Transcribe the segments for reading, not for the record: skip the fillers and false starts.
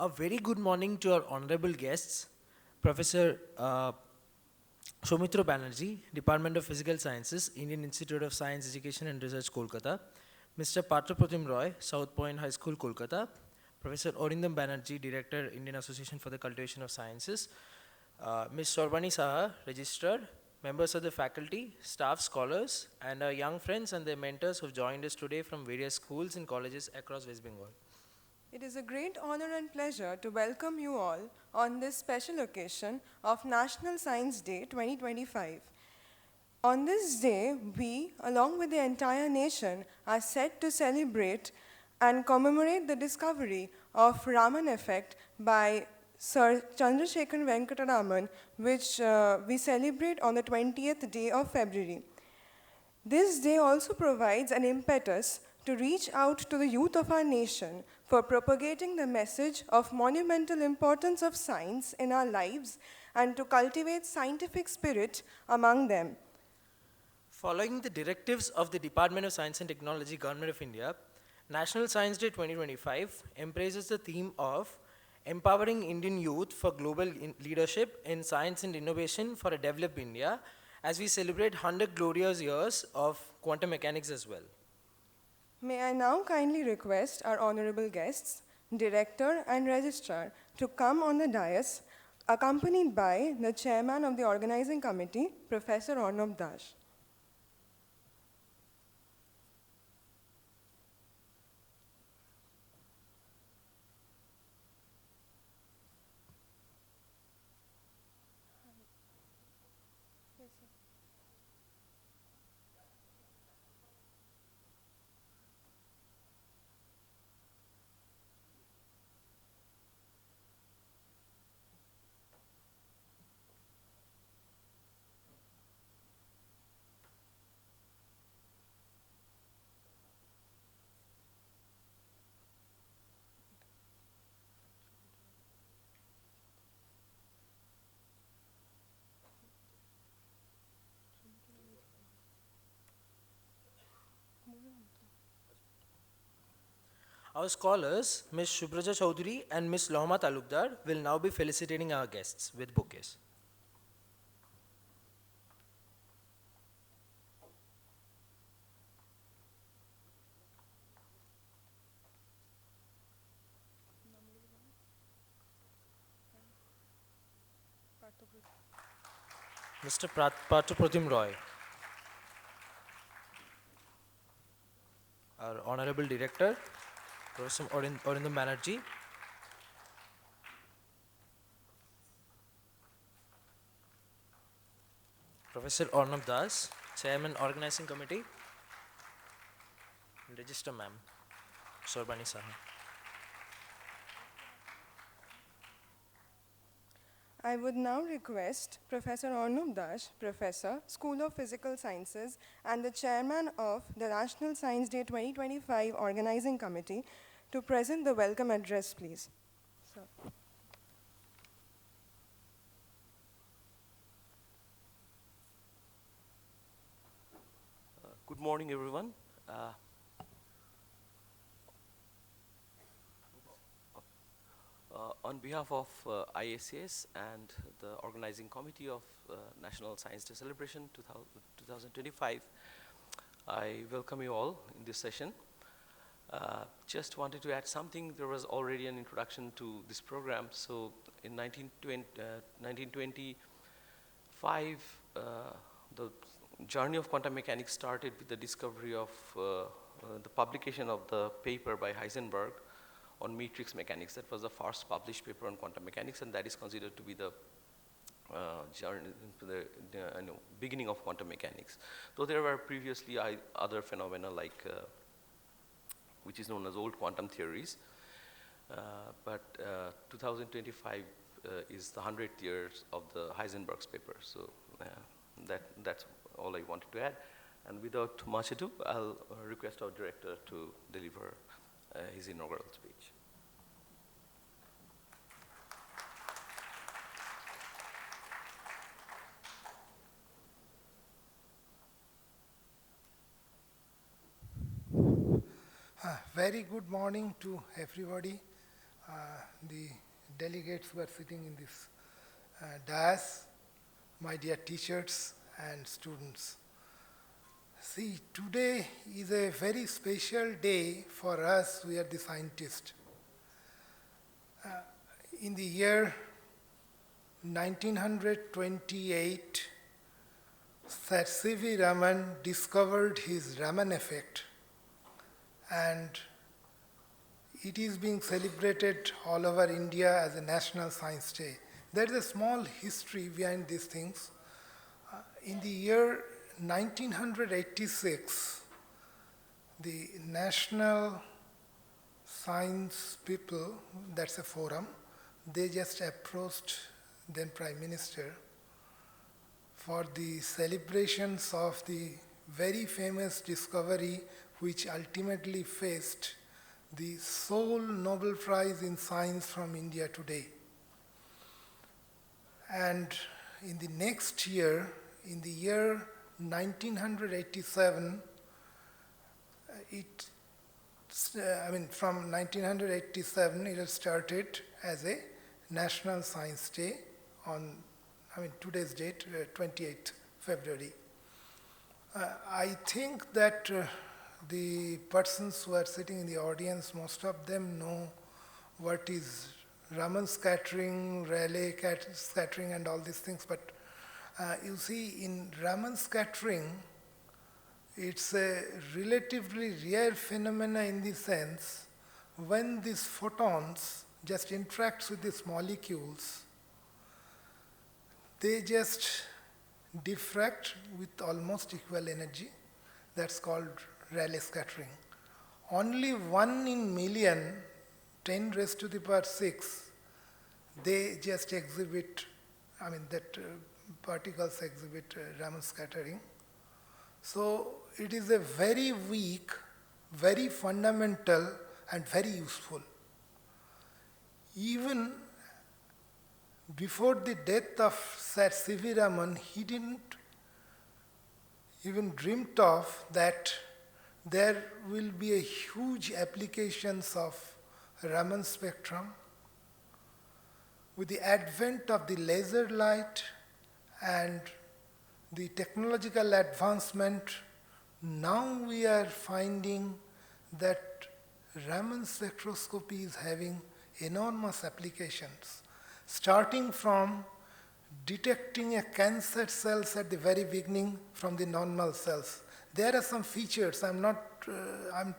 A very good morning to our honorable guests, Professor Soumitra Banerjee, Department of Physical Sciences, Indian Institute of Science, Education and Research, Kolkata, Mr. Patrapratim Roy, South Point High School, Kolkata, Professor Orindam Banerjee, Director, Indian Association for the Cultivation of Sciences, Ms. Sorbani Saha, Registrar, members of the faculty, staff, scholars, and our young friends and their mentors who have joined us today from various schools and colleges across West Bengal. It is a great honor and pleasure to welcome you all on this special occasion of National Science Day 2025. On this day, we, along with the entire nation, are set to celebrate and commemorate the discovery of Raman effect by Sir Chandrasekhar Venkataraman, which we celebrate on the 20th day of February. This day also provides an impetus to reach out to the youth of our nation for propagating the message of monumental importance of science in our lives and to cultivate scientific spirit among them. Following the directives of the Department of Science and Technology, Government of India, National Science Day 2025 embraces the theme of empowering Indian youth for global leadership in science and innovation for a developed India, as we celebrate 100 glorious years of quantum mechanics as well. May I now kindly request our honorable guests, Director and Registrar, to come on the dais, accompanied by the Chairman of the Organizing Committee, Professor Arnab Das. Our scholars, Ms. Shubhraja Chaudhary and Ms. Lohma Talukdar, will now be felicitating our guests with bouquets. Mr. Patrapratim Roy, our Honorable Director, Professor Orindam Banerjee, Professor Arnab Das, Chairman Organizing Committee, and Register Ma'am, Sorbani Saha. I would now request Professor Arnab Das, Professor, School of Physical Sciences, and the Chairman of the National Science Day 2025 Organizing Committee to present the welcome address, please. Sir. Good morning, everyone. On behalf of IACS and the organizing committee of National Science Day Celebration 2025, I welcome you all in this session. Just wanted to add something. There was already an introduction to this program. So in 1925, the journey of quantum mechanics started with the discovery of the publication of the paper by Heisenberg on matrix mechanics. That was the first published paper on quantum mechanics, and that is considered to be the journey, beginning of quantum mechanics. Though there were previously other phenomena like, which is known as old quantum theories, but 2025 is the 100th years of the Heisenberg's paper. So that's all I wanted to add. And without much ado, I'll request our director to deliver his inaugural speech. Very good morning to everybody. The delegates who are sitting in this dais, my dear teachers and students. See, today is a very special day for us, we are the scientists. In the year 1928, Sir C.V. Raman discovered his Raman effect, and it is being celebrated all over India as a National Science Day. There is a small history behind these things. In the year 1986, the National Science people, that's a forum, they just approached then Prime Minister for the celebrations of the very famous discovery which ultimately faced the sole Nobel Prize in Science from India today. And in the next year, in the year 1987, from 1987, it has started as a National Science Day on, today's date, 28th February. I think that the persons who are sitting in the audience, most of them know what is Raman scattering, Rayleigh scattering, and all these things. But you see, in Raman scattering, it's a relatively rare phenomena in the sense when these photons just interacts with these molecules, they just diffract with almost equal energy. That's called Rayleigh scattering. Only 1 in million, 10 raised to the power 6, they just exhibit, particles exhibit Raman scattering. So it is a very weak, very fundamental, and very useful. Even before the death of Sir C.V. Raman, he didn't even dreamt of that there will be a huge applications of Raman spectrum. With the advent of the laser light and the technological advancement, now we are finding that Raman spectroscopy is having enormous applications, starting from detecting a cancer cells at the very beginning from the normal cells. There are some features, I'm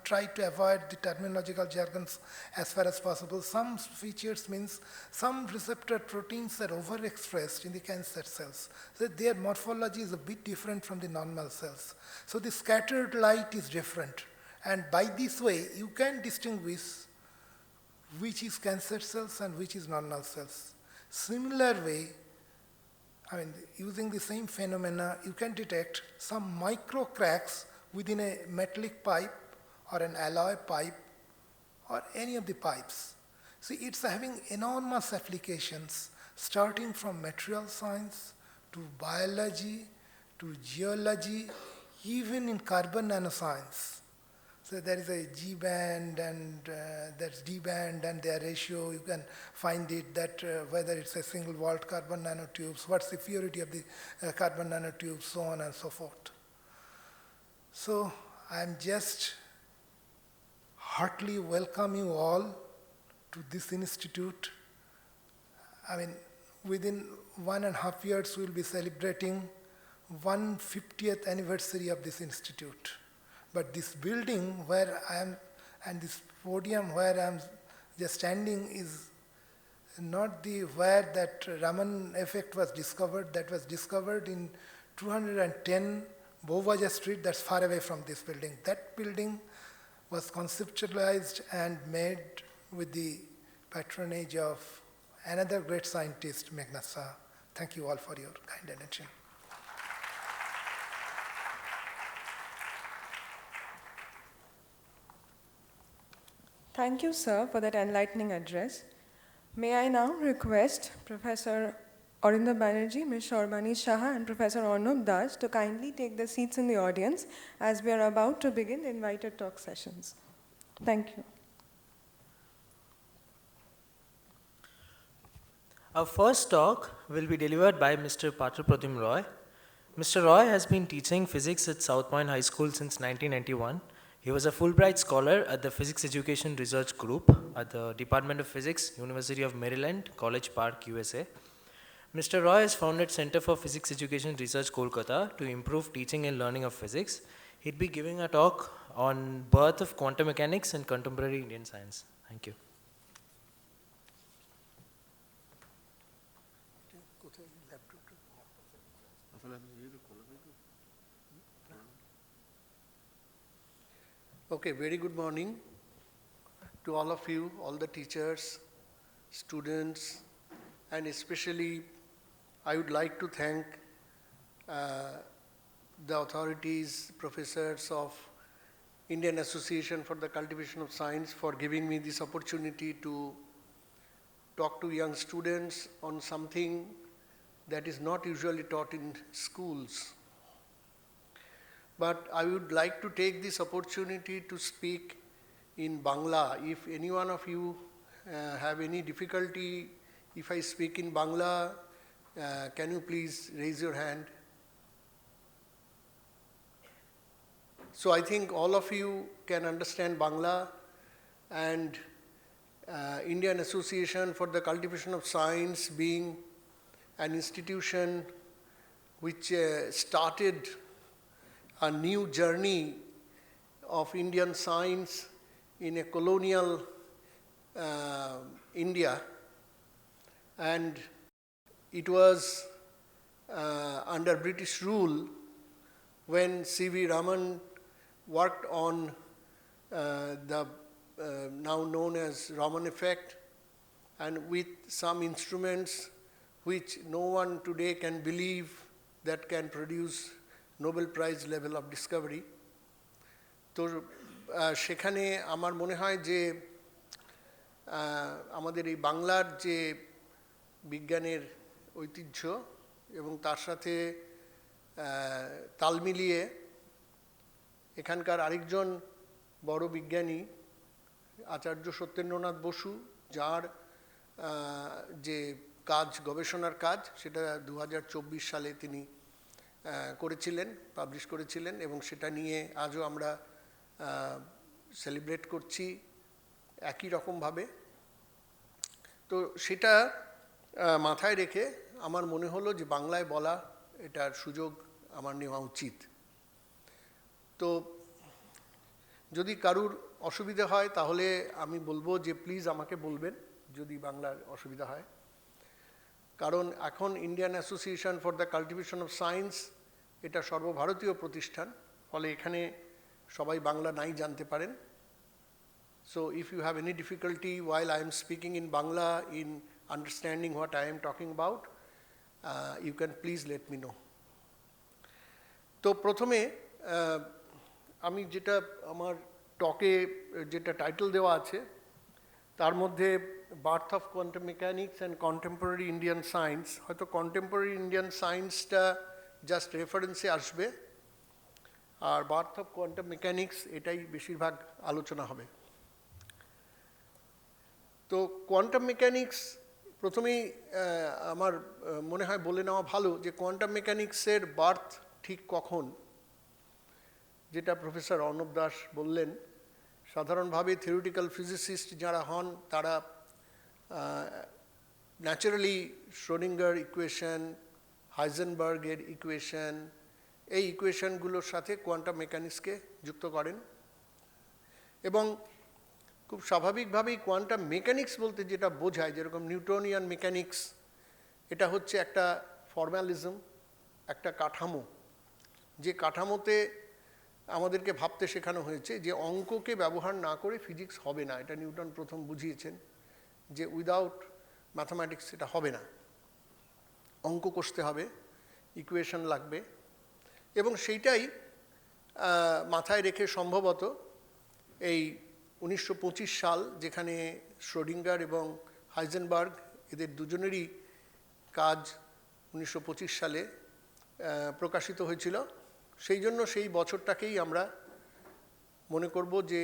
trying to avoid the terminological jargons as far as possible. Some features means some receptor proteins are overexpressed in the cancer cells. So their morphology is a bit different from the normal cells. So the scattered light is different. And by this way, you can distinguish which is cancer cells and which is normal cells. Similar way, using the same phenomena, you can detect some micro cracks within a metallic pipe or an alloy pipe or any of the pipes. See, it's having enormous applications, starting from material science to biology to geology, even in carbon nanoscience. So there is a G band and there's D band and their ratio. You can find it that whether it's a single walled carbon nanotubes, what's the purity of the carbon nanotubes, so on and so forth. So I'm just heartily welcome you all to this institute. I mean, within 1.5 years, we'll be celebrating 150th anniversary of this institute. But this building where I am, and this podium where I am just standing is not the where that Raman effect was discovered. That was discovered in 210 Beauvaja Street, that's far away from this building. That building was conceptualized and made with the patronage of another great scientist, Meghnad Shah. Thank you all for your kind attention. Thank you, sir, for that enlightening address. May I now request Professor Arindam Banerjee, Ms. Shormani Shah, and Professor Arnab Das to kindly take their seats in the audience as we are about to begin the invited talk sessions. Thank you. Our first talk will be delivered by Mr. Pratim Roy. Mr. Roy has been teaching physics at South Point High School since 1991. He was a Fulbright Scholar at the Physics Education Research Group at the Department of Physics, University of Maryland, College Park, USA. Mr. Roy has founded Center for Physics Education Research, Kolkata, to improve teaching and learning of physics. He'd be giving a talk on birth of quantum mechanics and contemporary Indian science. Thank you. Okay, very good morning to all of you, all the teachers, students, and especially I would like to thank the authorities, professors of Indian Association for the Cultivation of Science for giving me this opportunity to talk to young students on something that is not usually taught in schools. But I would like to take this opportunity to speak in Bangla. If any one of you have any difficulty if I speak in Bangla, can you please raise your hand? So I think all of you can understand Bangla, and Indian Association for the Cultivation of Science being an institution which started a new journey of Indian science in a colonial India, and it was under British rule when C.V. Raman worked on the now known as Raman effect, and with some instruments which no one today can believe that can produce Nobel Prize level of discovery. তো সেখানে আমার মনে হয় যে আমাদের এই বাংলার যে বিজ্ঞানের ঐতিহ্য এবং তার সাথে তাল মিলিয়ে এখানকার আরেকজন বড় বিজ্ঞানী আচার্য সত্যেন্দ্রনাথ বসু, যার যে কাজ গবেষণার কাজ সেটা 2024 সালে তিনি করেছিলেন, পাবলিশ করেছিলেন, এবং সেটা নিয়ে আজও আমরা সেলিব্রেট করছি একই রকমভাবে। তো সেটা মাথায় রেখে আমার মনে হলো যে বাংলায় বলা এটার সুযোগ আমার নেওয়া উচিত। তো যদি কারুর অসুবিধা হয় তাহলে আমি বলবো যে প্লিজ আমাকে বলবেন যদি বাংলার অসুবিধা হয়, কারণ এখন Indian association for the cultivation of science এটা সর্বভারতীয় প্রতিষ্ঠান, ফলে এখানে সবাই বাংলা নাই জানতে পারেন। So if you have any difficulty while I am speaking in Bangla in understanding what I am talking about, you can please let me know. তো প্রথমে আমি যেটা আমার টকে যেটা টাইটেল দেওয়া আছে তার মধ্যে birth of quantum mechanics and contemporary Indian science, হয়তো কন্টেম্পোরারি ইন্ডিয়ান সায়েন্সটা জাস্ট রেফারেন্সে আসবে। আর বার্থ অফ কোয়ান্টাম মেকানিক্স এটাই বেশিরভাগ আলোচনা হবে। তো কোয়ান্টাম মেকানিক্স প্রথমেই আমার মনে হয় বলে নেওয়া ভালো যে কোয়ান্টাম মেকানিক্সের বার্থ ঠিক কখন, যেটা প্রফেসর অর্ণব দাস বললেন। সাধারণভাবে থিওরিটিক্যাল ফিজিসিস্ট যারা হন তারা ন্যাচারালি শ্রোডিঙ্গার ইকুয়েশন, হাইজেনবার্গের ইকুয়েশন, এই ইকুয়েশনগুলোর সাথে কোয়ান্টাম মেকানিক্সকে যুক্ত করেন এবং খুব স্বাভাবিকভাবেই কোয়ান্টাম মেকানিক্স বলতে যেটা বোঝায়, যেরকম নিউটনিয়ান মেকানিক্স, এটা হচ্ছে একটা ফর্মালিজম, একটা কাঠামো, যে কাঠামোতে আমাদেরকে ভাবতে শেখানো হয়েছে যে অঙ্ককে ব্যবহার না করে ফিজিক্স হবে না। এটা নিউটন প্রথম বুঝিয়েছেন যে উইদাউট ম্যাথামেটিক্স এটা হবে না, অঙ্ক কষতে হবে, ইকুয়েশন লাগবে। এবং সেইটাই মাথায় রেখে সম্ভবত এই 1925 সাল, যেখানে শ্রোডিঙ্গার এবং হাইজেনবার্গ এদের দুজনেরই কাজ 1925 সালে প্রকাশিত হয়েছিল, সেই জন্য সেই বছরটাকেই আমরা মনে করব যে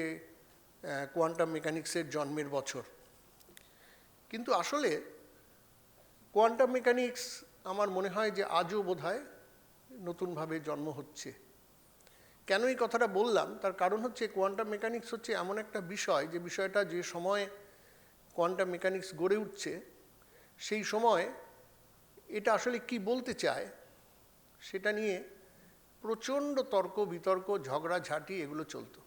কোয়ান্টাম মেকানিক্সের জন্মের বছর। কিন্তু আসলে কোয়ান্টাম মেকানিক্স আমার মনে হয় যে আজও বোধহয় নতুনভাবে জন্ম হচ্ছে। কেন এই কথাটা বললাম, তার কারণ হচ্ছে কোয়ান্টাম মেকানিক্স হচ্ছে এমন একটা বিষয়, যে বিষয়টা যে সময় কোয়ান্টাম মেকানিক্স গড়ে উঠছে সেই সময় এটা আসলে কি বলতে চায় সেটা নিয়ে প্রচণ্ড তর্ক বিতর্ক, ঝগড়াঝাঁটি এগুলো চলতো।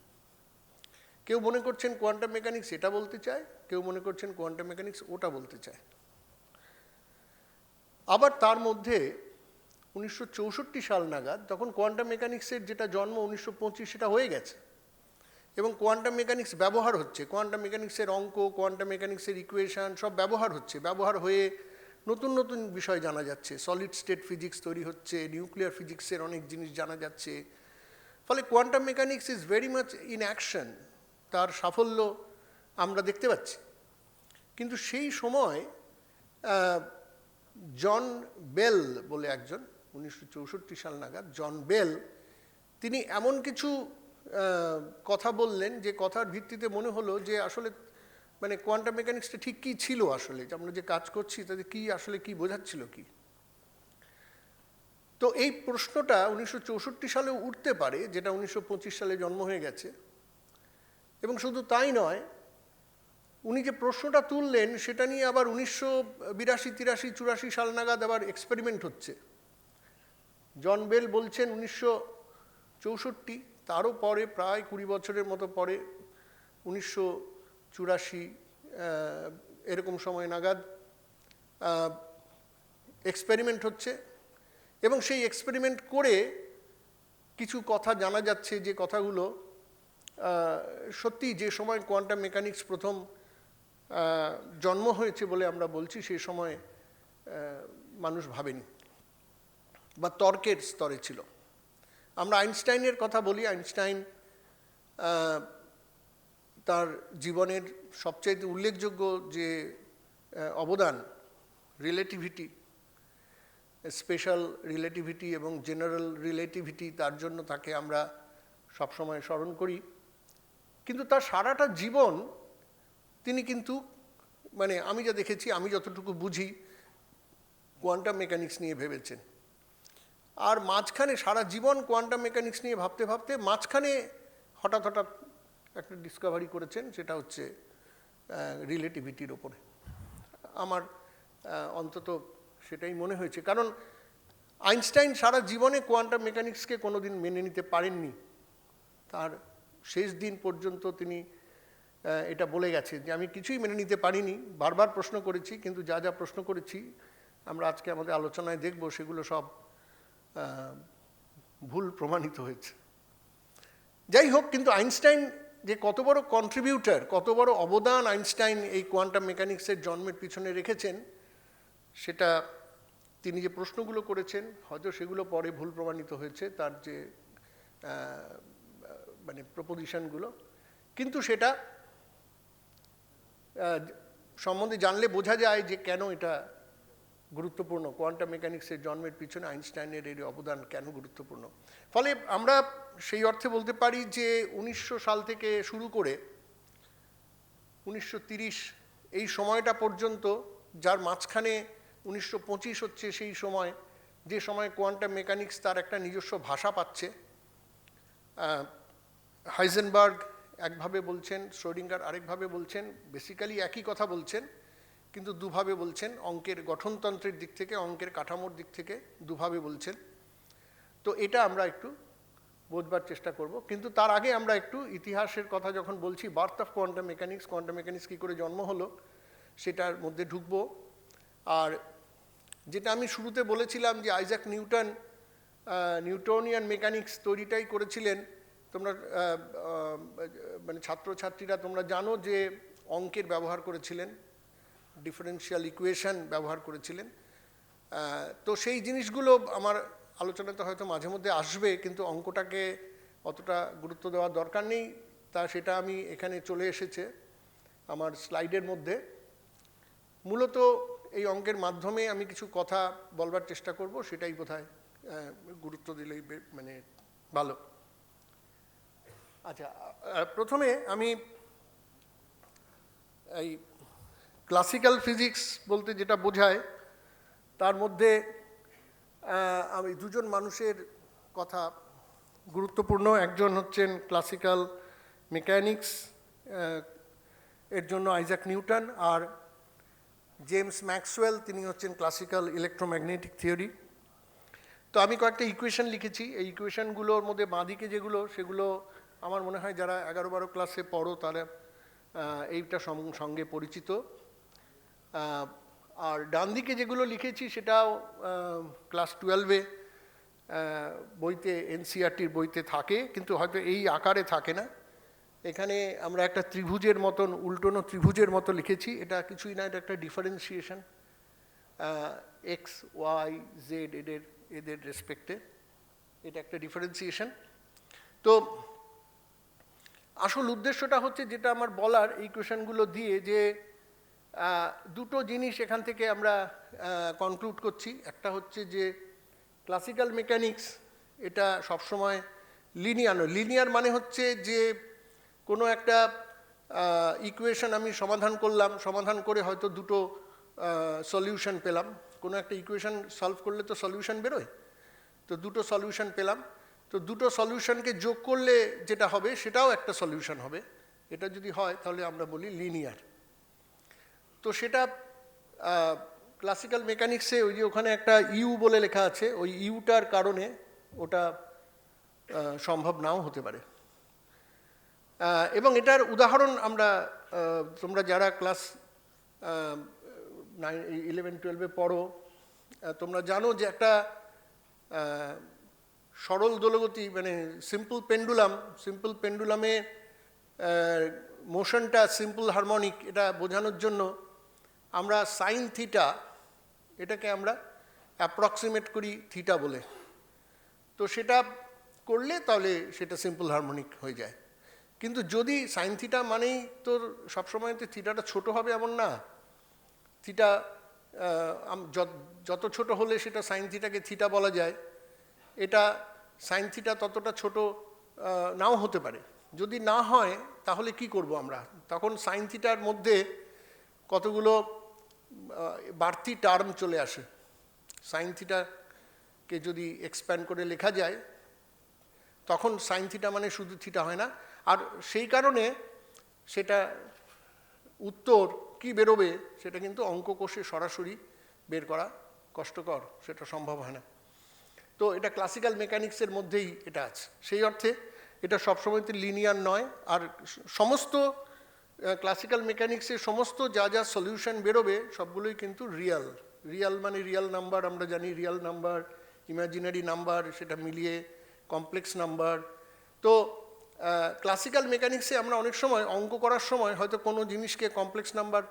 কেউ মনে করছেন কোয়ান্টাম মেকানিক্স এটা বলতে চায়, কেউ মনে করছেন কোয়ান্টাম মেকানিক্স ওটা বলতে চায়। আবার তার মধ্যে 1964 সাল নাগাদ, তখন কোয়ান্টাম মেকানিক্সের যেটা জন্ম 1925 সেটা হয়ে গেছে এবং কোয়ান্টাম মেকানিক্স ব্যবহার হচ্ছে, কোয়ান্টাম মেকানিক্সের অঙ্ক, কোয়ান্টাম মেকানিক্সের ইকুয়েশন সব ব্যবহার হচ্ছে, ব্যবহার হয়ে নতুন নতুন বিষয় জানা যাচ্ছে, সলিড স্টেট ফিজিক্স তৈরি হচ্ছে, নিউক্লিয়ার ফিজিক্সের অনেক জিনিস জানা যাচ্ছে। ফলে quantum mechanics is very much in action, তার সাফল্য আমরা দেখতে পাচ্ছি। কিন্তু সেই সময় জন বেল বলে একজন, 1964 সাল নাগাদ জন বেল, তিনি এমন কিছু কথা বললেন যে কথার ভিত্তিতে মনে হলো যে আসলে মানে কোয়ান্টাম মেকানিক্সটা ঠিক কী ছিল, আসলে আমরা যে কাজ করছি তাতে কি আসলে কি বোঝাচ্ছিল কি। তো এই প্রশ্নটা 1964 সালেও উঠতে পারে, যেটা 1925 সালে জন্ম হয়ে গেছে। এবং শুধু তাই নয়, উনি যে প্রশ্নটা তুললেন সেটা নিয়ে আবার 1982, 83, 84 সাল নাগাদ আবার এক্সপেরিমেন্ট হচ্ছে। জন বেল বলছেন 1964, তারও পরে প্রায় 20 বছরের মতো পরে 1984 এরকম সময় নাগাদ এক্সপেরিমেন্ট হচ্ছে এবং সেই এক্সপেরিমেন্ট করে কিছু কথা জানা যাচ্ছে, যে কথাগুলো সত্যি যে সময় কোয়ান্টাম মেকানিক্স প্রথম জন্ম হয়েছে বলে আমরা বলছি, সেই সময় মানুষ ভাবেনি বা তর্কের স্তরে ছিল। আমরা আইনস্টাইনের কথা বলি। আইনস্টাইন তার জীবনের সবচাইতে উল্লেখযোগ্য যে অবদান, রিলেটিভিটি, স্পেশাল রিলেটিভিটি এবং জেনারেল রিলেটিভিটি, তার জন্য তাকে আমরা সবসময় স্মরণ করি। কিন্তু তার সারাটা জীবন তিনি কিন্তু মানে আমি যা দেখেছি, আমি যতটুকু বুঝি, কোয়ান্টাম মেকানিক্স নিয়ে ভেবেছেন। আর মাঝখানে সারা জীবন কোয়ান্টাম মেকানিক্স নিয়ে ভাবতে ভাবতে মাঝখানে হঠাৎ হঠাৎ একটা ডিসকভারি করেছেন, সেটা হচ্ছে রিলেটিভিটির ওপরে। আমার অন্তত সেটাই মনে হয়েছে, কারণ আইনস্টাইন সারা জীবনে কোয়ান্টাম মেকানিক্সকে কোনোদিন মেনে নিতে পারেননি। তার শেষ দিন পর্যন্ত তিনি এটা বলে গেছে যে আমি কিছুই মেনে নিতে পারিনি, বারবার প্রশ্ন করেছি, কিন্তু যা যা প্রশ্ন করেছি আমরা আজকে আমাদের আলোচনায় দেখব সেগুলো সব ভুল প্রমাণিত হয়েছে। যাই হোক, কিন্তু আইনস্টাইন যে কত বড় কন্ট্রিবিউটার, কত বড় অবদান আইনস্টাইন এই কোয়ান্টাম মেকানিক্সের জন্মের পিছনে রেখেছেন, সেটা তিনি যে প্রশ্নগুলো করেছেন হয়তো সেগুলো পরে ভুল প্রমাণিত হয়েছে, তার যে মানে প্রপোজিশনগুলো, কিন্তু সেটা সম্বন্ধে জানলে বোঝা যায় যে কেন এটা গুরুত্বপূর্ণ, কোয়ান্টাম মেকানিক্সের জন্মের পিছনে আইনস্টাইনের এর অবদান কেন গুরুত্বপূর্ণ। ফলে আমরা সেই অর্থে বলতে পারি যে 1900 সাল থেকে শুরু করে 1930 এই সময়টা পর্যন্ত, যার মাঝখানে 1925 হচ্ছে সেই সময়, যে সময় কোয়ান্টাম মেকানিক্স তার একটা নিজস্ব ভাষা পাচ্ছে। হাইজেনবার্গ একভাবে বলছেন, শ্রোডিঙ্গার আরেকভাবে বলছেন, বেসিক্যালি একই কথা বলছেন কিন্তু দুভাবে বলছেন, অঙ্কের গঠনতন্ত্রের দিক থেকে, অঙ্কের কাঠামোর দিক থেকে দুভাবে বলছেন। তো এটা আমরা একটু বোঝবার চেষ্টা করব, কিন্তু তার আগে আমরা একটু ইতিহাসের কথা যখন বলছি, বার্থ অফ কোয়ান্টাম মেকানিক্স কী করে জন্ম হলো সেটার মধ্যে ঢুকবো। আর যেটা আমি শুরুতে বলেছিলাম যে আইজ্যাক নিউটন নিউটনিয়ান মেকানিক্স তৈরিটাই করেছিলেন, তোমরা মানে ছাত্রছাত্রীরা তোমরা জানো যে অঙ্কের ব্যবহার করেছিলেন, ডিফারেন্সিয়াল ইকুয়েশন ব্যবহার করেছিলেন। তো সেই জিনিসগুলো আমার আলোচনাতে হয়তো মাঝে মধ্যে আসবে, কিন্তু অঙ্কটাকে অতটা গুরুত্ব দেওয়ার দরকার নেই, সেটা আমি এখানে চলে এসেছে আমার স্লাইডের মধ্যে। মূলত এই অঙ্কের মাধ্যমে আমি কিছু কথা বলবার চেষ্টা করব, সেটাই বোধহয় গুরুত্ব দিলেই মানে ভালো। আচ্ছা, প্রথমে আমি এই ক্লাসিক্যাল ফিজিক্স বলতে যেটা বোঝায় তার মধ্যে আমি দুজন মানুষের কথা গুরুত্বপূর্ণ। একজন হচ্ছেন ক্লাসিক্যাল মেকানিক্স এর জন্য আইজ্যাক নিউটন, আর জেমস ম্যাক্সওয়েল, তিনি হচ্ছেন ক্লাসিক্যাল ইলেকট্রোম্যাগনেটিক থিওরি। তো আমি কয়েকটা ইকুয়েশন লিখেছি, এই ইকুয়েশনগুলোর মধ্যে বাঁদিকে যেগুলো, সেগুলো আমার মনে হয় যারা 11-12 ক্লাসে পড়ো তারা এইটা সঙ্গে পরিচিত। আর ডান দিকে যেগুলো লিখেছি সেটাও ক্লাস 12-এ বইতে, এনসিইআরটির বইতে থাকে, কিন্তু হয়তো এই আকারে থাকে না। এখানে আমরা একটা ত্রিভুজের মতন, উল্টোনো ত্রিভুজের মতো লিখেছি। এটা কিছুই না, এটা একটা ডিফারেন্সিয়েশন, এক্স ওয়াই জেড এদের রেসপেক্টে এটা একটা ডিফারেন্সিয়েশন। তো আসল উদ্দেশ্যটা হচ্ছে, যেটা আমার বলার এই কোয়েশনগুলো দিয়ে, যে দুটো জিনিস এখান থেকে আমরা কনক্লুড করছি। একটা হচ্ছে যে ক্লাসিক্যাল মেকানিক্স এটা সবসময় লিনিয়ার নয়। লিনিয়ার মানে হচ্ছে যে কোনো একটা ইকুয়েশন আমি সমাধান করলাম, সমাধান করে হয়তো দুটো সলিউশন পেলাম। কোনো একটা ইকুয়েশন সলভ করলে তো সলিউশন বেরোয়, তো দুটো সলিউশন পেলাম, তো দুটো সলিউশনকে যোগ করলে যেটা হবে সেটাও একটা সলিউশন হবে। এটা যদি হয় তাহলে আমরা বলি লিনিয়ার। তো সেটা ক্লাসিক্যাল মেকানিক্সে ওই যে ওখানে একটা ইউ বলে লেখা আছে, ওই ইউটার কারণে ওটা সম্ভব নাও হতে পারে। এবং এটার উদাহরণ আমরা, তোমরা যারা ক্লাস 11-12-এ পড়ো তোমরা জানো যে একটা সরল দোলগতি, মানে সিম্পল পেন্ডুলামে মোশনটা সিম্পল হারমোনিক, এটা বোঝানোর জন্য আমরা সাইন থিটা, এটাকে আমরা অ্যাপ্রক্সিমেট করি থিটা বলে। তো সেটা করলে তাহলে সেটা সিম্পল হারমোনিক হয়ে যায়। কিন্তু যদি সাইন থিটা মানেই তোর সবসময় তো থিটাটা ছোট হবে এমন না, থিটা যত ছোট হলে সেটা সাইন থিটাকে থিটা বলা যায়, এটা সাইন থিটা ততটা ছোট নাও হতে পারে। যদি না হয় তাহলে কি করব আমরা? তখন সাইন থিটার মধ্যে কতগুলো বাড়তি টার্ম চলে আসে। সাইন থিটাকে যদি এক্সপ্যান্ড করে লেখা যায় তখন সাইন থিটা মানে শুধু থিটা হয় না। আর সেই কারণে সেটা উত্তর কি বেরোবে সেটা কিন্তু অঙ্ক কোষে সরাসরি বের করা কষ্টকর, সেটা সম্ভব হয় না। তো এটা ক্লাসিক্যাল মেকানিক্সের মধ্যেই এটা আছে। সেই অর্থে এটা সবসময় তো লিনিয়ার নয়। আর সমস্ত ক্লাসিক্যাল মেকানিক্সের সমস্ত যা যা সলিউশন বেরোবে সবগুলোই কিন্তু রিয়াল মানে রিয়াল নাম্বার, আমরা জানি রিয়াল নাম্বার, ইমাজিনারি নাম্বার, সেটা মিলিয়ে কমপ্লেক্স নাম্বার। তো ক্লাসিক্যাল মেকানিক্সে আমরা অনেক সময় অঙ্ক করার সময় হয়তো কোনো জিনিসকে কমপ্লেক্স নাম্বার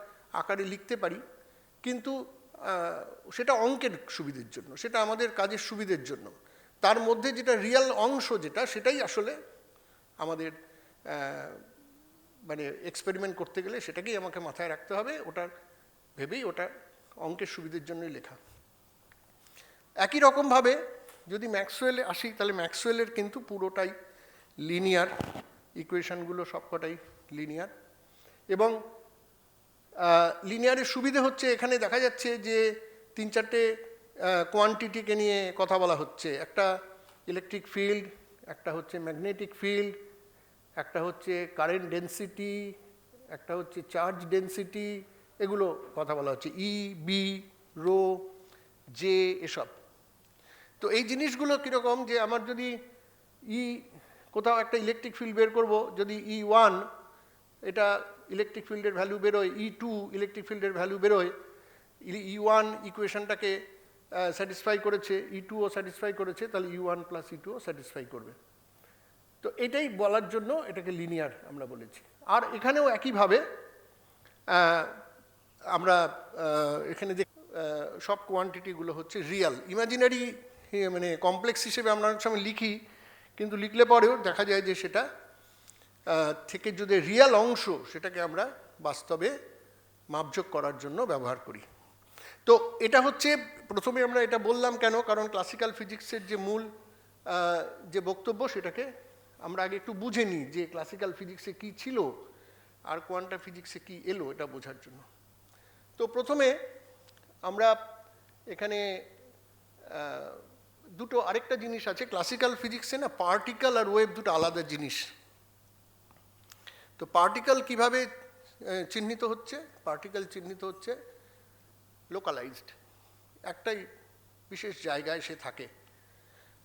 আকারে লিখতে পারি, কিন্তু সেটা অঙ্কের সুবিধের জন্য, সেটা আমাদের কাজের সুবিধের জন্য। তার মধ্যে যেটা রিয়াল অংশ যেটা, সেটাই আসলে আমাদের মানে এক্সপেরিমেন্ট করতে গেলে সেটাকেই আমাকে মাথায় রাখতে হবে, ওটার ভেবেই ওটা অঙ্কের সুবিধের জন্যই লেখা। একই রকমভাবে যদি ম্যাক্সওয়েলে আসি, তাহলে ম্যাক্সওয়েলের কিন্তু পুরোটাই লিনিয়ার, ইকুয়েশনগুলো সবকটাই লিনিয়ার। এবং লিনিয়ারের সুবিধে হচ্ছে এখানে দেখা যাচ্ছে যে 3-4টে কোয়ান্টিটিকে নিয়ে কথা বলা হচ্ছে। একটা ইলেকট্রিক ফিল্ড, একটা হচ্ছে ম্যাগনেটিক ফিল্ড, একটা হচ্ছে কারেন্ট ডেন্সিটি, একটা হচ্ছে চার্জ ডেন্সিটি, এগুলো কথা বলা হচ্ছে, ই, বি, রো, জে, এসব। তো এই জিনিসগুলো কীরকম, যে আমার যদি কোথাও একটা ইলেকট্রিক ফিল্ড বের করব, যদি E1 এটা ইলেকট্রিক ফিল্ডের ভ্যালু বেরোয়, E2 ইলেকট্রিক ফিল্ডের ভ্যালু বেরোয়, E1 ইকুয়েশনটাকে স্যাটিসফাই করেছে, E2ও স্যাটিসফাই করেছে, তাহলে E1 প্লাস E2ও স্যাটিসফাই করবে। তো এটাই বলার জন্য এটাকে লিনিয়ার আমরা বলেছি। আর এখানেও একইভাবে আমরা এখানে যে সব কোয়ান্টিটিগুলো হচ্ছে রিয়াল। ইমাজিনারি মানে কমপ্লেক্স হিসেবে আমরা অনেক সময় লিখি, কিন্তু লিখলে পরেও দেখা যায় যে সেটা থেকে যদি রিয়াল অংশ, সেটাকে আমরা বাস্তবে মাপযোগ করার জন্য ব্যবহার করি। তো এটা হচ্ছে প্রথমে আমরা এটা বললাম কেন, কারণ ক্লাসিক্যাল ফিজিক্সের যে মূল যে বক্তব্য, সেটাকে আমরা আগে একটু বুঝে নিই যে ক্লাসিক্যাল ফিজিক্সে কী ছিল আর কোয়ান্টাম ফিজিক্সে কী এলো, এটা বোঝার জন্য। তো প্রথমে আমরা এখানে দুটো আরেকটা জিনিস আছে ক্লাসিক্যাল ফিজিক্সে না, পার্টিকেল আর ওয়েভ দুটো আলাদা জিনিস। তো পার্টিকেল কিভাবে চিহ্নিত হচ্ছে? পার্টিকেল চিহ্নিত হচ্ছে লোকালাইজড, একটাই বিশেষ জায়গায় সে থাকে।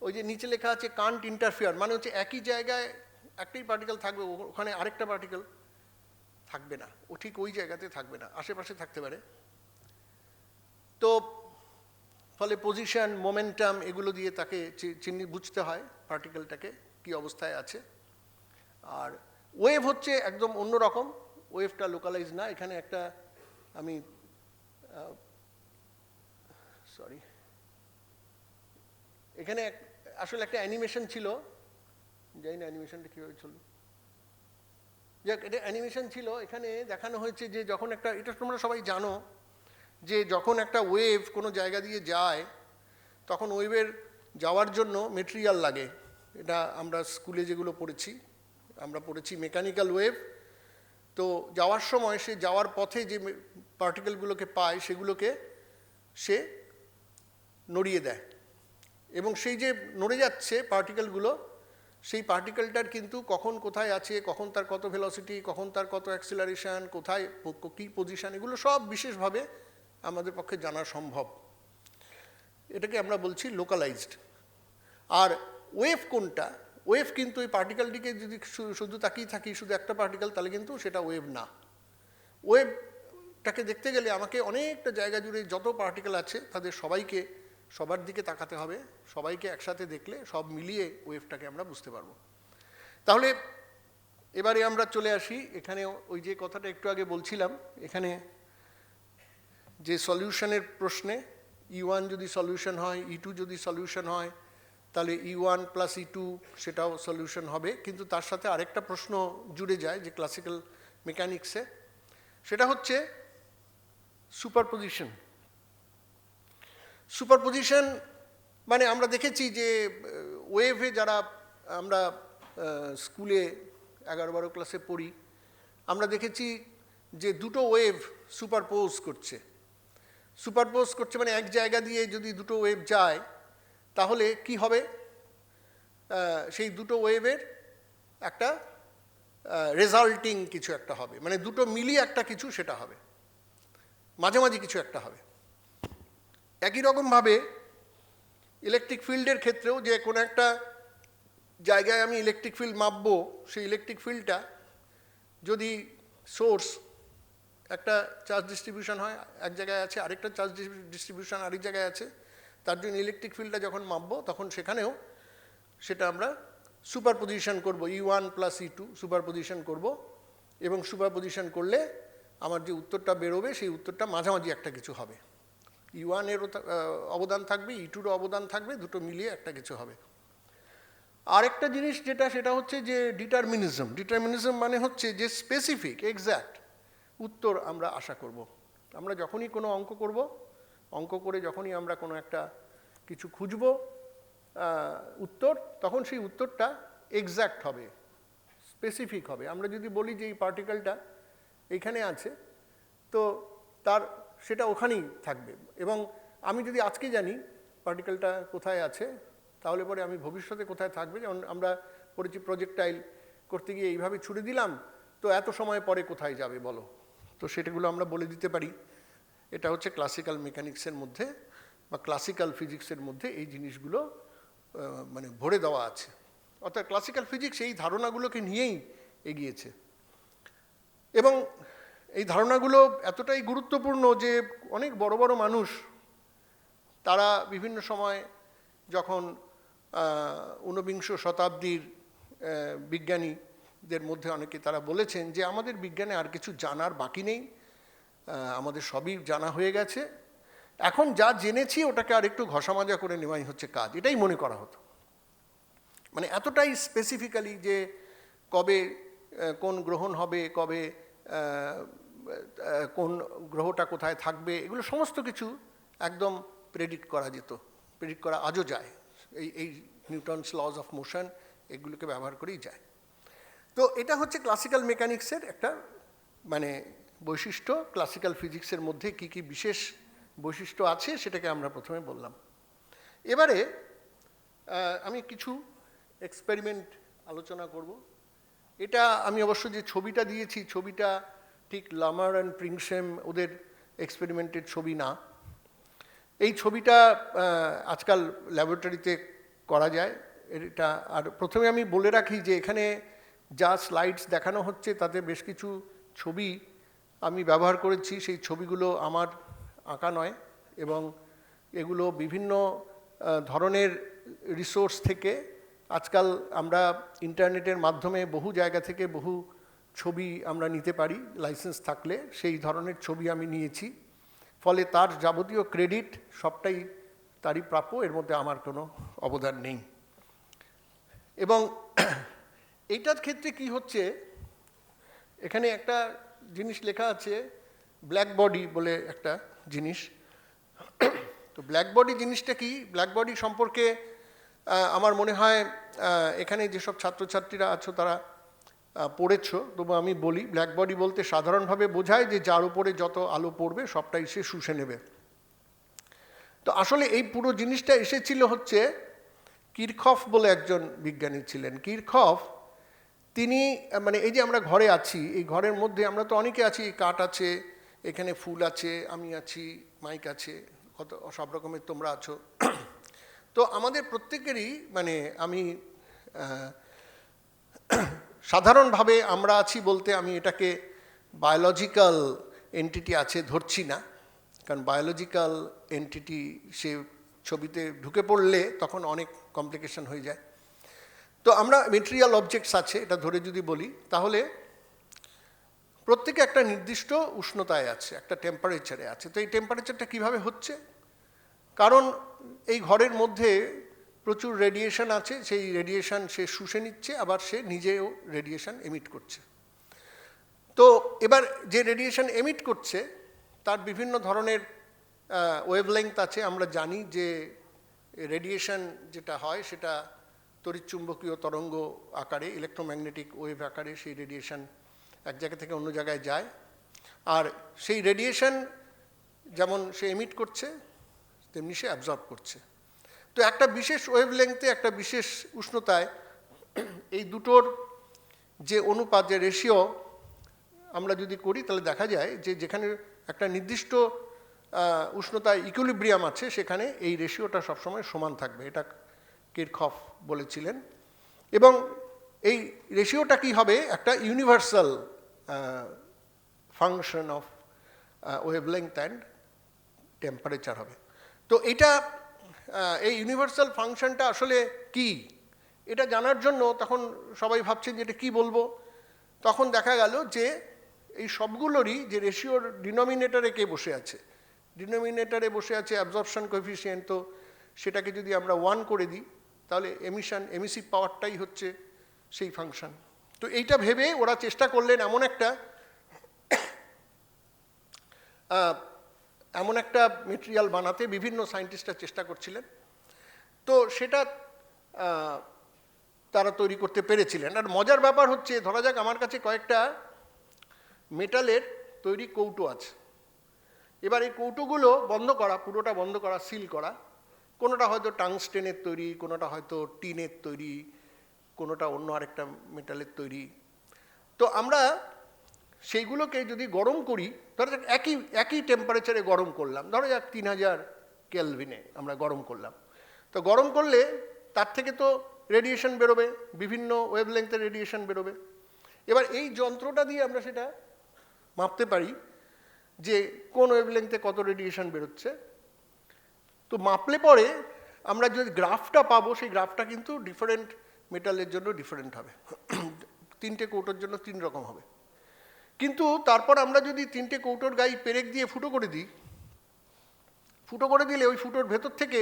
ওই যে নিচে লেখা আছে কান্ট ইন্টারফিয়ার, মানে হচ্ছে একই জায়গায় একটাই পার্টিকেল থাকবে, ওখানে আরেকটা পার্টিকেল থাকবে না, ও ঠিক ওই জায়গাতে থাকবে না, আশেপাশে থাকতে পারে। তো ফলে পজিশন, মোমেন্টাম, এগুলো দিয়ে তাকে বুঝতে হয় পার্টিকেলটাকে কী অবস্থায় আছে। আর ওয়েভ হচ্ছে একদম অন্যরকম, ওয়েভটা লোকালাইজ না। এখানে একটা আমি এখানে আসলে একটা অ্যানিমেশন ছিল, জানি না অ্যানিমেশনটা কীভাবে চলল, যাক এটা অ্যানিমেশন ছিল। এখানে দেখানো হয়েছে যে যখন একটা, এটা তোমরা সবাই জানো যে যখন একটা ওয়েভ কোনো জায়গা দিয়ে যায়, তখন ওয়েভের যাওয়ার জন্য মেটেরিয়াল লাগে। এটা আমরা স্কুলে যেগুলো পড়েছি, আমরা পড়েছি মেকানিক্যাল ওয়েভ। তো যাওয়ার সময় সে যাওয়ার পথে যে পার্টিকেলগুলোকে পায়, সেগুলোকে সে নড়িয়ে দেয়, এবং সেই যে নড়ে যাচ্ছে পার্টিকেলগুলো, সেই পার্টিকেলটার কিন্তু কখন কোথায় আছে, কখন তার কত ভেলোসিটি, কখন তার কত অ্যাক্সিলারেশন, কোথায় কী পজিশন, এগুলো সব বিশেষভাবে আমাদের পক্ষে জানা সম্ভব। এটাকে আমরা বলছি লোকালাইজড। আর ওয়েভ কোনটা? ওয়েভ কিন্তু এই পার্টিকেলটিকে যদি শুধু তাকিয়ে থাকি, শুধু একটা পার্টিকেল, তাহলে কিন্তু সেটা ওয়েভ না। ওয়েভটাকে দেখতে গেলে আমাকে অনেকটা জায়গা জুড়ে যত পার্টিকেল আছে তাদের সবার দিকে তাকাতে হবে, সবাইকে একসাথে দেখলে সব মিলিয়ে ওয়েভটাকে আমরা বুঝতে পারবো। তাহলে এবারে আমরা চলে আসি এখানে ওই যে কথাটা একটু আগে বলছিলাম, এখানে যে সলিউশনের প্রশ্নে E1 যদি সলিউশন হয়, E2 যদি সলিউশন হয়, তাহলে E1 প্লাস E2 সেটাও সলিউশন হবে। কিন্তু তার সাথে আরেকটা প্রশ্ন জুড়ে যায় যে ক্লাসিক্যাল মেকানিক্সে, সেটা হচ্ছে সুপারপজিশন। সুপারপজিশন মানে আমরা দেখেছি যে ওয়েভে, যারা আমরা স্কুলে 11-12 ক্লাসে পড়ি, আমরা দেখেছি যে দুটো ওয়েভ সুপারপোজ করছে। সুপারপোজ করছে মানে এক জায়গা দিয়ে যদি দুটো ওয়েভ যায়, তাহলে কি হবে? সেই দুটো ওয়েভের একটা রেজাল্টিং কিছু একটা হবে, মানে দুটো মিলিয়ে একটা কিছু সেটা হবে, মাঝামাঝি কিছু একটা হবে। একই রকমভাবে ইলেকট্রিক ফিল্ডের ক্ষেত্রেও, যে কোনো একটা জায়গায় আমি ইলেকট্রিক ফিল্ড মাপবো, সেই ইলেকট্রিক ফিল্ডটা যদি সোর্স একটা চার্জ ডিস্ট্রিবিউশন হয়, এক জায়গায় আছে, আরেকটা চার্জ ডিস্ট্রিবিউশন আরেক জায়গায় আছে, তার জন্য ইলেকট্রিক ফিল্ডটা যখন মাপবো, তখন সেখানেও সেটা আমরা সুপারপজিশন করব, E1 প্লাস E2 সুপারপজিশন করব, এবং সুপারপজিশন করলে আমার যে উত্তরটা বেরোবে, সেই উত্তরটা মাঝামাঝি একটা কিছু হবে। E1 এরও অবদান থাকবে, E2রও অবদান থাকবে, দুটো মিলিয়ে একটা কিছু হবে। আরেকটা জিনিস সেটা হচ্ছে যে ডিটারমিনিজম। ডিটারমিনিজম মানে হচ্ছে যে স্পেসিফিক, এক্স্যাক্ট উত্তর আমরা আশা করব। আমরা যখনই কোনো অঙ্ক করব, অঙ্ক করে যখনই আমরা কোনো একটা কিছু খুঁজব উত্তর, তখন সেই উত্তরটা এক্স্যাক্ট হবে, স্পেসিফিক হবে। আমরা যদি বলি যে এই পার্টিকেলটা এইখানে আছে, তো সেটা ওখানেই থাকবে। এবং আমি যদি আজকে জানি পার্টিকেলটা কোথায় আছে, তাহলে পরে আমি ভবিষ্যতে কোথায় থাকবে, যেমন আমরা পড়েছি প্রজেক্টাইল করতে গিয়ে এইভাবে ছুড়ে দিলাম, তো এত সময় পরে কোথায় যাবে বলো, তো সেটাগুলো আমরা বলে দিতে পারি। এটা হচ্ছে ক্লাসিক্যাল মেকানিক্সের মধ্যে বা ক্লাসিক্যাল ফিজিক্সের মধ্যে এই জিনিসগুলো মানে ভরে দেওয়া আছে। অর্থাৎ ক্লাসিক্যাল ফিজিক্স এই ধারণাগুলোকে নিয়েই এগিয়েছে, এবং এই ধারণাগুলো এতটাই গুরুত্বপূর্ণ যে অনেক বড় বড় মানুষ তারা বিভিন্ন সময় যখন ঊনবিংশ শতাব্দীর বিজ্ঞানীদের মধ্যে অনেকে তারা বলেছেন যে আমাদের বিজ্ঞানে আর কিছু জানার বাকি নেই, আমাদের সবই জানা হয়ে গেছে, এখন যা জেনেছি ওটাকে আর একটু ঘষামাজা করে নেওয়াই হচ্ছে কাজ, এটাই মনে করা হতো। মানে এতটাই স্পেসিফিক্যালি যে কবে কোন গ্রহণ হবে, কবে কোন গ্রহটা কোথায় থাকবে, এগুলো সমস্ত কিছু একদম প্রেডিক্ট করা যেত, প্রেডিক্ট করা আজও যায়। এই নিউটনস লজ অফ মোশন এগুলোকে ব্যবহার করেই যায়। তো এটা হচ্ছে ক্লাসিক্যাল মেকানিক্সের একটা মানে বৈশিষ্ট্য। ক্লাসিক্যাল ফিজিক্সের মধ্যে কি কি বিশেষ বৈশিষ্ট্য আছে সেটাকে আমরা প্রথমে বললাম। এবারে আমি কিছু এক্সপেরিমেন্ট আলোচনা করব। এটা আমি অবশ্য যে ছবিটা দিয়েছি, ছবিটা ঠিক লামার অ্যান্ড প্রিংসেম ওদের এক্সপেরিমেন্টের ছবি না। এই ছবিটা আজকাল ল্যাবরেটরিতে করা যায় এটা। আর প্রথমে আমি বলে রাখি যে এখানে যা স্লাইডস দেখানো হচ্ছে তাতে বেশ কিছু ছবি আমি ব্যবহার করেছি, সেই ছবিগুলো আমার আঁকা নয়, এবং এগুলো বিভিন্ন ধরনের রিসোর্স থেকে, আজকাল আমরা ইন্টারনেটের মাধ্যমে বহু জায়গা থেকে বহু ছবি আমরা নিতে পারি লাইসেন্স থাকলে, সেই ধরনের ছবি আমি নিয়েছি, ফলে তার যাবতীয় ক্রেডিট সবটাই তারই প্রাপ্য, এর মধ্যে আমার কোনো অবদান নেই। এবং এইটার ক্ষেত্রে কি হচ্ছে, এখানে একটা জিনিস লেখা আছে ব্ল্যাক বডি বলে একটা জিনিস। তো ব্ল্যাক বডি জিনিসটা কি, ব্ল্যাক বডি সম্পর্কে আমার মনে হয় এখানে যেসব ছাত্রছাত্রীরা আছো তারা পড়েছো, তবু আমি বলি। ব্ল্যাক বডি বলতে সাধারণভাবে বোঝায় যে যার উপরে যত আলো পড়বে সবটাই সে শুষে নেবে। তো আসলে এই পুরো জিনিসটা এসেছিল হচ্ছে কিরখফ বলে একজন বিজ্ঞানী ছিলেন। কিরখফ তিনি মানে এই যে আমরা ঘরে আছি, এই ঘরের মধ্যে আমরা তো অনেকে আছি, কাঠ আছে, এখানে ফুল আছে, আমি আছি, মাইক আছে, কত সব রকমের তোমরা আছো। তো আমাদের প্রত্যেকেরই মানে আমি সাধারণভাবে আমরা আছি বলতে আমি এটাকে বায়োলজিক্যাল এন্টিটি আছে ধরছি না, কারণ বায়োলজিক্যাল এন্টিটি সে ছবিতে ঢুকে পড়লে তখন অনেক কমপ্লিকেশন হয়ে যায়। তো আমরা মেটেরিয়াল অবজেক্টস আছে এটা ধরে যদি বলি, তাহলে প্রত্যেকে একটা নির্দিষ্ট উষ্ণতায় আছে, একটা টেম্পারেচারে আছে। তো এই টেম্পারেচারটা কীভাবে হচ্ছে, কারণ এই ঘরের মধ্যে প্রচুর রেডিয়েশন আছে, সেই রেডিয়েশন সে শুষে নিচ্ছে, আবার সে নিজেও রেডিয়েশন এমিট করছে। তো এবার যে রেডিয়েশন এমিট করছে তার বিভিন্ন ধরনের ওয়েভলেংথ আছে। আমরা জানি যে রেডিয়েশন যেটা হয় সেটা তড়িৎচুম্বকীয় তরঙ্গ আকারে, ইলেকট্রোম্যাগনেটিক ওয়েভ আকারে সেই রেডিয়েশন এক জায়গা থেকে অন্য জায়গায় যায়। আর সেই রেডিয়েশন যেমন সে এমিট করছে তেমনি সে অ্যাবজর্ব করছে। তো একটা বিশেষ ওয়েভলেংথে, একটা বিশেষ উষ্ণতায় এই দুটোর যে অনুপাত, যে রেশিও আমরা যদি করি, তাহলে দেখা যায় যে যেখানে একটা নির্দিষ্ট উষ্ণতায় ইকুইলিব্রিয়াম আছে সেখানে এই রেশিওটা সবসময় সমান থাকবে, এটা কিরখফ বলেছিলেন। এবং এই রেশিওটা কি হবে, একটা universal function of wavelength and temperature হবে। তো এটা এই ইউনিভার্সাল ফাংশনটা আসলে কি, এটা জানার জন্য তখন সবাই ভাবছেন যে এটা কী বলবো। তখন দেখা গেল যে এই সবগুলোরই যে রেশিওর ডিনোমিনেটরে কে বসে আছে, ডিনোমিনেটরে বসে আছে অ্যাবজর্পশন কোএফিসিয়েন্ট। তো সেটাকে যদি আমরা 1 করে দিই তাহলে এমিসিভ পাওয়ারটাই হচ্ছে সেই ফাংশন। তো এইটা ভেবে ওরা চেষ্টা করলেন এমন একটা এমন একটা মেটেরিয়াল বানাতে বিভিন্ন সায়েন্টিস্টরা চেষ্টা করছিলেন। তো সেটা তারা তৈরি করতে পেরেছিলেন। আর মজার ব্যাপার হচ্ছে, ধরা যাক আমার কাছে কয়েকটা মেটালের তৈরি কৌটো আছে। এবার এই কৌটোগুলো বন্ধ করা, পুরোটা বন্ধ করা, সিল করা। কোনোটা হয়তো টাংস্টেনের তৈরি, কোনোটা হয়তো টিনের তৈরি, কোনোটা অন্য আরেকটা মেটালের তৈরি। তো আমরা সেইগুলোকে যদি গরম করি, ধরা যাক একই টেম্পারেচারে গরম করলাম, ধরা যাক 3000 কেলভিনে আমরা গরম করলাম। তো গরম করলে তার থেকে তো রেডিয়েশন বেরোবে, বিভিন্ন ওয়েভলেংথের রেডিয়েশন বেরোবে। এবার এই যন্ত্রটা দিয়ে আমরা সেটা মাপতে পারি যে কোন ওয়েভলেংথে কত রেডিয়েশন বেরোচ্ছে। তো মাপলে পরে আমরা যে গ্রাফটা পাবো, সেই গ্রাফটা কিন্তু ডিফারেন্ট মেটালের জন্য ডিফারেন্ট হবে। 3টে কৌটোর জন্য 3 রকম হবে। কিন্তু তারপর আমরা যদি 3টে কৌটোর গায়ে পেরেক দিয়ে ফুটো করে দিই, ফুটো করে দিলে ওই ফুটোর ভেতর থেকে,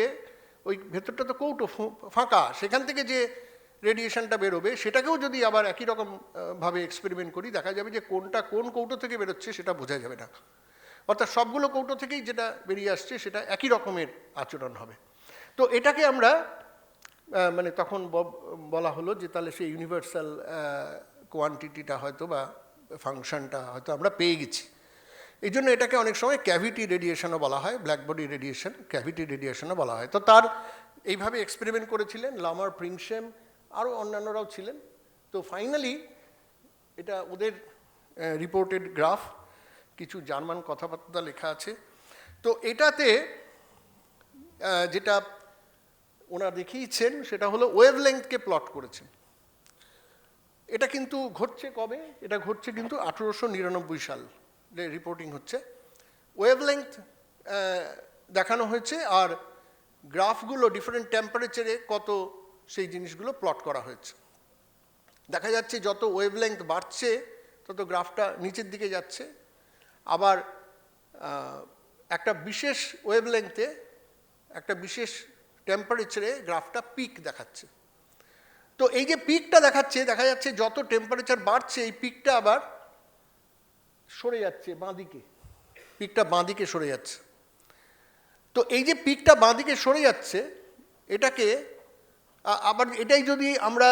ওই ভেতরটা তো কৌটো ফাঁকা, সেখান থেকে যে রেডিয়েশনটা বেরোবে সেটাকেও যদি আবার একই রকম ভাবে এক্সপেরিমেন্ট করি, দেখা যাবে যে কোনটা কোন কৌটো থেকে বেরোচ্ছে সেটা বোঝা যাবে না। অর্থাৎ সবগুলো কৌটো থেকেই যেটা বেরিয়ে আসছে সেটা একই রকমের আচরণ হবে। তো এটাকে আমরা মানে তখন বলা হলো যে তাহলে সেই ইউনিভার্সাল কোয়ান্টিটিটা হয়তো বা ফাংশনটা হয়তো আমরা পেয়ে গেছি। এই জন্য এটাকে অনেক সময় ক্যাভিটি রেডিয়েশনও বলা হয়, ব্ল্যাক বডি রেডিয়েশন, ক্যাভিটি রেডিয়েশনও বলা হয়। তো তার এইভাবে এক্সপেরিমেন্ট করেছিলেন লামার, প্রিংশেম, আরও অন্যান্যরাও ছিলেন। তো ফাইনালি এটা ওদের রিপোর্টেড গ্রাফ, কিছু জার্মান কথাবার্তা লেখা আছে। তো এটাতে যেটা ওনারা দেখিয়েছেন সেটা হলো ওয়েভলেংথকে প্লট করেছেন। এটা কিন্তু ঘটছে কবে? এটা ঘটছে কিন্তু 1899 সাল রিপোর্টিং হচ্ছে। ওয়েভলেংথ দেখানো হয়েছে আর গ্রাফগুলো ডিফারেন্ট টেম্পারেচারে কত সেই জিনিসগুলো প্লট করা হয়েছে। দেখা যাচ্ছে যত ওয়েভলেংথ বাড়ছে তত গ্রাফটা নিচের দিকে যাচ্ছে, আবার একটা বিশেষ ওয়েভলেংথে একটা বিশেষ টেম্পারেচারে গ্রাফটা পিক দেখাচ্ছে। তো এই যে পিকটা দেখাচ্ছে, দেখা যাচ্ছে যত টেম্পারেচার বাড়ছে এই পিকটা আবার সরে যাচ্ছে বাঁদিকে, পিকটা বাঁদিকে সরে যাচ্ছে। তো এই যে পিকটা বাঁদিকে সরে যাচ্ছে, এটাকে আবার এটাই যদি আমরা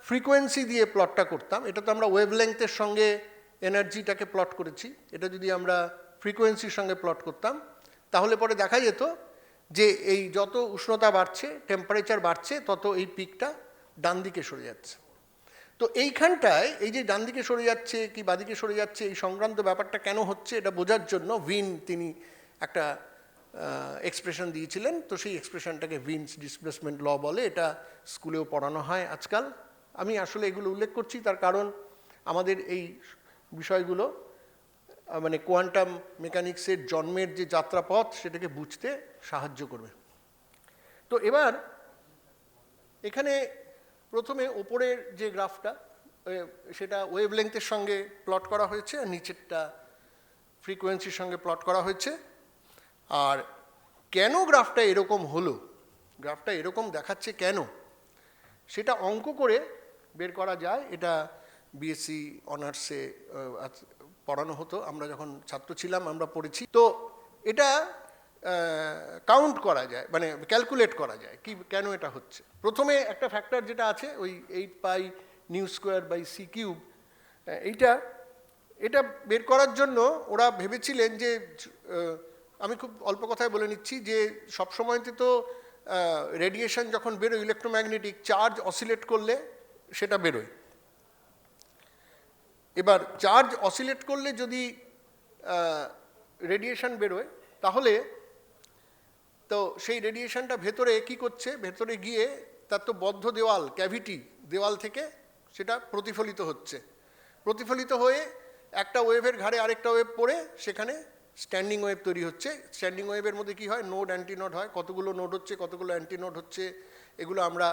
ফ্রিকোয়েন্সি দিয়ে প্লটটা করতাম, এটা তো আমরা ওয়েভলেংথের সঙ্গে এনার্জিটাকে প্লট করেছি, এটা যদি আমরা ফ্রিকোয়েন্সির সঙ্গে প্লট করতাম তাহলে পরে দেখা যেত যে এই যত উষ্ণতা বাড়ছে, টেম্পারেচার বাড়ছে, তত এই পিকটা ডান দিকে সরে যাচ্ছে। তো এইখানটায় এই যে ডান দিকে সরে যাচ্ছে কি বাদিকে সরে যাচ্ছে, এই সংক্রান্ত ব্যাপারটা কেন হচ্ছে এটা বোঝার জন্য উইন তিনি একটা এক্সপ্রেশন দিয়েছিলেন। তো সেই এক্সপ্রেশনটাকে উইনস ডিসপ্লেসমেন্ট ল বলে, এটা স্কুলেও পড়ানো হয় আজকাল। আমি আসলে এগুলো উল্লেখ করছি তার কারণ আমাদের এই বিষয়গুলো মানে কোয়ান্টাম মেকানিক্সের জন্মের যে যাত্রাপথ সেটাকে বুঝতে সাহায্য করবে। তো এবার এখানে প্রথমে ওপরের যে গ্রাফটা সেটা ওয়েভলেংথের সঙ্গে প্লট করা হয়েছে, আর নিচেরটা ফ্রিকোয়েন্সির সঙ্গে প্লট করা হয়েছে। আর কেন গ্রাফটা এরকম হলো, গ্রাফটা এরকম দেখাচ্ছে কেন, সেটা অঙ্ক করে বের করা যায়। এটা বিএসসি অনার্সে পড়ানো হতো, আমরা যখন ছাত্র ছিলাম আমরা পড়েছি। তো এটা কাউন্ট করা যায়, মানে ক্যালকুলেট করা যায় কি কেন এটা হচ্ছে। প্রথমে একটা ফ্যাক্টর যেটা আছে ওই 8π² এটা বের করার জন্য ওরা ভেবেছিলেন যে, আমি খুব অল্প কথায় বলে নিচ্ছি, যে সবসময়তে তো রেডিয়েশন যখন বেরোয় ইলেকট্রোম্যাগনেটিক চার্জ অসিলেট করলে সেটা বেরোয়। এবার চার্জ অসিলেট করলে যদি রেডিয়েশন বেরোয় তাহলে তো সেই রেডিয়েশনটা ভেতরে কি করছে, ভেতরে গিয়ে তার তো বদ্ধ দেওয়াল, ক্যাভিটি দেওয়াল থেকে সেটা প্রতিফলিত হচ্ছে, প্রতিফলিত হয়ে একটা ওয়েভের ঘাড়ে আরেকটা ওয়েভ পড়ে সেখানে স্ট্যান্ডিং ওয়েভ তৈরি হচ্ছে। স্ট্যান্ডিং ওয়েভের মধ্যে কি হয়, নোড অ্যান্টিনোড হয়, কতগুলো নোড হচ্ছে কতগুলো অ্যান্টিনোড হচ্ছে এগুলো আমরা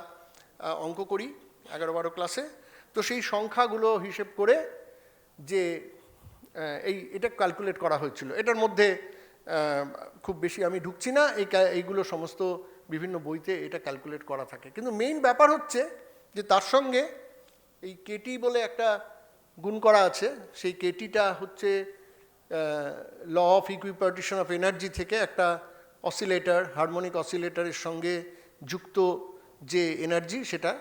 অঙ্ক করি 11-12 ক্লাসে। তো সেই সংখ্যাগুলো হিসেব করে যে এটা ক্যালকুলেট করা হয়েছিল। এটার মধ্যে খুব বেশি আমি ঢুকছি না, এইগুলো সমস্ত বিভিন্ন বইতে এটা ক্যালকুলেট করা থাকে। কিন্তু মেইন ব্যাপার হচ্ছে যে তার সঙ্গে এই কেটি বলে একটা গুণ করা আছে, সেই কেটিটা হচ্ছে ল অফ ইকুইপার্টিশন অফ এনার্জি থেকে একটা অসিলেটর, হারমোনিক অসিলেটরের সঙ্গে যুক্ত যে এনার্জি সেটা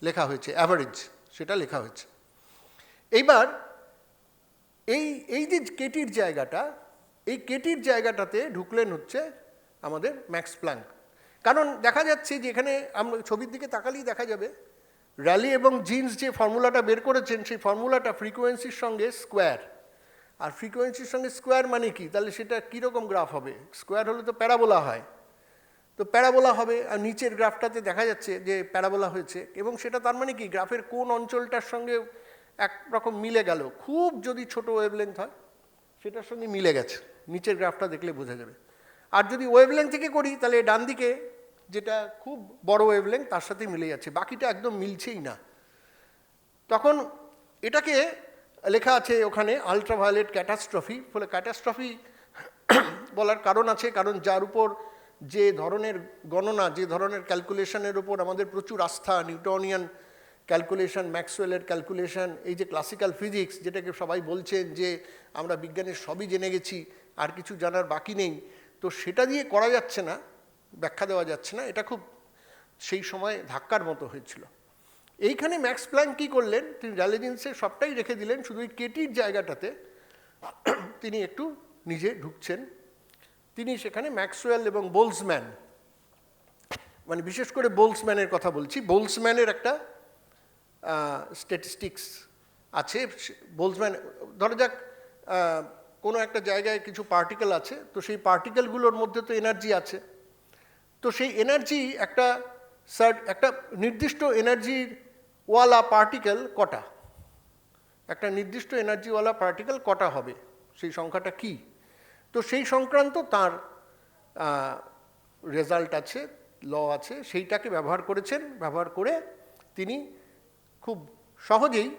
লেখা হয়েছে, অ্যাভারেজ সেটা লেখা হয়েছে। এইবার এই যে কেটির জায়গাটা, এই কেটির জায়গাটাতে ঢুকলেন হচ্ছে আমাদের ম্যাক্স প্ল্যাঙ্ক। কারণ দেখা যাচ্ছে যে এখানে আমরা ছবির দিকে তাকালেই দেখা যাবে র্যালি এবং জিন্স যে ফর্মুলাটা বের করেছেন সেই ফর্মুলাটা ফ্রিকোয়েন্সির সঙ্গে স্কোয়ার। আর ফ্রিকোয়েন্সির সঙ্গে স্কোয়ার মানে কি? তাহলে সেটা কীরকম গ্রাফ হবে? স্কোয়ার হলে তো প্যারাবোলা হয়, তো প্যারাবোলা হবে। আর নিচের গ্রাফটাতে দেখা যাচ্ছে যে প্যারাবোলা হয়েছে, এবং সেটা তার মানে কি গ্রাফের কোন অঞ্চলটার সঙ্গে একরকম মিলে গেল। খুব যদি ছোট ওয়েভলেন্থ হয় সেটার সঙ্গে মিলে গেছে, নিচের গ্রাফটা দেখলে বোঝা যাবে। আর যদি ওয়েভলেন্থ থেকে করি তাহলে ডান দিকে যেটা খুব বড় ওয়েভলেন্থ তার সাথে মিলে যাচ্ছে, বাকিটা একদম মিলছেই না। তখন এটাকে লেখা আছে ওখানে আলট্রাভায়োলেট ক্যাটাস্ট্রফি। ফলে ক্যাটাস্ট্রফি বলার কারণ আছে, কারণ যার উপর যে ধরনের গণনা, যে ধরনের ক্যালকুলেশনের উপর আমাদের প্রচুর আস্থা, নিউটনিয়ান ক্যালকুলেশন, ম্যাক্সওয়েলের ক্যালকুলেশন, এই যে ক্লাসিক্যাল ফিজিক্স যেটাকে সবাই বলছেন যে আমরা বিজ্ঞানের সবই জেনে গেছি, আর কিছু জানার বাকি নেই, তো সেটা দিয়ে করা যাচ্ছে না, ব্যাখ্যা দেওয়া যাচ্ছে না। এটা খুব সেই সময় ধাক্কার মতো হয়েছিল। এইখানে ম্যাক্স প্ল্যাঙ্ক কী করলেন, তিনি র্যালে জিন্সের সবটাই রেখে দিলেন, শুধু ওই কেটির জায়গাটাতে তিনি একটু নিজে ঢুকছেন। তিনি সেখানে ম্যাক্সওয়েল এবং বোলসম্যান, মানে বিশেষ করে বোলসম্যানের কথা বলছি, বোলসম্যানের একটা স্ট্যাটিস্টিক্স আছে। বোলসম্যান, ধরা যাক কোনো একটা জায়গায় কিছু পার্টিকেল আছে, তো সেই পার্টিকেলগুলোর মধ্যে তো এনার্জি আছে, তো সেই এনার্জি একটা নির্দিষ্ট এনার্জির ওয়ালা পার্টিকেল কটা, একটা নির্দিষ্ট এনার্জিওয়ালা পার্টিকেল কটা হবে, সেই সংখ্যাটা কি, তো সেই সংক্রান্ত তার রেজাল্ট আছে, ল আছে, সেইটাকে ব্যবহার করেছেন। ব্যবহার করে তিনি খুব সহজেই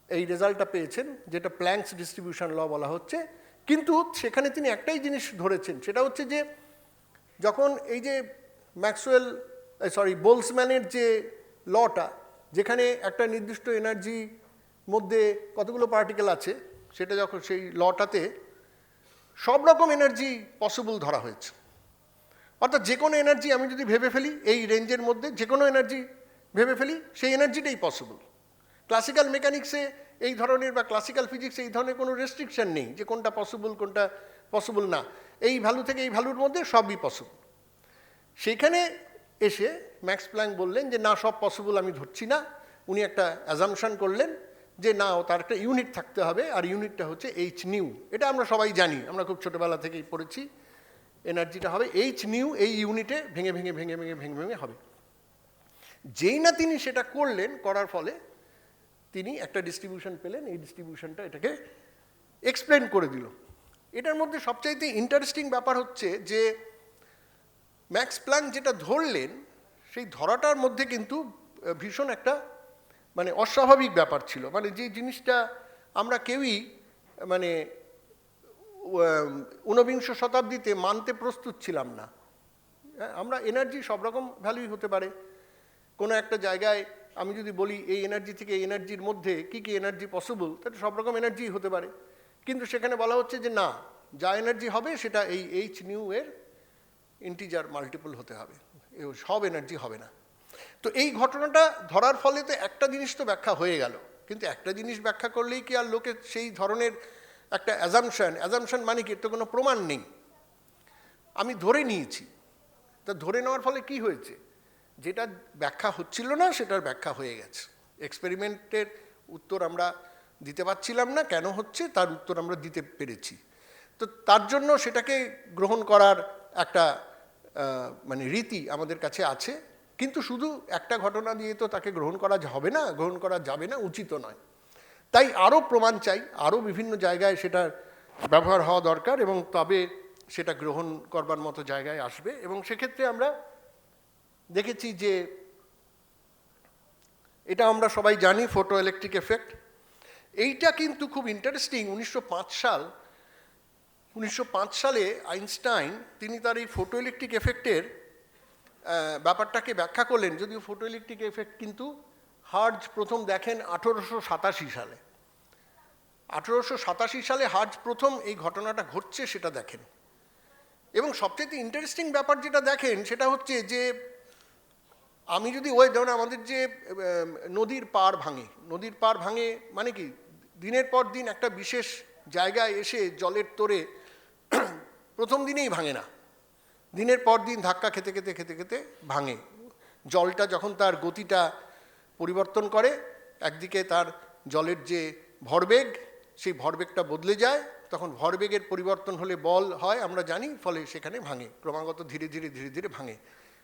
এই রেজাল্টটা পেয়েছেন, যেটা প্ল্যাঙ্কস ডিস্ট্রিবিউশন ল বলা হচ্ছে। কিন্তু সেখানে তিনি একটাই জিনিস ধরেছেন, সেটা হচ্ছে যে যখন এই যে বোলসম্যানের যে লটা, যেখানে একটা নির্দিষ্ট এনার্জি মধ্যে কতগুলো পার্টিকেল আছে, সেটা যখন সেই লটাতে সব রকম এনার্জি পসিবল ধরা হয়েছে। অর্থাৎ যে কোনো এনার্জি আমি যদি ভেবে ফেলি এই রেঞ্জের মধ্যে, যে কোনো এনার্জি ভেবে ফেলি, সেই এনার্জিটাই পসিবল। ক্লাসিক্যাল মেকানিক্সে এই ধরনের বা ক্লাসিক্যাল ফিজিক্সে এই ধরনের কোনো রেস্ট্রিকশন নেই যে কোনটা পসিবল কোনটা পসিবল না, এই ভ্যালু থেকে এই ভ্যালুর মধ্যে সবই পসিবল। সেইখানে এসে ম্যাক্স প্ল্যাঙ্ক বললেন যে না, সব পসিবল আমি ধরছি না। উনি একটা অ্যাজাম্পশন করলেন যে না, তার একটা ইউনিট থাকতে হবে, আর ইউনিটটা হচ্ছে এইচ নিউ। এটা আমরা সবাই জানি, আমরা খুব ছোটোবেলা থেকেই পড়েছি, এনার্জিটা হবে এইচ নিউ, এই ইউনিটে ভেঙে ভেঙে ভেঙে ভেঙে ভেঙে ভেঙে হবে। যেই না তিনি সেটা করলেন, করার ফলে তিনি একটা ডিস্ট্রিবিউশন পেলেন, এই ডিস্ট্রিবিউশনটা এটাকে এক্সপ্লেন করে দিল। এটার মধ্যে সবচাইতে ইন্টারেস্টিং ব্যাপার হচ্ছে যে ম্যাক্স প্ল্যাঙ্ক যেটা ধরলেন, সেই ধরাটার মধ্যে কিন্তু ভীষণ একটা মানে অস্বাভাবিক ব্যাপার ছিল। মানে যে জিনিসটা আমরা কেউই মানে 19 শতাব্দীতে মানতে প্রস্তুত ছিলাম না। আমরা এনার্জি সব রকম ভ্যালুই হতে পারে। কোনো একটা জায়গায় আমি যদি বলি এই এনার্জি থেকে এই এনার্জির মধ্যে কী কী এনার্জি পসিবল, তাহলে সব রকম এনার্জি হতে পারে। কিন্তু সেখানে বলা হচ্ছে যে না, যা এনার্জি হবে সেটা এই এইচ নিউ এর ইন্টিজার মাল্টিপল হতে হবে, সব এনার্জি হবে না। তো এই ঘটনাটা ধরার ফলে তো একটা জিনিস তো ব্যাখ্যা হয়ে গেল, কিন্তু একটা জিনিস ব্যাখ্যা করলেই কি আর লোকে সেই ধরনের একটা অ্যাজাম্পশন মানে কি, তো কোনো প্রমাণ নেই, আমি ধরে নিয়েছি। তা ধরে নেওয়ার ফলে কি হয়েছে, যেটা ব্যাখ্যা হচ্ছিল না সেটার ব্যাখ্যা হয়ে গেছে। এক্সপেরিমেন্টের উত্তর আমরা দিতে পারছিলাম না, কেন হচ্ছে তার উত্তর আমরা দিতে পেরেছি। তো তার জন্য সেটাকে গ্রহণ করার একটা মানে রীতি আমাদের কাছে আছে, কিন্তু শুধু একটা ঘটনা দিয়ে তো তাকে গ্রহণ করা হবে না, গ্রহণ করা যাবে না, উচিত নয়। তাই আরও প্রমাণ চাই, আরও বিভিন্ন জায়গায় সেটার ব্যবহার হওয়া দরকার, এবং তবে সেটা গ্রহণ করবার মতো জায়গায় আসবে। এবং সেক্ষেত্রে আমরা দেখেছি যে এটা আমরা সবাই জানি, ফটো ইলেকট্রিক এফেক্ট। এইটা কিন্তু খুব ইন্টারেস্টিং। 1905 সালে আইনস্টাইন তিনি তার এই ফটো ইলেকট্রিক এফেক্টের ব্যাপারটাকে ব্যাখ্যা করলেন। যদিও ফটো ইলেকট্রিক এফেক্ট কিন্তু হার্জ প্রথম দেখেন 1887 সালে। 1887 সালে হার্জ প্রথম এই ঘটনাটা ঘটছে সেটা দেখেন। এবং সবচেয়ে ইন্টারেস্টিং ব্যাপার যেটা দেখেন সেটা হচ্ছে যে আমি যদি যেমন আমাদের যে নদীর পাড় ভাঙে মানে কি দিনের পর দিন একটা বিশেষ জায়গায় এসে জলের তোরে প্রথম দিনেই ভাঙে না, দিনের পর দিন ধাক্কা খেতে খেতে খেতে খেতে ভাঙে। জলটা যখন তার গতিটা পরিবর্তন করে, একদিকে তার জলের যে ভরবেগ, সেই ভরবেগটা বদলে যায়, তখন ভরবেগের পরিবর্তন হলে বল হয় আমরা জানি, ফলে সেখানে ভাঙে, ক্রমাগত ধীরে ধীরে ধীরে ধীরে ভাঙে।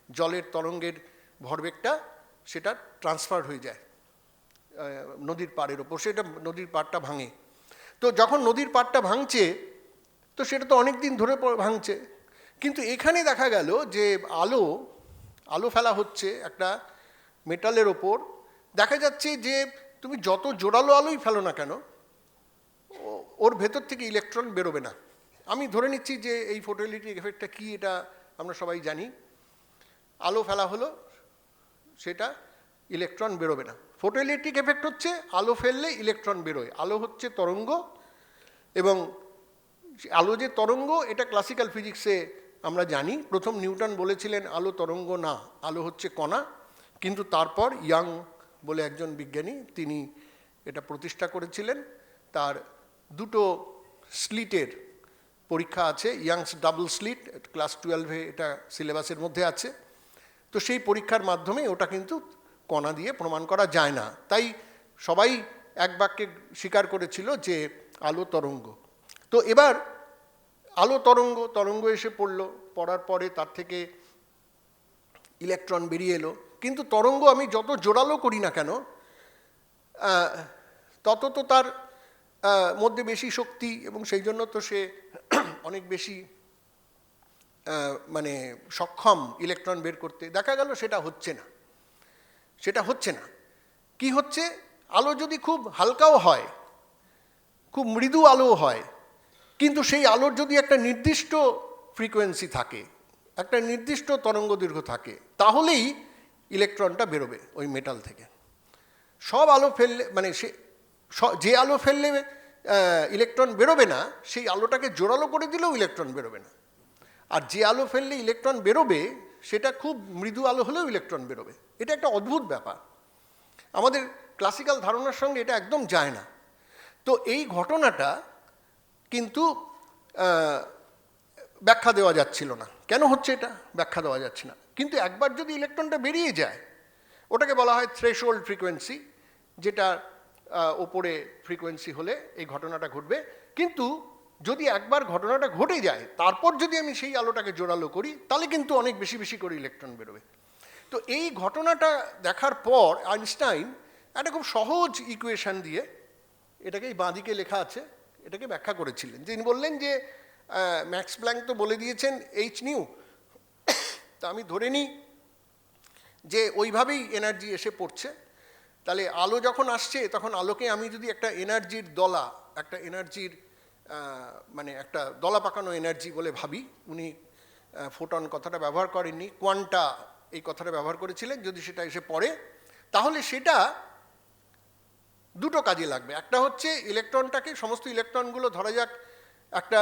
জলের তরঙ্গের ভরবেগটা সেটা ট্রান্সফার হয়ে যায় নদীর পাড়ের ওপর, সেটা নদীর পাড়টা ভাঙে। তো যখন নদীর পাড়টা ভাঙছে তো সেটা তো অনেক দিন ধরে ভাঙছে, কিন্তু এখানে দেখা গেল যে আলো ফেলা হচ্ছে একটা মেটালের ওপর, দেখা যাচ্ছে যে তুমি যত জোরালো আলোই ফেলো না কেন ওর ভেতর থেকে ইলেকট্রন বেরোবে না। আমি ধরে নিচ্ছি যে এই ফটোইলেকট্রিক এফেক্টটা কী এটা আমরা সবাই জানি। আলো ফেলা হলো, সেটা ইলেকট্রন বেরোবে না। ফটোইলেকট্রিক এফেক্ট হচ্ছে আলো ফেললে ইলেকট্রন বেরোয়। আলো হচ্ছে তরঙ্গ, এবং আলো যে তরঙ্গ এটা ক্লাসিক্যাল ফিজিক্সে আমরা জানি। প্রথম নিউটন বলেছিলেন আলো তরঙ্গ না, আলো হচ্ছে কণা, কিন্তু তারপর ইয়াং বলে একজন বিজ্ঞানী তিনি এটা প্রতিষ্ঠা করেছিলেন। তার দুটো স্লিটের পরীক্ষা আছে, ইয়াংস ডাবল স্লিট, ক্লাস 12-এ এটা সিলেবাসের মধ্যে আছে। তো সেই পরীক্ষার মাধ্যমে ওটা কিন্তু কণা দিয়ে প্রমাণ করা যায় না, তাই সবাই এক বাক্যে স্বীকার করেছিল যে আলো তরঙ্গ। তো এবার আলো তরঙ্গ এসে পড়ার পরে তার থেকে ইলেকট্রন বেরিয়ে এলো, কিন্তু তরঙ্গ আমি যত জোরালো করি না কেন তত তো তার মধ্যে বেশি শক্তি, এবং সেই জন্য তো সে অনেক বেশি মানে সক্ষম ইলেকট্রন বের করতে। দেখা গেল সেটা হচ্ছে না। কি হচ্ছে, আলো যদি খুব হালকাও হয়, খুব মৃদু আলো হয়, কিন্তু সেই আলোর যদি একটা নির্দিষ্ট ফ্রিকোয়েন্সি থাকে, একটা নির্দিষ্ট তরঙ্গ দৈর্ঘ্য থাকে, তাহলেই ইলেকট্রনটা বেরোবে ওই মেটাল থেকে। সব আলো ফেললে মানে যে আলো ফেললে ইলেকট্রন বেরোবে না, সেই আলোটাকে জোরালো করে দিলেও ইলেকট্রন বেরোবে না। আর যে আলো ফেললে ইলেকট্রন বেরোবে সেটা খুব মৃদু আলো হলেও ইলেকট্রন বেরোবে। এটা একটা অদ্ভুত ব্যাপার, আমাদের ক্লাসিক্যাল ধারণার সঙ্গে এটা একদম যায় না। তো এই ঘটনাটা কিন্তু ব্যাখ্যা দেওয়া যাচ্ছিল না, কেন হচ্ছে এটা ব্যাখ্যা দেওয়া যাচ্ছে না। কিন্তু একবার যদি ইলেকট্রনটা বেরিয়ে যায়, ওটাকে বলা হয় থ্রেশহোল্ড ফ্রিকোয়েন্সি, যেটা ওপরে ফ্রিকোয়েন্সি হলে এই ঘটনাটা ঘটবে। কিন্তু যদি একবার ঘটনাটা ঘটে যায়, তারপর যদি আমি সেই আলোটাকে জোরালো করি, তাহলে কিন্তু অনেক বেশি বেশি করে ইলেকট্রন বেরোবে। তো এই ঘটনাটা দেখার পর আইনস্টাইন একটা খুব সহজ ইকুয়েশন দিয়ে, এটাকে এই বাঁদিকে লেখা আছে, এটাকে ব্যাখ্যা করেছিলেন। তিনি বললেন যে ম্যাক্স প্ল্যাঙ্ক তো বলে দিয়েছেন এইচ নিউ, তা আমি ধরে নিই যে ওইভাবেই এনার্জি এসে পড়ছে। তাহলে আলো যখন আসছে, তখন আলোকে আমি যদি একটা এনার্জির একটা এনার্জির মানে একটা দলা পাকানো এনার্জি বলে ভাবি, উনি ফোটন কথাটা ব্যবহার করেননি, কোয়ান্টা এই কথাটা ব্যবহার করেছিলেন, যদি সেটা এসে পড়ে তাহলে সেটা দুটো কাজে লাগবে। একটা হচ্ছে ইলেকট্রনটাকে, সমস্ত ইলেকট্রনগুলো ধরা যাক একটা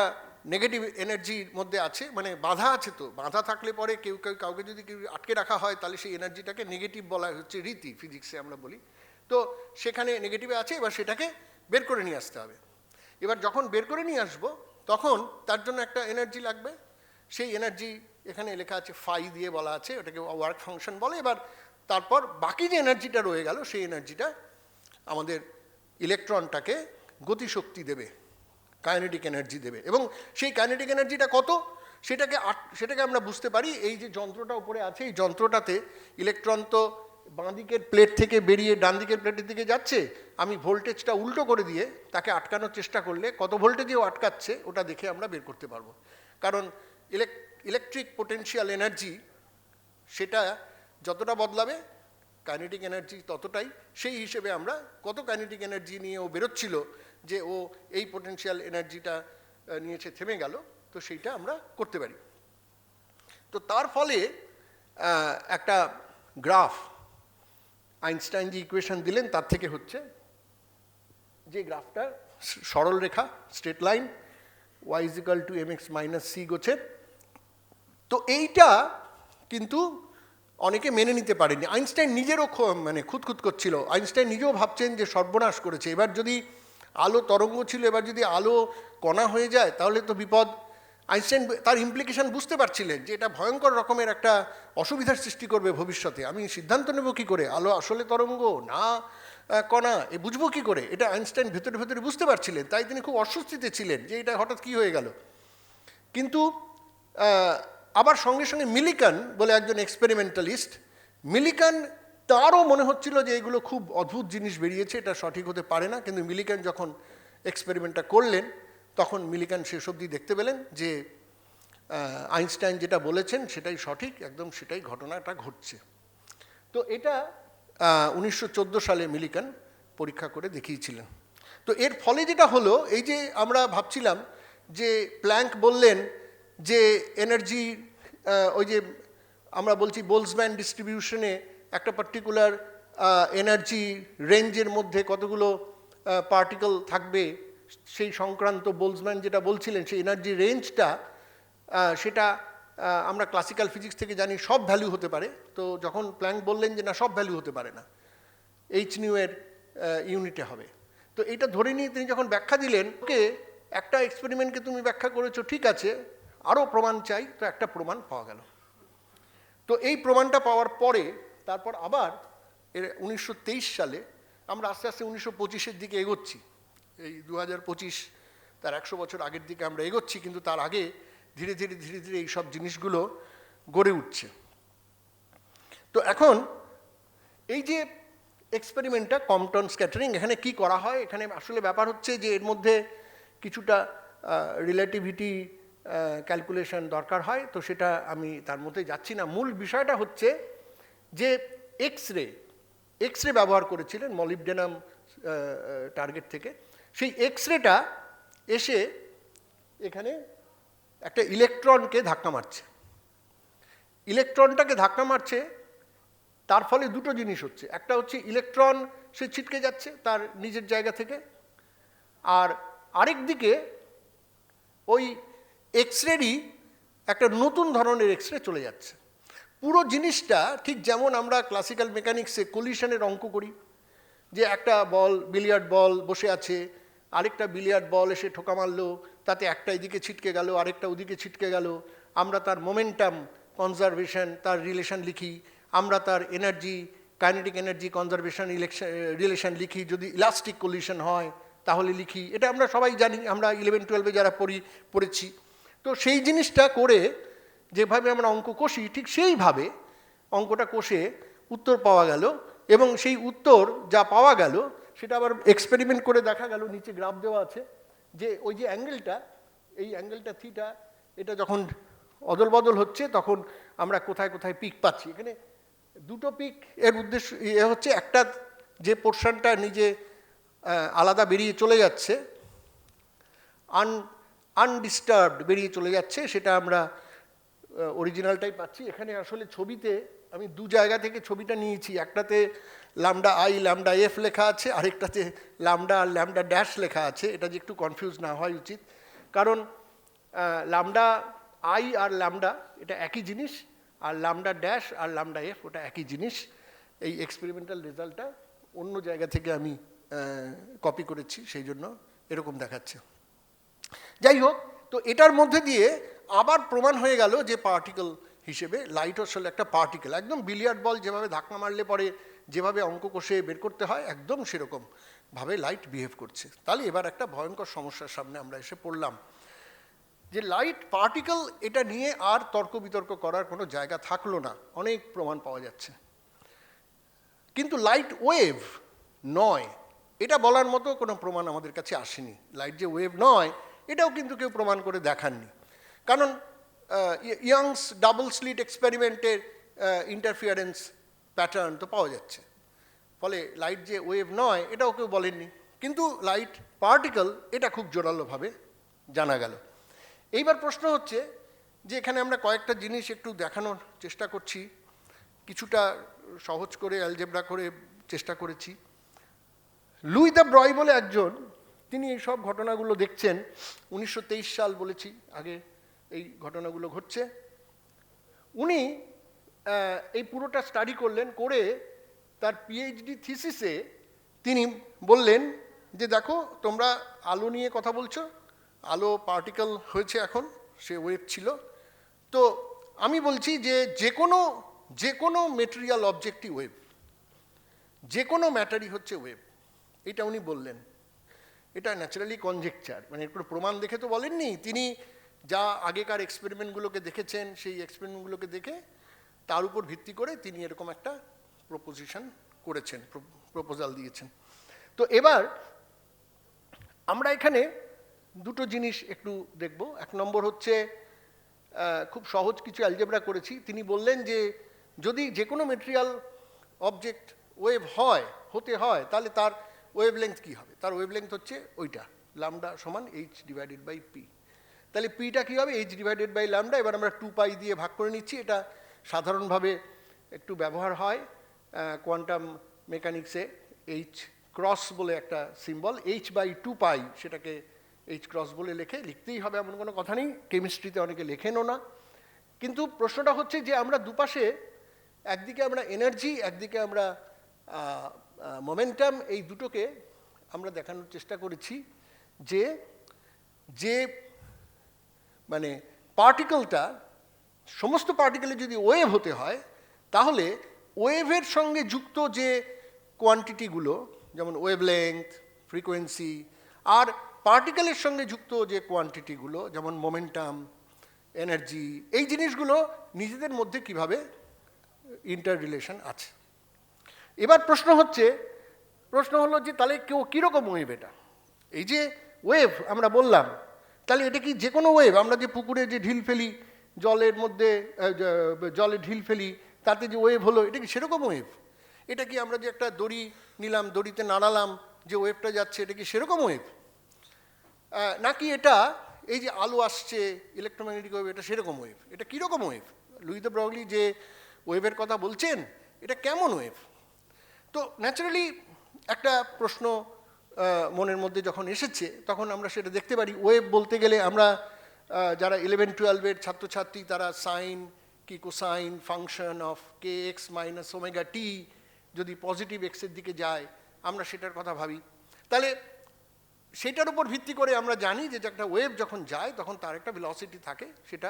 নেগেটিভ এনার্জির মধ্যে আছে, মানে বাধা আছে, তো বাধা থাকলে পরে কাউকে যদি আটকে রাখা হয় তাহলে সেই এনার্জিটাকে নেগেটিভ বলা হচ্ছে রীতি, ফিজিক্সে আমরা বলি। তো সেখানে নেগেটিভে আছে, এবার সেটাকে বের করে নিয়ে আসতে হবে। এবার যখন বের করে নিয়ে আসবো, তখন তার জন্য একটা এনার্জি লাগবে। সেই এনার্জি এখানে লেখা আছে ফাই দিয়ে বলা আছে, ওটাকে ওয়ার্ক ফাংশন বলে। এবার তারপর বাকি যে এনার্জিটা রয়ে গেল, সেই এনার্জিটা আমাদের ইলেকট্রনটাকে গতিশক্তি দেবে, কাইনেটিক এনার্জি দেবে। এবং সেই কাইনেটিক এনার্জিটা কত, সেটাকে আমরা বুঝতে পারি। এই যে যন্ত্রটা উপরে আছে, এই যন্ত্রটাতে ইলেকট্রন তো বাঁ দিকের প্লেট থেকে বেরিয়ে ডান দিকের প্লেটের দিকে যাচ্ছে। আমি ভোল্টেজটা উল্টো করে দিয়ে তাকে আটকানোর চেষ্টা করলে কত ভোল্টেজেও আটকাচ্ছে ওটা দেখে আমরা বের করতে পারবো। কারণ ইলেকট্রিক পোটেনশিয়াল এনার্জি সেটা যতটা বদলাবে, কাইনেটিক এনার্জি ততটাই। সেই হিসেবে আমরা কত কাইনেটিক এনার্জি নিয়ে ও বেরোচ্ছিল, যে ও এই পোটেনশিয়াল এনার্জিটা নিয়েছে, থেমে গেল, তো সেইটা আমরা করতে পারি। তো তার ফলে একটা গ্রাফ আইনস্টাইন যে ইকুয়েশন দিলেন তার থেকে হচ্ছে, যে গ্রাফটা সরল রেখা, straight line, y is equal to mx minus c গোছে। তো এইটা কিন্তু অনেকে মেনে নিতে পারেনি। আইনস্টাইন নিজেরও মানে খুঁতখুত করছিল, আইনস্টাইন নিজেও ভাবছেন যে সর্বনাশ করেছে, এবার যদি আলো তরঙ্গ ছিল, এবার যদি আলো কণা হয়ে যায় তাহলে তো বিপদ। আইনস্টাইন তার ইমপ্লিকেশন বুঝতে পারছিলেন যে এটা ভয়ঙ্কর রকমের একটা অসুবিধার সৃষ্টি করবে ভবিষ্যতে। আমি সিদ্ধান্ত নেব কী করে, আলো আসলে তরঙ্গ না কণা, এ বুঝবো কী করে, এটা আইনস্টাইন ভেতরে ভেতরে বুঝতে পারছিলেন। তাই তিনি খুব অস্বস্তিতে ছিলেন যে এটা হঠাৎ কী হয়ে গেল। কিন্তু আবার সঙ্গে সঙ্গে মিলিকান বলে একজন এক্সপেরিমেন্টালিস্ট, মিলিকান তারও মনে হচ্ছিল যে এগুলো খুব অদ্ভুত জিনিস বেরিয়েছে, এটা সঠিক হতে পারে না। কিন্তু মিলিকান যখন এক্সপেরিমেন্টটা করলেন তখন মিলিকান শেষ অবধি দেখতে পেলেন যে আইনস্টাইন যেটা বলেছেন সেটাই সঠিক, একদম সেটাই ঘটনাটা ঘটছে। তো এটা 1914 সালে মিলিকান পরীক্ষা করে দেখিয়েছিলেন। তো এর ফলে যেটা হলো, এই যে আমরা ভাবছিলাম যে প্ল্যাঙ্ক বললেন যে এনার্জি, ওই যে আমরা বলছি বোলসম্যান ডিস্ট্রিবিউশনে একটা পার্টিকুলার এনার্জি রেঞ্জের মধ্যে কতগুলো পার্টিকেল থাকবে, সেই সংক্রান্ত বোলসম্যান যেটা বলছিলেন সেই এনার্জি রেঞ্জটা, সেটা আমরা ক্লাসিক্যাল ফিজিক্স থেকে জানি সব ভ্যালু হতে পারে। তো যখন প্ল্যাঙ্ক বললেন যে না, সব ভ্যালু হতে পারে না, এইচ নিউ এর ইউনিটে হবে। তো এটা ধরে নিয়ে তিনি যখন ব্যাখ্যা দিলেন, ওকে একটা এক্সপেরিমেন্টকে তুমি ব্যাখ্যা করেছো ঠিক আছে, আরও প্রমাণ চাই। তো একটা প্রমাণ পাওয়া গেল। তো এই প্রমাণটা পাওয়ার পরে তারপর আবার 1923 সালে আমরা আস্তে আস্তে 1925-এর দিকে এগোচ্ছি। এই 2025, তার 100 বছর আগের দিকে আমরা এগোচ্ছি, কিন্তু তার আগে ধীরে ধীরে ধীরে ধীরে এই সব জিনিসগুলো গড়ে উঠছে। তো এখন এই যে এক্সপেরিমেন্টটা কম্পটন স্ক্যাটারিং, এখানে কি করা হয়, এখানে আসলে ব্যাপার হচ্ছে যে এর মধ্যে কিছুটা রিলেটিভিটি ক্যালকুলেশন দরকার হয়। তো সেটা আমি তার মধ্যে যাচ্ছি না। মূল বিষয়টা হচ্ছে যে এক্স রে ব্যবহার করেছিলেন মলিবডেনাম টার্গেট থেকে। সেই এক্স রেটা এসে এখানে একটা ইলেকট্রনকে ধাক্কা মারছে। ইলেকট্রনটাকে ধাক্কা মারছে, তার ফলে দুটো জিনিস হচ্ছে। একটা হচ্ছে ইলেকট্রন সে ছিটকে যাচ্ছে তার নিজের জায়গা থেকে, আর আরেক দিকে ওই এক্স রেরই একটা নতুন ধরনের এক্স রে চলে যাচ্ছে। পুরো জিনিসটা ঠিক যেমন আমরা ক্লাসিক্যাল মেকানিক্সে কলিশনের অঙ্ক করি, যে একটা বল, বিলিয়ার্ড বল বসে আছে, আরেকটা বিলিয়ার্ড বল এসে ঠোকা মারলো, তাতে একটা এদিকে ছিটকে গেল, আরেকটা ওদিকে ছিটকে গেল। আমরা তার মোমেন্টাম কনজারভেশন, তার রিলেশন লিখি, আমরা তার energy, kinetic energy conservation relation লিখি। যদি ইলাস্টিক কলিশন হয় তাহলে লিখি। এটা আমরা সবাই জানি, আমরা 11-12-এ যারা পড়েছি। তো সেই জিনিসটা করে যেভাবে আমরা অঙ্ক কষি, ঠিক সেইভাবে অঙ্কটা কষে উত্তর পাওয়া গেল। এবং সেই উত্তর যা পাওয়া গেল সেটা আবার এক্সপেরিমেন্ট করে দেখা গেল, নিচে গ্রাফ দেওয়া আছে, যে ওই যে অ্যাঙ্গেলটা, এই অ্যাঙ্গেলটা থিটা, এটা যখন অদল বদল হচ্ছে তখন আমরা কোথায় কোথায় পিক পাচ্ছি। এখানে দুটো পিক এর উদ্দেশ্য হচ্ছে, একটা যে পোর্শনটা নিজে আলাদা বেরিয়ে চলে যাচ্ছে, আনডিস্টার্বড বেরিয়ে চলে যাচ্ছে, সেটা আমরা অরিজিনালটাই পাচ্ছি। এখানে আসলে ছবিতে আমি দু জায়গা থেকে ছবিটা নিয়েছি, একটাতে ল্যামডা আই ল্যামডা এফ লেখা আছে, আরেকটাতে ল্যামডা আর ল্যামডা ড্যাশ লেখা আছে। এটা যে একটু কনফিউজ না হয় উচিত, কারণ ল্যামডা আই আর ল্যামডা এটা একই জিনিস, আর ল্যামডা ড্যাশ আর ল্যামডা এফ ওটা একই জিনিস। এই এক্সপেরিমেন্টাল রেজাল্টটা অন্য জায়গা থেকে আমি কপি করেছি, সেই জন্য এরকম দেখাচ্ছে। যাই হোক, তো এটার মধ্যে দিয়ে আবার প্রমাণ হয়ে গেল যে পার্টিকেল হিসেবে লাইট আসলে একটা পার্টিকেল। একদম বিলিয়ার্ড বল যেভাবে ধাক্কা মারলে পরে যেভাবে অঙ্ক কষে বের করতে হয়, একদম সেরকমভাবে লাইট বিহেভ করছে। তাহলে এবার একটা ভয়ঙ্কর সমস্যার সামনে আমরা এসে পড়লাম, যে লাইট পার্টিকেল, এটা নিয়ে আর তর্ক বিতর্ক করার কোনো জায়গা থাকলো না, অনেক প্রমাণ পাওয়া যাচ্ছে। কিন্তু লাইট ওয়েভ নয়, এটা বলার মতো কোনো প্রমাণ আমাদের কাছে আসেনি। লাইট যে ওয়েভ নয় এটাও কিন্তু কেউ প্রমাণ করে দেখাননি, কারণ ইয়াংস ডাবল স্লিট এক্সপেরিমেন্টের ইন্টারফিয়ারেন্স প্যাটার্ন তো পাওয়া যাচ্ছে। ফলে লাইট যে ওয়েভ নয় এটাও কেউ বলেননি, কিন্তু লাইট পার্টিকেল এটা খুব জোরালোভাবে জানা গেল। এইবার প্রশ্ন হচ্ছে যে এখানে আমরা কয়েকটা জিনিস একটু দেখানোর চেষ্টা করছি, কিছুটা সহজ করে অ্যালজেব্রা করে চেষ্টা করেছি। লুই দ্য ব্রয় বলে একজন তিনি এই সব ঘটনাগুলো দেখছেন। 1923 সাল বলেছি আগে এই ঘটনাগুলো ঘটছে। উনি এই পুরোটা স্টাডি করলেন, করে তার পিএইচডি থিসিসে তিনি বললেন যে দেখো তোমরা আলো নিয়ে কথা বলছো, আলো পার্টিকেল হয়েছে, এখন সে ওয়েভ ছিল। তো আমি বলছি যে যে কোনো মেটেরিয়াল অবজেক্টই ওয়েভ, যে কোনো ম্যাটারই হচ্ছে ওয়েভ, এটা উনি বললেন। এটা ন্যাচারালি কনজেকচার, মানে এর কোনো প্রমাণ দেখে তো বলেননি, তিনি যা আগেকার এক্সপেরিমেন্টগুলোকে দেখেছেন সেই এক্সপেরিমেন্টগুলোকে দেখে তার উপর ভিত্তি করে তিনি এরকম একটা প্রপোজিশন করেছেন, প্রপোজাল দিয়েছেন। তো এবার আমরা এখানে দুটো জিনিস একটু দেখব। এক নম্বর হচ্ছে খুব সহজ কিছু অ্যালজেব্রা করেছি। তিনি বললেন যে যদি যে কোনো মেটেরিয়াল অবজেক্ট ওয়েভ হতে হয় তাহলে তার ওয়েভ লেংথ কী হবে? তার ওয়েভ লেংথ হচ্ছে ওইটা, ল্যামডা সমান h/p। তাহলে পিটা কী হবে? h/λ। এবার আমরা 2π দিয়ে ভাগ করে নিচ্ছি। এটা সাধারণভাবে একটু ব্যবহার হয় কোয়ান্টাম মেকানিক্সে, h ক্রস বলে একটা সিম্বল, h/2π সেটাকে h ক্রস বলে লিখতেই হবে এমন কোনো কথা নেই। কেমিস্ট্রিতে অনেকে লেখেনও না। কিন্তু প্রশ্নটা হচ্ছে যে আমরা দুপাশে, একদিকে আমরা এনার্জি, একদিকে আমরা মোমেন্টাম, এই দুটোকে আমরা দেখানোর চেষ্টা করেছি যে যে মানে পার্টিকেলটা, সমস্ত পার্টিকেলে যদি ওয়েভ হতে হয় তাহলে ওয়েভের সঙ্গে যুক্ত যে কোয়ান্টিটিগুলো, যেমন ওয়েভলেংথ, ফ্রিকোয়েন্সি, আর পার্টিকেলের সঙ্গে যুক্ত যে কোয়ান্টিটিগুলো যেমন মোমেন্টাম, এনার্জি, এই জিনিসগুলো নিজেদের মধ্যে কিভাবে ইন্টার রিলেশন আছে। এবার প্রশ্ন হলো যে তাহলে কীরকম ওয়েভ এটা? এই যে ওয়েভ আমরা বললাম, তাহলে এটা কি যে কোনো ওয়েভ? আমরা যে পুকুরে যে ঢিল ফেলি, জলের মধ্যে জলে ঢিল ফেলি, তাতে যে ওয়েভ হলো, এটা কি সেরকম ওয়েভ? এটা কি আমরা যে একটা দড়ি নিলাম, দড়িতে নাড়ালাম, যে ওয়েভটা যাচ্ছে, এটা কি সেরকম ওয়েভ? নাকি এটা এই যে আলো আসছে, ইলেকট্রোম্যাগনেটিক ওয়েভ, এটা সেরকম ওয়েভ? এটা কীরকম ওয়েভ? লুই দ্য ব্রগলি যে ওয়েভের কথা বলছেন, এটা কেমন ওয়েভ? তো ন্যাচারালি একটা প্রশ্ন মনের মধ্যে যখন এসেছে তখন আমরা সেটা দেখতে পারি। ওয়েভ বলতে গেলে আমরা যারা 11-12 ছাত্রছাত্রী, তারা সাইন কি cosine function of kx minus omega t যদি পজিটিভ এক্সের দিকে যায় আমরা সেটার কথা ভাবি। তাহলে সেটার উপর ভিত্তি করে আমরা জানি যে একটা ওয়েভ যখন যায় তখন তার একটা ভেলোসিটি থাকে, সেটা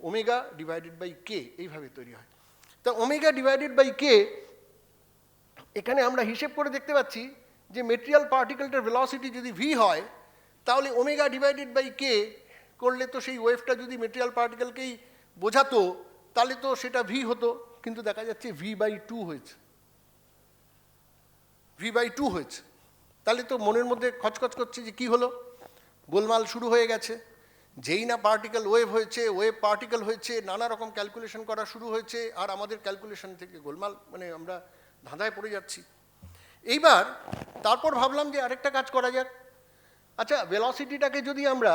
ω/k এইভাবে তৈরি হয়। তা ω/k এখানে আমরা হিসেব করে দেখতে পাচ্ছি যে মেটেরিয়াল পার্টিকেলটার ভেলোসিটি যদি v হয় তাহলে ω/k করলে তো সেই ওয়েভটা যদি মেটেরিয়াল পার্টিকেলকেই বোঝাতো তাহলে তো সেটা v হতো, কিন্তু দেখা যাচ্ছে v/2 হয়েছে, v/2 হয়েছে। তাহলে তো মনের মধ্যে খচখচ করছে যে কি হলো, গোলমাল শুরু হয়ে গেছে। যেই না পার্টিকেল ওয়েভ হয়েছে, ওয়েভ পার্টিকেল হয়েছে, নানা রকম ক্যালকুলেশন করা শুরু হয়েছে, আর আমাদের ক্যালকুলেশন থেকে গোলমাল, মানে আমরা ধাঁধায় পড়ে যাচ্ছি। এইবার তারপর ভাবলাম যে আরেকটা কাজ করা যাক। আচ্ছা, ভেলোসিটিটাকে যদি আমরা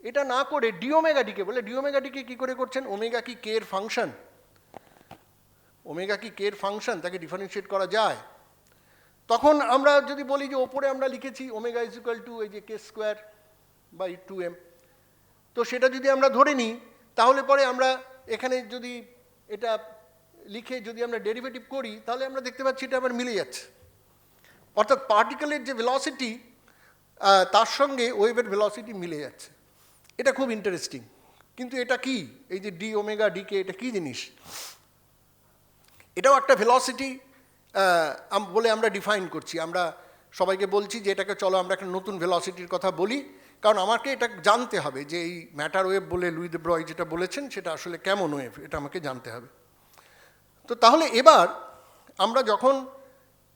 এটা না করে dω/dk বলে, dω/dk কি করে করছেন? ওমেগা কি কে এর ফাংশন? ওমেগা কি কে এর ফাংশন? তাকে ডিফারেন্সিয়েট করা যায়? তখন আমরা যদি বলি যে ওপরে আমরা লিখেছি ওমেগা ইজ ইকুয়াল টু এই যে k²/2m, তো সেটা যদি আমরা ধরে নিই তাহলে পরে আমরা এখানে যদি এটা লিখে যদি আমরা ডেরিভেটিভ করি তাহলে আমরা দেখতে পাচ্ছি এটা আবার মিলে যাচ্ছে। অর্থাৎ পার্টিকেলের যে ভেলোসিটি তার সঙ্গে ওয়েভের ভেলোসিটি মিলে যাচ্ছে। এটা খুব ইন্টারেস্টিং। কিন্তু এটা কি, এই যে dω/dk, এটা কি জিনিস? এটাও একটা ভেলোসিটি বলে আমরা ডিফাইন করছি। আমরা সবাইকে বলছি যে এটাকে চলো আমরা একটা নতুন ভেলোসিটির কথা বলি, কারণ আমাকে এটা জানতে হবে যে এই ম্যাটার ওয়েভ বলে লুই দ্য ব্রয় যেটা বলেছেন সেটা আসলে কেমন ওয়েভ, এটা আমাকে জানতে হবে। তো তাহলে এবার আমরা যখন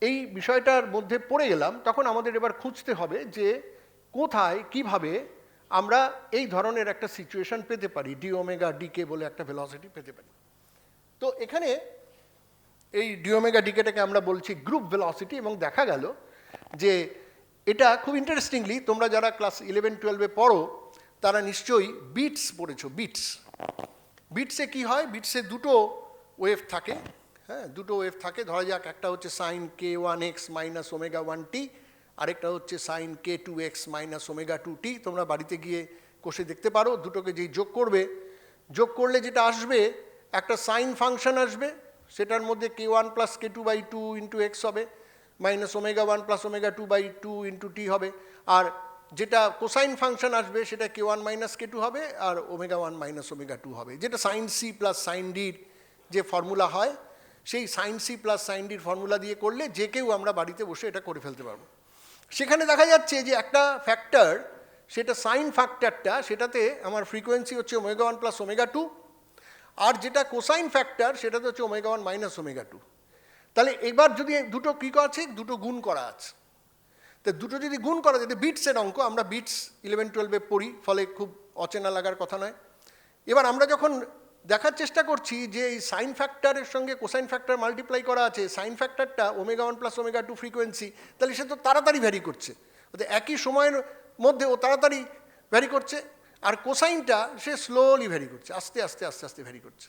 এই বিষয়টার মধ্যে পড়ে গেলাম তখন আমাদের এবার খুঁজতে হবে যে কোথায় কিভাবে আমরা এই ধরনের একটা সিচুয়েশন পেতে পারি, dω/dk বলে একটা ভেলোসিটি পেতে পারি। তো এখানে এই dω/dkটাকে আমরা বলছি গ্রুপ ভেলোসিটি, এবং দেখা গেল যে এটা খুব ইন্টারেস্টিংলি, তোমরা যারা ক্লাস 11-12 পড়ো তারা নিশ্চয়ই বিটস পড়েছো। বিটসে কি হয়? বিটসে দুটো ওয়েভ থাকে, হ্যাঁ, দুটো ওয়েভ থাকে। ধরা যাক একটা হচ্ছে সাইন k1x মাইনাস ω1t, আরেকটা হচ্ছে sign k2x minus omega 2t। তোমরা বাড়িতে গিয়ে কষে দেখতে পারো, দুটোকে যেই যোগ করবে, যোগ করলে যেটা আসবে একটা সাইন ফাংশন আসবে, সেটার মধ্যে k1 plus k2/2 into x হবে, minus omega 1 plus omega 2/2 into t হবে। আর যেটা কোসাইন ফাংশন আসবে সেটা k1 মাইনাস k2 হবে, আর ওমেগা 1 মাইনাস ওমেগা 2 হবে। যেটা সাইন সি প্লাস সাইন ডির যে ফর্মুলা হয়, সেই সাইন সি প্লাস সাইন ডির ফর্মুলা দিয়ে করলে যে কেউ আমরা বাড়িতে বসে এটা করে ফেলতে পারবো। সেখানে দেখা যাচ্ছে যে একটা ফ্যাক্টর, সেটা সাইন ফ্যাক্টরটা, সেটাতে আমার ফ্রিকোয়েন্সি হচ্ছে ওমেগা 1 প্লাস ওমেগা 2, আর যেটা কোসাইন ফ্যাক্টর সেটাতে হচ্ছে ওমেগা 1 মাইনাস ওমেগা 2। তাহলে এবার যদি দুটো কী আছে, দুটো গুণ করা আছে, তো দুটো যদি গুণ করা যায়, বিটসের অঙ্ক, আমরা বিটস 11-12-এ পড়ি, ফলে খুব অচেনা লাগার কথা নয়। এবার আমরা যখন দেখার চেষ্টা করছি যে এই সাইন ফ্যাক্টরের সঙ্গে কোসাইন ফ্যাক্টর মাল্টিপ্লাই করা আছে, সাইন ফ্যাক্টরটা ওমেগা 1 প্লাস ওমেগা 2 ফ্রিকোয়েন্সি, তাহলে সে তো তাড়াতাড়ি ভ্যারি করছে, অর্থাৎ একই সময়ের মধ্যে ও তাড়াতাড়ি ভ্যারি করছে, আর কোসাইনটা সে স্লোলি ভ্যারি করছে, আস্তে আস্তে আস্তে আস্তে ভ্যারি করছে।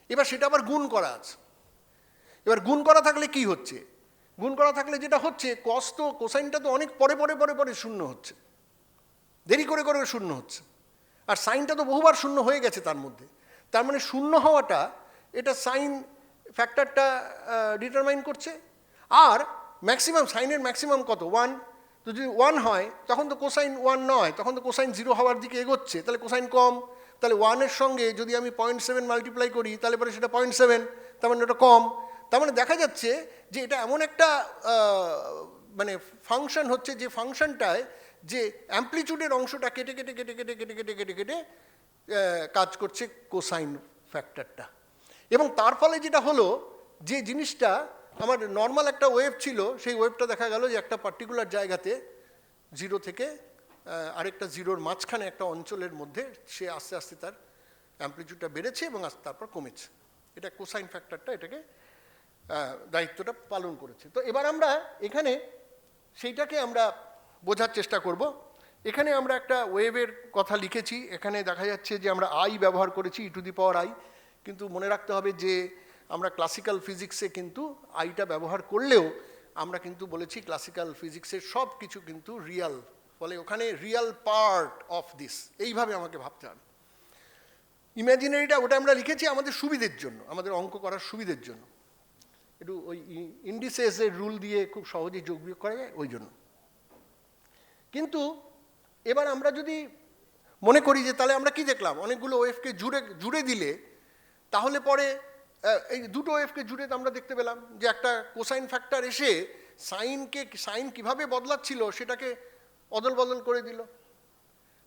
এবার সেটা আবার গুণ করা আছে। এবার গুণ করা থাকলে কি হচ্ছে, গুণ করা থাকলে যেটা হচ্ছে, কস তো কোসাইনটা তো অনেক পরে পরে পরে পরে শূন্য হচ্ছে, দেরি করে করে শূন্য হচ্ছে, আর সাইনটা তো বহুবার শূন্য হয়ে গেছে তার মধ্যে। তার মানে শূন্য হওয়াটা এটা সাইন ফ্যাক্টরটা ডিটারমাইন করছে। আর ম্যাক্সিমাম, সাইনের ম্যাক্সিমাম কত, 1। তো যদি 1 হয় তখন তো কোসাইন 1 নয়, তখন তো কোসাইন 0 হওয়ার দিকে এগোচ্ছে, তাহলে কোসাইন কম। তাহলে 1-এর সঙ্গে যদি আমি 0.7 মাল্টিপ্লাই করি, তাহলে পরে সেটা 0.7, তার মানে ওটা কম। তার মানে দেখা যাচ্ছে যে এটা এমন একটা মানে ফাংশন হচ্ছে, যে ফাংশনটায় যে অ্যাম্প্লিটিউডের অংশটা কেটে কেটে কেটে কেটে কেটে কেটে কেটে কেটে কাজ করছে কোসাইন ফ্যাক্টরটা। এবং তার ফলে যেটা হলো, যে জিনিসটা আমার নর্মাল একটা ওয়েভ ছিল, সেই ওয়েভটা দেখা গেল যে একটা পার্টিকুলার জায়গাতে, 0 থেকে আরেকটা 0-র মাঝখানে একটা অঞ্চলের মধ্যে সে আস্তে আস্তে তার অ্যাম্প্লিটিউডটা বেড়েছে এবং তারপর কমেছে। এটা কোসাইন ফ্যাক্টরটা এটাকে দায়িত্বটা পালন করেছে। তো এবার আমরা এখানে সেইটাকে আমরা বোঝার চেষ্টা করব। এখানে আমরা একটা ওয়েভের কথা লিখেছি, এখানে দেখা যাচ্ছে যে আমরা আই ব্যবহার করেছি, e⁻i, কিন্তু মনে রাখতে হবে যে আমরা ক্লাসিক্যাল ফিজিক্সে কিন্তু আইটা ব্যবহার করলেও আমরা কিন্তু বলেছি ক্লাসিক্যাল ফিজিক্সের সব কিছু কিন্তু রিয়াল, ফলে ওখানে রিয়াল পার্ট অফ দিস, এইভাবে আমাকে ভাবতে হবে। ইমাজিনারিটা ওটা আমরা লিখেছি আমাদের সুবিধের জন্য, আমাদের অঙ্ক করার সুবিধের জন্য, একটু ওই ইন্ডিসেসের রুল দিয়ে খুব সহজেই যোগ বিয়োগ করা যায় ওই জন্য। কিন্তু এবার আমরা যদি মনে করি যে তাহলে আমরা কি দেখলাম, অনেকগুলো ওয়েভকে জুড়ে দিলে তাহলে পরে এই দুটো ওয়েভকে জুড়ে আমরা দেখতে পেলাম যে একটা কোসাইন ফ্যাক্টর এসে সাইন কিভাবে বদলাচ্ছিল সেটাকে অদল বদল করে দিল।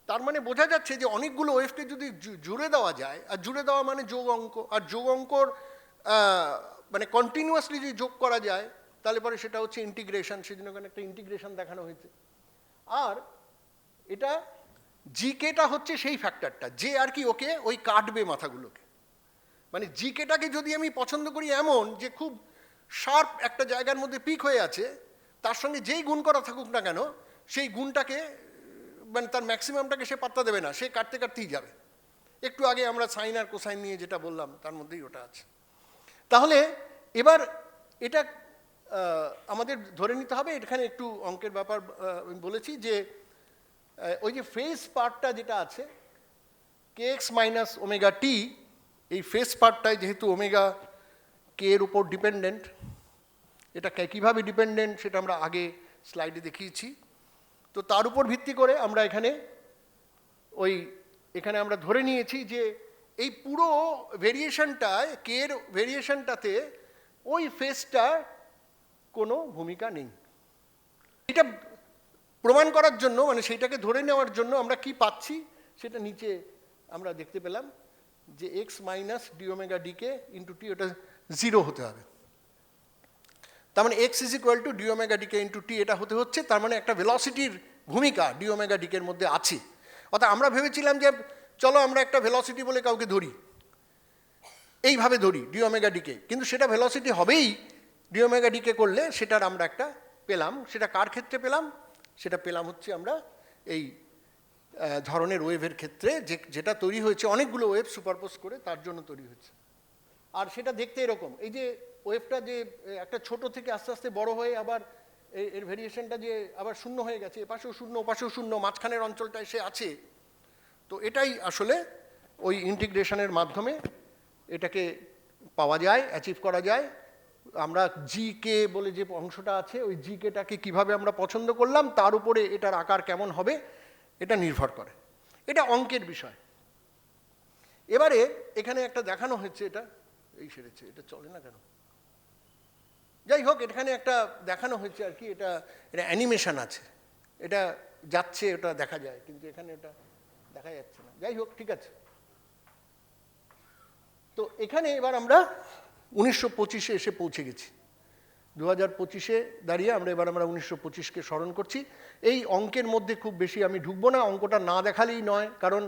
তার মানে বোঝা যাচ্ছে যে অনেকগুলো ওয়েভকে যদি জুড়ে দেওয়া যায়, আর জুড়ে দেওয়া মানে যোগ অঙ্ক, আর যোগ অঙ্কর মানে কন্টিনিউয়াসলি যদি যোগ করা যায় তাহলে পরে সেটা হচ্ছে ইন্টিগ্রেশন, সেজন্য ওখানে একটা ইন্টিগ্রেশন দেখানো হয়েছে। আর এটা জিকেটা হচ্ছে সেই ফ্যাক্টরটা যে আর কি ওকে ওই কাটবে মাথাগুলোকে, মানে জিকেটাকে যদি আমি পছন্দ করি এমন যে খুব শার্প একটা জায়গার মধ্যে পিক হয়ে আছে, তার সঙ্গে যেই গুণ করা থাকুক না কেন সেই গুণটাকে মানে তার ম্যাক্সিমামটাকে সে পাত্তা দেবে না, সে কাটতে কাটতেই যাবে। একটু আগে আমরা সাইন আর কোসাইন নিয়ে যেটা বললাম তার মধ্যেই ওটা আছে। তাহলে এবার এটা আমাদের ধরে নিতে হবে, এখানে একটু অঙ্কের ব্যাপার আমি বলেছি যে ওই যে ফেজ পার্টটা যেটা আছে kx মাইনাস ওমেগা টি, এই ফেজ পার্টটায় যেহেতু ওমেগা কে এর উপর ডিপেন্ডেন্ট, এটা কীভাবে ডিপেন্ডেন্ট সেটা আমরা আগে স্লাইডে দেখিয়েছি। তো তার উপর ভিত্তি করে আমরা এখানে আমরা ধরে নিয়েছি যে এই পুরো ভেরিয়েশনটায়, কে এর ভেরিয়েশনটাতে ওই ফেজটা কোনো ভূমিকা নেই। এটা প্রমাণ করার জন্য, মানে সেইটাকে ধরে নেওয়ার জন্য আমরা কি পাচ্ছি সেটা নিচে আমরা দেখতে পেলাম যে x minus d omega d k into t, ওটা 0 হতে হবে। তার মানে x is equal to d omega d k into t, এটা হতে হচ্ছে, তার মানে একটা ভেলোসিটির ভূমিকা ডি ওমেগা ডিকের মধ্যে আছে। অর্থাৎ আমরা ভেবেছিলাম যে চলো আমরা একটা ভেলোসিটি বলে কাউকে ধরি, এইভাবে ধরি ডি ওমেগা ডিকে, কিন্তু সেটা ভেলোসিটি হবেই ডি ওমেগা ডিকে করলে, সেটার আমরা একটা পেলাম। সেটা কার ক্ষেত্রে পেলাম, সেটা পেলাম হচ্ছে আমরা এই ধরনের ওয়েভের ক্ষেত্রে, যেটা তৈরি হয়েছে অনেকগুলো ওয়েভ সুপারপোজ করে তার জন্য তৈরি হয়েছে। আর সেটা দেখতে এরকম, এই যে ওয়েভটা যে একটা ছোট থেকে আস্তে আস্তে বড় হয়ে আবার এর ভেরিয়েশনটা যে আবার শূন্য হয়ে গেছে, এপাশেও শূন্য ওপাশেও শূন্য, মাঝখানের অঞ্চলটা এসে আছে, তো এটাই আসলে ওই ইন্টিগ্রেশনের মাধ্যমে এটাকে পাওয়া যায়, অ্যাচিভ করা যায়। আমরা জিকে বলে যে অংশটা আছে, ওই জিকেটাকে কিভাবে আমরা পছন্দ করলাম তার উপরে এটার আকার কেমন হবে এটা নির্ভর করে। এটা অঙ্কের বিষয়। এবারে এখানে একটা দেখানো হচ্ছে, এটা এই সেরেছে, এটা চলে না কেন, যাই হোক এখানে একটা দেখানো হচ্ছে আর কি, এটা অ্যানিমেশন আছে, এটা যাচ্ছে, ওটা দেখা যায়, কিন্তু এখানে এটা দেখা যাচ্ছে না। যাই হোক, ঠিক আছে। তো এখানে এবার আমরা 1925-এ এসে পৌঁছে গেছি। 2025-এ দাঁড়িয়ে আমরা 1925-কে স্মরণ করছি। এই অঙ্কের মধ্যে খুব বেশি আমি ঢুকবো না, অঙ্কটা না দেখালেই নয়, কারণ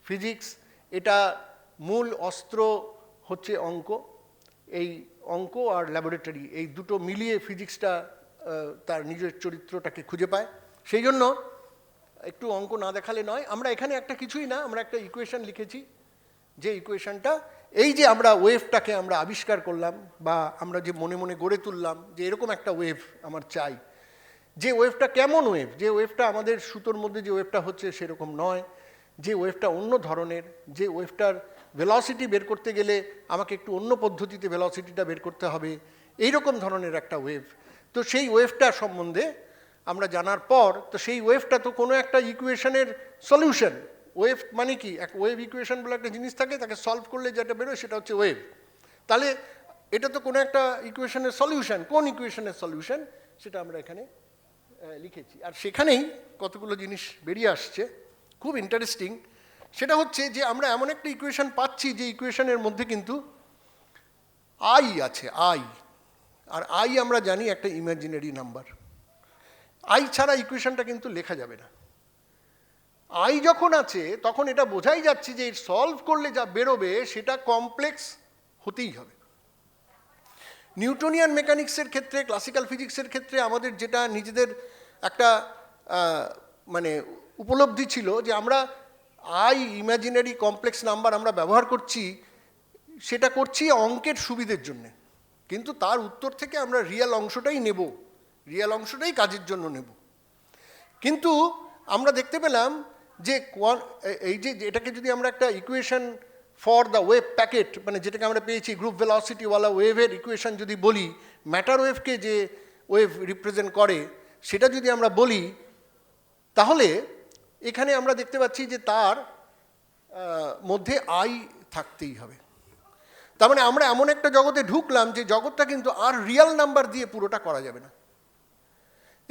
ফিজিক্স এটা মূল অস্ত্র হচ্ছে অঙ্ক। এই অঙ্ক আর ল্যাবরেটরি এই দুটো মিলিয়ে ফিজিক্সটা তার নিজের চরিত্রটাকে খুঁজে পায়। সেই জন্য একটু অঙ্ক না দেখালে নয়। আমরা এখানে একটা কিছুই না, আমরা একটা ইকুয়েশন লিখেছি, যে ইকুয়েশনটা এই যে আমরা ওয়েভটাকে আমরা আবিষ্কার করলাম, বা আমরা যে মনে মনে গড়ে তুললাম যে এরকম একটা ওয়েভ আমার চাই, যে ওয়েভটা কেমন ওয়েভ, যে ওয়েভটা আমাদের সুতোর মধ্যে যে ওয়েভটা হচ্ছে সেরকম নয়, যে ওয়েভটা অন্য ধরনের, যে ওয়েভটার ভেলোসিটি বের করতে গেলে আমাকে একটু অন্য পদ্ধতিতে ভেলোসিটিটা বের করতে হবে, এইরকম ধরনের একটা ওয়েভ। তো সেই ওয়েভটা সম্বন্ধে আমরা জানার পর, তো সেই ওয়েভটা তো কোনো একটা ইকুয়েশনের সলিউশন। ওয়েভ মানে কি, এক ওয়েভ ইকুয়েশন বলে একটা জিনিস থাকে, তাকে সলভ করলে যেটা বেরোয় সেটা হচ্ছে ওয়েভ। তাহলে এটা তো কোনো একটা ইকুয়েশনের সলিউশন, কোন ইকুয়েশনের সলিউশন সেটা আমরা এখানে লিখেছি। আর সেখানেই কতগুলো জিনিস বেরিয়ে আসছে খুব ইন্টারেস্টিং। সেটা হচ্ছে যে আমরা এমন একটা ইকুয়েশন পাচ্ছি যে ইকুয়েশনের মধ্যে কিন্তু আই আছে, আই। আর আই আমরা জানি একটা ইমাজিনারি নাম্বার। আই ছাড়া ইকুয়েশনটা কিন্তু লেখা যাবে না। আই যখন আছে তখন এটা বোঝাই যাচ্ছে যে সলভ করলে যা বেরোবে সেটা কমপ্লেক্স হতেই হবে। নিউটনিয়ান মেকানিক্সের ক্ষেত্রে, ক্লাসিক্যাল ফিজিক্সের ক্ষেত্রে আমাদের যেটা নিজেদের একটা মানে উপলব্ধি ছিল যে আমরা আই ইমাজিনারি কমপ্লেক্স নাম্বার আমরা ব্যবহার করছি, সেটা করছি অঙ্কের সুবিধের জন্যে, কিন্তু তার উত্তর থেকে আমরা রিয়েল অংশটাই নেব, রিয়েল অংশটাই কাজের জন্য নেব। কিন্তু আমরা দেখতে পেলাম যে এই যে এটাকে যদি আমরা একটা equation for the wave packet, মানে যেটাকে আমরা পেয়েছি গ্রুপ ভেলোসিটিওয়ালা ওয়েভের ইকুয়েশন যদি বলি, ম্যাটার ওয়েভকে যে ওয়েভ রিপ্রেজেন্ট করে সেটা যদি আমরা বলি, তাহলে এখানে আমরা দেখতে পাচ্ছি যে তার মধ্যে আই থাকতেই হবে। তার মানে আমরা এমন একটা জগতে ঢুকলাম যে জগৎটা কিন্তু আর রিয়েল নাম্বার দিয়ে পুরোটা করা যাবে না।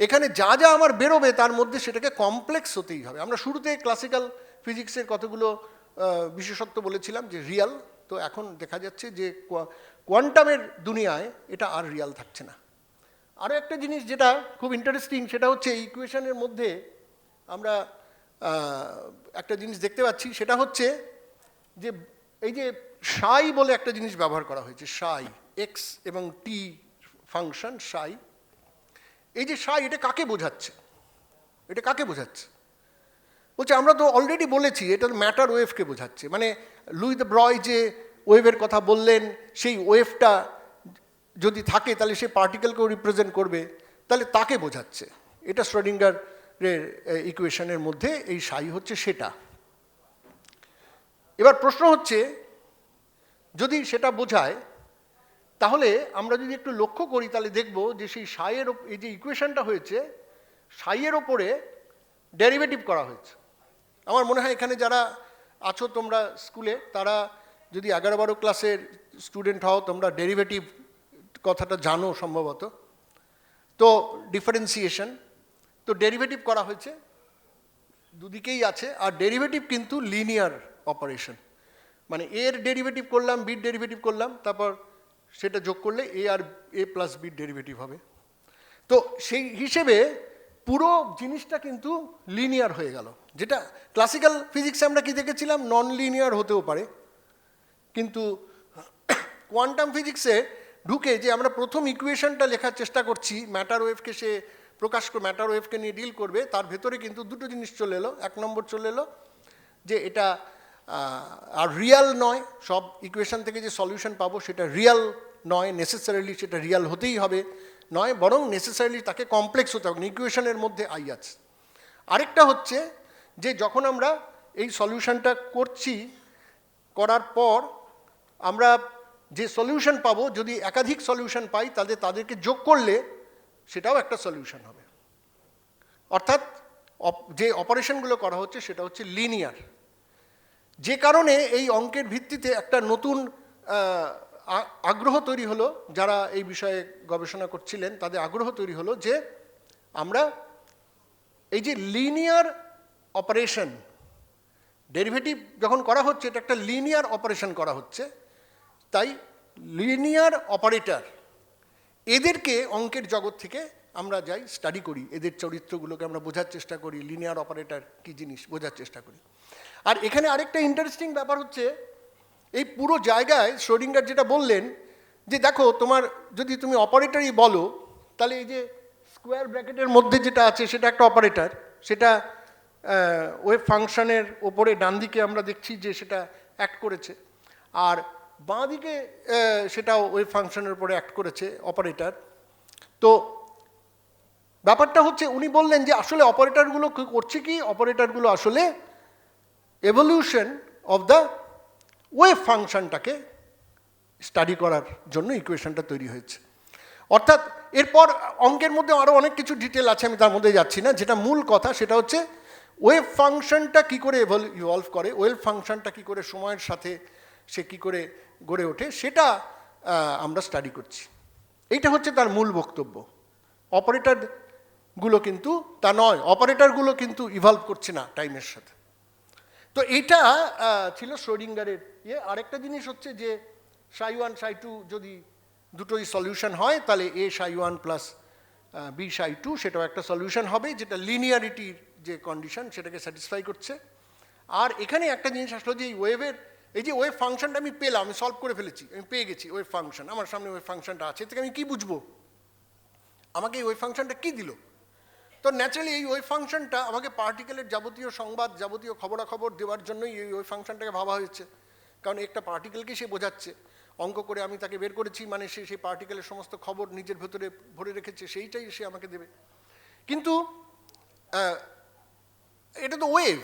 এখানে যা যা আমার বেরোবে তার মধ্যে সেটাকে কমপ্লেক্স হতেই হবে। আমরা শুরুতে ক্লাসিক্যাল ফিজিক্সের কতগুলো বিশেষত্ব বলেছিলাম যে রিয়াল, তো এখন দেখা যাচ্ছে যে কোয়ান্টামের দুনিয়ায় এটা আর রিয়াল থাকছে না। আরও একটা জিনিস যেটা খুব ইন্টারেস্টিং, সেটা হচ্ছে এই ইকুয়েশনের মধ্যে আমরা একটা জিনিস দেখতে পাচ্ছি, সেটা হচ্ছে যে এই যে সাই বলে একটা জিনিস ব্যবহার করা হয়েছে, সাই, এক্স এবং টি ফাংশন সাই। এই যে সাই, এটা কাকে বোঝাচ্ছে, এটা কাকে বোঝাচ্ছে? বলছে আমরা তো অলরেডি বলেছি এটা ম্যাটার ওয়েভকে বোঝাচ্ছে। মানে লুই দ্য ব্রয় যে ওয়েভের কথা বললেন, সেই ওয়েভটা যদি থাকে তাহলে সে পার্টিকেলকেও রিপ্রেজেন্ট করবে, তাহলে তাকে বোঝাচ্ছে। এটা শ্রোডিঙ্গারের ইকুয়েশনের মধ্যে এই সাই হচ্ছে সেটা। এবার প্রশ্ন হচ্ছে, যদি সেটা বোঝায় তাহলে আমরা যদি একটু লক্ষ্য করি তাহলে দেখব যে সেই সাইয়ের, এই যে ইকুয়েশনটা হয়েছে সাইয়ের ওপরে ডেরিভেটিভ করা হয়েছে। আমার মনে হয় এখানে যারা আছো তোমরা স্কুলে, তারা যদি 11-12 ক্লাসের স্টুডেন্ট হও তোমরা ডেরিভেটিভ কথাটা জানো সম্ভবত। তো ডিফারেন্সিয়েশন, তো ডেরিভেটিভ করা হয়েছে, দুদিকেই আছে। আর ডেরিভেটিভ কিন্তু লিনিয়ার অপারেশন, মানে এর ডেরিভেটিভ করলাম, বির ডেরিভেটিভ করলাম, তারপর সেটা যোগ করলে এ আর এ প্লাস বির ডেরিভেটিভ হবে। তো সেই হিসেবে পুরো জিনিসটা কিন্তু লিনিয়ার হয়ে গেল। যেটা ক্লাসিক্যাল ফিজিক্সে আমরা কি দেখেছিলাম, নন লিনিয়ার হতেও পারে, কিন্তু কোয়ান্টাম ফিজিক্সে ঢুকে যে আমরা প্রথম ইকুয়েশনটা লেখার চেষ্টা করছি, ম্যাটার ওয়েভকে সে প্রকাশ করে, ম্যাটার ওয়েভকে নিয়ে ডিল করবে, তার ভেতরে কিন্তু দুটো জিনিস চলে এলো। এক নম্বর চলে এলো যে এটা আর রিয়াল নয়, সব ইকুয়েশন থেকে যে সলিউশন পাবো সেটা রিয়াল নয় নেসেসারিলি, সেটা রিয়াল হতেই হবে। নয়, বরং নেসেসারিলি তাকে কমপ্লেক্স হতে হবে, ইকুয়েশনের মধ্যে আই আছে। আরেকটা হচ্ছে যে যখন আমরা এই সলিউশনটা করছি, করার পর আমরা যে সলিউশন পাবো, যদি একাধিক সলিউশন পাই তাদেরকে যোগ করলে সেটাও একটা সলিউশন হবে। অর্থাৎ যে অপারেশনগুলো করা হচ্ছে সেটা হচ্ছে লিনিয়ার, যে কারণে এই অঙ্কের ভিত্তিতে একটা নতুন আগ্রহ তৈরি হলো, যারা এই বিষয়ে গবেষণা করছিলেন তাদের আগ্রহ তৈরি হলো যে আমরা এই যে লিনিয়ার অপারেশন, ডেরিভেটিভ যখন করা হচ্ছে, এটা একটা লিনিয়ার অপারেশন করা হচ্ছে, তাই লিনিয়ার অপারেটর এদেরকে অঙ্কের জগৎ থেকে আমরা যাই স্টাডি করি, এদের চরিত্রগুলোকে আমরা বোঝার চেষ্টা করি, লিনিয়ার অপারেটর কী জিনিস বোঝার চেষ্টা করি। আর এখানে আরেকটা ইন্টারেস্টিং ব্যাপার হচ্ছে, এই পুরো জায়গায় শ্রোডিঙ্গার যেটা বললেন যে দেখো তোমার যদি তুমি অপারেটরই বলো, তাহলে এই যে স্কোয়ার ব্র্যাকেটের মধ্যে যেটা আছে সেটা একটা অপারেটর, সেটা ওয়েভ ফাংশনের ওপরে ডান দিকে আমরা দেখছি যে সেটা অ্যাক্ট করেছে, আর বাঁ দিকে সেটাও ওয়েভ ফাংশনের উপরে অ্যাক্ট করেছে অপারেটর। তো ব্যাপারটা হচ্ছে উনি বললেন যে আসলে অপারেটরগুলো করছে কি, অপারেটরগুলো আসলে এভলিউশন অফ দ্য ওয়েভ ফাংশনটাকে স্টাডি করার জন্য ইকুয়েশনটা তৈরি হয়েছে। অর্থাৎ এরপর অঙ্কের মধ্যে আরও অনেক কিছু ডিটেল আছে, আমি তার মধ্যে যাচ্ছি না। যেটা মূল কথা সেটা হচ্ছে ওয়েভ ফাংশনটা কী করে ইভলভ করে, ওয়েভ ফাংশনটা কী করে সময়ের সাথে সে কী করে গড়ে ওঠে, সেটা আমরা স্টাডি করছি। এইটা হচ্ছে তার মূল বক্তব্য। অপারেটরগুলো কিন্তু তা নয়, অপারেটরগুলো কিন্তু ইভলভ করছে না টাইমের সাথে। তো এইটা ছিল শ্রোডিঙ্গারের ইয়ে। আরেকটা জিনিস হচ্ছে যে সাই 1 সাই 2 যদি দুটোই সলিউশন হয়, তাহলে এ সাই 1 প্লাস বি সাই 2 সেটাও একটা সলিউশন হবে, যেটা লিনিয়ারিটির যে কন্ডিশন সেটাকে স্যাটিসফাই করছে। আর এখানে একটা জিনিস আসলো যে এই ওয়েভের, এই যে ওয়েভ ফাংশনটা আমি পেলাম, আমি সলভ করে ফেলেছি, আমি পেয়ে গেছি ওয়েভ ফাংশন, আমার সামনে ওয়েভ ফাংশনটা আছে, থেকে আমি কী বুঝবো, আমাকে এই ওয়েভ ফাংশনটা কী দিল? তো ন্যাচারালি এই ওয়েভ ফাংশনটা আমাকে পার্টিকেলের যাবতীয় সংবাদ, যাবতীয় খবরাখবর দেওয়ার জন্যই এই ওয়েভ ফাংশনটাকে ভাবা হয়েছে, কারণ একটা পার্টিকেলকে সে বোঝাচ্ছে। অঙ্ক করে আমি তাকে বের করেছি, মানে সে সেই পার্টিকেলের সমস্ত খবর নিজের ভেতরে ভরে রেখেছে, সেইটাই সে আমাকে দেবে। কিন্তু এটা তো ওয়েভ,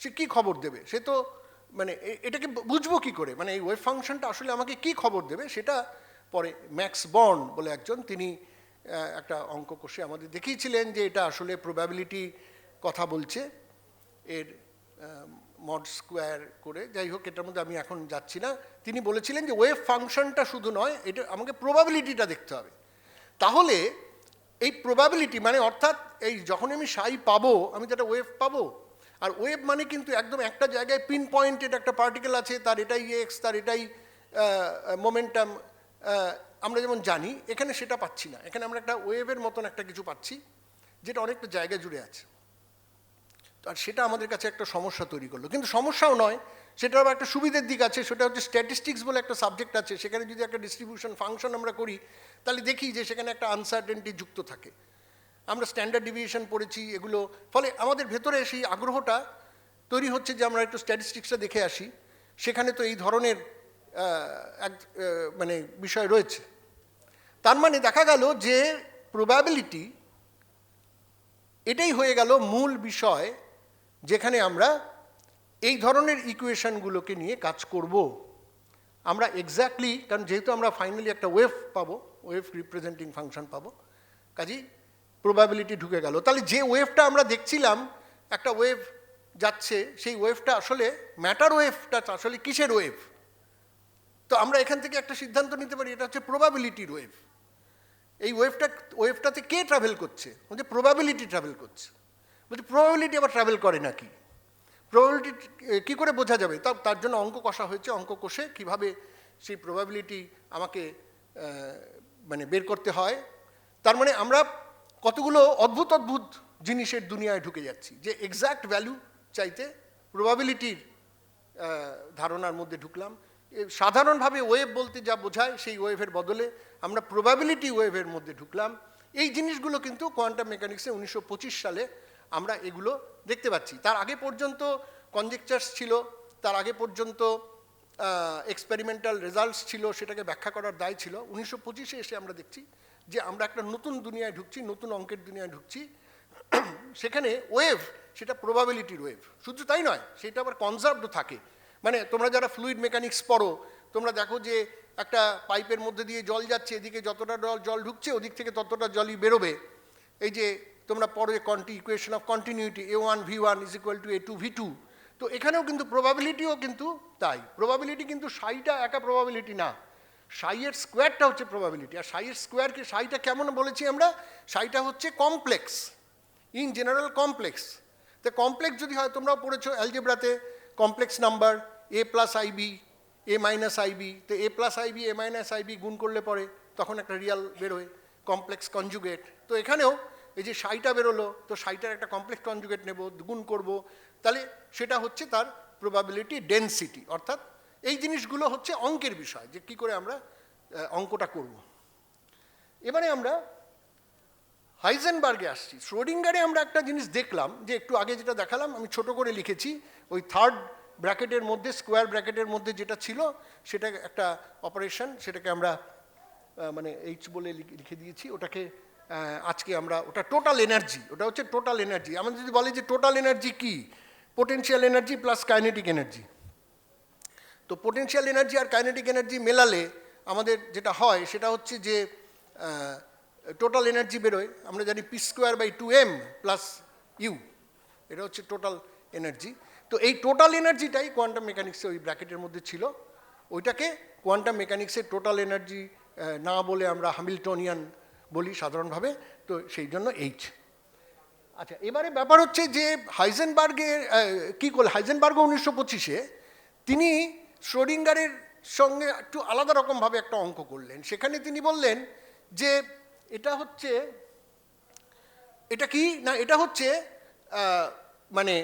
সে কী খবর দেবে, সে তো মানে এটাকে বুঝবো কী করে, মানে এই ওয়েভ ফাংশনটা আসলে আমাকে কী খবর দেবে, সেটা পরে ম্যাক্স বর্ন বলে একজন, তিনি একটা অঙ্ক কষে আমাদের দেখিয়েছিলেন যে এটা আসলে প্রবাবিলিটি কথা বলছে, এর মড স্কোয়ার করে, যাই হোক এটার মধ্যে আমি এখন যাচ্ছি না। তিনি বলেছিলেন যে ওয়েভ ফাংশনটা শুধু নয়, এটা আমাকে প্রবাবিলিটিটা দেখতে হবে। তাহলে এই প্রবাবিলিটি মানে অর্থাৎ এই যখন আমি সাই পাবো, আমি তো একটা ওয়েভ পাবো, আর ওয়েভ মানে কিন্তু একদম একটা জায়গায় পিন পয়েন্টেড একটা পার্টিকেল আছে, তার এটাই এক্স, তার এটাই মোমেন্টাম, আমরা যেমন জানি, এখানে সেটা পাচ্ছি না। এখানে আমরা একটা ওয়েভের মতন একটা কিছু পাচ্ছি যেটা অনেকটা জায়গা জুড়ে আছে। আর সেটা আমাদের কাছে একটা সমস্যা তৈরি করলো, কিন্তু সমস্যাও নয়, সেটার আবার একটা সুবিধের দিক আছে, সেটা হচ্ছে স্ট্যাটিস্টিক্স বলে একটা সাবজেক্ট আছে, সেখানে যদি একটা ডিস্ট্রিবিউশন ফাংশন আমরা করি, তাহলে দেখি যে সেখানে একটা আনসার্টেনটি যুক্ত থাকে। আমরা স্ট্যান্ডার্ড ডিভিয়েশন পড়েছি এগুলো, ফলে আমাদের ভেতরে সেই আগ্রহটা তৈরি হচ্ছে যে আমরা একটু স্ট্যাটিস্টিক্সটা দেখে আসি, সেখানে তো এই ধরনের মানে বিষয় রয়েছে। তার মানে দেখা গেল যে প্রবাবিলিটি এটাই হয়ে গেল মূল বিষয়, যেখানে আমরা এই ধরনের ইকুয়েশনগুলোকে নিয়ে কাজ করব। আমরা এক্স্যাক্টলি, কারণ যেহেতু আমরা ফাইনালি একটা ওয়েভ পাবো, ওয়েভ রিপ্রেজেন্টিং ফাংশন পাবো, কাজেই প্রবাবিলিটি ঢুকে গেল। তাহলে যে ওয়েভটা আমরা দেখছিলাম, একটা ওয়েভ যাচ্ছে, সেই ওয়েভটা আসলে ম্যাটার ওয়েভটা আসলে কিসের ওয়েভ? তো আমরা এখান থেকে একটা সিদ্ধান্ত নিতে পারি, এটা হচ্ছে প্রবাবিলিটির ওয়েভ। এই ওয়েভটাতে কে ট্রাভেল করছে? বলছে প্রবাবিলিটি ট্রাভেল করছে। বলছে প্রবাবিলিটি আবার ট্রাভেল করে নাকি? প্রবাবিলিটি কী করে বোঝা যাবে? তার জন্য অঙ্ক কষা হয়েছে, অঙ্ক কষে কীভাবে সেই প্রবাবিলিটি আমাকে মানে বের করতে হয়। তার মানে আমরা কতগুলো অদ্ভুত অদ্ভুত জিনিসের দুনিয়ায় ঢুকে যাচ্ছি, যে এক্স্যাক্ট ভ্যালু চাইতে প্রবাবিলিটির ধারণার মধ্যে ঢুকলাম। সাধারণভাবে ওয়েভ বলতে যা বোঝায়, সেই ওয়েভের বদলে আমরা প্রবাবিলিটি ওয়েভের মধ্যে ঢুকলাম। এই জিনিসগুলো কিন্তু কোয়ান্টাম মেকানিক্সে 1925 সালে আমরা এগুলো দেখতে পাচ্ছি। তার আগে পর্যন্ত কনজেকচার্স ছিল, তার আগে পর্যন্ত এক্সপেরিমেন্টাল রেজাল্টস ছিল, সেটাকে ব্যাখ্যা করার দায় ছিল। 1925-এ এসে আমরা দেখছি যে আমরা একটা নতুন দুনিয়ায় ঢুকছি, নতুন অঙ্কের দুনিয়ায় ঢুকছি। সেখানে ওয়েভ, সেটা প্রবাবিলিটির ওয়েভ, শুধু তাই নয়, সেটা আবার কনজার্ভড থাকে। মানে তোমরা যারা ফ্লুইড মেকানিক্স পড়ো, তোমরা দেখো যে একটা পাইপের মধ্যে দিয়ে জল যাচ্ছে, এদিকে যতটা জল ঢুকছে ওদিক থেকে ততটা জলই বেরোবে। এই যে তোমরা পড়ো equation of continuity, A1 V1 is equal two A2 V2। তো এখানেও কিন্তু প্রবাবিলিটিও কিন্তু তাই। প্রবাবিলিটি কিন্তু সাইটা একা প্রবাবিলিটি না, সাইয়ের স্কোয়ারটা হচ্ছে প্রবাবিলিটি। আর সাইয়ের স্কোয়ারকে, সাইটা কেমন বলেছি আমরা, সাইটা হচ্ছে কমপ্লেক্স, ইন জেনারেল কমপ্লেক্স। তো কমপ্লেক্স যদি হয়, তোমরাও পড়েছো অ্যালজেব্রাতে complex number A plus IB A minus IB, তো A plus IB A minus IB গুণ করলে পরে তখন একটা রিয়াল বেরোয়, কমপ্লেক্স কনজুগেট। তো এখানেও এই যে সাইটা বেরোলো, তো সাইটার একটা কমপ্লেক্স কনজুগেট নেব, গুণ করব, তাহলে সেটা হচ্ছে তার প্রবাবিলিটি ডেনসিটি। অর্থাৎ এই জিনিসগুলো হচ্ছে অঙ্কের বিষয়, যে কী করে আমরা অঙ্কটা করব। এবারে আমরা হাইজেনবার্গে আসছি। শ্রোডিঙ্গারে আমরা একটা জিনিস দেখলাম, যে একটু আগে যেটা দেখালাম, আমি ছোট করে লিখেছি, ওই থার্ড ব্র্যাকেটের মধ্যে, স্কোয়ার ব্র্যাকেটের মধ্যে যেটা ছিল সেটা একটা অপারেশন, সেটাকে আমরা মানে H বলে লিখে দিয়েছি। ওটাকে আজকে আমরা, ওটা টোটাল এনার্জি, ওটা হচ্ছে টোটাল এনার্জি। আমাদের যদি বলে যে টোটাল এনার্জি কি, potential energy plus kinetic energy. তো পোটেনশিয়াল এনার্জি আর কাইনেটিক এনার্জি মেলালে আমাদের যেটা হয় সেটা হচ্ছে যে টোটাল এনার্জি বেরোয়, আমরা জানি P²/2m প্লাস ইউ, এটা হচ্ছে টোটাল এনার্জি। তো এই টোটাল এনার্জিটাই কোয়ান্টাম মেকানিক্সে ওই ব্র্যাকেটের মধ্যে ছিল। ওইটাকে কোয়ান্টাম মেকানিক্সের টোটাল এনার্জি না বলে আমরা হ্যামিল্টনিয়ান বলি সাধারণভাবে, তো সেই জন্য H। আচ্ছা, এবারে ব্যাপার হচ্ছে যে হাইজেনবার্গের কী করলে, হাইজেনবার্গও 1925-এ তিনি শ্রোডিঙ্গারের সঙ্গে একটু আলাদা রকমভাবে একটা অঙ্ক করলেন। সেখানে তিনি বললেন যে এটা হচ্ছে, এটা কি না, এটা হচ্ছে মানে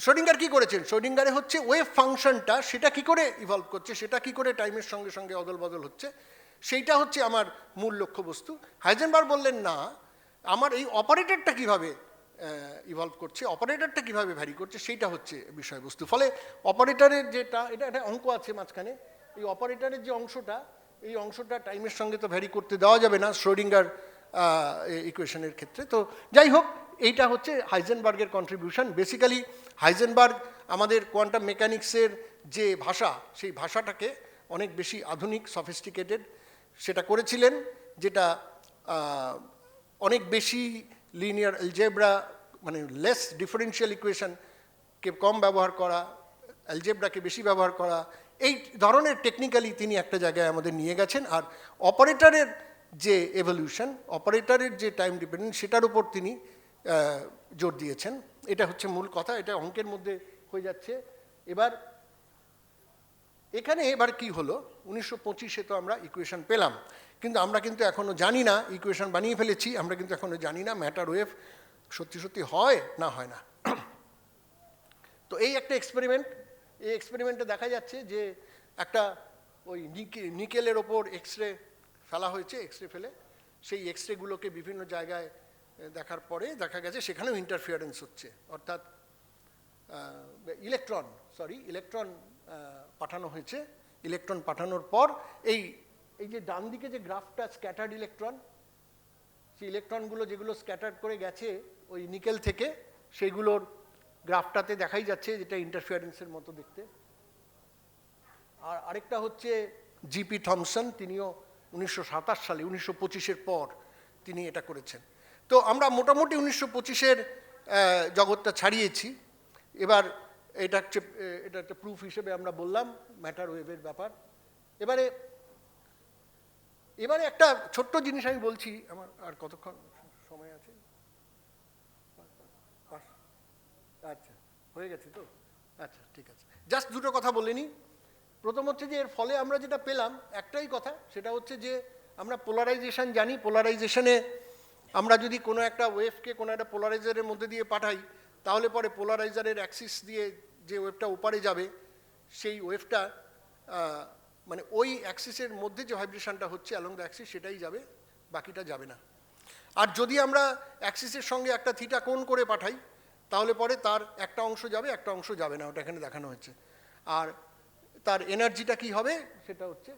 শ্রোডিঙ্গার কী করেছেন, শ্রোডিঙ্গারে হচ্ছে ওয়েভ ফাংশনটা, সেটা কি করে ইভলভ করছে, সেটা কি করে টাইমের সঙ্গে সঙ্গে অদল বদল হচ্ছে, সেইটা হচ্ছে আমার মূল লক্ষ্যবস্তু। হাইজেনবার্গ বললেন না, আমার এই অপারেটরটা কীভাবে ইভলভ করছে, অপারেটরটা কীভাবে ভ্যারি করছে, সেইটা হচ্ছে বিষয়বস্তু। ফলে অপারেটরের যেটা, এটা একটা অঙ্ক আছে মাঝখানে, এই অপারেটরের যে অংশটা, এই অংশটা টাইমের সঙ্গে তো ভ্যারি করতে দেওয়া যাবে না শ্রোডিঙ্গার ইকুয়েশনের ক্ষেত্রে। তো যাই হোক, এইটা হচ্ছে হাইজেনবার্গের কন্ট্রিবিউশন। বেসিক্যালি হাইজেনবার্গ আমাদের কোয়ান্টাম মেকানিক্সের যে ভাষা, সেই ভাষাটাকে অনেক বেশি আধুনিক, সফিস্টিকেটেড সেটা করেছিলেন, যেটা অনেক বেশি লিনিয়ার অ্যালজেব্রা, মানে লেস ডিফারেন্সিয়াল ইকুয়েশনকে কম ব্যবহার করা, অ্যালজেব্রাকে বেশি ব্যবহার করা, এই ধরনের টেকনিক্যালি তিনি একটা জায়গায় আমাদের নিয়ে গেছেন। আর অপারেটরের যে এভলিউশন, অপারেটরের যে টাইম ডিপেন্ডেন্ট, সেটার উপর তিনি জোর দিয়েছেন। এটা হচ্ছে মূল কথা, এটা অঙ্কের মধ্যে হয়ে যাচ্ছে। এবার এখানে এবার কি হলো, 1925-এ তো আমরা ইকুয়েশন পেলাম, কিন্তু আমরা কিন্তু এখনও জানি না, ইকুয়েশন বানিয়ে ফেলেছি, আমরা কিন্তু এখনও জানি না ম্যাটার ওয়েভ সত্যি সত্যি হয় না হয় না। তো এই একটা এক্সপেরিমেন্ট, এই এক্সপেরিমেন্টে দেখা যাচ্ছে যে একটা ওই নিকেলের ওপর এক্সরে ফেলা হয়েছে, এক্সরে ফেলে সেই এক্সরেগুলোকে বিভিন্ন জায়গায় দেখার পরে দেখা গেছে সেখানেও ইন্টারফিয়ারেন্স হচ্ছে, অর্থাৎ ইলেকট্রন পাঠানো হয়েছে। ইলেকট্রন পাঠানোর পর এই যে ডান দিকে যে গ্রাফটা স্ক্যাটার্ড ইলেকট্রন, সেই ইলেকট্রনগুলো যেগুলো স্ক্যাটার্ড করে গেছে ওই নিকেল থেকে, সেইগুলোর গ্রাফটাতে দেখাই যাচ্ছে যেটা ইন্টারফিয়ারেন্সের মতো দেখতে। আর আরেকটা হচ্ছে জিপি থমসন, তিনিও 1927 সালে, 1925-এর পর তিনি এটা করেছেন। তো আমরা মোটামুটি 1925-এর জগৎটা ছাড়িয়েছি। এবার এটা একটা প্রুফ হিসেবে আমরা বললাম ম্যাটার ওয়েভের ব্যাপার। এবারে একটা ছোট্ট জিনিস আমি বলছি, আমার আর কতক্ষণ সময় আছে? আচ্ছা, হয়ে গেছে তো? আচ্ছা, ঠিক আছে, জাস্ট দুটো কথা বলে নিই। প্রথম হচ্ছে যে এর ফলে আমরা যেটা পেলাম, একটাই কথা, সেটা হচ্ছে যে আমরা পোলারাইজেশন জানি। পোলারাইজেশনে আমরা যদি কোনো একটা ওয়েভকে কোনো একটা পোলারাইজারের মধ্যে দিয়ে পাঠাই, তাহলে পরে পোলারাইজারের অ্যাক্সিস দিয়ে যে ওয়েভটা ওপারে যাবে, সেই ওয়েভটা মানে ওই অ্যাক্সিসের মধ্যে যে ভাইব্রেশনটা হচ্ছে অ্যালং দ্য অ্যাক্সিস, সেটাই যাবে, বাকিটা যাবে না। আর যদি আমরা অ্যাক্সিসের সঙ্গে একটা থিটা কোণ করে পাঠাই, তাহলে পরে তার একটা অংশ যাবে, একটা অংশ যাবে না, ওটা এখানে দেখানো হচ্ছে। আর তার এনার্জিটা কি হবে, সেটা হচ্ছে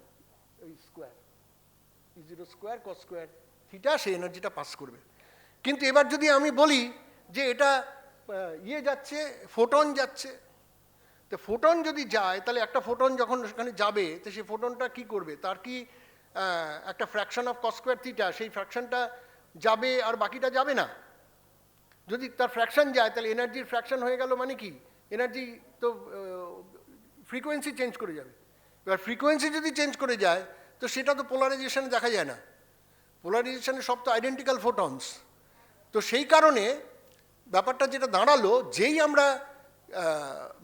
ওই square. E0 square cos square theta সেই এনার্জিটা পাস করবে। কিন্তু এবার যদি আমি বলি যে এটা ইয়ে যাচ্ছে, ফোটন যাচ্ছে, তো ফোটন যদি যায় তাহলে একটা ফোটন যখন সেখানে যাবে তো সেই ফোটনটা কী করবে, তার কি একটা fraction of cos square theta সেই ফ্র্যাকশনটা যাবে আর বাকিটা যাবে না? যদি তার ফ্র্যাকশন যায় তাহলে এনার্জির ফ্র্যাকশন হয়ে গেল, মানে কি এনার্জি তো ফ্রিকোয়েন্সি চেঞ্জ করে যাবে। এবার ফ্রিকোয়েন্সি যদি চেঞ্জ করে যায় তো সেটা তো পোলারাইজেশনে দেখা যায় না, পোলারাইজেশনে সব তো আইডেন্টিক্যাল ফোটনস। তো সেই কারণে ব্যাপারটা যেটা দাঁড়ালো, যেই আমরা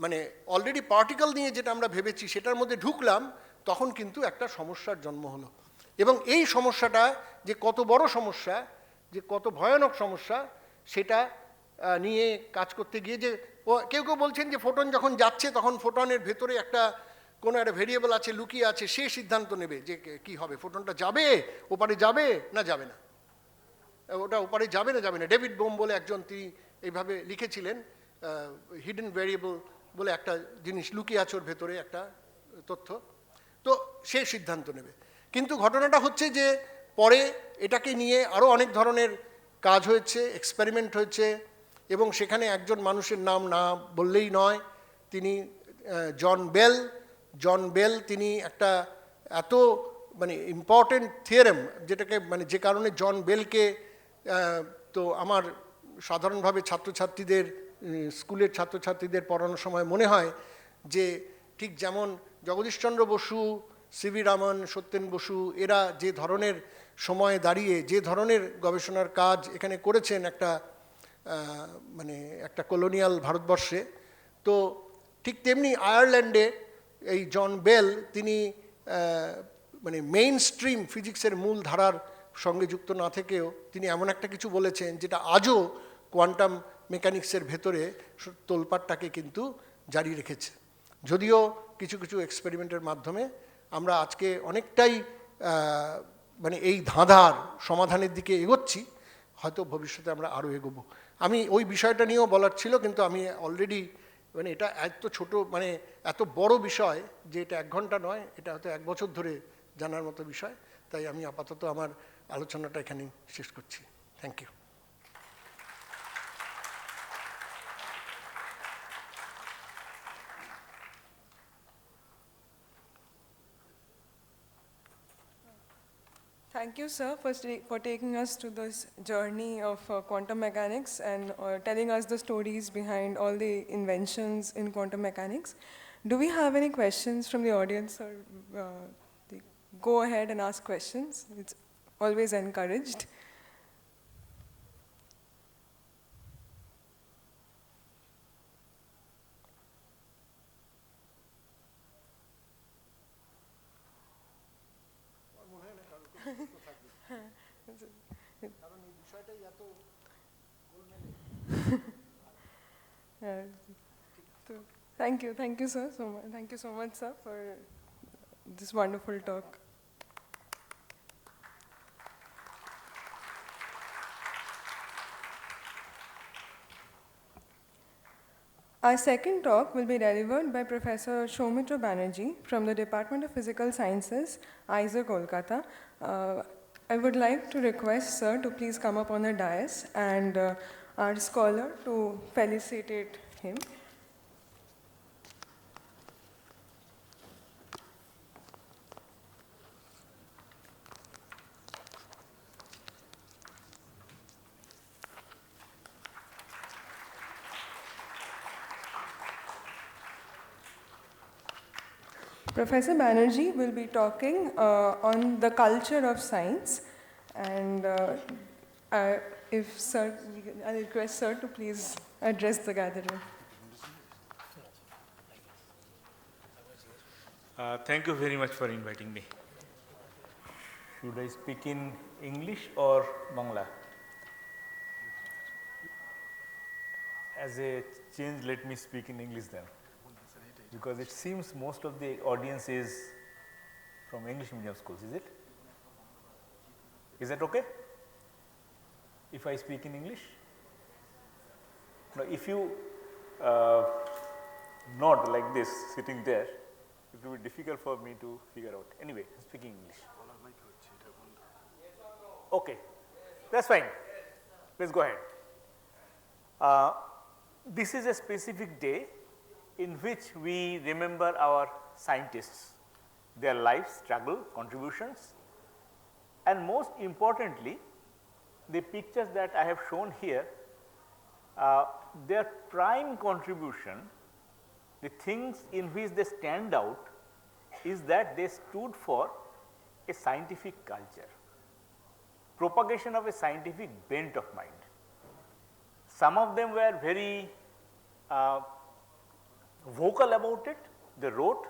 মানে অলরেডি পার্টিকেল নিয়ে যেটা আমরা ভেবেছি সেটার মধ্যে ঢুকলাম, তখন কিন্তু একটা সমস্যার জন্ম হলো। এবং এই সমস্যাটা যে কত বড় সমস্যা, যে কত ভয়ানক সমস্যা, সেটা নিয়ে কাজ করতে গিয়ে যে কেউ কেউ বলছেন যে ফোটন যখন যাচ্ছে তখন ফোটনের ভেতরে একটা কোনো একটা ভেরিয়েবল আছে, লুকিয়ে আছে, সে সিদ্ধান্ত নেবে যে কি হবে, ফোটনটা যাবে ওপারে, যাবে না যাবে না, ওটা ওপারে যাবে না যাবে না। ডেভিড বোম বলে একজন, তিনি এইভাবে লিখেছিলেন, হিডেন ভেরিয়েবল বলে একটা জিনিস লুকিয়ে আছে ওর ভেতরে, একটা তথ্য, তো সে সিদ্ধান্ত নেবে। কিন্তু ঘটনাটা হচ্ছে যে পরে এটাকে নিয়ে আরও অনেক ধরনের কাজ হয়েছে, এক্সপেরিমেন্ট হয়েছে, এবং সেখানে একজন মানুষের নাম না বললেই নয়, তিনি জন বেল, তিনি একটা এত মানে ইম্পর্টেন্ট থিওরেম, যেটাকে মানে যে কারণে জন বেলকে তো আমার সাধারণভাবে ছাত্রছাত্রীদের, স্কুলের ছাত্রছাত্রীদের পড়ানোর সময় মনে হয় যে ঠিক যেমন জগদীশচন্দ্র বসু, সিভি রামন, সত্যেন বসু, এরা যে ধরনের সময়ে দাঁড়িয়ে যে ধরনের গবেষণার কাজ এখানে করেছেন একটা মানে একটা কলোনিয়াল ভারতবর্ষে, তো ঠিক তেমনি আয়ারল্যান্ডে এই জন বেল, তিনি মানে মেইন স্ট্রিম ফিজিক্সের মূল ধারার সঙ্গে যুক্ত না থেকেও তিনি এমন একটা কিছু বলেছেন যেটা আজও কোয়ান্টাম মেকানিক্সের ভেতরে তোলপাটটাকে কিন্তু জারি রেখেছে। যদিও কিছু কিছু এক্সপেরিমেন্টের মাধ্যমে আমরা আজকে অনেকটাই মানে এই ধাঁধার সমাধানের দিকে এগোচ্ছি, হয়তো ভবিষ্যতে আমরা আরও এগোবো। আমি ওই বিষয়টা নিয়েও বলার ছিল, কিন্তু আমি অলরেডি মানে এটা এত ছোট, মানে এত বড় বিষয় যে এটা 1 ঘন্টা নয়, এটা হয়তো 1 বছর ধরে জানার মতো বিষয়, তাই আমি আপাতত আমার আলোচনাটা এখানেই শেষ করছি। Thank you. Thank you, sir, for taking us to this journey of quantum mechanics and telling us the stories behind all the inventions in quantum mechanics. Do we have any questions from the audience? Or go ahead and ask questions. It's always encouraged. Thank you, sir, so much. Thank you so much, sir, for this wonderful talk. Our second talk will be delivered by Professor Soumitra Banerjee from the Department of Physical Sciences, IACS, Kolkata. I would like to request sir to please come up on the dais and our scholar to felicitate him. Professor Banerjee will be talking on the culture of science, and if sir, I request sir to please address the gathering. Thank you very much for inviting me. Should I speak in English or Bangla? As a change, let me speak in English then, because it seems most of the audience is from English medium schools, is it? Is that okay if I speak in English? Now, if you nod like this sitting there, it will be difficult for me to figure out. Anyway, speaking English. Okay, that's fine. Let's go ahead. This is a specific day in which we remember our scientists, their life, struggle, contributions, and most importantly, the pictures that I have shown here, their prime contribution, the things in which they stand out is that they stood for a scientific culture, propagation of a scientific bent of mind. Some of them were very vocal about it. They wrote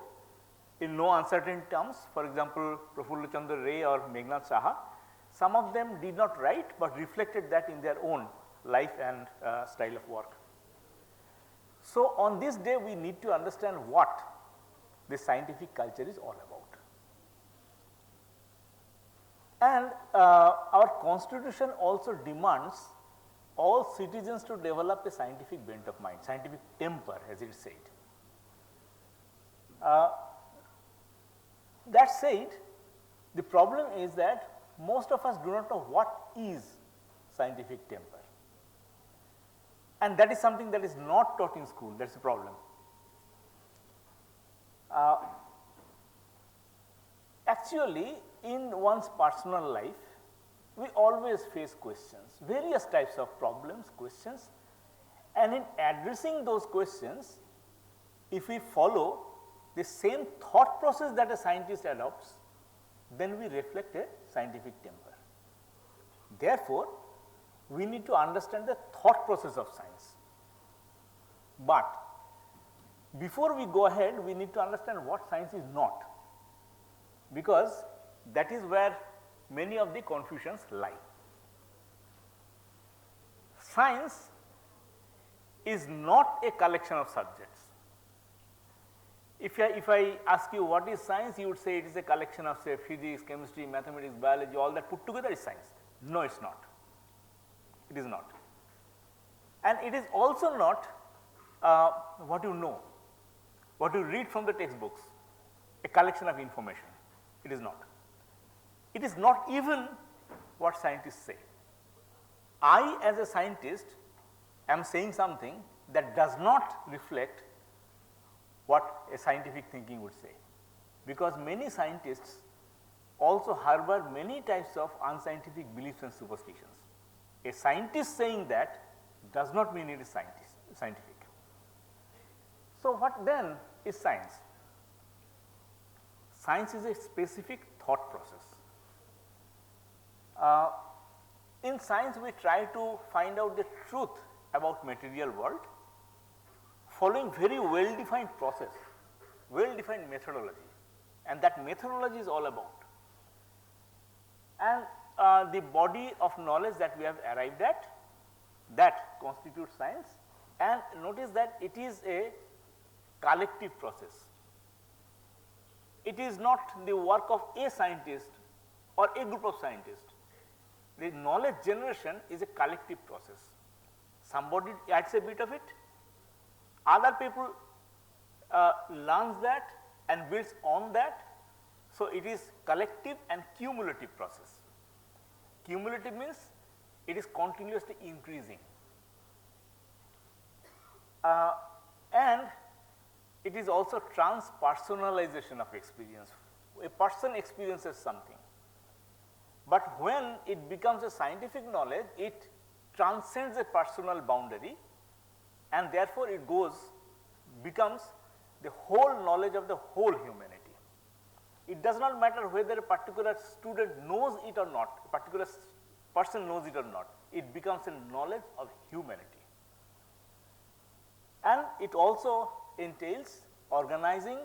in no uncertain terms, for example, Prafulla Chandra Ray or Meghnad Saha. Some of them did not write, but reflected that in their own life and style of work. So, on this day we need to understand what the scientific culture is all about. And our constitution also demands all citizens to develop a scientific bent of mind, scientific temper as it is said. That said, the problem is that most of us do not know what is scientific temper, and that is something that is not taught in school. That is the problem. Actually, in one's personal life, we always face questions, various types of problems, questions, and in addressing those questions, if we follow the same thought process that a scientist adopts, then we reflect a scientific temper. Therefore, we need to understand the thought process of science. But before we go ahead, we need to understand what science is not, because that is where many of the confusions lie. Science is not a collection of subjects. If I ask you what is science, you would say it is a collection of, say, physics, chemistry, mathematics, biology, all that put together is science. No, it is not. It is not. And it is also not what you know, what you read from the textbooks, a collection of information. It is not. It is not even what scientists say. I, as a scientist, am saying something that does not reflect what a scientific thinking would say, because many scientists also harbor many types of unscientific beliefs and superstitions. A scientist saying that does not mean it is scientific. So, what then is science? Science is a specific thought process. In science, we try to find out the truth about material world following very well defined process, well defined methodology, and that methodology is all about. And the body of knowledge that we have arrived at, that constitutes science, and notice that it is a collective process. It is not the work of a scientist or a group of scientists. The knowledge generation is a collective process. Somebody adds a bit of it, other people learns that and builds on that. So, it is collective and cumulative process. Cumulative means it is continuously increasing, and it is also transpersonalization of experience. A person experiences something, but when it becomes a scientific knowledge, it transcends a personal boundary, and therefore it becomes the whole knowledge of the whole humanity. It does not matter whether a particular student knows it or not, a particular person knows it or not, it becomes a knowledge of humanity. And it also entails organizing,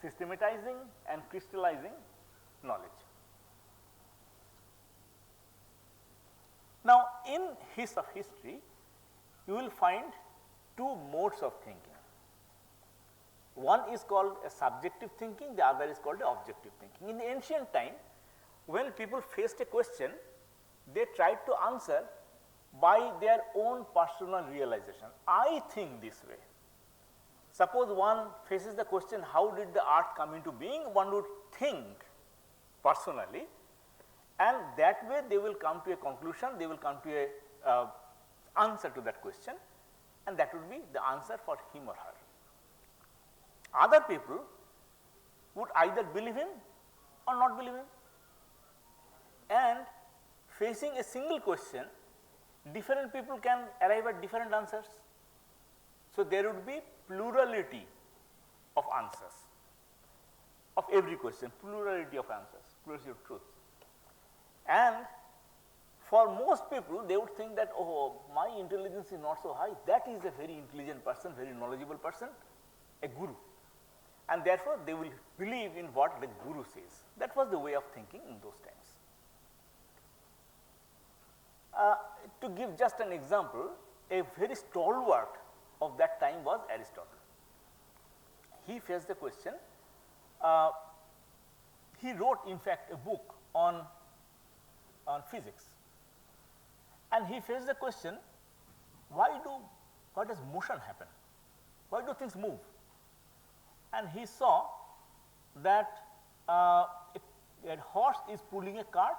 systematizing and crystallizing knowledge. Now, in history, you will find two modes of thinking. One is called a subjective thinking, the other is called a objective thinking. In the ancient time, when people faced a question, they tried to answer by their own personal realization. I think this way. Suppose one faces the question, how did the earth come into being? One would think personally, and that way they will come to a conclusion, they will come to a answer to that question, and that would be the answer for him or her. Other people would either believe him or not believe him, and facing a single question, different people can arrive at different answers. So, there would be plurality of answers of every question, plurality of answers, plurality of truth. And for most people, they would think that, oh, my intelligence is not so high, that is a very intelligent person, very knowledgeable person, a guru. And therefore, they will believe in what the guru says. That was the way of thinking in those times. To give just an example, a very stalwart of that time was Aristotle. He faced the question, he wrote in fact a book on physics, and he faced the question, why does motion happen? Why do things move? And he saw that a horse is pulling a cart,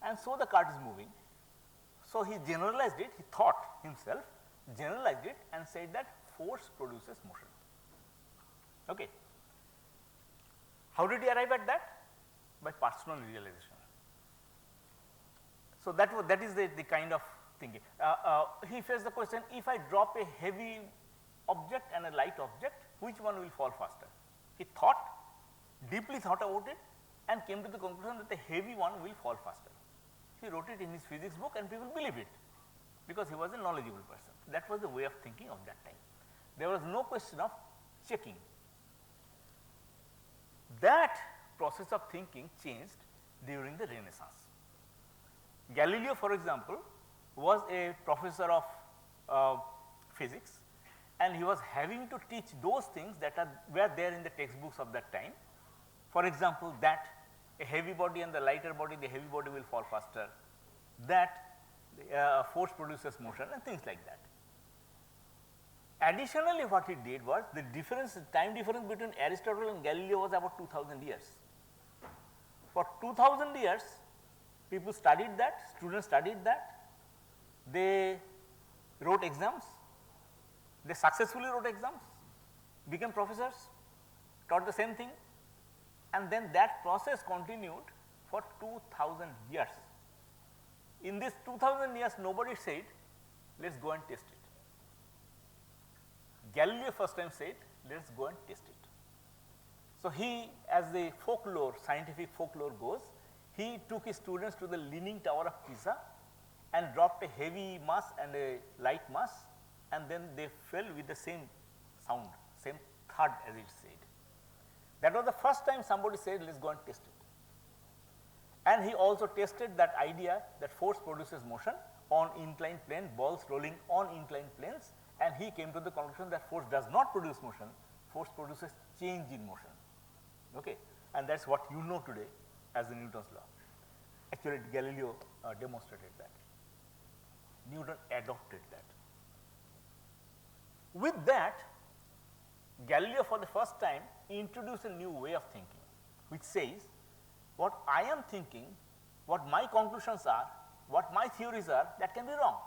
and so the cart is moving. So, he generalized it, he thought himself, generalized it and said that force produces motion. Okay. How did he arrive at that? By personal realization. So, that is the kind of thinking. He faced the question, if I drop a heavy object and a light object, which one will fall faster? He thought, deeply thought about it, and came to the conclusion that the heavy one will fall faster. He wrote it in his physics book and people believe it, because he was a knowledgeable person. That was the way of thinking of that time. There was no question of checking. That process of thinking changed during the Renaissance. Galileo, for example, was a professor of physics, and he was having to teach those things that were there in the textbooks of that time. For example, that a heavy body and the lighter body, the heavy body will fall faster, that force produces motion and things like that. Additionally, what he did was the time difference between Aristotle and Galileo was about 2000 years. For 2000 years, people studied that, students studied that, they wrote exams, they successfully wrote exams, became professors, taught the same thing, and then that process continued for 2000 years. In this 2000 years, nobody said, let us go and test it. Galileo first time said, let us go and test it. So, he, as the folklore, scientific folklore goes, he took his students to the Leaning Tower of Pisa and dropped a heavy mass and a light mass, and then they fell with the same sound, same thud as it said. That was the first time somebody said, let us go and test it. And he also tested that idea that force produces motion on inclined plane, balls rolling on inclined planes, and he came to the conclusion that force does not produce motion, force produces change in motion. Okay. And that is what you know today as the Newton's law. Actually, Galileo demonstrated that. Newton adopted that. With that, Galileo for the first time introduced a new way of thinking, which says what I am thinking, what my conclusions are, what my theories are, that can be wrong.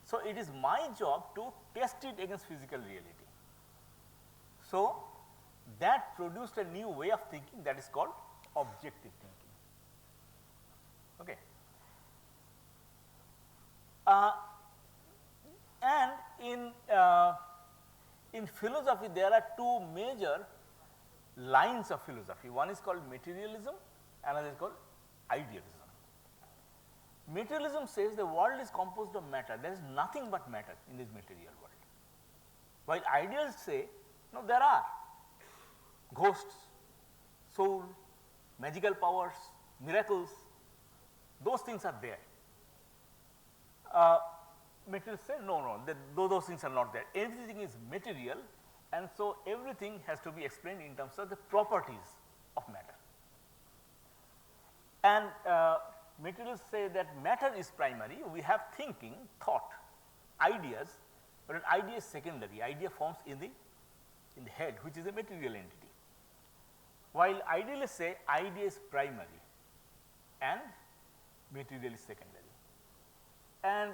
So, it is my job to test it against physical reality. So, that produced a new way of thinking that is called objective thinking. Okay. And in philosophy, there are two major lines of philosophy. One is called materialism, another is called idealism. Materialism says the world is composed of matter, there is nothing but matter in this material world. While idealists say, no, there are ghosts, soul, magical powers, miracles, those things are there. Materialists say, no, those things are not there. Everything is material, and so everything has to be explained in terms of the properties of matter. And materialists say that matter is primary, we have thinking, thought, ideas, but an idea is secondary, idea forms in the head, which is a material entity. While idealists say idea is primary, and material is secondary. And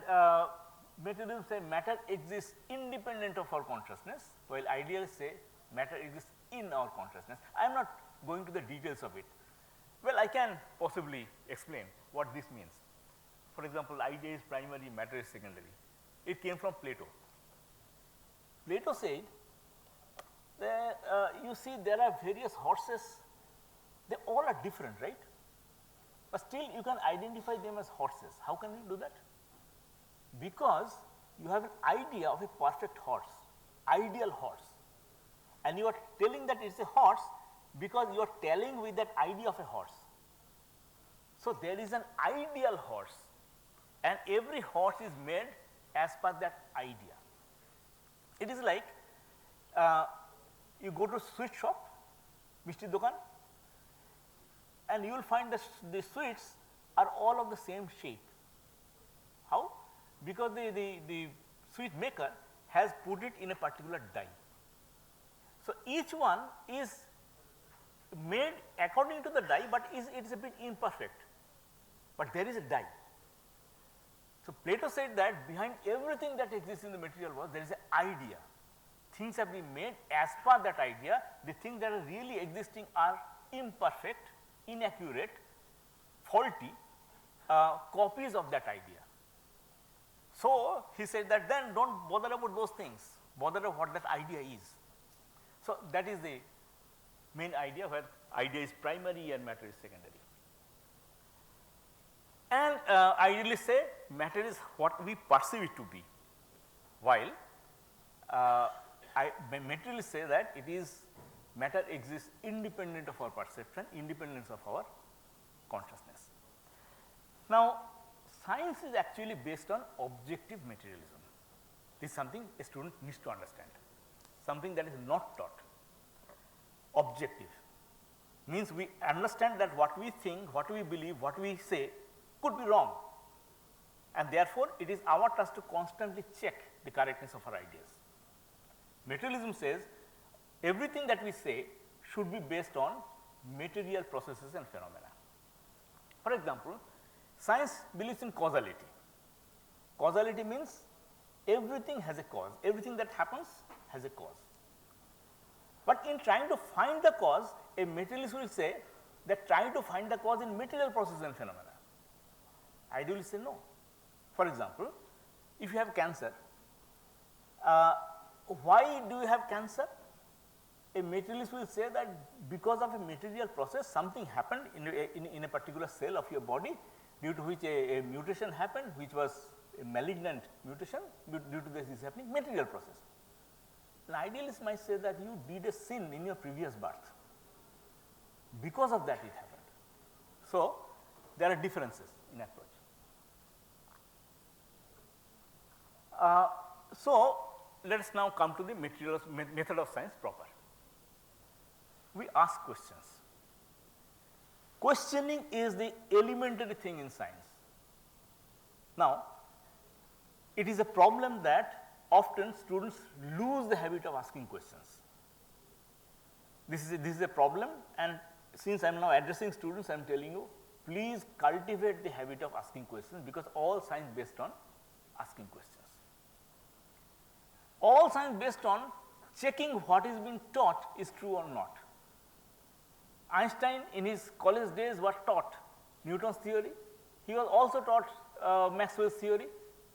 materialism say matter exists independent of our consciousness, while idealists say matter exists in our consciousness. I am not going to the details of it. Well, I can possibly explain what this means. For example, idea is primary, matter is secondary. It came from Plato. Plato said that you see there are various horses, they all are different, right? But still you can identify them as horses. How can you do that? Because you have an idea of a perfect horse, ideal horse, and you are telling that it is a horse because you are telling with that idea of a horse. So, there is an ideal horse, and every horse is made as per that idea. It is like you go to sweet shop, mishti dokan, and you will find the sweets are all of the same shape. How? Because the sweet maker has put it in a particular die. So, each one is made according to the die, but it is a bit imperfect, but there is a die. So, Plato said that behind everything that exists in the material world there is an idea. Things have been made as per that idea. The things that are really existing are imperfect, inaccurate, faulty copies of that idea. So, he said that then do not bother about those things, bother about what that idea is. So, that is the main idea where idea is primary and matter is secondary. And idealists say matter is what we perceive it to be, while materialists say that it is matter exists independent of our perception, independent of our consciousness. Now, science is actually based on objective materialism. This is something a student needs to understand, something that is not taught. Objective means we understand that what we think, what we believe, what we say could be wrong, and therefore, it is our task to constantly check the correctness of our ideas. Materialism says everything that we say should be based on material processes and phenomena. For example, science believes in causality. Causality means everything has a cause, everything that happens has a cause. But in trying to find the cause, a materialist will say that trying to find the cause in material processes and phenomena. Idealists say no. For example, if you have cancer, why do you have cancer? A materialist will say that because of a material process something happened in a particular cell of your body, due to which a mutation happened, which was a malignant mutation. Due to this is happening material process. An idealist might say that you did a sin in your previous birth, because of that it happened. So, there are differences in approach. So, let us now come to the method of science proper. We ask questions. Questioning is the elementary thing in science. Now, it is a problem that often students lose the habit of asking questions. This is a problem, and since I am now addressing students, I am telling you, please cultivate the habit of asking questions, because all science based on asking questions. All science based on checking what is being taught is true or not. Einstein in his college days was taught Newton's theory. He was also taught Maxwell's theory,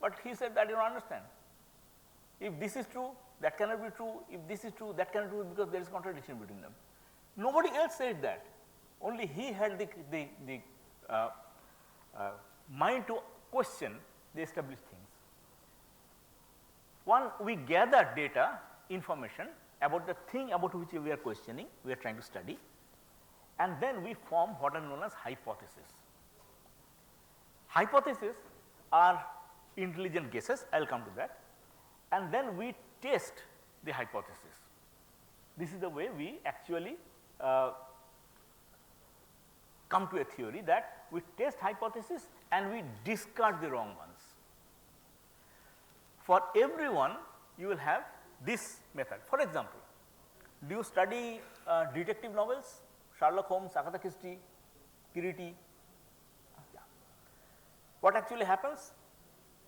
but he said that I don't understand. If this is true, that cannot be true. If this is true, that cannot be true, because there is contradiction between them. Nobody else said that. Only he had the mind to question the established things. One, we gather data, information about the thing about which we are questioning, we are trying to study, and then we form what are known as hypotheses. Hypotheses are intelligent guesses, I will come to that, and then we test the hypothesis. This is the way we actually come to a theory, that we test hypothesis and we discard the wrong ones. For everyone, you will have this method. For example, do you study detective novels, Sherlock Holmes, Agatha Christie, Kiriti? what actually happens?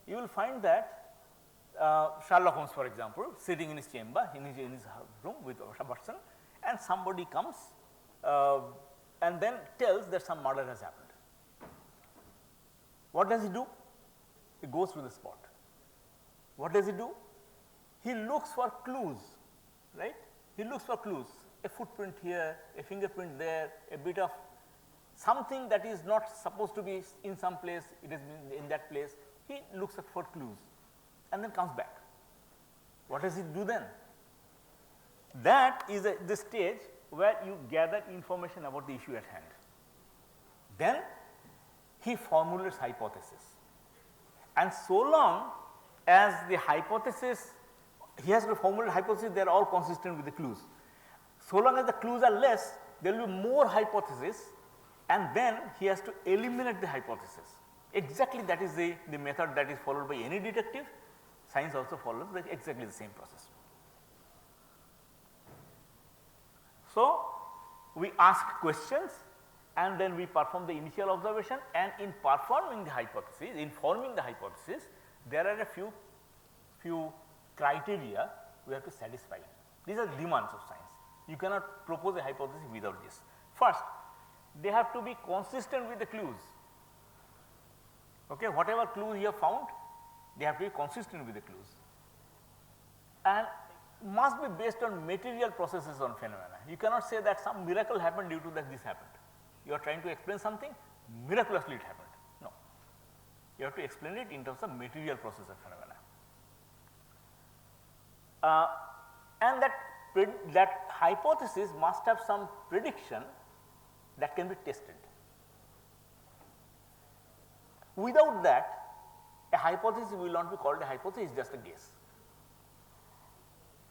You will find that Sherlock Holmes, for example, sitting in his chamber, in his room with Watson, and somebody comes and then tells that some murder has happened. What does he do? He goes to the spot. What does he do? He looks for clues, right? He looks for clues, a footprint here, a fingerprint there, a bit of something that is not supposed to be in some place, it is in that place. He looks for clues and then comes back. What does he do then? That is the stage where you gather information about the issue at hand. Then he formulates hypothesis, and so long as the hypothesis, he has to formulate hypothesis, they are all consistent with the clues. So long as the clues are less, there will be more hypothesis, and then he has to eliminate the hypothesis. Exactly that is the method that is followed by any detective. Science also follows exactly the same process. So, we ask questions and then we perform the initial observation, and in performing the hypothesis, in forming the hypothesis, there are a few criteria we have to satisfy. These are demands of science. You cannot propose a hypothesis without this. First, they have to be consistent with the clues. Okay, whatever clues you have found, they have to be consistent with the clues, and must be based on material processes on phenomena. You cannot say that some miracle happened due to that this happened. You are trying to explain something, miraculously it happened. No, you have to explain it in terms of material process of phenomena. And that hypothesis must have some prediction that can be tested. Without that, a hypothesis will not be called a hypothesis, it is just a guess,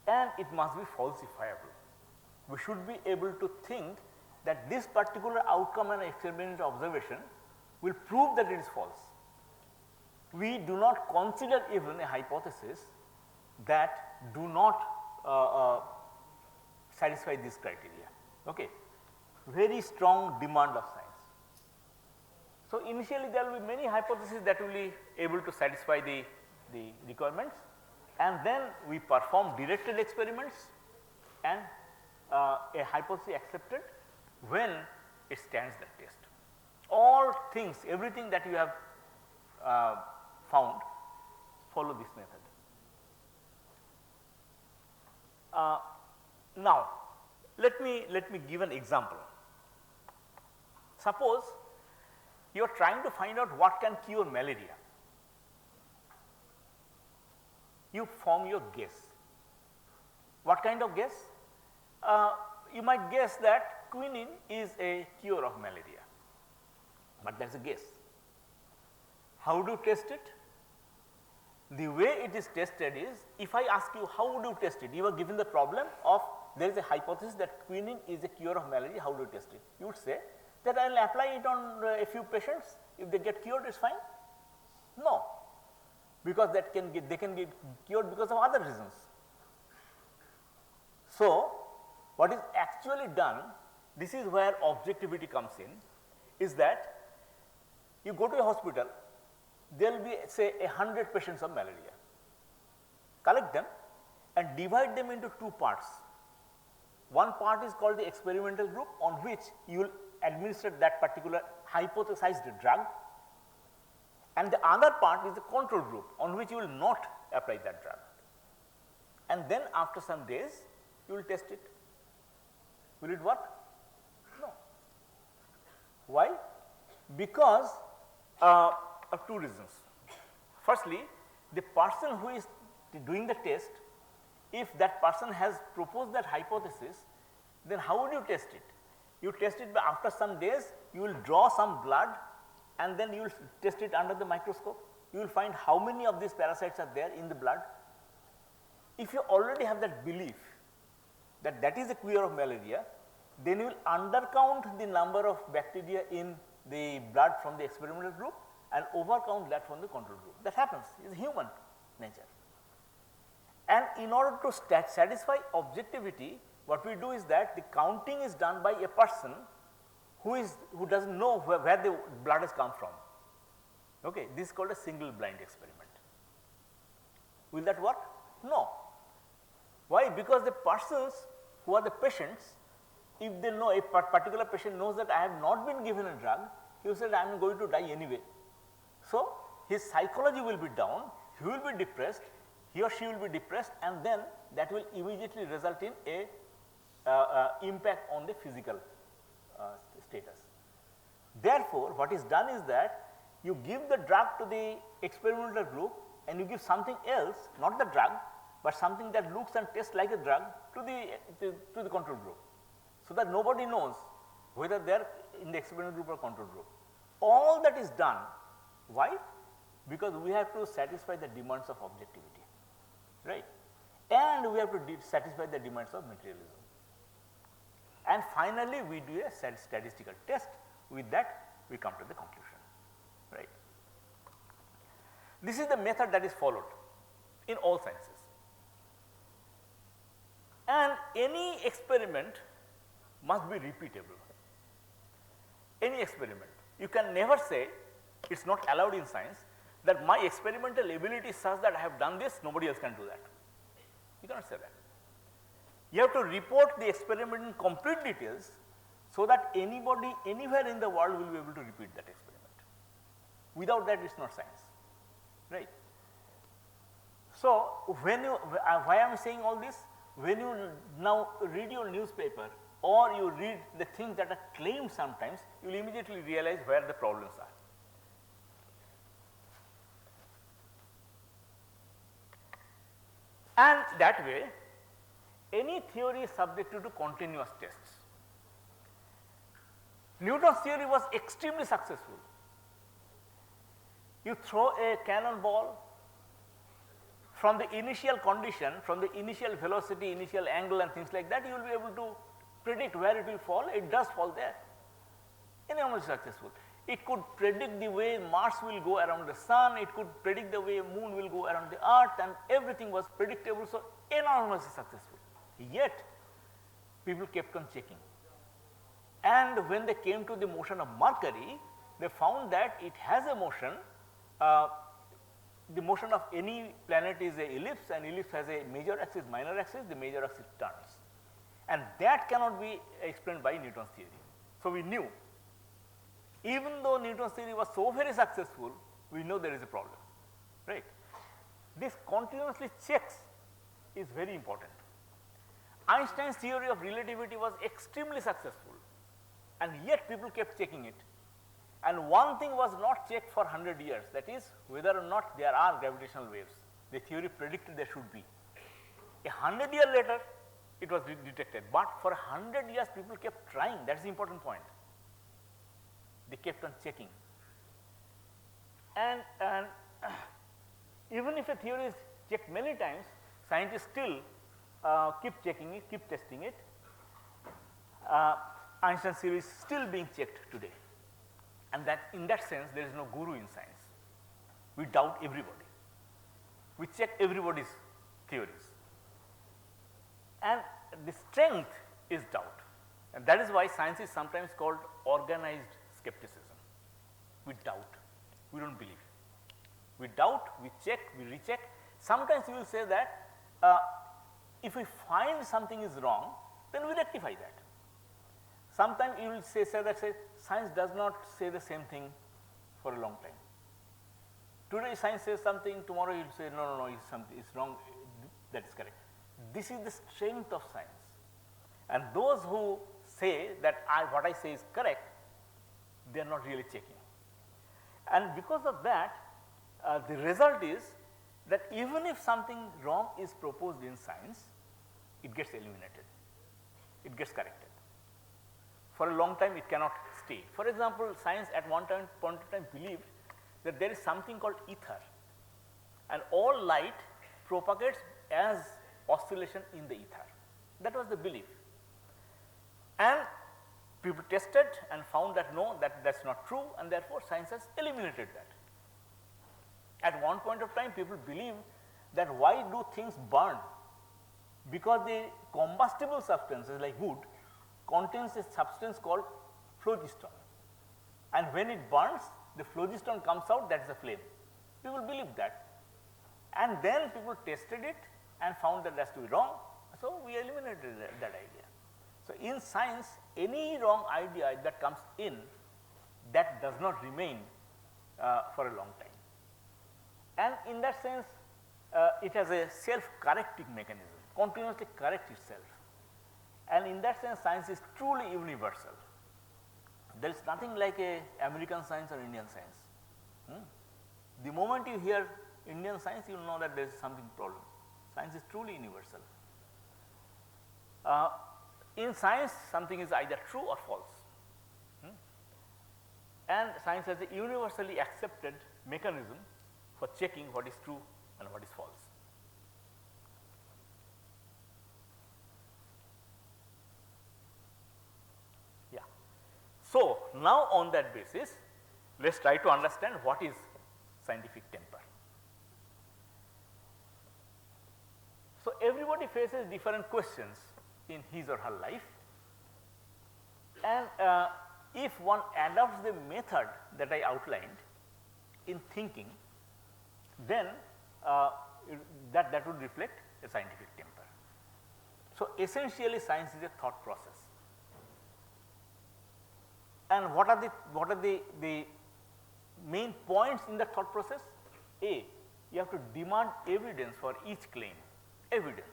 and it must be falsifiable. We should be able to think that this particular outcome and experimental observation will prove that it is false. We do not consider even a hypothesis that do not satisfy this criteria. Okay. Very strong demand of science. So, initially there will be many hypotheses that will be able to satisfy the requirements, and then we perform directed experiments, and a hypothesis accepted when it stands the test. All things, everything that you have found, follow this method. Now, let me give an example. Suppose you are trying to find out what can cure malaria. You form your guess. What kind of guess? You might guess that quinine is a cure of malaria, but that is a guess. How do you test it? The way it is tested is, if I ask you how would you test it, you are given the problem of there is a hypothesis that quinine is a cure of malaria, how do you test it? You would say that I will apply it on a few patients, if they get cured it is fine. No, because they can get cured because of other reasons. So, what is actually done, this is where objectivity comes in, is that you go to a hospital, there will be say 100 patients of malaria, collect them and divide them into two parts. One part is called the experimental group, on which you will administer that particular hypothesized drug, and the other part is the control group, on which you will not apply that drug, and then after some days you will test it. Will it work? No. Why? Because of two reasons. Firstly, the person who is doing the test, if that person has proposed that hypothesis, then how would you test it? You test it by after some days, you will draw some blood and then you will test it under the microscope. You will find how many of these parasites are there in the blood. If you already have that belief that that is a cure of malaria, then you will undercount the number of bacteria in the blood from the experimental group and overcount that from the control group. That happens, it is human nature. And in order to satisfy objectivity, what we do is that the counting is done by a person who does not know where the blood has come from. Okay, this is called a single blind experiment. Will that work? No. Why? Because the persons who are the patients, if they know a particular patient knows that I have not been given a drug, he will say I am going to die anyway. So, his psychology will be down, he will be depressed, he or she will be depressed, and then that will immediately result in a impact on the physical status. Therefore, what is done is that you give the drug to the experimental group and you give something else, not the drug, but something that looks and tastes like a drug to the control group, so that nobody knows whether they are in the experimental group or control group. All that is done. Why? Because we have to satisfy the demands of objectivity, right? And we have to satisfy the demands of materialism. And finally, we do a statistical test. With that, we come to the conclusion, right? This is the method that is followed in all sciences. And any experiment must be repeatable. Any experiment. You can never say, it is not allowed in science, that my experimental ability is such that I have done this, nobody else can do that. You cannot say that. You have to report the experiment in complete details, so that anybody anywhere in the world will be able to repeat that experiment. Without that, it is not science, right? So, when you, why I am saying all this? When you now read your newspaper or you read the things that are claimed sometimes, you will immediately realize where the problems are. And that way, any theory is subjected to continuous tests. Newton's theory was extremely successful. You throw a cannonball from the initial condition, from the initial velocity, initial angle and things like that, you will be able to predict where it will fall. It does fall there. Enormously successful. It could predict the way Mars will go around the sun, it could predict the way moon will go around the earth, and everything was predictable, so enormously successful. Yet, people kept on checking. And when they came to the motion of Mercury, they found that it has a motion. The motion of any planet is a ellipse, and ellipse has a major axis, minor axis, the major axis turns. And that cannot be explained by Newton's theory. So, we knew, even though Newton's theory was so very successful, we know there is a problem, right. This continuously checks is very important. Einstein's theory of relativity was extremely successful, and yet people kept checking it. And one thing was not checked for 100 years, that is whether or not there are gravitational waves. The theory predicted there should be. 100 years later, it was detected, but for 100 years people kept trying, that is the important point. They kept on checking. And even if a theory is checked many times, scientists still keep checking it, keep testing it. Einstein's theory is still being checked today. And that in that sense, there is no guru in science. We doubt everybody. We check everybody's theories. And the strength is doubt. And that is why science is sometimes called organized skepticism. We doubt, we do not believe. We doubt, we check, we recheck. Sometimes we will say that if we find something is wrong, then we rectify that. Sometimes you will say that science does not say the same thing for a long time. Today science says something, tomorrow you will say no, it's wrong, that is correct. This is the strength of science. And those who say that what I say is correct, they are not really checking. And because of that, the result is that even if something wrong is proposed in science, it gets eliminated, it gets corrected. For a long time it cannot stay. For example, science at one point of time believed that there is something called ether, and all light propagates as oscillation in the ether. That was the belief. And people tested and found that no, that's not true, and therefore science has eliminated that. At one point of time people believed that why do things burn? Because the combustible substances like wood contains a substance called phlogiston, and when it burns the phlogiston comes out, that is a flame. People believe that. And then people tested it and found that that's to be wrong. So, we eliminated that idea. So, in science, any wrong idea that comes in, that does not remain for a long time. And in that sense, it has a self-correcting mechanism, continuously correct itself. And in that sense, science is truly universal. There is nothing like a American science or Indian science. The moment you hear Indian science, you will know that there is something problem. Science is truly universal. In science, something is either true or false. And science has a universally accepted mechanism for checking what is true and what is false. Yeah. So, now on that basis, let us try to understand what is scientific temper. So, everybody faces different questions in his or her life, and if one adopts the method that I outlined in thinking, then that would reflect a scientific temper. So, essentially science is a thought process. And what are the main points in the thought process? A, you have to demand evidence for each claim, evidence.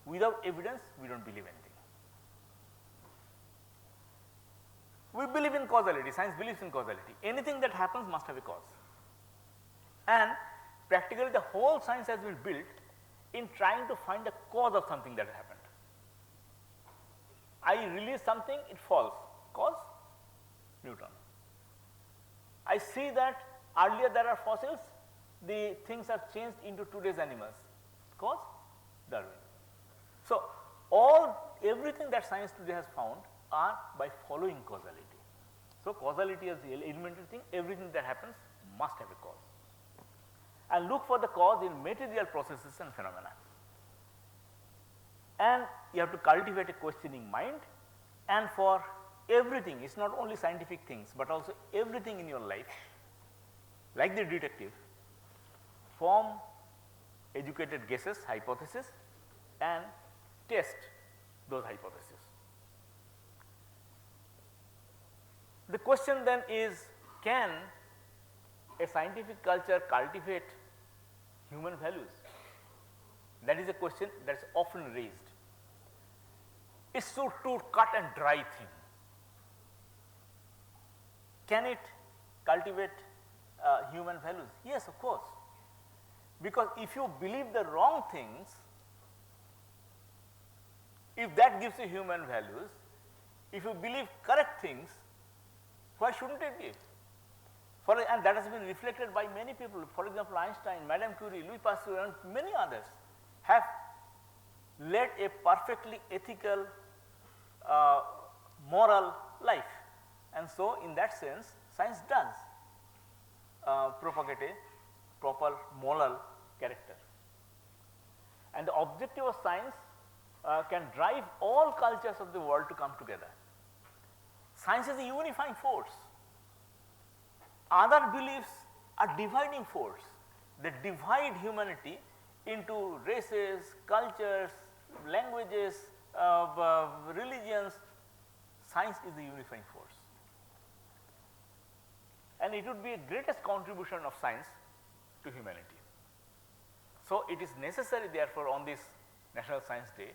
Without evidence, we do not believe anything. We believe in causality, science believes in causality. Anything that happens must have a cause. And practically the whole science has been built in trying to find the cause of something that happened. I release something, it falls. Cause? Newton. I see that earlier there are fossils, the things are changed into today's animals. Cause? Darwin. So, everything that science today has found are by following causality. So, causality is the elementary thing, everything that happens must have a cause. And look for the cause in material processes and phenomena. And you have to cultivate a questioning mind, and for everything, it is not only scientific things, but also everything in your life, like the detective, form educated guesses, hypotheses, and test those hypotheses. The question then is, can a scientific culture cultivate human values? That is a question that is often raised. It's so too cut and dry thing. Can it cultivate human values? Yes, of course. Because if you believe the wrong things, if that gives you human values, if you believe correct things, why shouldn't it be? And that has been reflected by many people. For example, Einstein, Madame Curie, Louis Pasteur, and many others have led a perfectly ethical, moral life. And so, in that sense, science does propagate a proper moral character. And the objective of science can drive all cultures of the world to come together. Science is a unifying force. Other beliefs are dividing force. They divide humanity into races, cultures, languages, religions. Science is the unifying force. And it would be a greatest contribution of science to humanity. So, it is necessary therefore on this National Science Day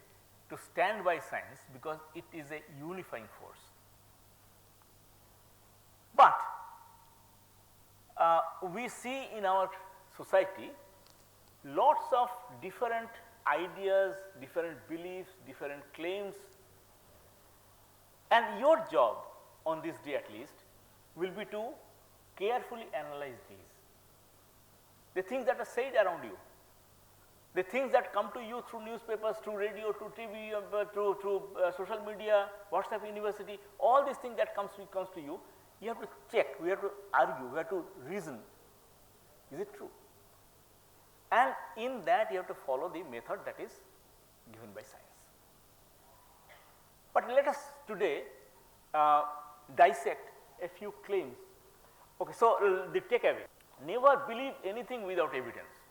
to stand by science, because it is a unifying force. But we see in our society lots of different ideas, different beliefs, different claims, and your job on this day at least will be to carefully analyze these. The things that are said around you, the things that come to you through newspapers, through radio, through TV, through social media, WhatsApp University, all these things that comes to you, you have to check, we have to argue, we have to reason, is it true? And in that you have to follow the method that is given by science. But let us today dissect a few claims Okay, so the takeaway, never believe anything without evidence.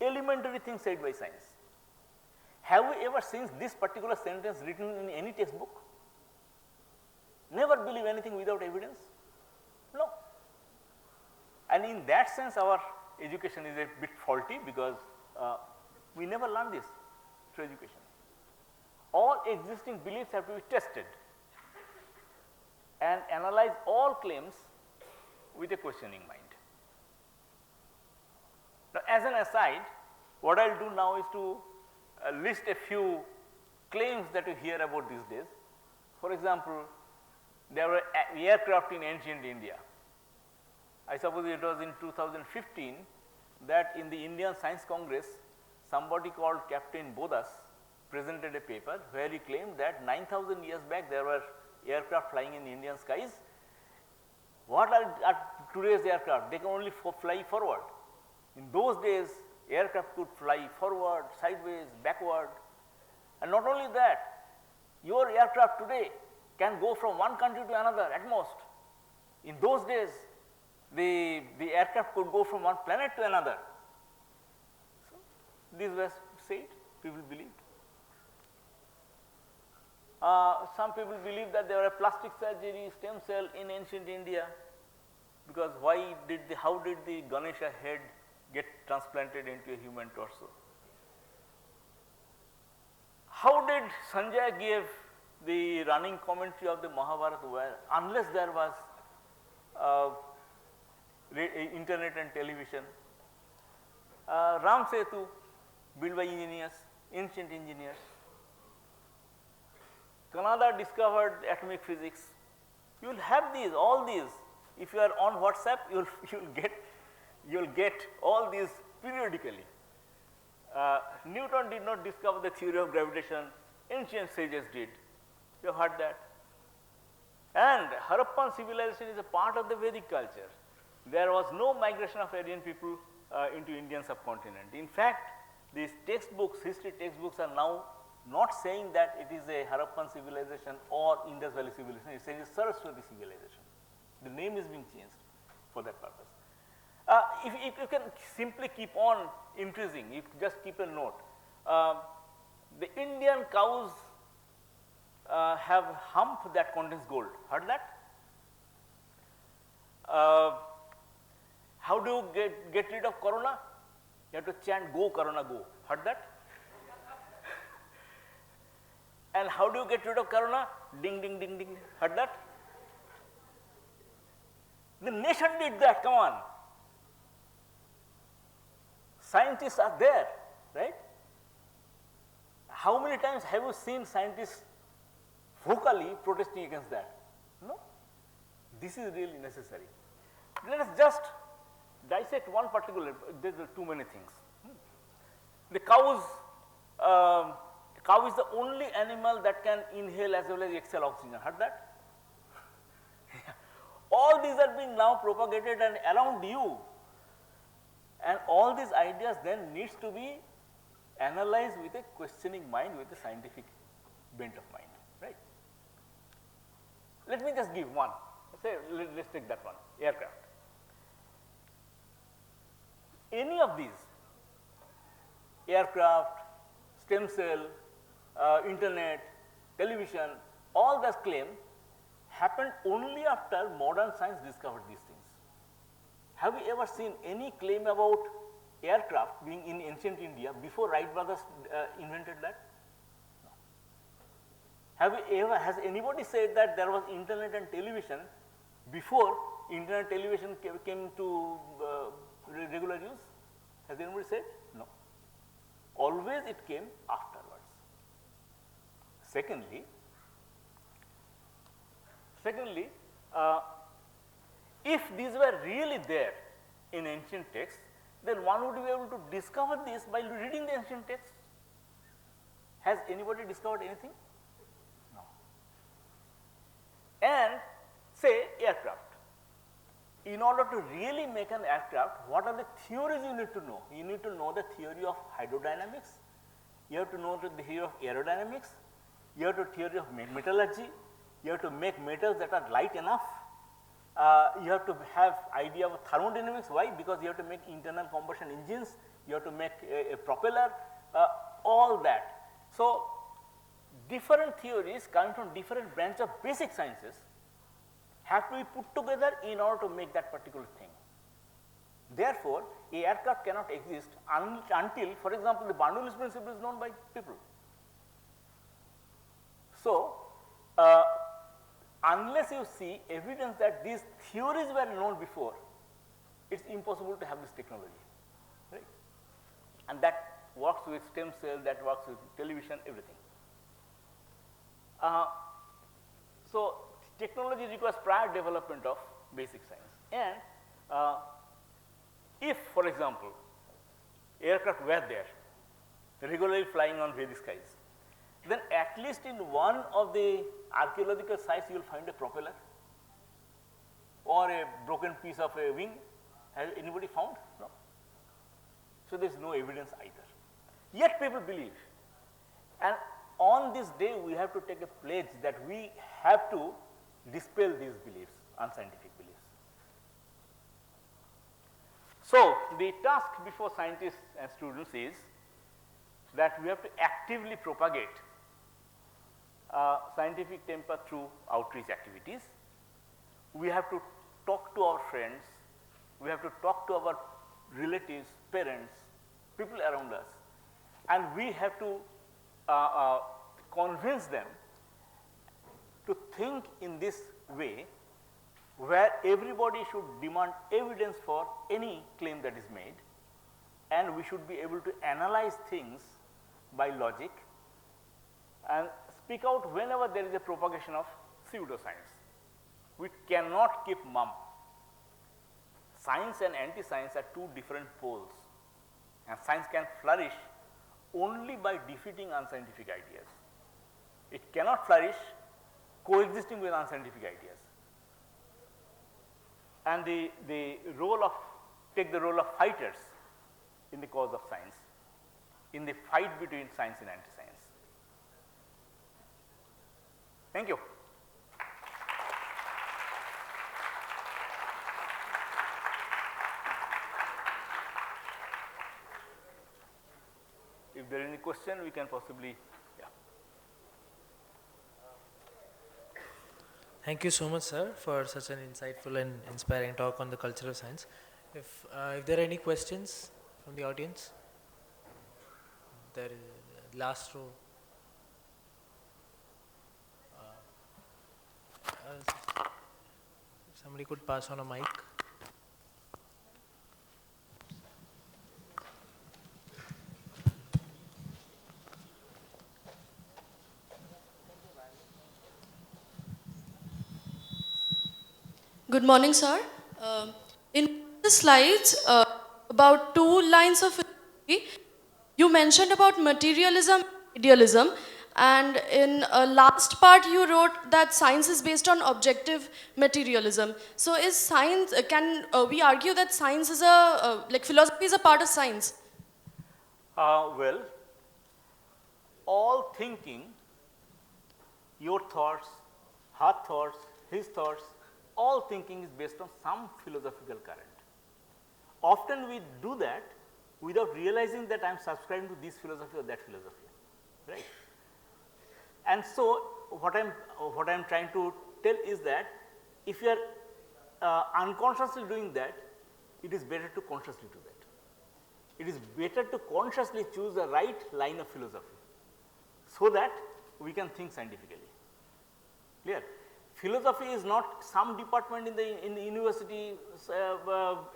Elementary things said by science. Have we ever seen this particular sentence written in any textbook? Never believe anything without evidence? No. And in that sense, our education is a bit faulty because we never learn this through education. All existing beliefs have to be tested and analyze all claims with a questioning mind. Now, as an aside, what I will do now is to list a few claims that you hear about these days. For example, there were aircraft in ancient India. I suppose it was in 2015 that in the Indian Science Congress, somebody called Captain Bodas presented a paper where he claimed that 9,000 years back there were aircraft flying in Indian skies. What are today's aircraft? They can only fly forward. In those days, aircraft could fly forward, sideways, backward. And not only that, your aircraft today can go from one country to another at most. In those days, the aircraft could go from one planet to another. So, this was said, people believed. Some people believe that there were plastic surgery, stem cell in ancient India, because how did the Ganesha head get transplanted into a human torso? How did Sanjay give the running commentary of the Mahabharata unless there was internet and television? Ram Setu built by engineers, ancient engineers. Canada discovered atomic physics. You will have these, all these. If you are on WhatsApp, you will get all these periodically. Newton did not discover the theory of gravitation, ancient sages did. You have heard that. And Harappan civilization is a part of the Vedic culture. There was no migration of Aryan people into Indian subcontinent. In fact, these textbooks, history textbooks are now not saying that it is a Harappan civilization or Indus Valley civilization, it is saying Saraswati civilization. The name is being changed for that purpose. If you can simply keep on increasing, you just keep a note. The Indian cows have hump that contains gold. Heard that? How do you get rid of corona? You have to chant "Go Corona Go." Heard that? And how do you get rid of corona? Ding ding ding ding. Heard that? The nation did that. Come on. Scientists are there, right? How many times have you seen scientists vocally protesting against that? No. This is really necessary. Let us just dissect one particular, there are too many things. The cow is the only animal that can inhale as well as exhale oxygen. Heard that? All these are being now propagated and around you. And all these ideas then needs to be analyzed with a questioning mind, with a scientific bent of mind, right? Let me just give one. Say, let's take that one, aircraft. Any of these, aircraft, stem cell, internet, television, all those claims happened only after modern science discovered these things. Have you ever seen any claim about aircraft being in ancient India before Wright brothers invented that? No. Has anybody said that there was internet and television before internet television came to regular use? Has anybody said? No. Always it came afterwards. Secondly, if these were really there in ancient texts, then one would be able to discover this by reading the ancient texts. Has anybody discovered anything? No. And say aircraft. In order to really make an aircraft, what are the theories you need to know? You need to know the theory of hydrodynamics, you have to know the theory of aerodynamics, you have to theory of metallurgy, you have to make metals that are light enough, you have to have idea of thermodynamics. Why? Because you have to make internal combustion engines, you have to make a propeller, all that. So, different theories coming from different branch of basic sciences have to be put together in order to make that particular thing. Therefore, a aircraft cannot exist until, for example, the Bernoulli's principle is known by people. So, unless you see evidence that these theories were known before, it is impossible to have this technology, right? And that works with stem cell, that works with television, everything. So, technology requires prior development of basic science. And if, for example, aircraft were there, regularly flying on Vedic skies, then at least in one of the archaeological sites you will find a propeller or a broken piece of a wing. Has anybody found? No. So, there is no evidence either. Yet people believe, and on this day we have to take a pledge that we have to dispel these beliefs, unscientific beliefs. So, the task before scientists and students is that we have to actively propagate scientific temper through outreach activities. We have to talk to our friends, we have to talk to our relatives, parents, people around us, and we have to convince them to think in this way, where everybody should demand evidence for any claim that is made, and we should be able to analyze things by logic and speak out whenever there is a propagation of pseudoscience. We cannot keep mum. Science and anti-science are two different poles, and science can flourish only by defeating unscientific ideas. It cannot flourish coexisting with unscientific ideas. And the role of, take the role of fighters in the cause of science, in the fight between science and anti-science. Thank you. If there is any question, we can possibly, yeah. Thank you so much, sir, for such an insightful and inspiring talk on the culture of science. If there are any questions from the audience, there is last row. If somebody could pass on a mic. Good morning, sir. In the slides, about 2 lines of philosophy, you mentioned about materialism, idealism, and in last part you wrote that science is based on objective materialism. So is science, can we argue that science is a, like philosophy is a part of science? Well, all thinking, your thoughts, her thoughts, his thoughts, all thinking is based on some philosophical current. Often we do that without realizing that I am subscribing to this philosophy or that philosophy, right? And so, what I am trying to tell is that if you are unconsciously doing that, it is better to consciously do that. It is better to consciously choose the right line of philosophy, so that we can think scientifically. Clear? Philosophy is not some department in the university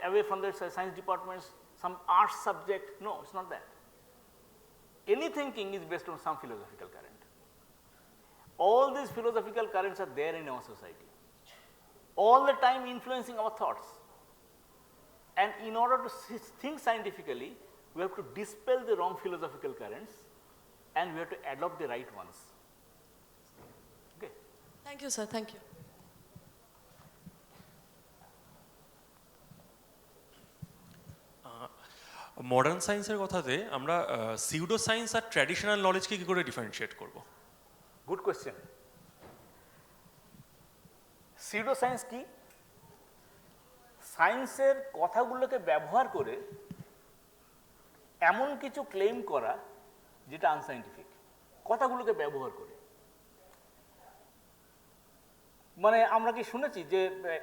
away from the science departments, some arts subject. No, it is not that. Any thinking is based on some philosophical current. All these philosophical currents are there in our society, all the time influencing our thoughts. And in order to think scientifically, we have to dispel the wrong philosophical currents and we have to adopt the right ones. Okay. Thank you, sir. Thank you. Modern সায়েন্সের কথাতে আমরা pseudo science আর traditional নলেজকে কী করে differentiate করব? Good question. Pseudoscience কি? সায়েন্সের কথাগুলোকে ব্যবহার করে এমন কিছু ক্লেম করা যেটা আনসাইন্টিফিক, কথাগুলোকে ব্যবহার করে। মানে আমরা কি শুনেছি যে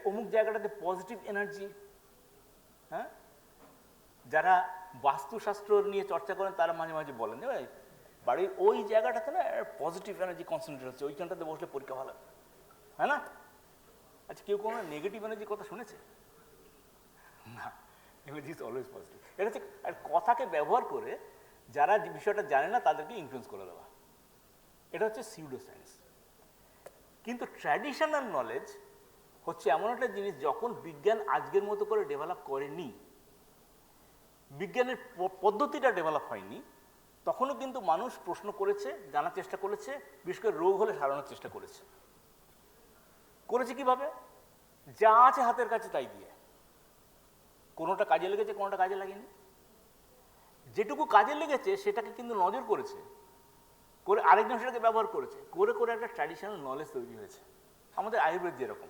অমুক জায়গাটাতে পজিটিভ এনার্জি, হ্যাঁ, যারা বাস্তুশাস্ত্র নিয়ে চর্চা করেন তারা মাঝে মাঝে বলেন যে ভাই বাড়ির ওই জায়গাটাতে না পজিটিভ এনার্জি কনসেন্ট্রেট হচ্ছে, ওইখানটাতে বসলে পরীক্ষা ভালো, হ্যাঁ না? আচ্ছা, কেউ কোনো নেগেটিভ এনার্জির কথা শুনেছে? না, এনার্জি ইজ অলওয়েজ পজিটিভ। এটা হচ্ছে আর কথাকে ব্যবহার করে যারা বিষয়টা জানে না তাদেরকে ইনফ্লুয়েন্স করে দেওয়া, এটা হচ্ছে সিউডো সায়েন্স। কিন্তু ট্র্যাডিশনাল নলেজ হচ্ছে এমন একটা জিনিস, যখন বিজ্ঞান আজকের মতো করে ডেভেলপ করেনি, বিজ্ঞানের পদ্ধতিটা ডেভেলপ হয়নি, তখনও কিন্তু মানুষ প্রশ্ন করেছে, জানার চেষ্টা করেছে, বিশেষ করে রোগ হলে সারানোর চেষ্টা করেছে। করেছে কিভাবে? যা আছে হাতের কাছে তাই দিয়ে। কোনোটা কাজে লেগেছে, কোনোটা কাজে লাগেনি। যেটুকু কাজে লেগেছে সেটাকে কিন্তু নজর করেছে, করে আরেকজন সেটাকে ব্যবহার করেছে, করে করে একটা ট্র্যাডিশনাল নলেজ তৈরি হয়েছে, আমাদের আয়ুর্বেদ যেরকম।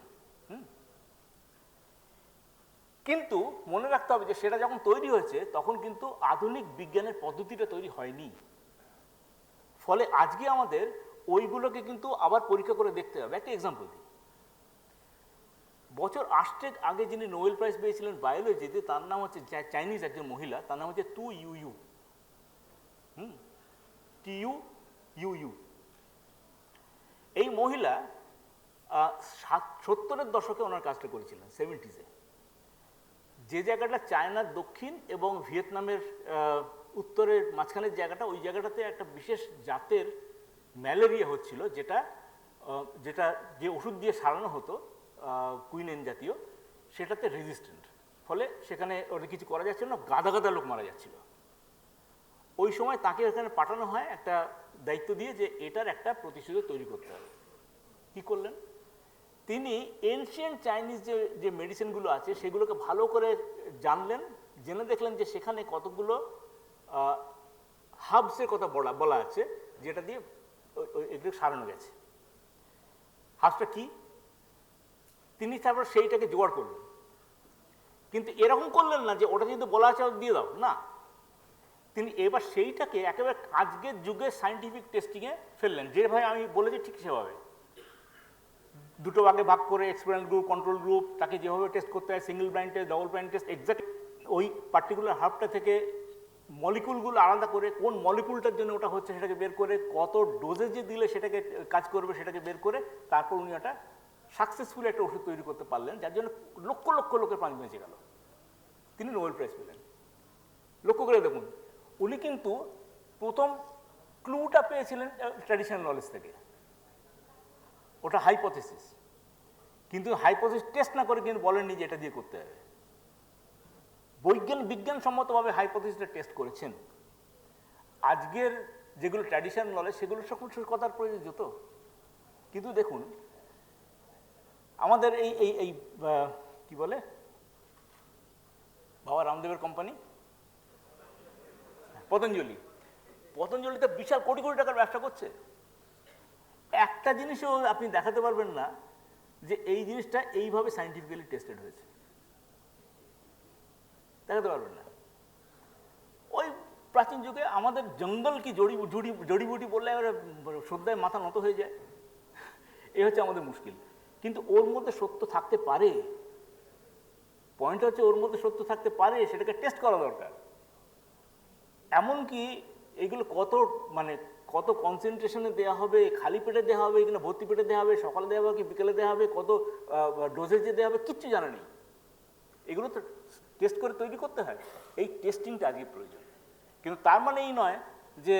কিন্তু মনে রাখতে হবে যে সেটা যখন তৈরি হয়েছে তখন কিন্তু আধুনিক বিজ্ঞানের পদ্ধতিটা তৈরি হয়নি। ফলে আজকে আমাদের ওইগুলোকে কিন্তু আবার পরীক্ষা করে দেখতে হবে। একটা এক্সাম্পল দিই, বছর 8 আগে যিনি নোবেল প্রাইজ পেয়েছিলেন বায়োলজিতে, তার নাম হচ্ছে চাইনিজ একজন মহিলা, তার নাম হচ্ছে তু ইউ। TU এই মহিলা 70-এর দশকে ওনার কাজটা করেছিলেন, 70s-এ। যে জায়গাটা চায়নার দক্ষিণ এবং ভিয়েতনামের উত্তরের মাঝখানের জায়গাটা, ওই জায়গাটাতে একটা বিশেষ জাতের ম্যালেরিয়া হচ্ছিল, যেটা যে ওষুধ দিয়ে সারানো হতো, কুইনেন জাতীয়, সেটাতে রেজিস্ট্যান্ট। ফলে সেখানে ওটা কিছু করা যাচ্ছিল না, গাদা গাদা লোক মারা যাচ্ছিল। ওই সময় তাকে এখানে পাঠানো হয় একটা দায়িত্ব দিয়ে যে এটার একটা প্রতিষেধক তৈরি করতে হবে। কী করলেন তিনি? এনশিয়েন্ট চাইনিজ যে মেডিসিনগুলো আছে সেগুলোকে ভালো করে জানলেন, জেনে দেখলেন যে সেখানে কতগুলো হার্বসের কথা বলা আছে যেটা দিয়ে এগুলো সারানো গেছে। হার্বসটা কি? তিনি তারপর সেইটাকে জোগাড় করলেন। কিন্তু এরকম করলেন না যে ওটা যদি বলা আছে দিয়ে দাও, না, তিনি এবার সেইটাকে একেবারে আজকের যুগে সায়েন্টিফিক টেস্টিংয়ে ফেললেন, যেভাবে আমি বলেছি ঠিক সেভাবে। দুটো ভাগে ভাগ করে এক্সপেরিমেন্ট গ্রুপ, কন্ট্রোল গ্রুপ, তাকে যেভাবে টেস্ট করতে হয়, single blind test, double blind test, exact ওই পার্টিকুলার হার্বটা থেকে মলিকুলগুলো আলাদা করে কোন মলিকুলটার জন্য ওটা হচ্ছে সেটাকে বের করে, কত ডোজেজে দিলে সেটাকে কাজ করবে সেটাকে বের করে, তারপর উনি একটা সাকসেসফুলি একটা ওষুধ তৈরি করতে পারলেন, যার জন্য লক্ষ লক্ষ লোকের প্রাণ বেঁচে গেল। তিনি নোবেল প্রাইজ পেলেন। লক্ষ্য করে দেখুন, উনি কিন্তু প্রথম ক্লুটা পেয়েছিলেন ট্র্যাডিশনাল নলেজ থেকে, ওটা হাইপোথেসিস। কিন্তু হাইপোথেসিস টেস্ট না করে কিন্তু বলেননি যে এটা দিয়ে করতে হবে। বিজ্ঞানসম্মতভাবে হাইপোথেসিসটা টেস্ট করেছেন। আজকের যেগুলো ট্র্যাডিশনাল নলেজ সেগুলো সকল কথার প্রয়োজন যত। কিন্তু দেখুন আমাদের এই কি বলে বাবা রামদেবের কোম্পানি পতঞ্জলিতে বিশাল কোটি কোটি টাকার ব্যবসা করছে। একটা জিনিসও আপনি দেখাতে পারবেন না যে এই জিনিসটা এইভাবে সায়েন্টিফিক্যালি টেস্টেড হয়েছে, দেখাতে পারবেন না। ওই প্রাচীন যুগে আমাদের জঙ্গল কি জড়িবুটি বললে শ্রদ্ধায় মাথা নত হয়ে যায়, এই হচ্ছে আমাদের মুশকিল। কিন্তু ওর মধ্যে সত্য থাকতে পারে, পয়েন্ট হচ্ছে ওর মধ্যে সত্য থাকতে পারে, সেটাকে টেস্ট করা দরকার। এমনকি এইগুলো কত কনসেন্ট্রেশনে দেওয়া হবে, খালি পেটে দেওয়া হবে কিনা ভর্তি পেটে দেওয়া হবে, সকালে দেওয়া হবে কি বিকেলে দেওয়া হবে, কত ডোজেজে দেওয়া হবে, কিচ্ছু জানা নেই। এগুলো তো টেস্ট করে তৈরি করতে হয়। এই টেস্টিংটা আজকে প্রয়োজন। কিন্তু তার মানে এই নয় যে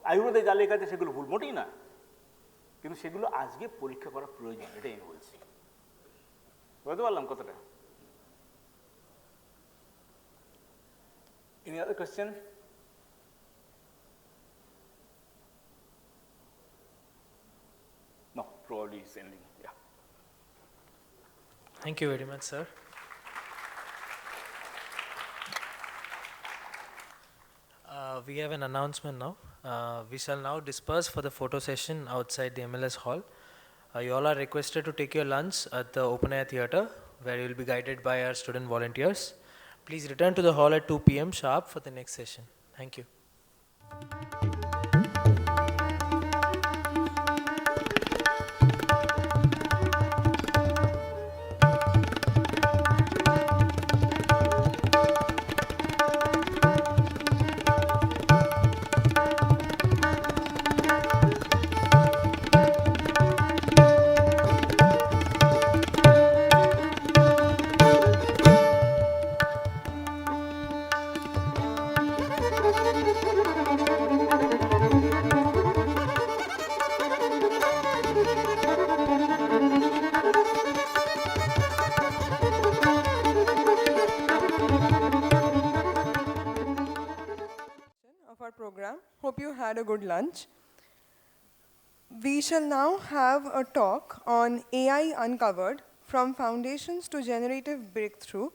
আয়ুর্বেদে যা লেখা আছে সেগুলো ভুল, মোটেই না। কিন্তু সেগুলো আজকে পরীক্ষা করা প্রয়োজন, এটাই আমি বলছি। বুঝতে পারলাম কথাটা? Any other question? No, probably it's ending. Yeah. Thank you very much, sir. We have an announcement now. We shall now disperse for the photo session outside the MLS hall. You all are requested to take your lunch at the open air theatre, where you will be guided by our student volunteers. Please return to the hall at 2 p.m. sharp for the next session. Thank you. Of our program. Hope you had a good lunch. We shall now have a talk on AI Uncovered from Foundations to Generative Breakthrough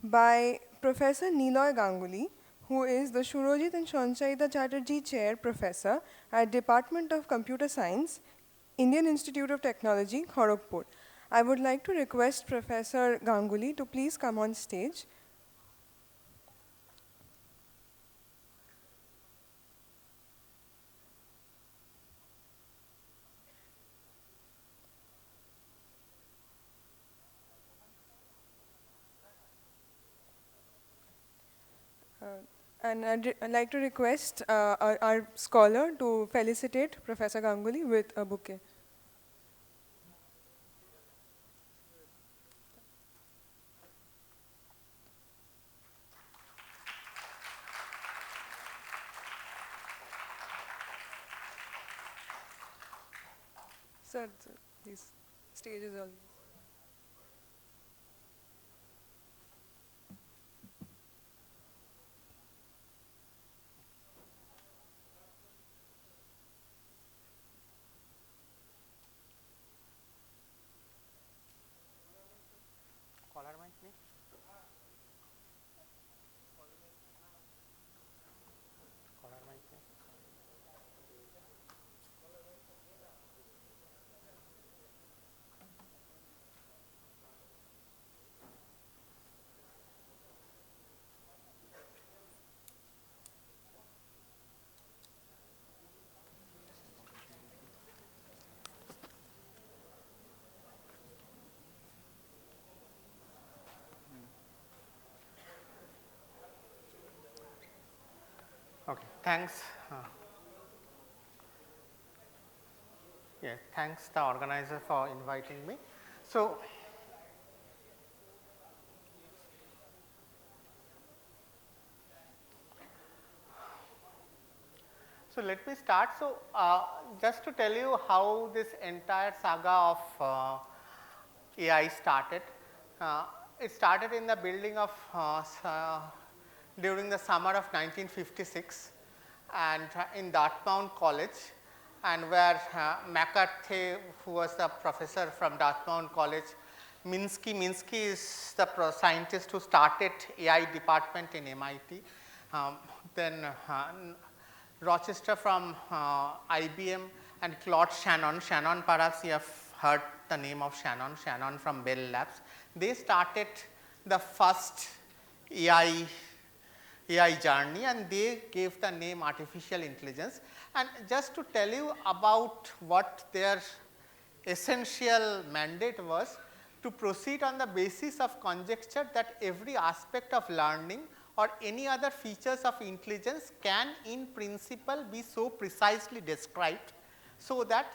by Professor Niloy Ganguly, who is the Shurojit and Sanchayita Chatterjee Chair Professor at Department of Computer Science, Indian Institute of Technology, Kharagpur. I would like to request Professor Ganguly to please come on stage. And I'd like to request our scholar to felicitate Professor Ganguly with a bouquet. Sir, these stages all. Collar mic me. Collar mic me. Okay, thanks. Yeah, thanks the organizer for inviting me. So, let me start. So, just to tell you how this entire saga of AI started. It started in the building of during the summer of 1956 and in Dartmouth College, and where McCarthy, who was the professor from Dartmouth College, Minsky is the scientist who started AI department in MIT. Then Rochester from IBM, and Claude Shannon. Shannon, perhaps you have heard the name of Shannon. Shannon from Bell Labs. They started the first AI journey, and they gave the name artificial intelligence. And just to tell you about what their essential mandate was, to proceed on the basis of conjecture that every aspect of learning or any other features of intelligence can in principle be so precisely described so that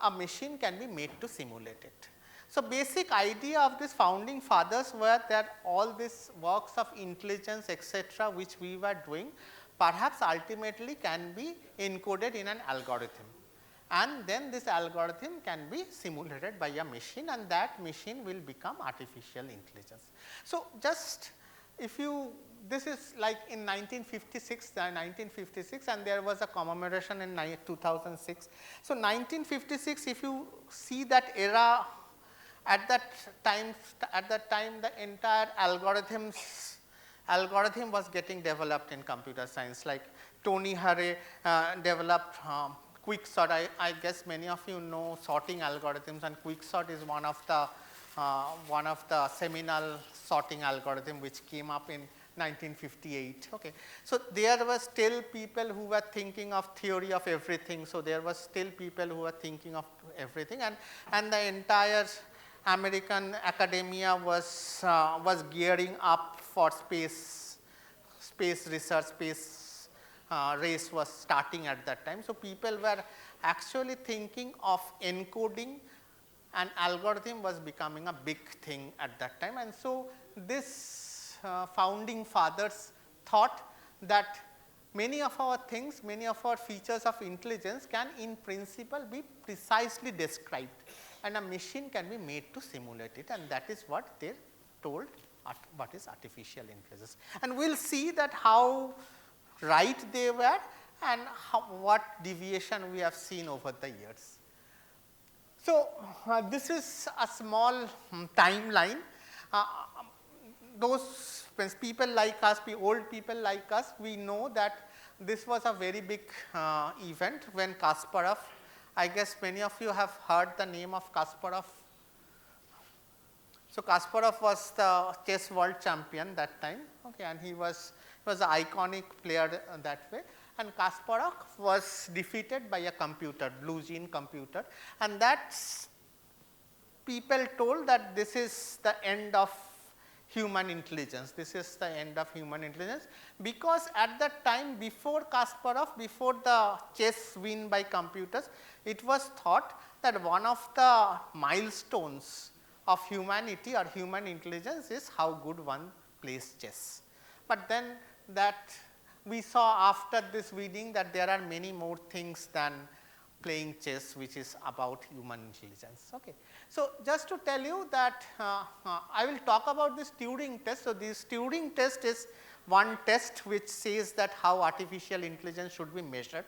a machine can be made to simulate it. So, basic idea of this founding fathers were that all these works of intelligence etc., which we were doing, perhaps ultimately can be encoded in an algorithm, and then this algorithm can be simulated by a machine, and that machine will become artificial intelligence. So, just if you, this is like in 1956, and there was a commemoration in 2006. So, 1956, if you see that era, at that time the entire algorithm was getting developed in computer science, like Tony Hare developed quicksort. I guess many of you know sorting algorithms, and quicksort is one of the seminal sorting algorithm which came up in 1958. Okay. So there were still people who were thinking of theory of everything. So there were still people who were thinking of everything, and the entire American academia was gearing up for space research, space race was starting at that time. So people were actually thinking of encoding, an algorithm was becoming a big thing at that time. And so this founding fathers thought that many of our things, many of our features of intelligence can in principle be precisely described, and a machine can be made to simulate it, and that is what they told what is artificial intelligence. And we will see that how right they were and what deviation we have seen over the years. So, this is a small timeline. Those people like us, old people like us, we know that this was a very big event when Kasparov, I guess many of you have heard the name of Kasparov. So Kasparov was the chess world champion that time, okay, and he was an iconic player that way. And Kasparov was defeated by a computer, blue gene computer, and that's people told that this is the end of human intelligence. This is the end of human intelligence, because at that time before Kasparov, before the chess win by computers, it was thought that one of the milestones of humanity or human intelligence is how good one plays chess. But then that we saw after this winning that there are many more things than playing chess which is about human intelligence. Okay. So, just to tell you that I will talk about this Turing test. So, this Turing test is one test which says that how artificial intelligence should be measured.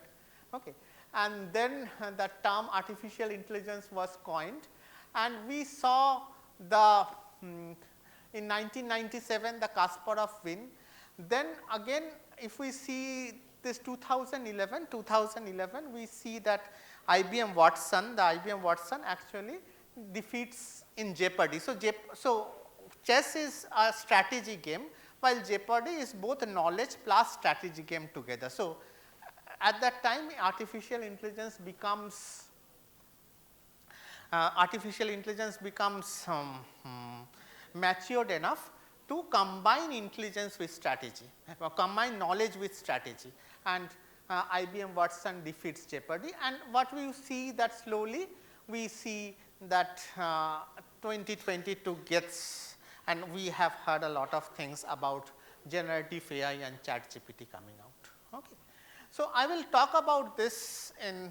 Okay. And then the term artificial intelligence was coined, and we saw the in 1997 the Kasparov win. Then again if we see this 2011 we see that IBM Watson, the IBM Watson actually defeats in Jeopardy. So, chess is a strategy game, while Jeopardy is both knowledge plus strategy game together. So, at that time artificial intelligence becomes matured enough to combine intelligence with strategy, or combine knowledge with strategy, and IBM Watson defeats Jeopardy. And what we see that slowly we see that 2022 gets, and we have heard a lot of things about generative AI and ChatGPT coming out. Okay. So, I will talk about this in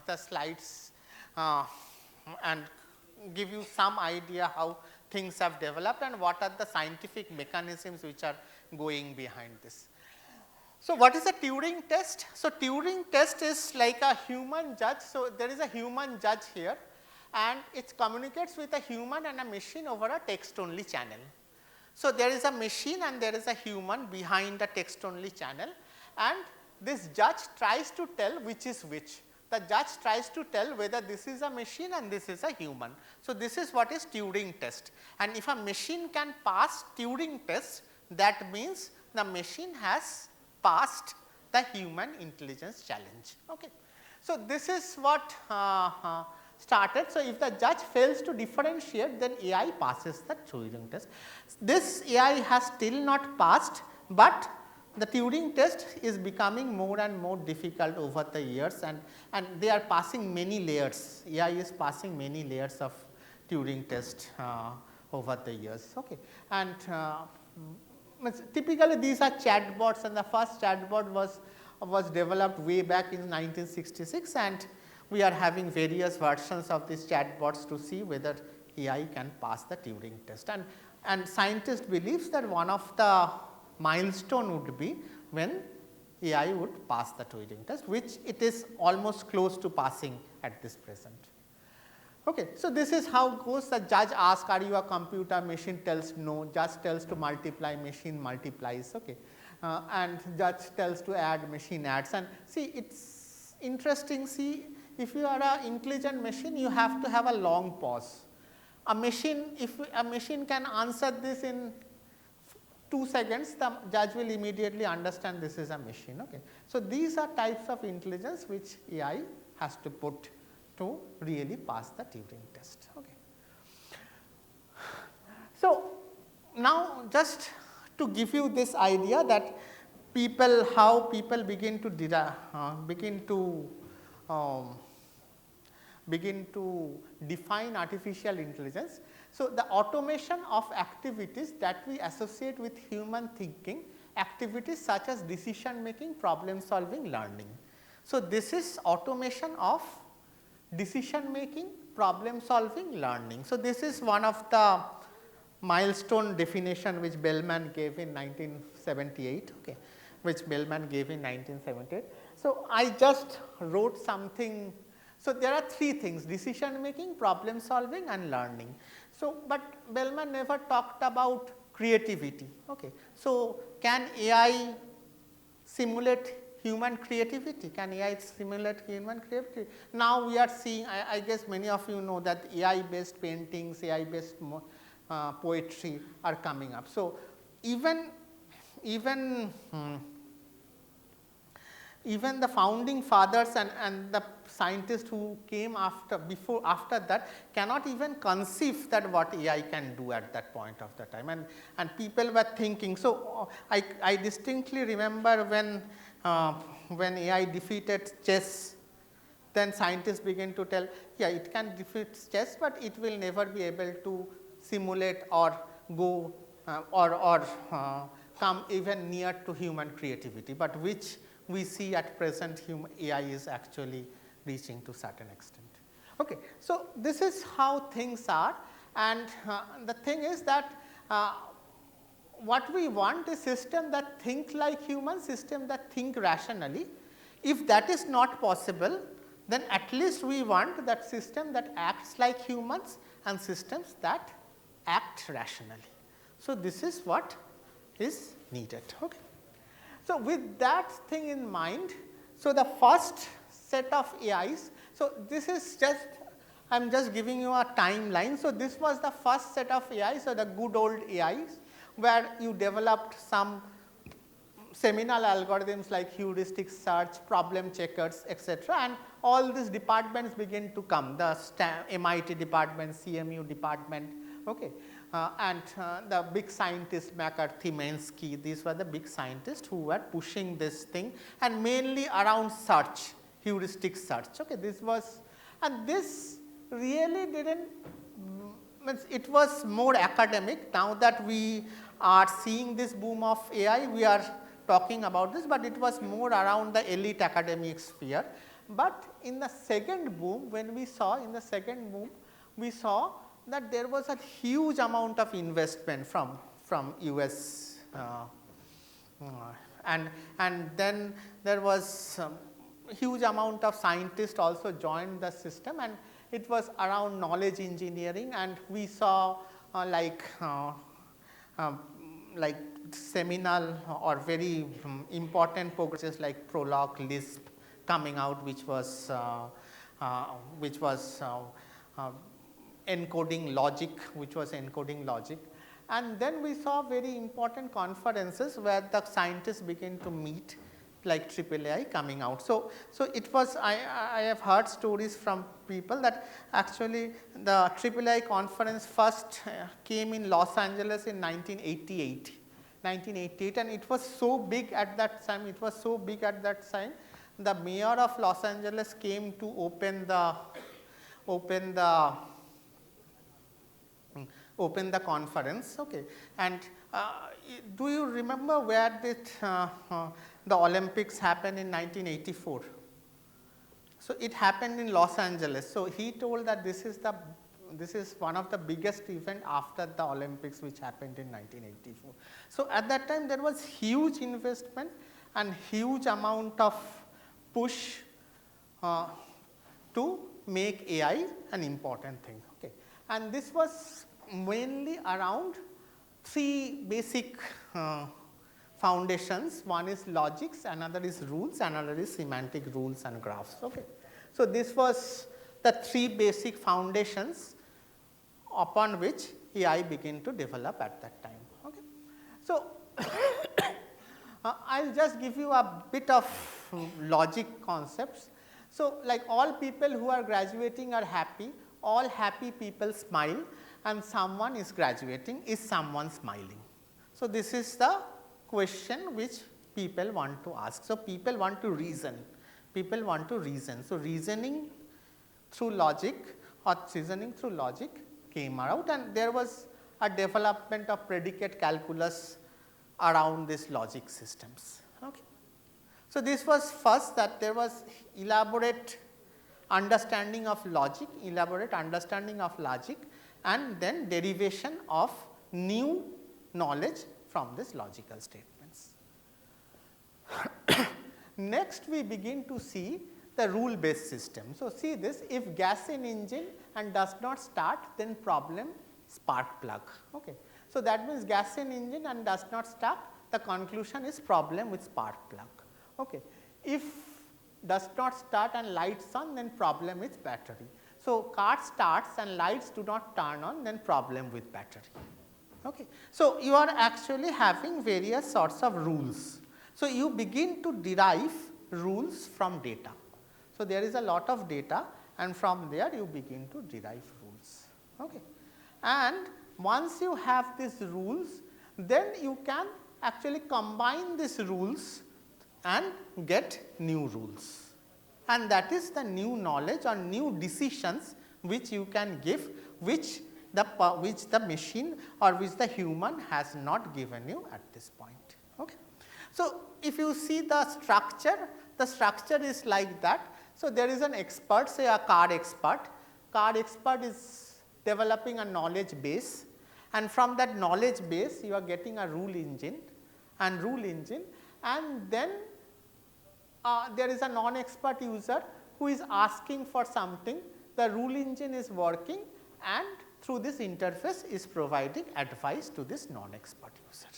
the slides and give you some idea how things have developed and what are the scientific mechanisms which are going behind this. So, what is a Turing test? So, Turing test is like a human judge. So, there is a human judge here, and it communicates with a human and a machine over a text only channel. So, there is a machine and there is a human behind a text only channel, and this judge tries to tell which is which. The judge tries to tell whether this is a machine and this is a human. So, this is what is Turing test, and if a machine can pass Turing test, that means the machine has passed the human intelligence challenge. Okay. So, this is what started. So, if the judge fails to differentiate, then AI passes the Turing test. This AI has still not passed, but the Turing test is becoming more and more difficult over the years, and they are passing many layers. AI is passing many layers of Turing test over the years. Okay. And typically these are chatbots, and the first chatbot was developed way back in 1966, and we are having various versions of these chatbots to see whether AI can pass the Turing test. And scientist believes that one of the milestone would be when AI would pass the Turing test, which it is almost close to passing at this present. Okay. So, this is how it goes. The judge asks, are you a computer? Machine tells no. Judge tells to multiply, machine multiplies. Okay. And judge tells to add, machine adds. And see, interesting. See, if you are an intelligent machine, you have to have a long pause. A machine, if a machine can answer this in 2 seconds, the judge will immediately understand this is a machine. Okay. So, these are types of intelligence which AI has to put to really pass the Turing test. Okay. So, now just to give you this idea that how people begin to define artificial intelligence. So, the automation of activities that we associate with human thinking, activities such as decision making, problem solving, learning. So, this is automation of decision making, problem solving, learning. So, this is one of the milestone definition which Bellman gave in 1978, okay, which Bellman gave in 1978. So, I just wrote something. So, there are 3 things: decision making, problem solving and learning. So, but Bellman never talked about creativity. Okay. So, can AI simulate human creativity? Can AI simulate human creativity? Now, we are seeing, I guess many of you know that AI based paintings, AI based poetry are coming up. So, even the founding fathers and the scientists who came after that cannot even conceive that what AI can do at that point of the time, and people were thinking. So, I distinctly remember when AI defeated chess, then scientists began to tell, yeah, it can defeat chess, but it will never be able to simulate or go come even near to human creativity, but which we see at present AI is actually reaching to certain extent. Okay. So, this is how things are, and the thing is that what we want is system that think like human, system that think rationally. If that is not possible, then at least we want that system that acts like humans and systems that act rationally. So, this is what is needed. Okay. So, with that thing in mind, so the first set of AIs, so this is just, I am just giving you a timeline. So, this was the first set of AIs, so the good old AIs, where you developed some seminal algorithms like heuristic search, problem checkers, etc., and all these departments begin to come, the MIT department, CMU department, okay. And the big scientists, McCarthy, Minsky, these were the big scientists who were pushing this thing, and mainly around search, heuristic search. Okay, this was, and this really didn't, it was more academic. Now that we are seeing this boom of AI, we are talking about this, but it was more around the elite academic sphere. But in the second boom, when we saw in the second boom, we saw that there was a huge amount of investment from US, and then there was huge amount of scientists also joined the system, and it was around knowledge engineering, and we saw like seminal or very important progresses like Prolog, Lisp coming out, which was encoding logic, and then we saw very important conferences where the scientists began to meet, like AAAI coming out. So it was, I have heard stories from people that actually the AAAI conference first came in Los Angeles in 1988, and it was so big at that time, the mayor of Los Angeles came to open the conference. Okay. And do you remember where did the Olympics happen in 1984? So it happened in Los Angeles. So he told that this is one of the biggest event after the Olympics, which happened in 1984. So at that time there was huge investment and huge amount of push to make AI an important thing. Okay. And this was mainly around three basic foundations. One is logics, another is rules, another is semantic rules and graphs. Okay. So, this was the 3 basic foundations upon which AI began to develop at that time. Okay. So, I will just give you a bit of logic concepts. So, like all people who are graduating are happy, all happy people smile, and someone is graduating, is someone smiling? So, this is the question which people want to ask. So, people want to reason, people want to reason. So, reasoning through logic or reasoning through logic came out, and there was a development of predicate calculus around these logic systems. Okay. So, this was first, that there was elaborate understanding of logic, and then derivation of new knowledge from these logical statements. Next, we begin to see the rule based system. So, see this, if gas in engine and does not start, then problem spark plug. Okay. So, that means gas in engine and does not start, the conclusion is problem with spark plug. Okay. If does not start and lights on, then problem with battery. So, car starts and lights do not turn on, then problem with battery. Okay. So, you are actually having various sorts of rules. So, you begin to derive rules from data. So, there is a lot of data, and from there you begin to derive rules. Okay. And once you have these rules, then you can actually combine these rules and get new rules, and that is the new knowledge or new decisions which you can give, which the machine or which the human has not given you at this point. Okay. So, if you see the structure is like that. So, there is an expert, say a car expert is developing a knowledge base, and from that knowledge base you are getting a rule engine, and then there is a non-expert user who is asking for something, the rule engine is working, and through this interface is providing advice to this non-expert user.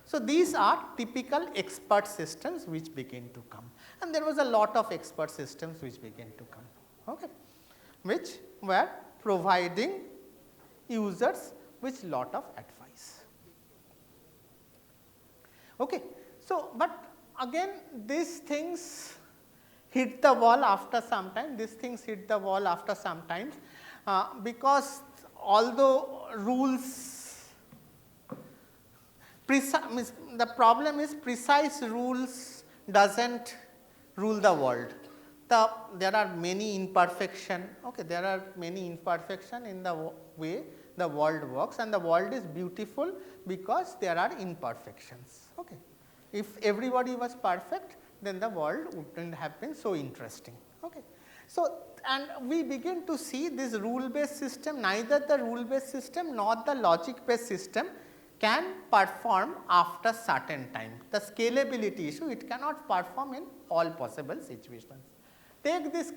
So, these are typical expert systems which begin to come, and there was a lot of expert systems which began to come, okay, which were providing users with lot of advice. Okay. So, but again these things hit the wall after some time, because although rules, the problem is precise rules does not rule the world. There are many imperfection, okay, there are many imperfection in the way the world works, and the world is beautiful because there are imperfections. Okay. If everybody was perfect, then the world would not have been so interesting. Okay. So, and we begin to see this rule based system, neither the rule based system nor the logic based system can perform after certain time. The scalability issue, it cannot perform in all possible situations. Take this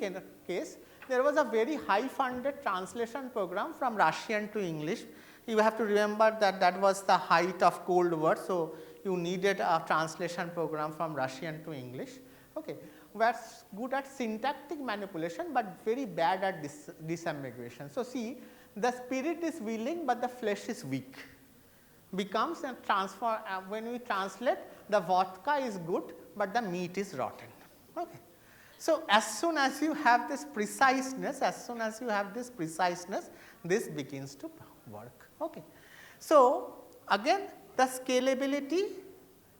case, there was a very high funded translation program from Russian to English. You have to remember that that was the height of Cold War. So, you needed a translation program from Russian to English, okay, were good at syntactic manipulation, but very bad at disambiguation. So, see, the spirit is willing, but the flesh is weak, becomes a transfer, when we translate, the vodka is good, but the meat is rotten. Okay. So, as soon as you have this preciseness, this begins to work. Okay. So, again the scalability,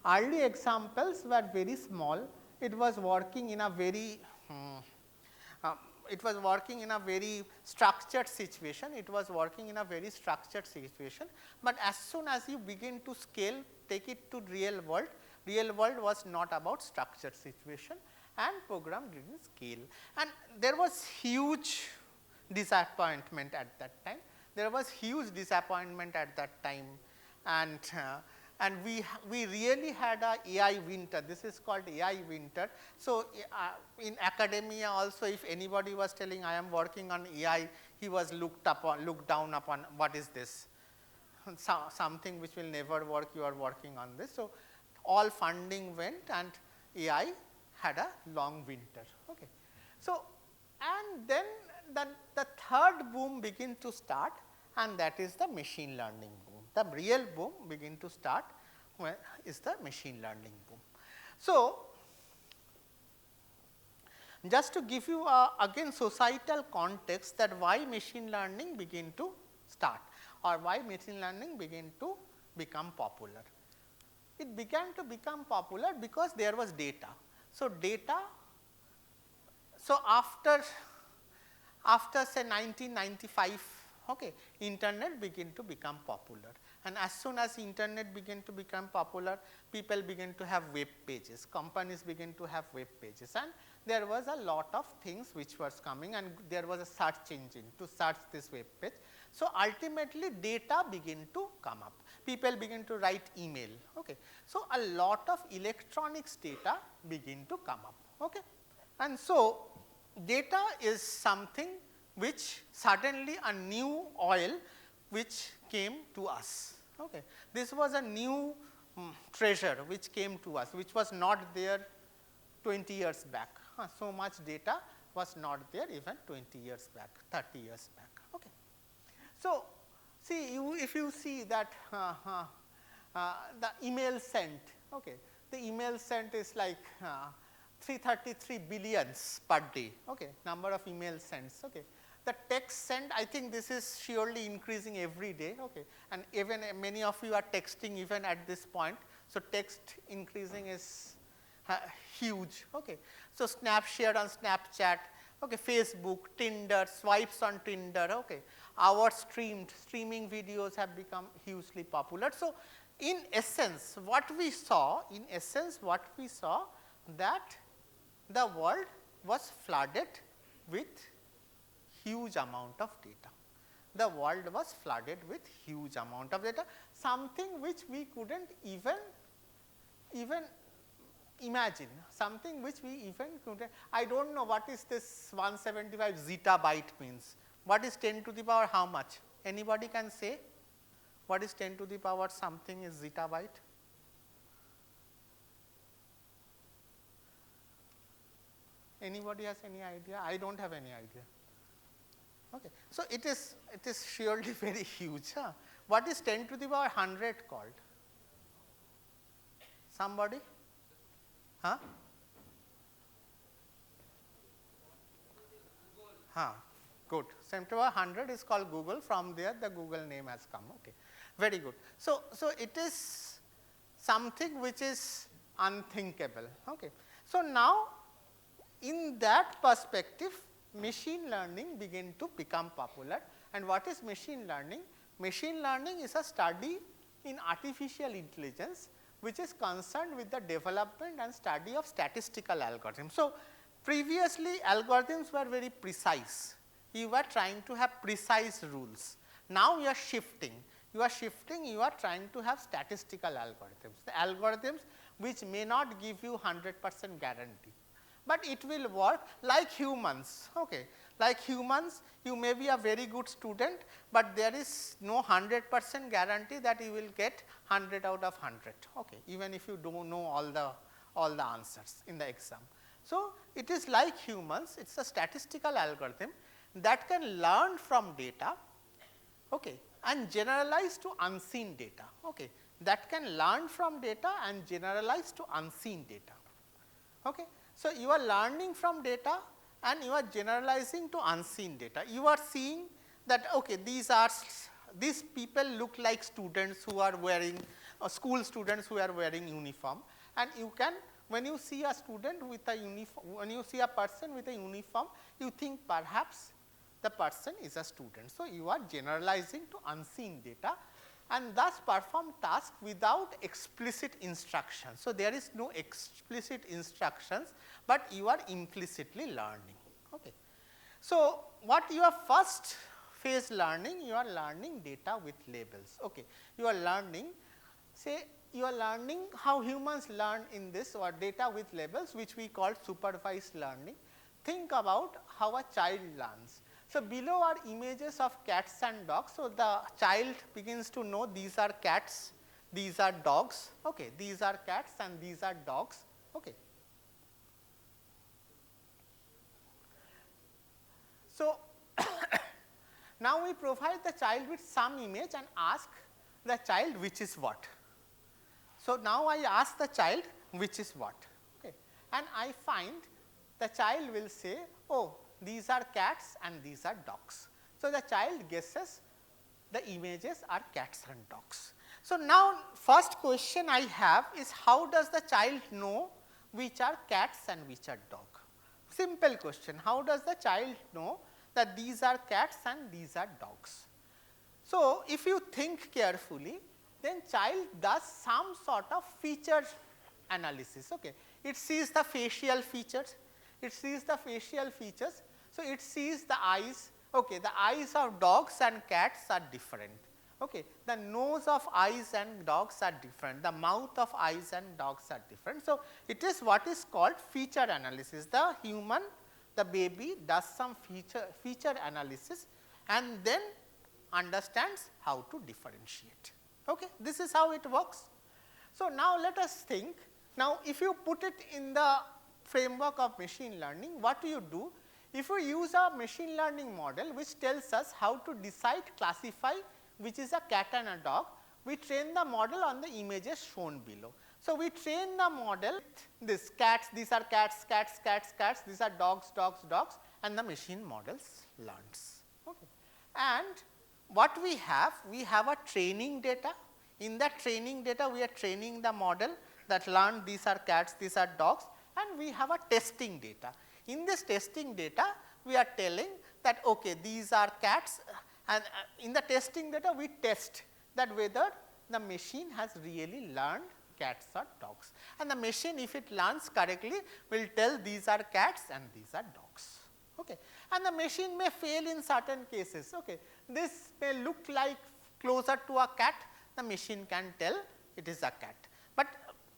early examples were very small, it was working in a very structured situation, but as soon as you begin to scale, take it to real world was not about structured situation, and program did not scale, and there was huge disappointment at that time. And we really had a AI winter. This is called AI winter. So, in academia also, if anybody was telling I am working on AI, he was looked down upon, what is this? Something which will never work, you are working on this. So, all funding went and AI had a long winter. Okay. So, and then the third boom begin to start, and that is the machine learning boom. The real boom begin to start when is the machine learning boom. So, just to give you again societal context that why machine learning begin to start or why machine learning begin to become popular. It began to become popular because there was data. So, after say 1995, okay, internet began to become popular, and as soon as internet began to become popular, people began to have web pages, companies began to have web pages, and there was a lot of things which was coming, and there was a search engine to search this web page. So, ultimately data began to come up, people begin to write email. Okay. So, a lot of electronics data begin to come up. Okay. And so, data is something which suddenly a new oil which came to us. Okay. This was a new treasure which came to us, which was not there 20 years back. So much data was not there even 20 years back, 30 years back. Okay. So, see if you see that the email sent, okay, the email sent is like 333 billions per day, okay, number of email sends. Okay. The text sent, I think this is surely increasing every day, okay, and even many of you are texting even at this point. So, text increasing is huge. Okay. So, snap shared on Snapchat, okay, Facebook, Tinder, swipes on Tinder, okay, hours streaming videos have become hugely popular. So, in essence what we saw that the world was flooded with huge amount of data. The world was flooded with huge amount of data, something which we couldn't even imagine, something which we even couldn't. I do not know what is this 175 zettabyte means. What is 10 to the power how much? Anybody can say what is 10 to the power something is zettabyte? Anybody has any idea? I do not have any idea. Okay. So, it is surely very huge. Huh? What is 10 to the power 100 called? Somebody? Huh? Huh. Good. 10 to the power 100 is called Google. From there the Google name has come. Okay. Very good. So, it is something which is unthinkable. Okay. So, now in that perspective machine learning began to become popular. And what is machine learning? Machine learning is a study in artificial intelligence which is concerned with the development and study of statistical algorithms. So, previously algorithms were very precise, you were trying to have precise rules. Now, you are shifting, you are trying to have statistical algorithms, the algorithms which may not give you 100% guarantee, but it will work like humans. Okay. Like humans, you may be a very good student, but there is no 100% guarantee that you will get 100 out of 100, okay, even if you do not know all the answers in the exam. So, it is like humans, it is a statistical algorithm that can learn from data, okay, and generalize to unseen data, okay, that can learn from data and generalize to unseen data. Okay. So, you are learning from data and you are generalizing to unseen data. You are seeing that okay, these people look like students who are wearing school students who are wearing uniform, and you can, when you see a student with a uniform, when you see a person with a uniform, you think perhaps the person is a student. So, you are generalizing to unseen data and thus perform task without explicit instructions. So, there is no explicit instructions, but you are implicitly learning. Okay. So, what you are first phase learning, you are learning data with labels. Okay. You are learning, say you are learning how humans learn in this or data with labels, which we call supervised learning. Think about how a child learns. So, below are images of cats and dogs. So, the child begins to know these are cats, these are dogs, okay, these are cats and these are dogs. Okay. So, now we provide the child with some image and ask the child which is what. So, now I ask the child which is what, okay, and I find the child will say, oh, these are cats and these are dogs. So, the child guesses the images are cats and dogs. So, now first question I have is how does the child know which are cats and which are dog? Simple question, how does the child know that these are cats and these are dogs? So, if you think carefully, then child does some sort of feature analysis. Okay. It sees the facial features, it sees the facial features. So, it sees the eyes, okay, the eyes of dogs and cats are different. Okay. The nose of eyes and dogs are different, the mouth of eyes and dogs are different. So, it is what is called feature analysis. The human, the baby does some feature analysis and then understands how to differentiate. Okay. This is how it works. So, now let us think, now if you put it in the framework of machine learning, what do you do? If you use a machine learning model which tells us how to decide, classify which is a cat and a dog, we train the model on the images shown below. So, we train the model with this cats, these are cats, cats, cats, cats, these are dogs, dogs, dogs, and the machine models learns. Okay. And what we have a training data. In that training data, we are training the model that learned these are cats, these are dogs, and we have a testing data. In this testing data, we are telling that okay, these are cats, and in the testing data, we test that whether the machine has really learned cats or dogs. And the machine, if it learns correctly, will tell these are cats and these are dogs. Okay. And the machine may fail in certain cases. Okay. This may look like closer to a cat, the machine can tell it is a cat. But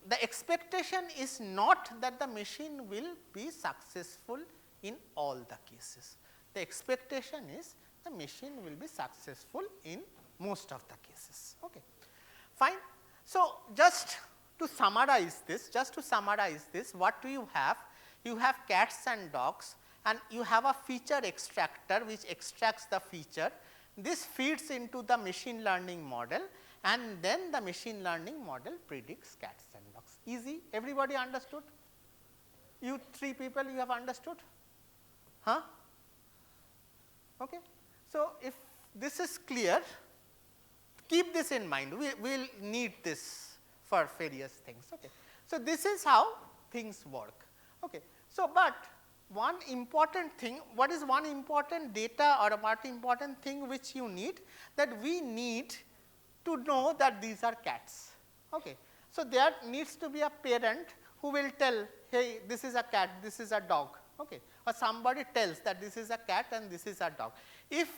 the expectation is not that the machine will be successful in all the cases. The expectation is the machine will be successful in most of the cases. Okay. Fine. So, just to summarize this, what do you have? You have cats and dogs and you have a feature extractor which extracts the feature. This feeds into the machine learning model and then the machine learning model predicts cats and dogs. Easy, everybody understood? You three people, you have understood? Huh? Okay. So, if this is clear, keep this in mind, we will need this for various things. Okay. So, this is how things work. Okay. So, but one important thing, what is one important data or one important thing which you need, that we need to know that these are cats. Okay. So, there needs to be a parent who will tell, hey, this is a cat, this is a dog, okay, or somebody tells that this is a cat and this is a dog. If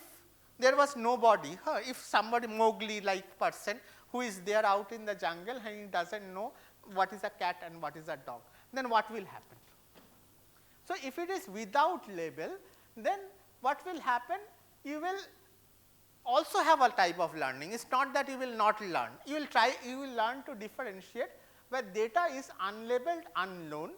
there was nobody, if somebody Mowgli like person who is there out in the jungle and he does not know what is a cat and what is a dog, then what will happen? So, if it is without label, then what will happen? You will also have a type of learning. It is not that you will not learn. You will learn to differentiate where data is unlabeled, unknown,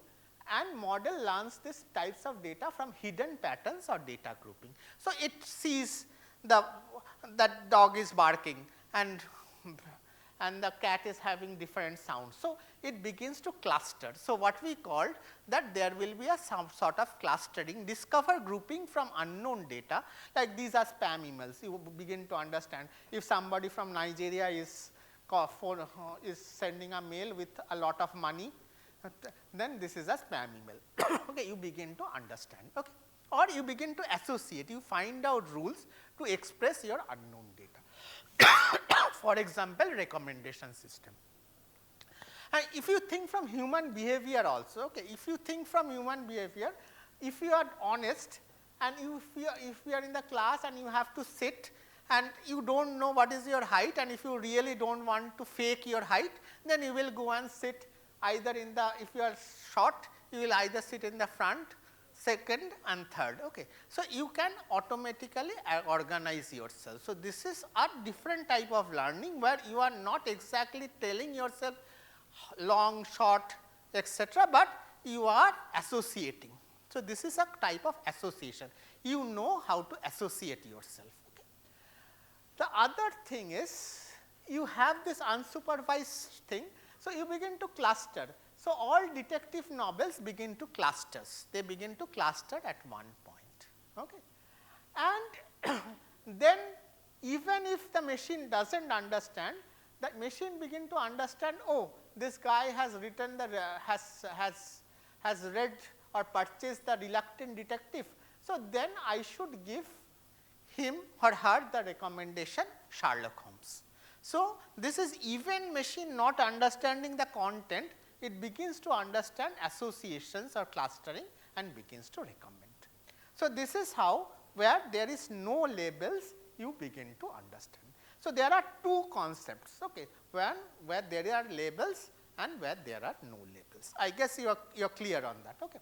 and model learns these types of data from hidden patterns or data grouping. So, it sees that dog is barking and the cat is having different sounds. So, it begins to cluster. So, what we called that there will be some sort of clustering, discover grouping from unknown data, like these are spam emails. You begin to understand if somebody from Nigeria is sending a mail with a lot of money, then this is a spam email. Okay, you begin to understand. Okay. Or you begin to associate, you find out rules to express your unknown data. For example, recommendation system. And if you think from human behavior also, okay, if you think from human behavior, if you are honest and if you are in the class and you have to sit and you do not know what is your height, and if you really do not want to fake your height, then you will go and sit either in the, if you are short, you will either sit in the front second and third. Okay. So, you can automatically organize yourself. So, this is a different type of learning where you are not exactly telling yourself long, short, etc., but you are associating. So, this is a type of association. You know how to associate yourself. Okay. The other thing is you have this unsupervised thing. So, you begin to cluster. So, all detective novels begin to clusters. They begin to cluster at one point. Okay. And then even if the machine does not understand, that machine begin to understand, oh, this guy has written the has read or purchased the Reluctant Detective. So, then I should give him or her the recommendation Sherlock Holmes. So, this is even machine not understanding the content, it begins to understand associations or clustering and begins to recommend. So, this is how where there is no labels you begin to understand. So, there are two concepts, okay, where there are labels and where there are no labels. I guess you are clear on that. Okay.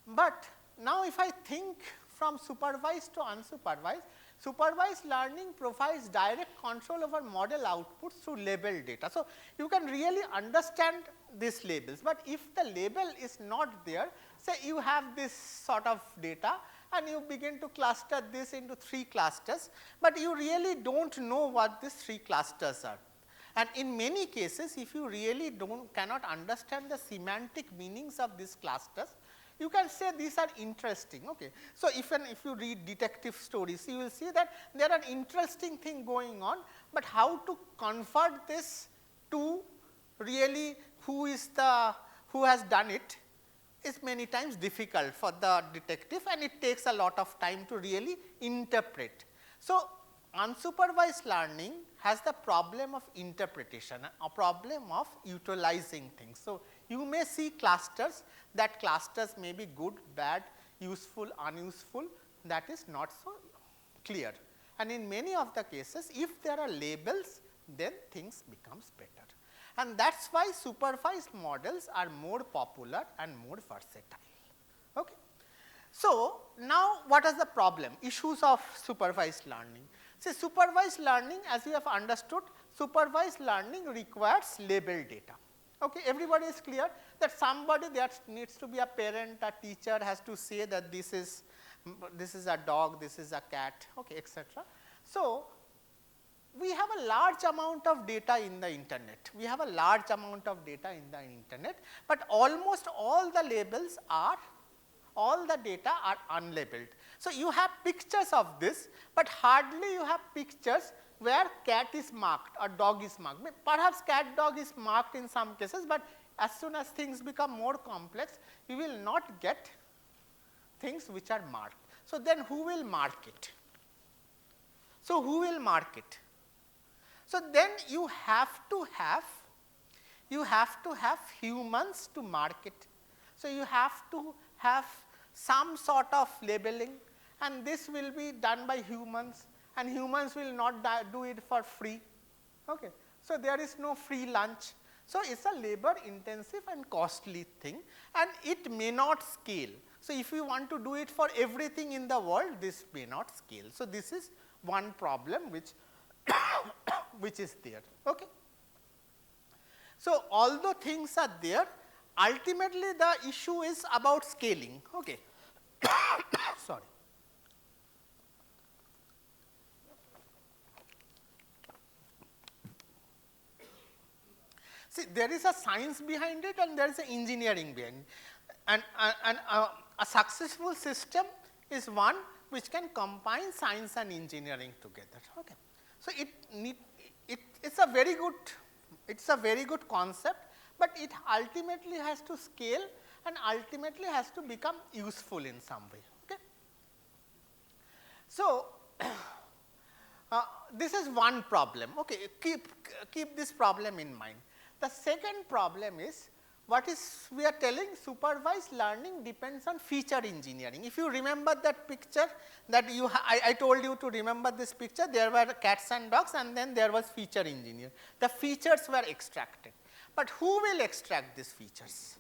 But now if I think from supervised to unsupervised, supervised learning provides direct control over model outputs through label data. So, you can really understand these labels, but if the label is not there, say you have this sort of data and you begin to cluster this into 3 clusters, but you really do not know what these 3 clusters are. And in many cases, if you really cannot understand the semantic meanings of these clusters, you can say these are interesting. Okay. So, if you read detective stories, you will see that there are interesting thing going on, but how to convert this to really who has done it is many times difficult for the detective, and it takes a lot of time to really interpret. So, unsupervised learning has the problem of interpretation, a problem of utilizing things. So, you may see clusters, that clusters may be good, bad, useful, unuseful, that is not so clear. And in many of the cases, if there are labels, then things becomes better. And that is why supervised models are more popular and more versatile. Okay. So, now what is the problem? Issues of supervised learning. See, supervised learning, as you have understood, supervised learning requires label data. Okay, everybody is clear that somebody that needs to be a parent, a teacher has to say that this is a dog, this is a cat, okay, etc. So, we have a large amount of data in the internet. We have a large amount of data in the internet, but almost all the labels are, all the data are unlabeled. So, you have pictures of this, but hardly you have pictures where cat is marked or dog is marked. Perhaps cat, dog is marked in some cases, but as soon as things become more complex, you will not get things which are marked. So, then who will mark it? So, who will mark it? So, then you have to have humans to mark it. So, you have to have some sort of labeling, and this will be done by humans, and humans will not do it for free. Okay. So, there is no free lunch. So, it is a labor intensive and costly thing, and it may not scale. So, if you want to do it for everything in the world, this may not scale. So, this is one problem which which is there. Okay. So, although things are there, ultimately the issue is about scaling. Okay. Sorry. See, there is a science behind it and there is an engineering behind it. And a successful system is one which can combine science and engineering together. Okay. So, it's a very good concept, but it ultimately has to scale and ultimately has to become useful in some way. Okay. So, this is one problem. Okay. Keep this problem in mind. The second problem is, what is we are telling, supervised learning depends on feature engineering. If you remember that picture that I told you to remember this picture, there were cats and dogs and then there was feature engineer. The features were extracted. But who will extract these features?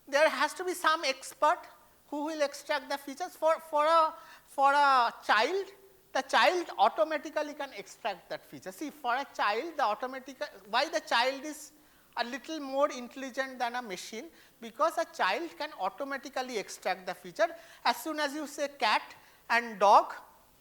They there has to be some expert who will extract the features. For a child, the child automatically can extract that feature. See, for a child, why the child is a little more intelligent than a machine? Because a child can automatically extract the feature. As soon as you say cat and dog,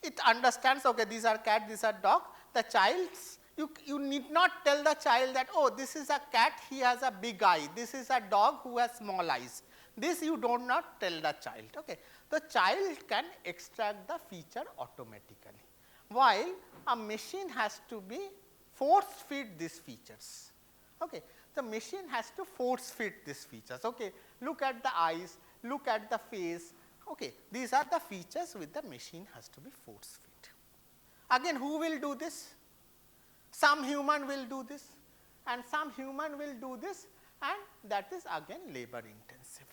it understands, okay, these are cat, these are dog. The child's, you need not tell the child that, oh, this is a cat, he has a big eye. This is a dog who has small eyes. This you do not tell the child. Okay. The child can extract the feature automatically, while a machine has to be force feed these features. Okay. The machine has to force feed these features. Okay. Look at the eyes, look at the face. Okay. These are the features which the machine has to be force feed. Again, who will do this? Some human will do this, and some human will do this, and that is again labor intensive.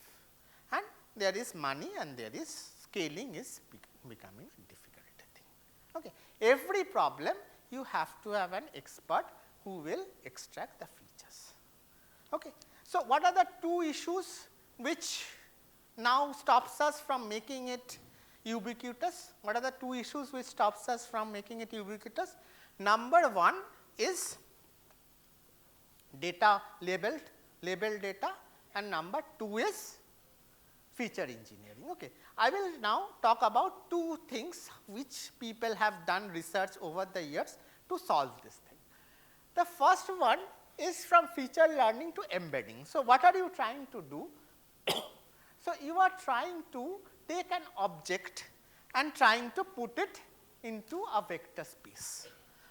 And there is money, and there is scaling is becoming a difficult thing. Okay. Every problem you have to have an expert who will extract the features. Okay. So, what are the two issues which now stops us from making it ubiquitous? What are the two issues which stops us from making it ubiquitous? Number one is data labeled data, and number two is feature engineering. Okay. I will now talk about two things which people have done research over the years to solve this thing. The first one is from feature learning to embedding. So, what are you trying to do? So, you are trying to take an object and trying to put it into a vector space.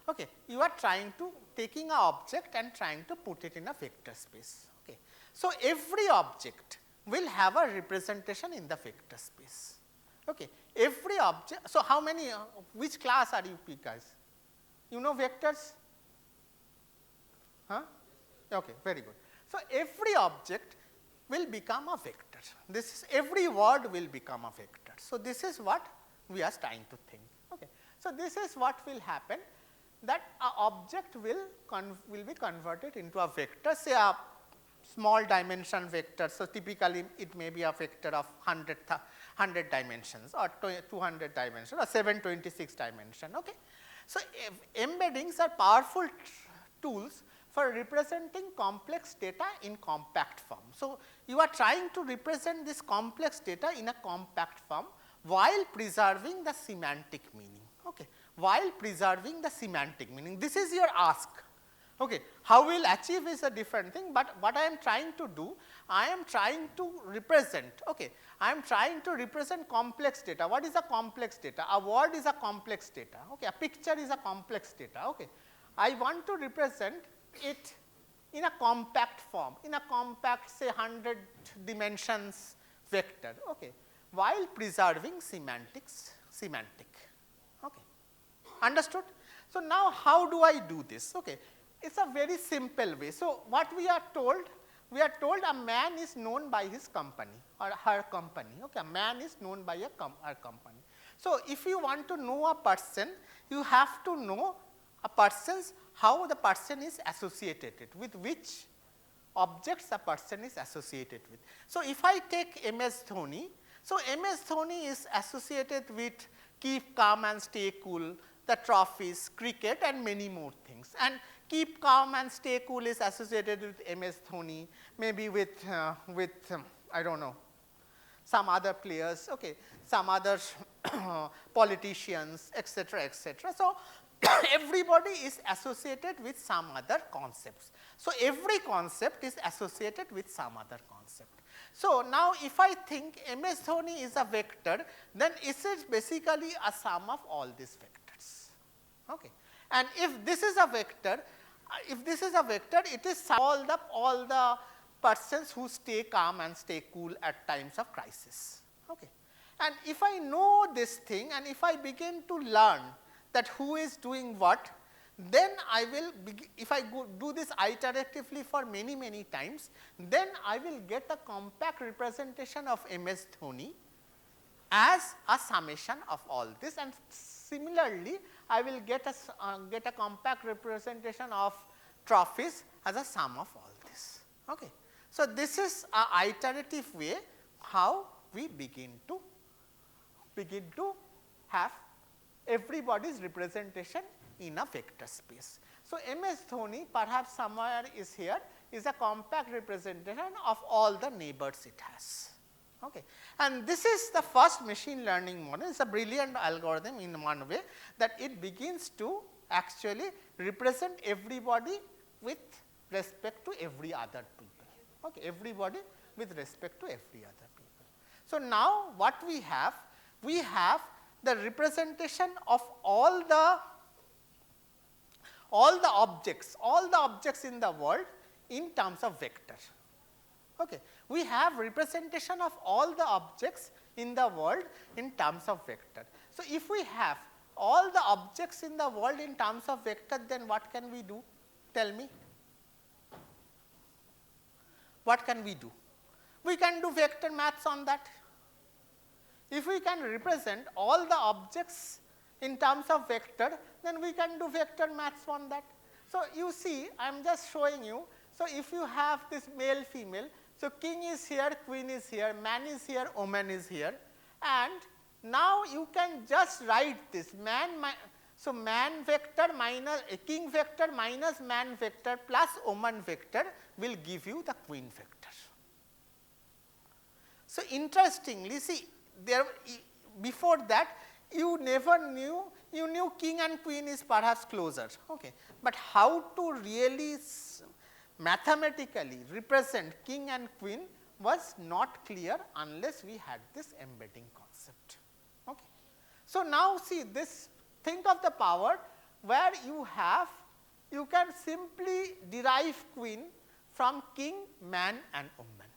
Okay. You are trying to taking an object and trying to put it in a vector space. Okay. So, every object will have a representation in the vector space. Okay. Every object, so how many, which class are you guys? You know vectors? Huh? Okay, very good. So, every object will become a vector. This is, every word will become a vector. So, this is what we are trying to think. Okay. So, this is what will happen, that an object will be converted into a vector, say a small dimension vector. So, typically it may be a vector of 100 dimensions or 200 dimensions or 726 dimension. Okay. So, embeddings are powerful tools for representing complex data in compact form. So, you are trying to represent this complex data in a compact form while preserving the semantic meaning. Okay. While preserving the semantic meaning. This is your ask. Okay. How we will achieve is a different thing, but what I am trying to do, I am trying to represent, okay, I am trying to represent complex data. What is a complex data? A word is a complex data, okay, a picture is a complex data, okay. I want to represent it in a compact form, in a compact, say 100 dimensions vector, okay, while preserving semantic. Okay. Understood? So, now how do I do this? Okay. It is a very simple way. So, what we are told? We are told a man is known by his company or her company. Okay. A man is known by her company. So, if you want to know a person, you have to know a person's, how the person is associated with which objects a person is associated with. So, if I take MS Dhoni, so MS Dhoni is associated with keep calm and stay cool, the trophies, cricket and many more things. And keep calm and stay cool is associated with MS Dhoni, maybe with I do not know, some other players, okay, some other politicians, etc., etc. So, everybody is associated with some other concepts. So, every concept is associated with some other concept. So, now if I think MS Dhoni is a vector, then it is basically a sum of all these vectors. Okay. And if this is a vector, it is all the persons who stay calm and stay cool at times of crisis. Okay. And if I know this thing and if I begin to learn that who is doing what, then I will, if I do this iteratively for many times, then I will get a compact representation of MS Dhoni as a summation of all this, and similarly I will get a compact representation of trophies as a sum of all this. Okay. So, this is a iterative way how we begin to have everybody's representation in a vector space. So, MS Dhoni perhaps somewhere is here is a compact representation of all the neighbors it has. Okay. And this is the first machine learning model. It is a brilliant algorithm in one way that it begins to actually represent everybody with respect to every other people. Okay. Everybody with respect to every other people. So, now what we have the representation of all the objects in the world in terms of vector. Okay. We have representation of all the objects in the world in terms of vector. So, if we have all the objects in the world in terms of vector, then what can we do? Tell me. What can we do? We can do vector maths on that. If we can represent all the objects in terms of vector, then we can do vector maths on that. So, you see, I am just showing you. So, if you have this male female, so king is here, queen is here, man is here, woman is here, and now you can just write this so man vector minus king vector minus man vector plus woman vector will give you the queen vector. So, interestingly, see there before that you never knew, you knew king and queen is perhaps closer, okay. But how to really mathematically represent king and queen was not clear unless we had this embedding concept. Okay. So, now see this, think of the power where you can simply derive queen from king, man and woman.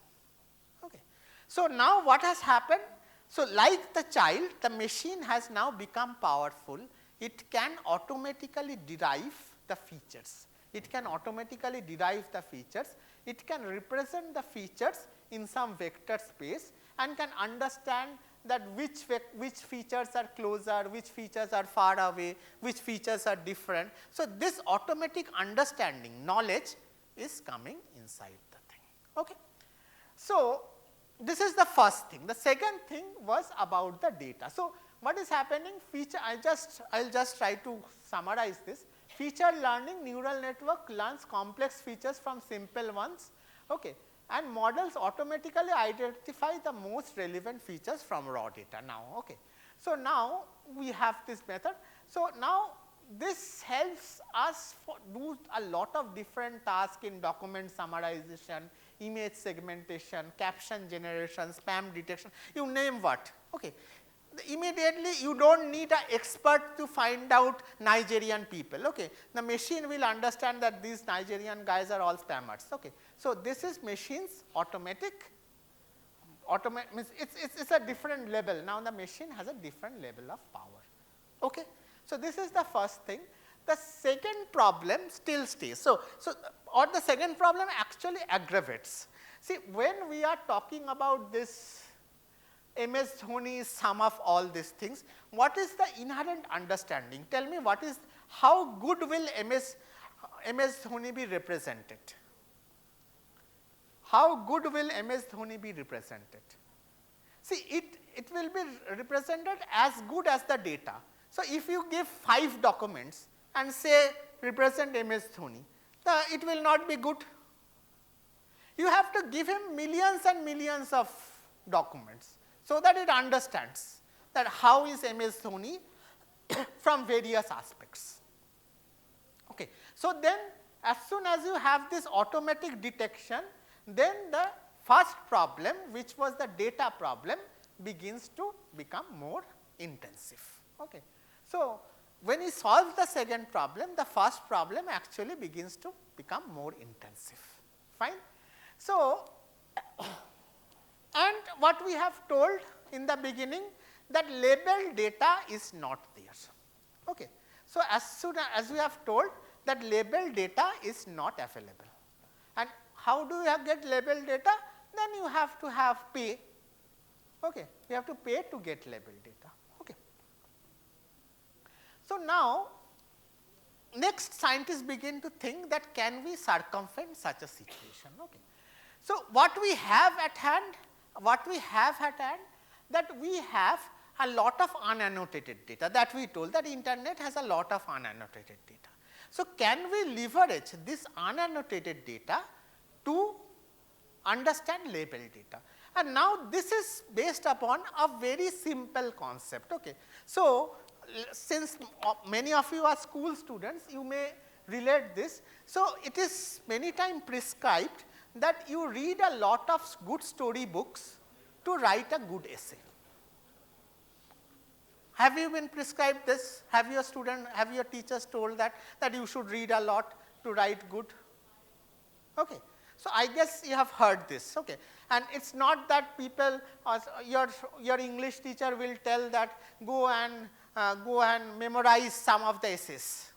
Okay. So, now what has happened? So, like the child, the machine has now become powerful. It can automatically derive the features. It can automatically derive the features. It can represent the features in some vector space and can understand that which features are closer, which features are far away, which features are different. So, this automatic understanding knowledge is coming inside the thing. Okay. So, this is the first thing. The second thing was about the data. So, what is happening? I will just try to summarize this. Feature learning neural network learns complex features from simple ones, okay, and models automatically identify the most relevant features from raw data now. Okay. So, now we have this method. So, now this helps us do a lot of different tasks in document summarization, image segmentation, caption generation, spam detection, you name what. Okay. Immediately you do not need an expert to find out Nigerian people. Okay. The machine will understand that these Nigerian guys are all spammers. Okay. So, this is machines automatic, means it is a different level. Now, the machine has a different level of power. Okay. So, this is the first thing. The second problem still stays. So, or the second problem actually aggravates. See, when we are talking about this MS Dhoni is sum of all these things, what is the inherent understanding? Tell me what is, how good will MS Dhoni be represented? How good will MS Dhoni be represented? See, it will be represented as good as the data. So, if you give 5 documents and say represent MS Dhoni, it will not be good. You have to give him millions and millions of documents, so that it understands that how is MS Dhoni from various aspects. Okay. So, then as soon as you have this automatic detection, then the first problem, which was the data problem, begins to become more intensive. Okay. So, when you solve the second problem, the first problem actually begins to become more intensive. Fine. So, and what we have told in the beginning, that labeled data is not there. Okay. So, as soon as we have told that labeled data is not available. And how do you get labeled data? Then you have to have pay. Okay. You have to pay to get labeled data. Okay. So, now next scientists begin to think that can we circumvent such a situation. Okay. So, what we have at hand, that we have a lot of unannotated data, that we told that internet has a lot of unannotated data. So, can we leverage this unannotated data to understand label data? And now this is based upon a very simple concept. Okay. So, since many of you are school students, you may relate this. So, it is many times prescribed that you read a lot of good story books to write a good essay. Have you been prescribed this? Have your teachers told that you should read a lot to write good? Okay. So, I guess you have heard this, okay. And it is not that people, your English teacher will tell that go and memorize some of the essays.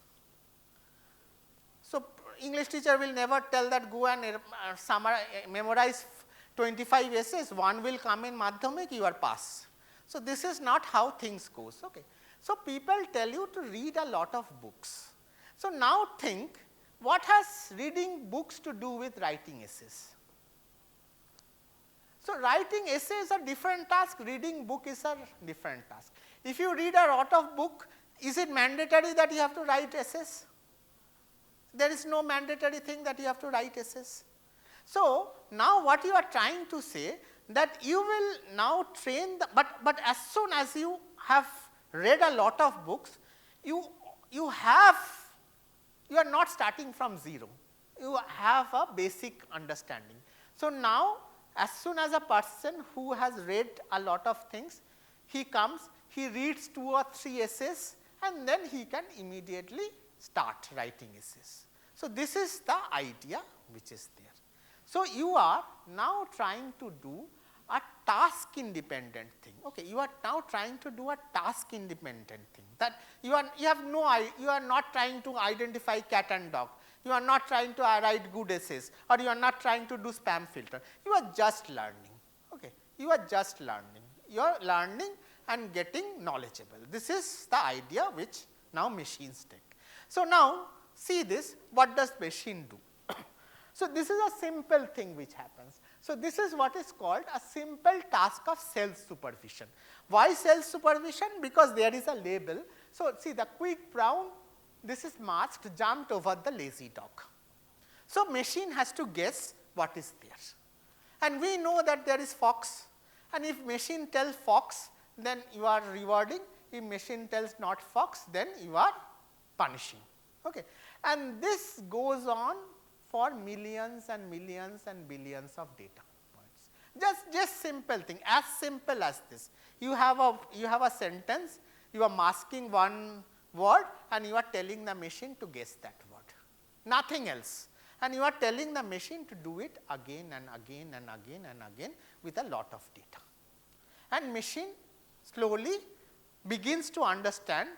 So, English teacher will never tell that go and memorize 25 essays, one will come in Madhyamik, you are pass. So, this is not how things goes, okay. So, people tell you to read a lot of books. So, now think, what has reading books to do with writing essays? So, writing essay is a different task, reading book is a different task. If you read a lot of book, is it mandatory that you have to write essays? There is no mandatory thing that you have to write essays. So, now what you are trying to say that you will now train the, but as soon as you have read a lot of books, you are not starting from zero, you have a basic understanding. So, now as soon as a person who has read a lot of things, he comes, he reads 2 or 3 essays and then he can immediately start writing essays. So, this is the idea which is there. So, you are now trying to do a task independent thing. Okay, you are now trying to do a task independent thing, that you are not trying to identify cat and dog, you are not trying to write good essays, or you are not trying to do spam filter, you are just learning. Okay, you are just learning, you are learning and getting knowledgeable. This is the idea which now machines take. So, now see this, what does machine do? So, this is a simple thing which happens. So, this is what is called a simple task of self-supervision. Why self-supervision? Because there is a label. So, see the quick brown, this is masked, jumped over the lazy dog. So, machine has to guess what is there. And we know that there is fox, and if machine tells fox, then you are rewarding. If machine tells not fox, then you are punishing. Okay. And this goes on for millions and millions and billions of data points. Just simple thing, as simple as this. You have a sentence, you are masking one word and you are telling the machine to guess that word, nothing else. And you are telling the machine to do it again and again and again and again with a lot of data. And machine slowly begins to understand,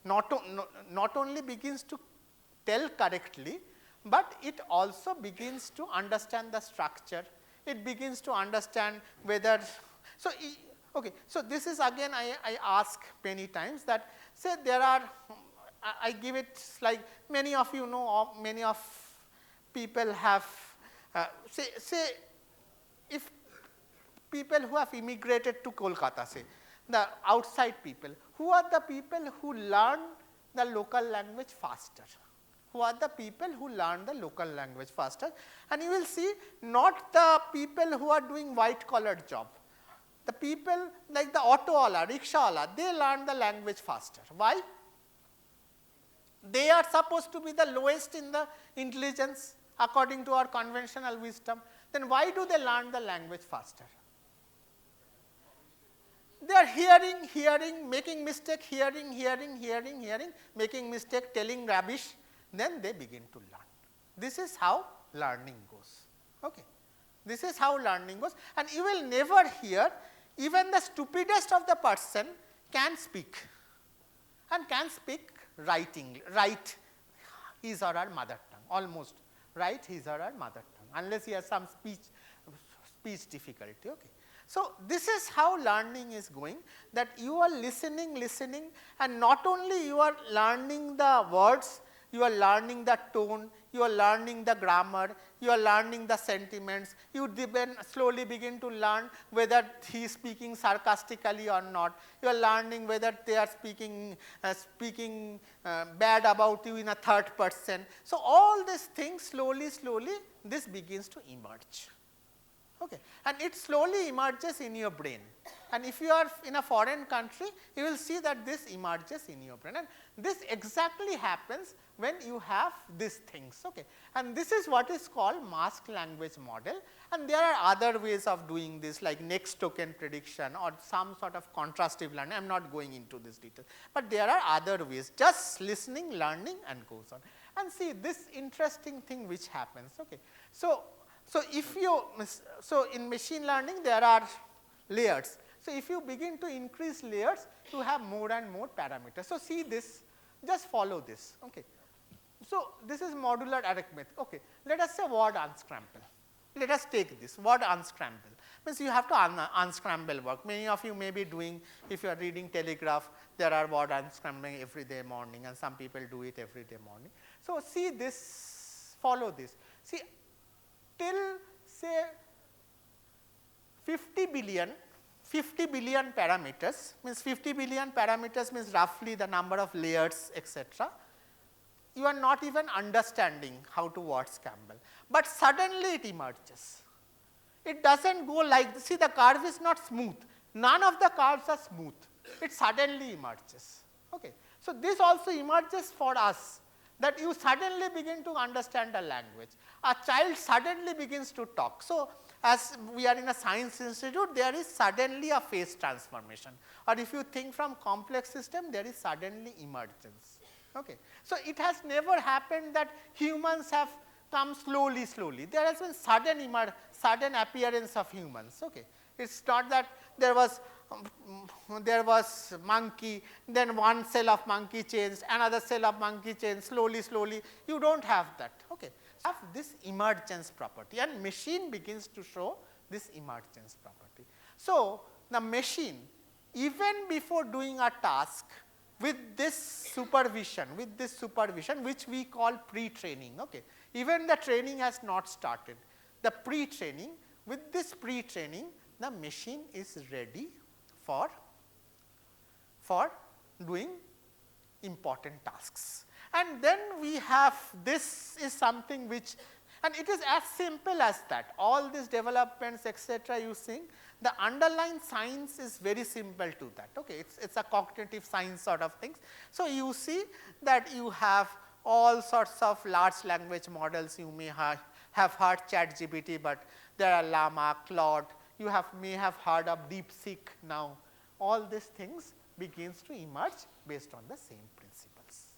not only begins to tell correctly, but it also begins to understand the structure, it begins to understand whether, so okay, so this is again I ask many times that say there are, I give it like many of you know, many of people have, say if people who have immigrated to Kolkata, say the outside people, who are the people who learn the local language faster? Who are the people who learn the local language faster? And you will see not the people who are doing white collar job, the people like the auto wala, rickshaw wala, they learn the language faster. Why? They are supposed to be the lowest in the intelligence according to our conventional wisdom. Then why do they learn the language faster? They are hearing, making mistake, hearing, making mistake, telling rubbish, then they begin to learn. This is how learning goes. Okay. This is how learning goes, and you will never hear even the stupidest of the person can speak, and can speak right his or her mother tongue, almost write his or her mother tongue, unless he has some speech difficulty. Okay. So, this is how learning is going, that you are listening, and not only you are learning the words, you are learning the tone, you are learning the grammar, you are learning the sentiments, you then slowly begin to learn whether he is speaking sarcastically or not, you are learning whether they are speaking bad about you in a third person. So, all these things slowly this begins to emerge. Okay. And it slowly emerges in your brain, and if you are in a foreign country, you will see that this emerges in your brain, and this exactly happens when you have these things. Okay. And this is what is called masked language model, and there are other ways of doing this, like next token prediction or some sort of contrastive learning. I am not going into this detail, but there are other ways, just listening, learning, and goes on. And see this interesting thing which happens. Okay. So, if you, so in machine learning there are layers. So, if you begin to increase layers, you have more and more parameters. So, see this, just follow this. Okay. So, this is modular arithmetic. Okay. Let us say word unscramble. Let us take this word unscramble. Means you have to unscramble work. Many of you may be doing, if you are reading Telegraph, there are word unscrambling every day morning, and some people do it every day morning. So, see this, follow this. See, till say 50 billion parameters, means 50 billion parameters means roughly the number of layers, etc. You are not even understanding how to word scramble, but suddenly it emerges. It does not go like, see the curve is not smooth, none of the curves are smooth, it suddenly emerges. Okay. So, this also emerges for us, that you suddenly begin to understand a language. A child suddenly begins to talk. So, as we are in a science institute, there is suddenly a phase transformation, or if you think from complex system, there is suddenly emergence. Okay. So, it has never happened that humans have come slowly. There has been sudden appearance of humans. Okay. It is not that there was monkey, then one cell of monkey changed, another cell of monkey changed, slowly, you do not have that. Okay. So, have this emergence property, and machine begins to show this emergence property. So, the machine, even before doing a task, with this supervision, which we call pre-training. Okay. Even the training has not started. The pre-training, with this pre-training, the machine is ready for doing important tasks. And then we have, this is something which, and it is as simple as that, all these developments, etc. you see, the underlying science is very simple to that. Okay. It is a cognitive science sort of things. So, you see that you have all sorts of large language models. You may have heard ChatGPT, but there are Llama, Claude, you may have heard of DeepSeek now. All these things begins to emerge based on the same principles.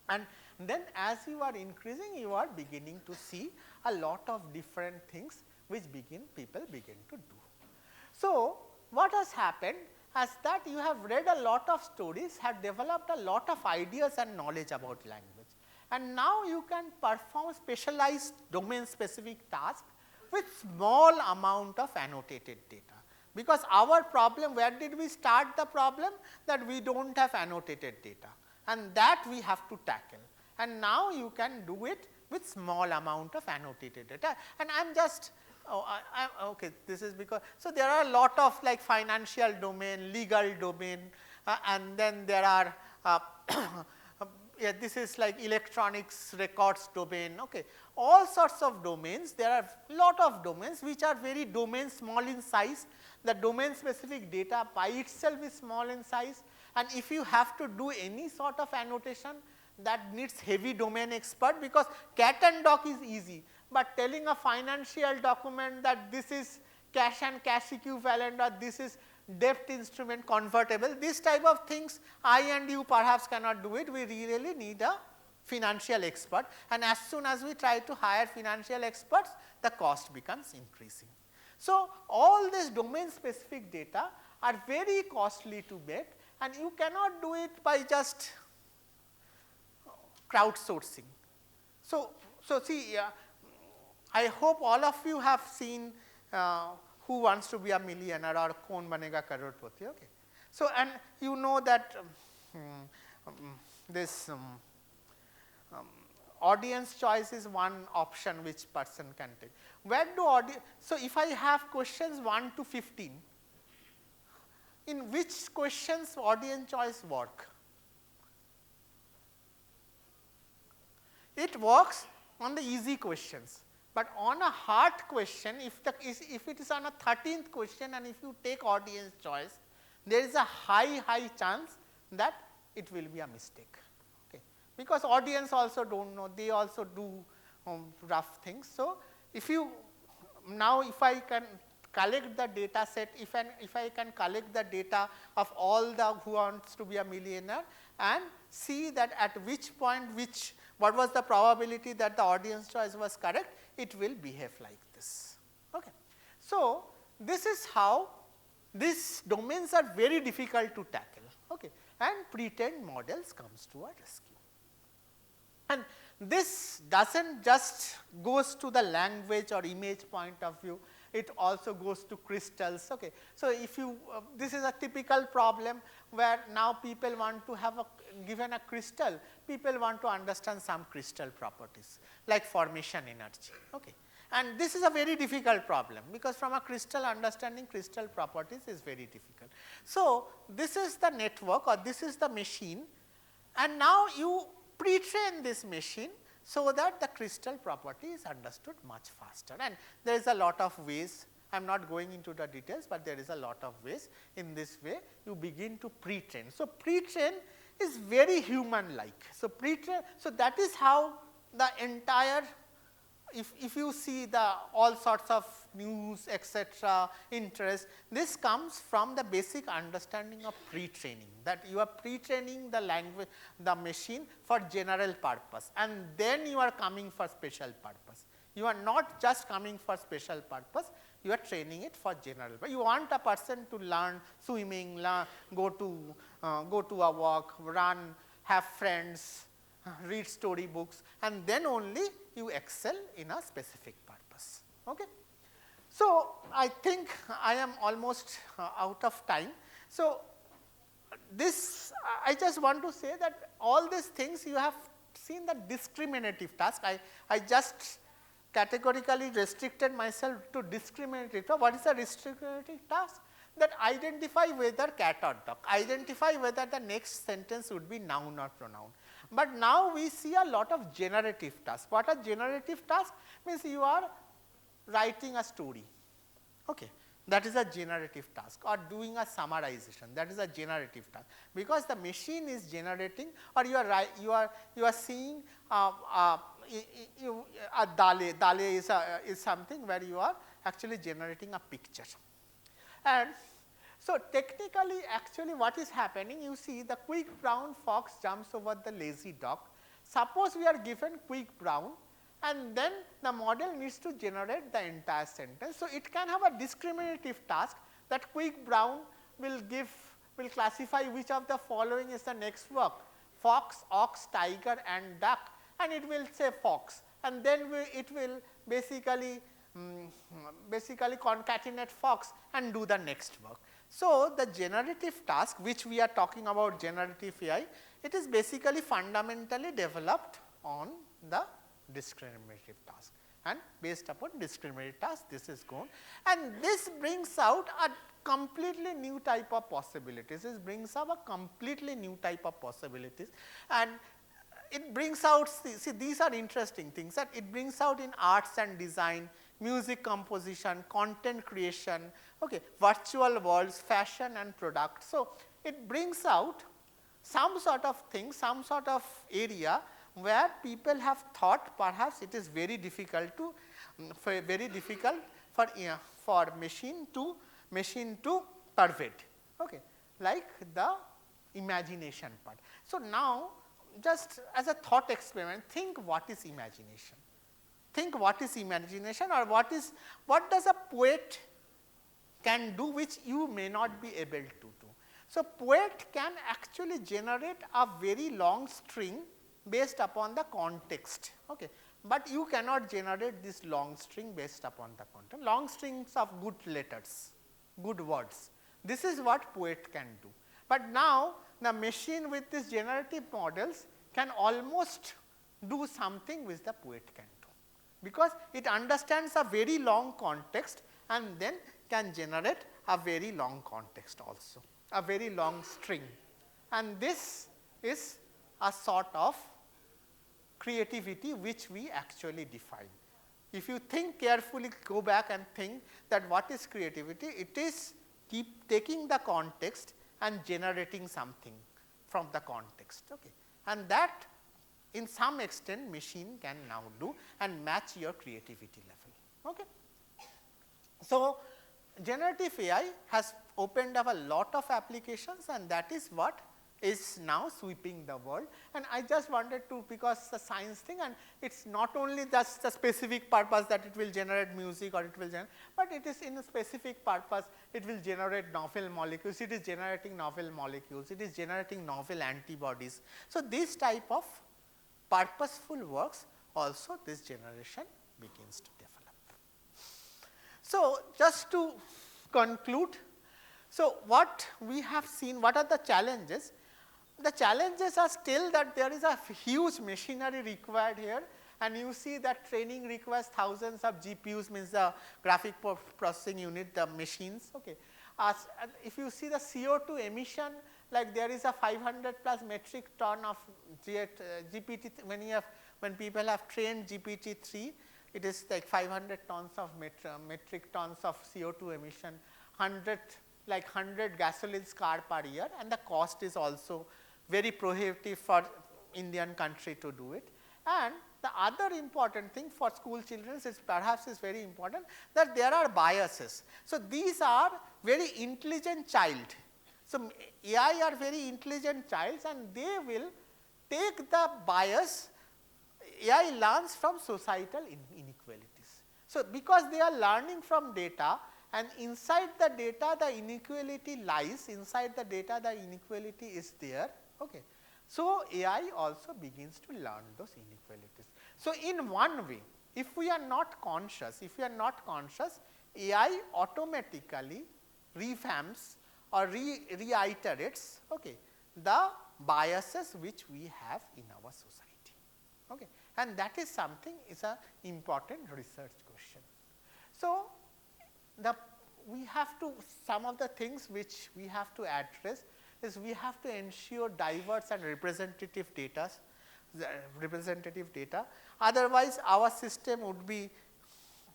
And then as you are increasing, you are beginning to see a lot of different things which people begin to do. So, what has happened is that you have read a lot of stories, have developed a lot of ideas and knowledge about language, and now you can perform specialized domain specific tasks with small amount of annotated data. Because our problem, where did we start the problem? That we do not have annotated data, and that we have to tackle. And now you can do it with small amount of annotated data. And I am just, okay, this is because, so there are a lot of like financial domain, legal domain, and then there are, yeah, this is like electronics records domain. Okay. All sorts of domains, there are lot of domains which are very domain small in size. The domain specific data by itself is small in size, and if you have to do any sort of annotation, that needs heavy domain expert, because cat and dog is easy, but telling a financial document that this is cash and cash equivalent, or this is debt instrument convertible, this type of things I and you perhaps cannot do it. We really need a financial expert, and as soon as we try to hire financial experts, the cost becomes increasing. So, all these domain specific data are very costly to get, and you cannot do it by just crowdsourcing. So see, I hope all of you have seen Who Wants to Be a Millionaire or Kaun Banega Crorepati. Okay. So, and you know that this audience choice is one option which person can take. Where do so if I have questions 1 to 15, in which questions audience choice work? It works on the easy questions, but on a hard question, if it is on a 13th question and if you take audience choice, there is a high chance that it will be a mistake. Okay. Because audience also don't know, they also do rough things. So, if I can collect the data set, if I can collect the data of all the who wants to be a millionaire and see that at which point what was the probability that the audience choice was correct, it will behave like this. Okay. So, this is how these domains are very difficult to tackle, okay, and pre-trained models comes to a rescue. And this does not just goes to the language or image point of view, it also goes to crystals. Okay. So, if you this is a typical problem where now people want to have given a crystal, people want to understand some crystal properties like formation energy. Okay. And this is a very difficult problem, because from a crystal understanding crystal properties is very difficult. So, this is the network or this is the machine, and now you pre-train this machine so that the crystal property is understood much faster, and there is a lot of ways. I am not going into the details, but there is a lot of ways. In this way you begin to pre-train. So, pre-train is very human like. So, pre-train, so that is how the entire, if you see the all sorts of news etc. interest, this comes from the basic understanding of pre-training, that you are pre-training the language, the machine for general purpose, and then you are coming for special purpose. You are not just coming for special purpose, you are training it for general. But you want a person to learn swimming, go to a walk, run, have friends, read story books, and then only you excel in a specific purpose. Okay. So, I think I am almost out of time. So, this I just want to say that all these things you have seen the discriminative task. I just categorically restricted myself to discriminative task. What is a discriminative task? That identify whether cat or dog, identify whether the next sentence would be noun or pronoun. But now we see a lot of generative tasks. What are generative tasks? Means you are writing a story, okay. That is a generative task, or doing a summarization, that is a generative task, because the machine is generating, or you are seeing a dale is something where you are actually generating a picture. And so, technically actually what is happening, you see the quick brown fox jumps over the lazy dog. Suppose we are given quick brown, and then the model needs to generate the entire sentence. So, it can have a discriminative task that quick brown will classify which of the following is the next word: fox, ox, tiger and duck, and it will say fox, and then it will basically concatenate fox and do the next work. So, the generative task which we are talking about, generative AI, it is basically fundamentally developed on the discriminative task, and based upon discriminative task this is gone, and this brings out a completely new type of possibilities. This brings up a completely new type of possibilities, and it brings out, see these are interesting things, that it brings out in arts and design, music composition, content creation, okay, virtual worlds, fashion and product. So, it brings out some sort of thing, some sort of area where people have thought perhaps it is very difficult for machine to pervade, okay, like the imagination part. So, now just as a thought experiment, think what is imagination. Think what is imagination, or what does a poet can do which you may not be able to do. So, poet can actually generate a very long string based upon the context, okay, but you cannot generate this long string based upon the content. Long strings of good letters, good words, this is what poet can do. But now the machine with these generative models can almost do something which the poet can do, because it understands a very long context and then can generate a very long context also, a very long string. And this is a sort of creativity which we actually define. If you think carefully, go back and think that what is creativity, it is keep taking the context and generating something from the context. Okay. And that in some extent machine can now do and match your creativity level. Okay. So, generative AI has opened up a lot of applications, and that is what is now sweeping the world. And I just wanted to, because the science thing, and it is not only just the specific purpose that it will generate music or it will generate, but it is in a specific purpose, it will generate novel molecules, it is generating novel molecules, it is generating novel antibodies. So, this type of purposeful works also this generation begins to develop. So, just to conclude, so what we have seen, what are the challenges? The challenges are still that there is a huge machinery required here, and you see that training requires thousands of GPUs, means the graphic processing unit, the machines. Okay. If you see the CO2 emission, like there is a 500 plus metric ton of GPT, when people have trained GPT-3, it is like 500 tons of metric tons of CO2 emission, 100 gasoline car per year, and the cost is also very prohibitive for Indian country to do it. And the other important thing for school children is perhaps is very important, that there are biases. So, these are very intelligent child. So, AI are very intelligent childs, and they will take the bias. AI learns from societal inequalities. So, because they are learning from data, and inside the data the inequality lies, inside the data the inequality is there. Okay. So, AI also begins to learn those inequalities. So, in one way, if we are not conscious, AI automatically revamps or reiterates, okay, the biases which we have in our society. Okay. And that is something, is an important research question. So, we have to, some of the things which we have to address is we have to ensure diverse and representative data, otherwise our system would be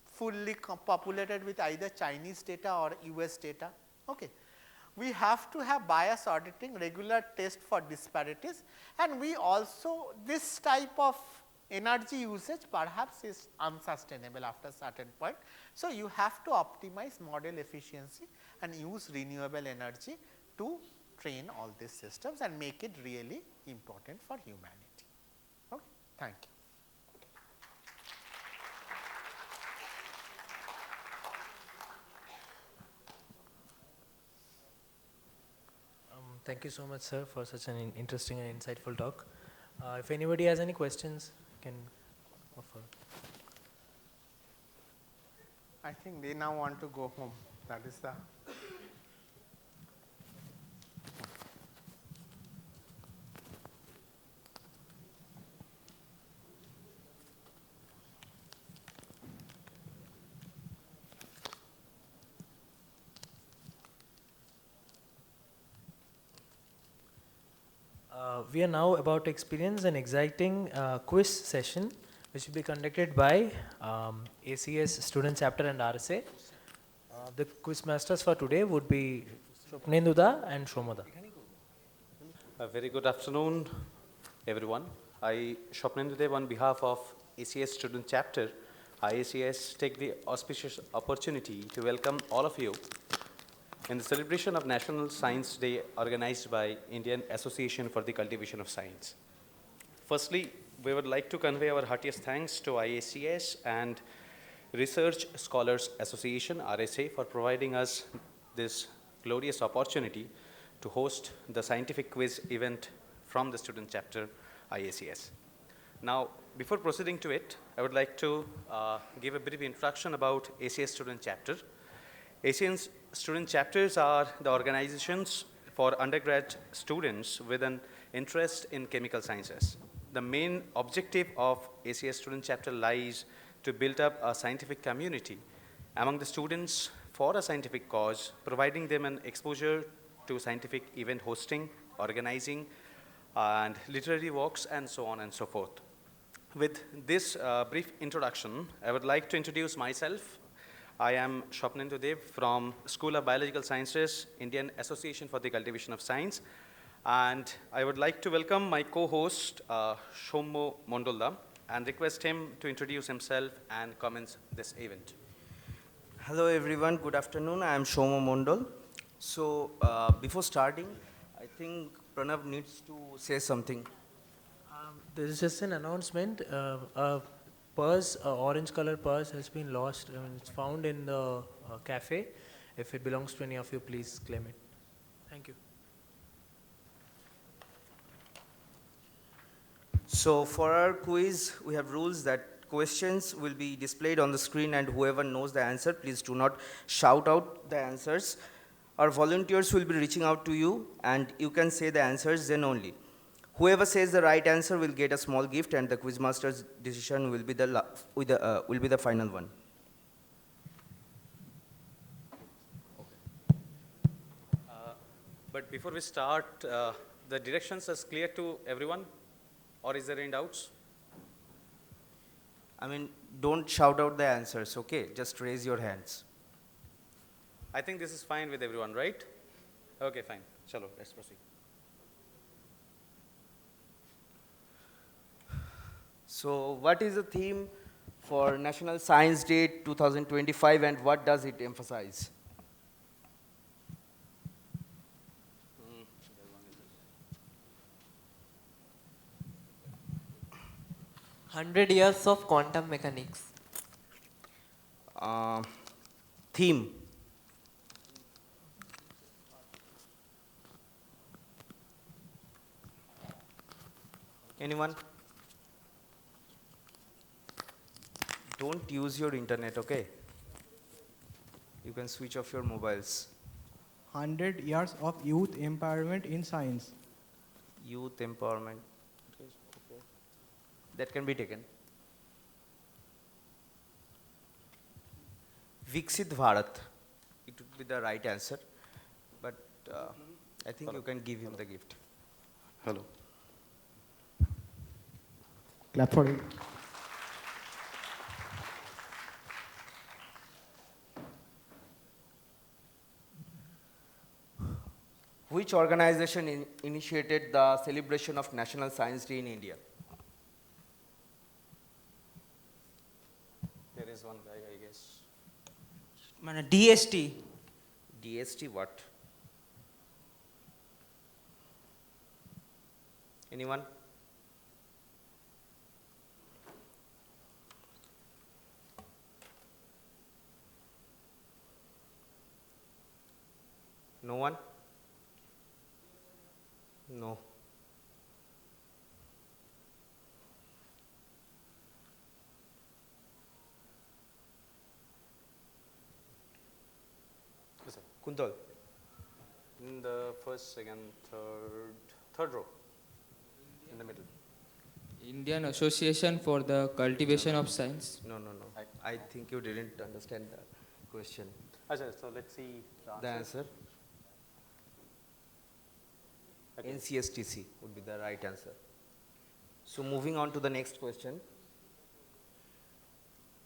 fully populated with either Chinese data or US data. Okay. We have to have bias auditing, regular test for disparities, and we also, this type of energy usage perhaps is unsustainable after a certain point. So, you have to optimize model efficiency and use renewable energy to train all these systems and make it really important for humanity. Okay. Thank you. Thank you so much, sir, for such an interesting and insightful talk. If anybody has any questions, can offer. I think they now want to go home. That is the. We are now about to experience an exciting quiz session which will be conducted by IACS student chapter and RSA. The quiz masters for today would be Swapnenduda and Shomoda. A very good afternoon, everyone. I, Swapnendudev, on behalf of IACS student chapter, IACS, take the auspicious opportunity to welcome all of you in the celebration of National Science Day organized by Indian Association for the Cultivation of Science. Firstly, we would like to convey our heartiest thanks to IACS and Research Scholars Association, RSA, for providing us this glorious opportunity to host the scientific quiz event from the student chapter, IACS. Now, before proceeding to it, I would like to give a brief introduction about ACS student chapter. ACS student chapters are the organizations for undergrad students with an interest in chemical sciences. the main objective of ACS student chapter lies to build up a scientific community among the students for a scientific cause, providing them an exposure to scientific event hosting, organizing, and literary walks, and so on and so forth. With this brief introduction, I would like to introduce myself. I am Shopnendu Dev from School of Biological Sciences, Indian Association for the Cultivation of Science. And I would like to welcome my co-host, Shommo Mondolda, and request him to introduce himself and commence this event. Hello everyone, good afternoon. I am Shomo Mondol. So before starting, I think Pranav needs to say something. There is just an announcement. A purse, orange color purse, has been lost. It's found in the cafe. If it belongs to any of you, please claim it. Thank you. So for our quiz, we have rules that questions will be displayed on the screen, and whoever knows the answer, please do not shout out the answers. Our volunteers will be reaching out to you, and you can say the answers then only. Whoever says the right answer will get a small gift, and the quizmaster's decision will be the final one. But before we start, the directions are clear to everyone, or is there any doubts? I mean, don't shout out the answers, okay? Just raise your hands. I think this is fine with everyone, right? Okay, fine. Chalo, let's proceed. So what is the theme for National Science Day 2025, and what does it emphasize? "100 Years of Quantum Mechanics." Theme. Anyone? Don't use your internet, okay? You can switch off your mobiles. 100 Years of Youth Empowerment in Science. Youth empowerment. Okay. That can be taken. Viksit Bharat. It would be the right answer, but I think you can give him the gift. Hello. Clap for it. Which organization initiated the celebration of National Science Day in India? There is one guy, I guess. DST. DST what? Anyone? No one? No. Yes, sir. Kuntal? In the first, second, third row, in the middle. Indian Association for the Cultivation of Science. No. I think you didn't understand the question. Achha, so let's see The answer? Okay. NCSTC would be the right answer. So moving on to the next question.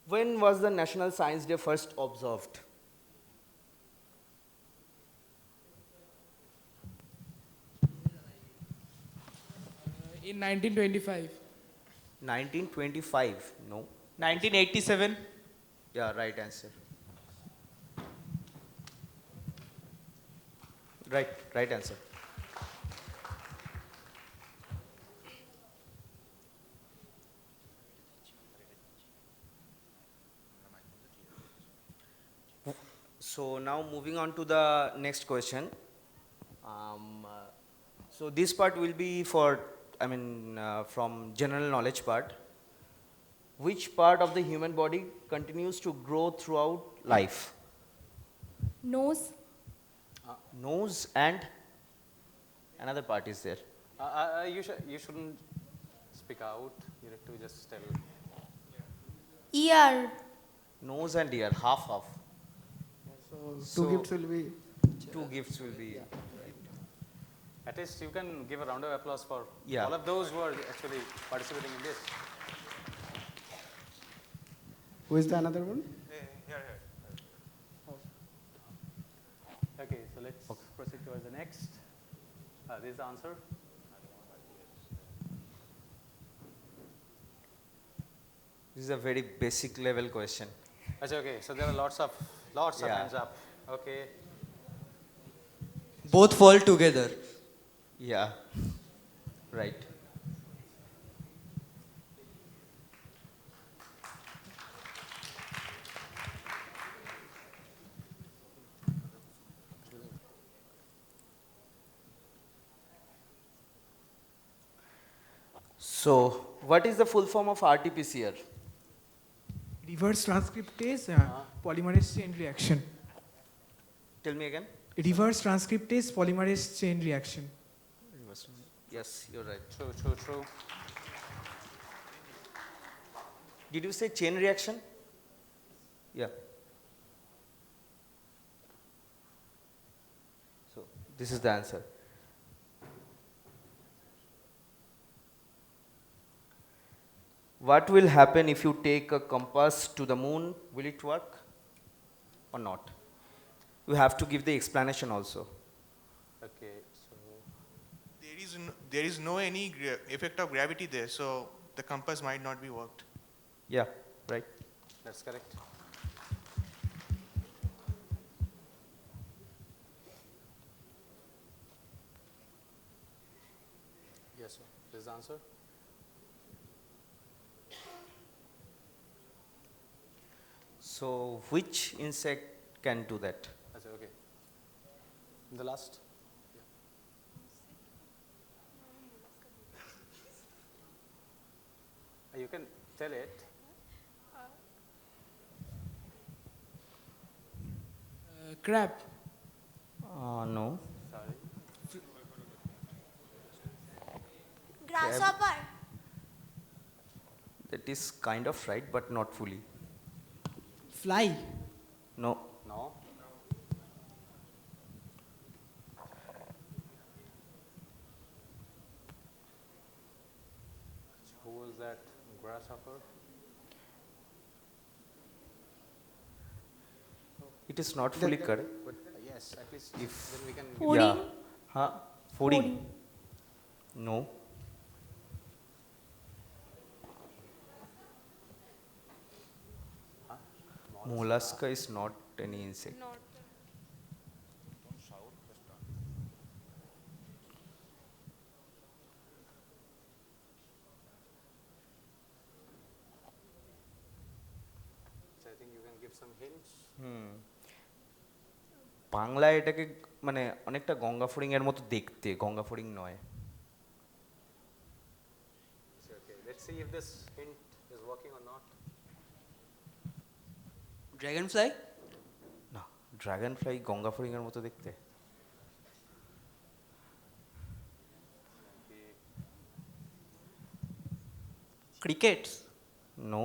When was the National Science Day first observed? In 1925. 1925? No. 1987. Yeah, right answer. Right answer. So now moving on to the next question. So this part will be for, from general knowledge part. Which part of the human body continues to grow throughout life? Nose. Nose and another part is there. You shouldn't speak out. You have to just tell. ER. Nose and ear, half half. Two gifts will be. Two gifts will be. At least you can give a round of applause for Yeah. all of those who are actually participating in this. Who is the another one? Okay, so let's proceed towards the next. This is the answer. This is a very basic level question. Okay, so there are lots of Yeah. hands up. Okay. Both fall together. Yeah. Right. So, what is the full form of RT-PCR? Reverse transcriptase polymerase chain reaction. Tell me again. Reverse transcriptase polymerase chain reaction. Yes, you're right. True. Did you say chain reaction? Yeah. So, this is the answer. What will happen if you take a compass to the moon? Will it work or not? You have to give the explanation also. Okay, so there is no any effect of gravity there, so the compass might not be worked. Yeah, right. that's correct. Yes, sir. This is the answer. So, which insect can do that? Okay. The last. You can tell it. Crab. No. Sorry. Grasshopper. That is kind of right, but not fully. Fly. No. No. Who was that? Grasshopper? It is not fully correct. But yes, at least If then we can. Pudding. Yeah. Huh? Fooding. No. Mollusca is not any insect. So I think you can give some hints. বাংলায় এটাকে মানে অনেকটা গঙ্গা ফড়িং এর মতো দেখতে, গঙ্গা ফড়িং নয়। Okay, let's see if this hint is working or not. Dragonfly? না, ড্রাগন ফ্লাই গঙ্গা ফড়িং এর মতো দেখতে। Crickets? No.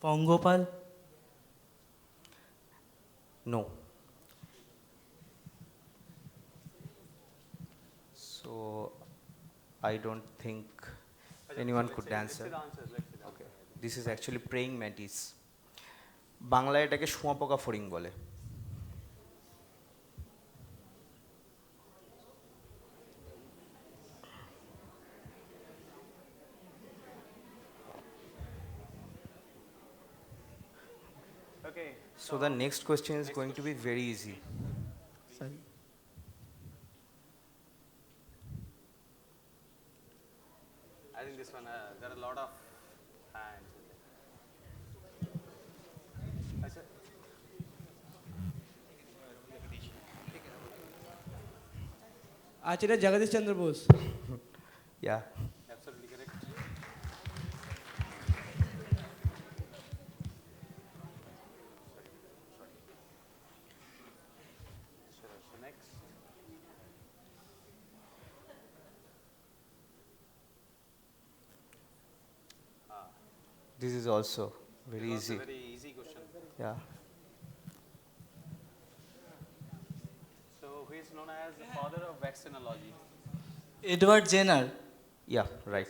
Pongopal? No. So, I don't think anyone could answer. Okay. This is actually praying mantis. বাংলায় এটাকে শুঁয়াপোকা ফড়িং বলে। Okay. So the next question is going to be very easy. Sorry. I think this one, there are a lot of hands. Acharya Jagadish Chandra Bose. Yeah. Absolutely correct. This is also very easy. Very easy question. Yeah. So, who is known as the father of vaccinology? Edward Jenner. Yeah, right.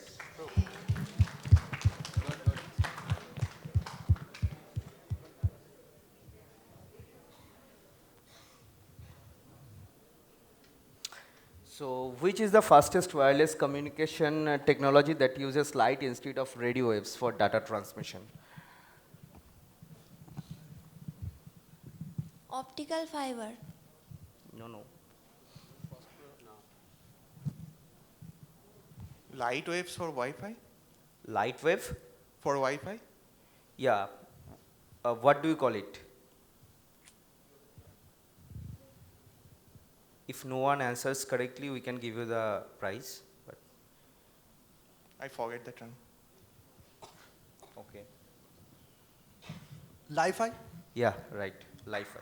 So, which is the fastest wireless communication technology that uses light instead of radio waves for data transmission? Optical fiber. No. Light waves for Wi-Fi? Light wave? For Wi-Fi? Yeah. What do you call it? If no one answers correctly, we can give you the prize. But I forget the term. okay. Li-Fi. Yeah, right. Li-Fi.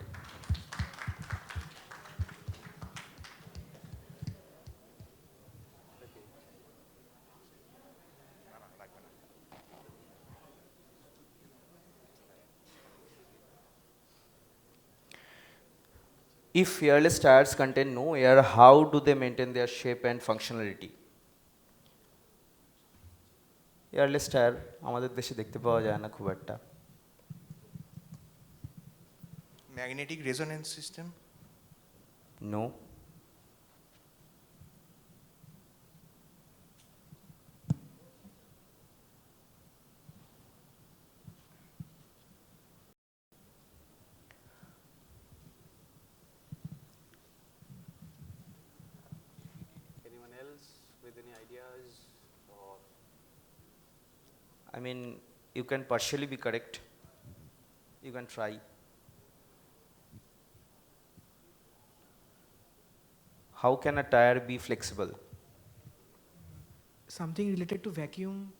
If airless tires contain no air, how do they maintain their shape and functionality? Airless tyre আমাদের দেশে দেখতে পাওয়া যায় না খুব একটা। Magnetic resonance system? No. Anyone else with any ideas? Or I mean, you can partially be correct. You can try. How can a tire be flexible? Something related to vacuum.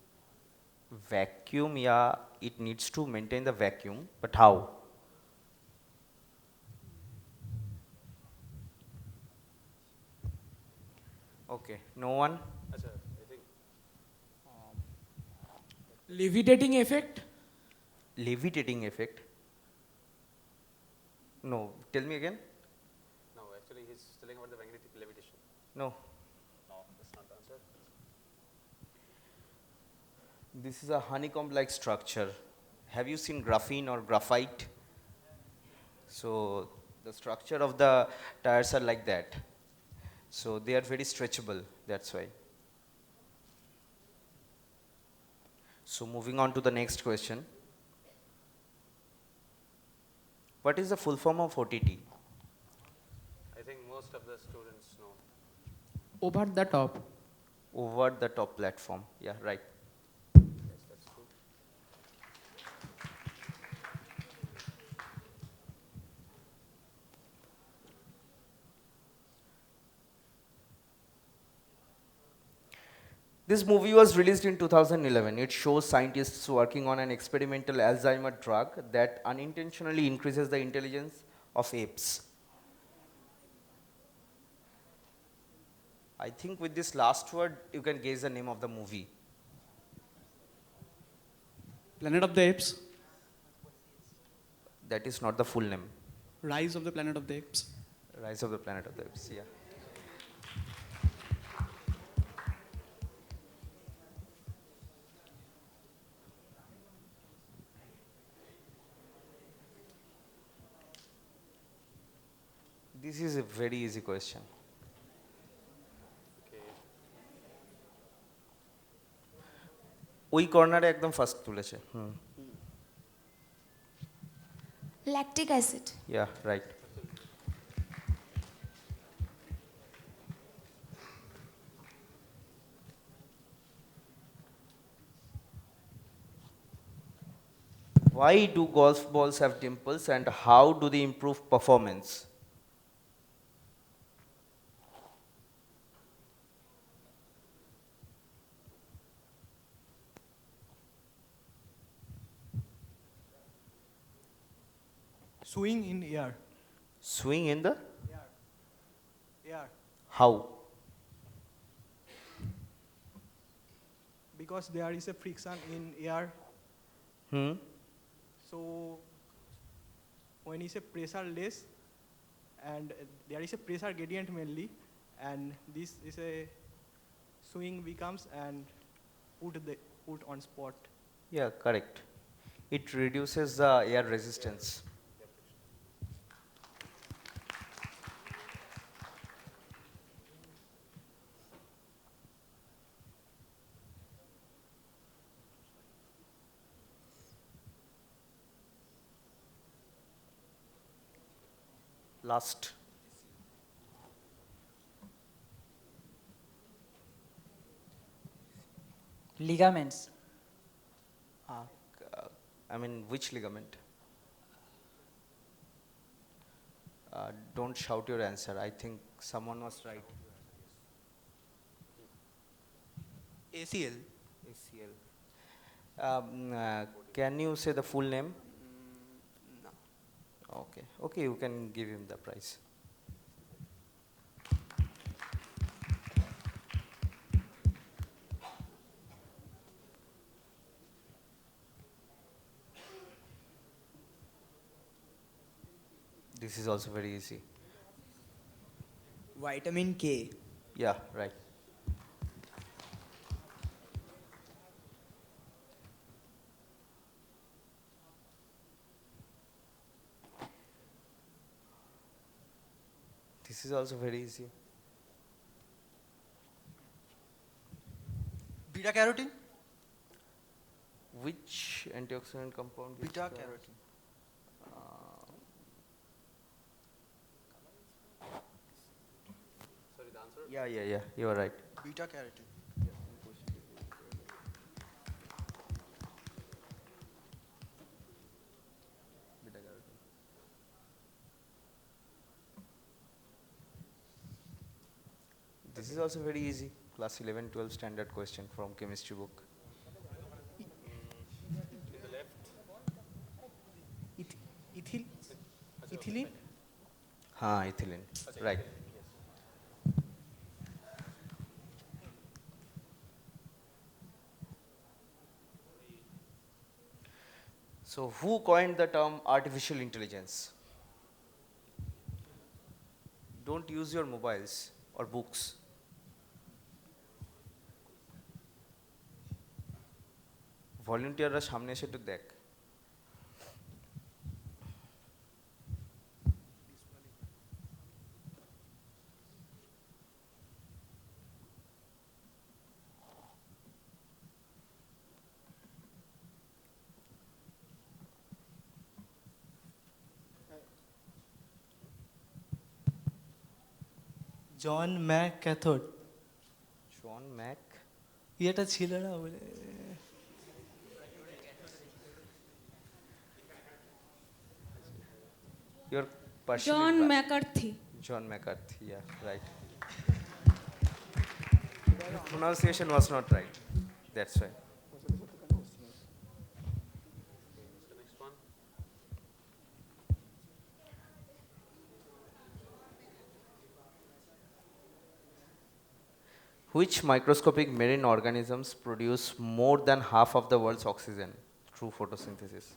Vacuum, yeah, it needs to maintain the vacuum, but how? Okay, no one? Achha, I think Levitating effect. Levitating effect? No, tell me again. no, actually he's telling about the magnetic levitation. No, No, that's not the answer. this is a honeycomb-like structure. Have you seen graphene or graphite? So the structure of the tires are like that. So they are very stretchable, that's why. So moving on to the next question. What is the full form of OTT? I think most of the students know. Over the top. Over the top platform. Yeah, right. Yes, that's true. This movie was released in 2011. It shows scientists working on an experimental Alzheimer drug that unintentionally increases the intelligence of apes. I think with this last word, you can guess the name of the movie. Planet of the Apes. That is not the full name. Rise of the Planet of the Apes. Rise of the Planet of the Apes, yeah. This is a very easy question. ওই কর্নারে একদম first তুলেছে Lactic acid. Yeah, right. Why do golf balls have dimples and how do they improve performance? Swing in air. Swing in the? Air. How? Because there is a friction in air Hmm? So when you say pressure less, and there is a pressure gradient mainly, and this is a swing becomes and put on spot. Yeah, correct. It reduces the air resistance. Last. Ligaments. I mean, which ligament? Don't shout your answer. I think someone was right. ACL. ACL. Can you say the full name? No. Okay. Okay, you can give him the prize. This is also very easy. Vitamin K. Yeah, right. This is also very easy. Beta carotene. Which antioxidant compound? Beta carotene. Yeah. You are right. Beta carotene. This is also very easy. Class 11, 12 standard question from chemistry book. Ethylene? Ethylene. Right. So, who coined the term artificial intelligence? Don't use your mobiles or books. ভলেন্টিয়াররা সামনে এসে একটু দেখ। জন Mac cathode. জন Mac ইয়েটা ছিল না বলে You're partially John right. McCarthy. John McCarthy, yeah, right. Pronunciation was not right. That's why. Which microscopic marine organisms produce more than half of the world's oxygen through photosynthesis?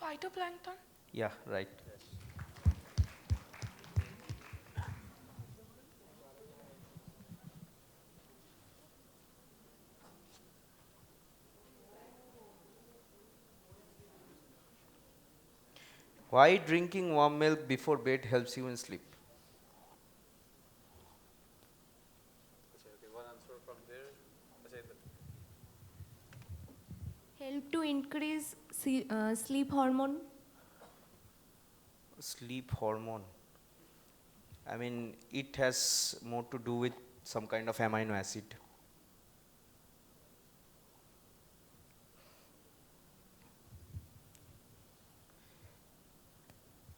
Phytoplankton. Yeah, right. Why drinking warm milk before bed helps you in sleep? Help to increase sleep hormone. Sleep hormone. I mean, it has more to do with some kind of amino acid.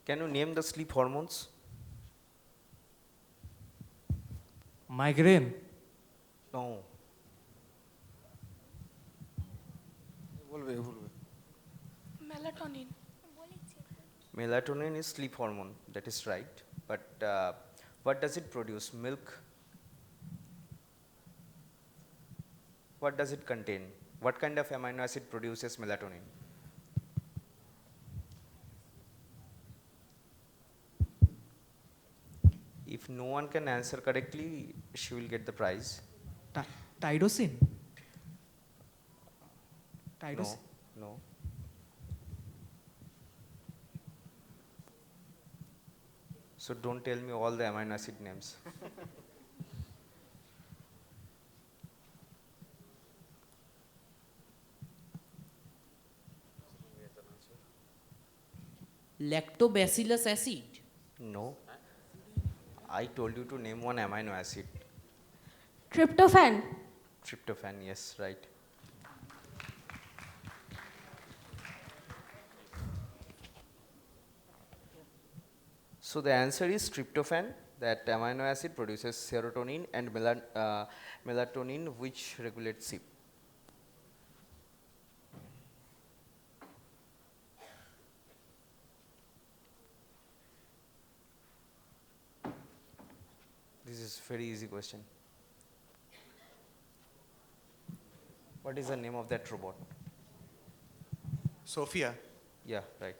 Can you name the sleep hormones? Migraine. No. Melatonin. Melatonin is sleep hormone, that is right. But what does it produce? Milk? What does it contain? What kind of amino acid produces melatonin? If no one can answer correctly, she will get the prize. Tyrosine. No, no. So don't tell me all the amino acid names. Lactobacillus acid. No. I told you to name one amino acid. Tryptophan. Tryptophan, yes, right. So the answer is tryptophan. That amino acid produces serotonin and melatonin, which regulates sleep. This is very easy question. What is the name of that robot? Sophia. Yeah, right.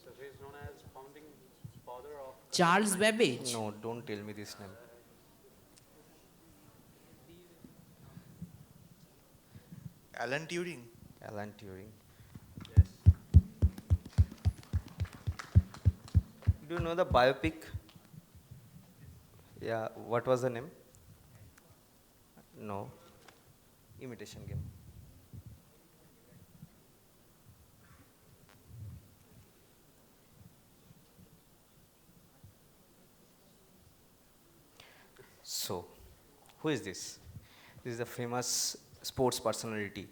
So he is known as founding father of Charles Babbage. No, don't tell me this name. Alan Turing. Alan Turing. Yes. Do you know the biopic? Yeah, what was the name? No. Imitation Game. So, who is this? This is a famous sports personality.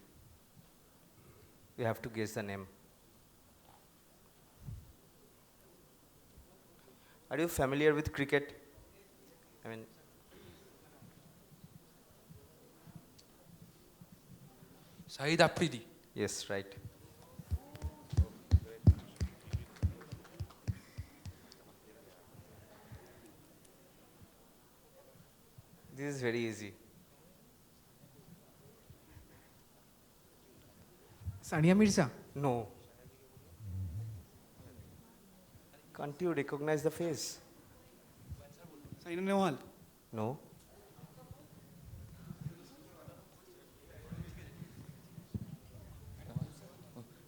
You have to guess the name. Are you familiar with cricket? I mean, Saeed Afridi. yes, right. This is very easy. Sania Mirza. No. Can't you recognize the face? Saina Nehwal. No.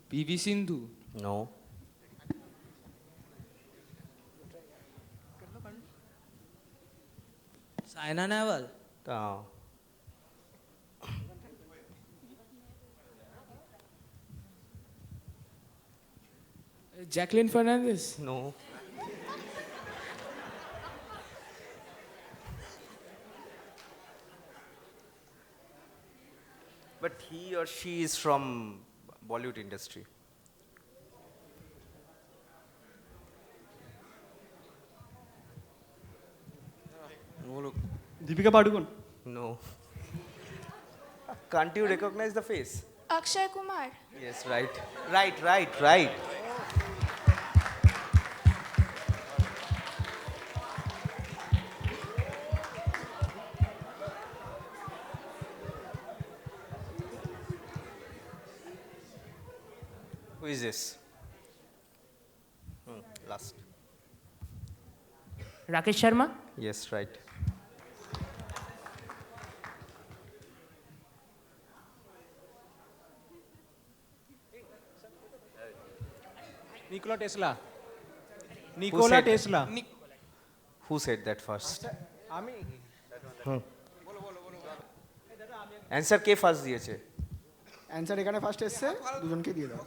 PV Sindhu. No. Saina Nehwal. No. Jacqueline Fernandez. No. But he or she is from Bollywood industry. Deepika Padukone. No. Can't you recognize the face? Akshay Kumar. Yes, right. Right. Who is this? Last. Rakesh Sharma. Yes, right. Nikola Tesla. said- Tesla. Who said that first? আমি answer কে first দিয়েছে? Answer এখানে first এসছে, দুজনকে দিয়ে দাও।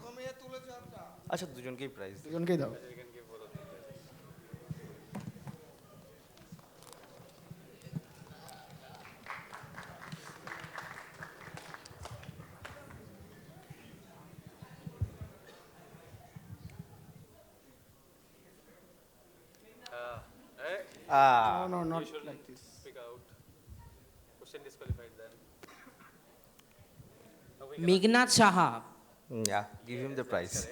আচ্ছা, দুজনকেই prize. দুজনকেই দাও। Ah. No, not You should like this. Speak out. Question disqualified then. Meghnad Saha. Yeah, give him the prize.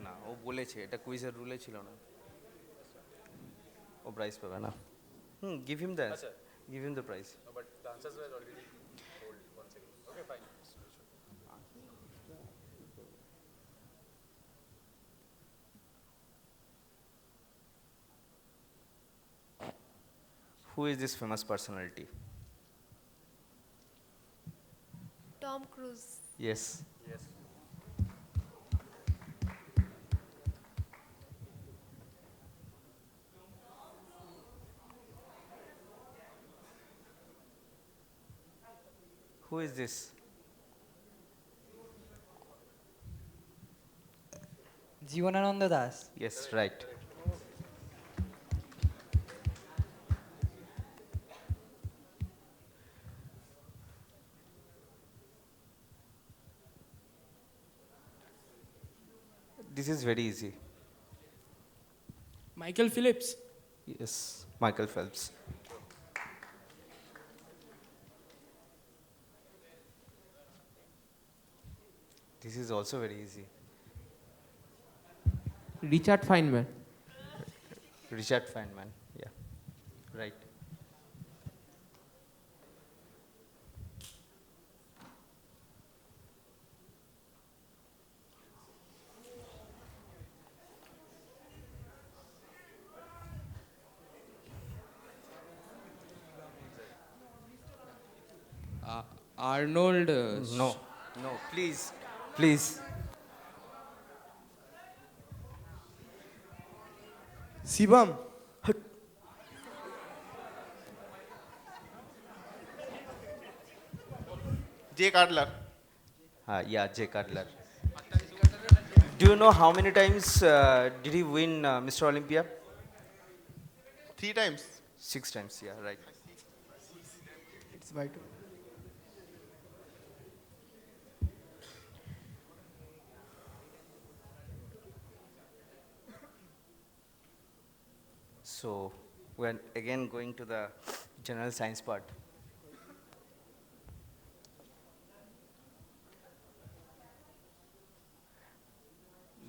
না ও বলেছে এটা কুইজের রুলে ছিল না ও প্রাইজ পাবে না give him the answer. Give him the prize. No, but the answers were already told once again. Okay, fine. Who is this famous personality? Tom Cruise. Yes. Yes. Who is this? Jivanananda Das. Yes, right. This is very easy. Michael Phillips. Yes, Michael Phelps. This is also very easy. Richard Feynman. Richard Feynman, yeah, right. Arnold. No, no, please, please. Shivam. Jay Cutler. Yeah, Jay Cutler. Do you know how many times did he win Mr. Olympia? 3 times. 6 times, yeah, right. It's vital. So we're again going to the general science part.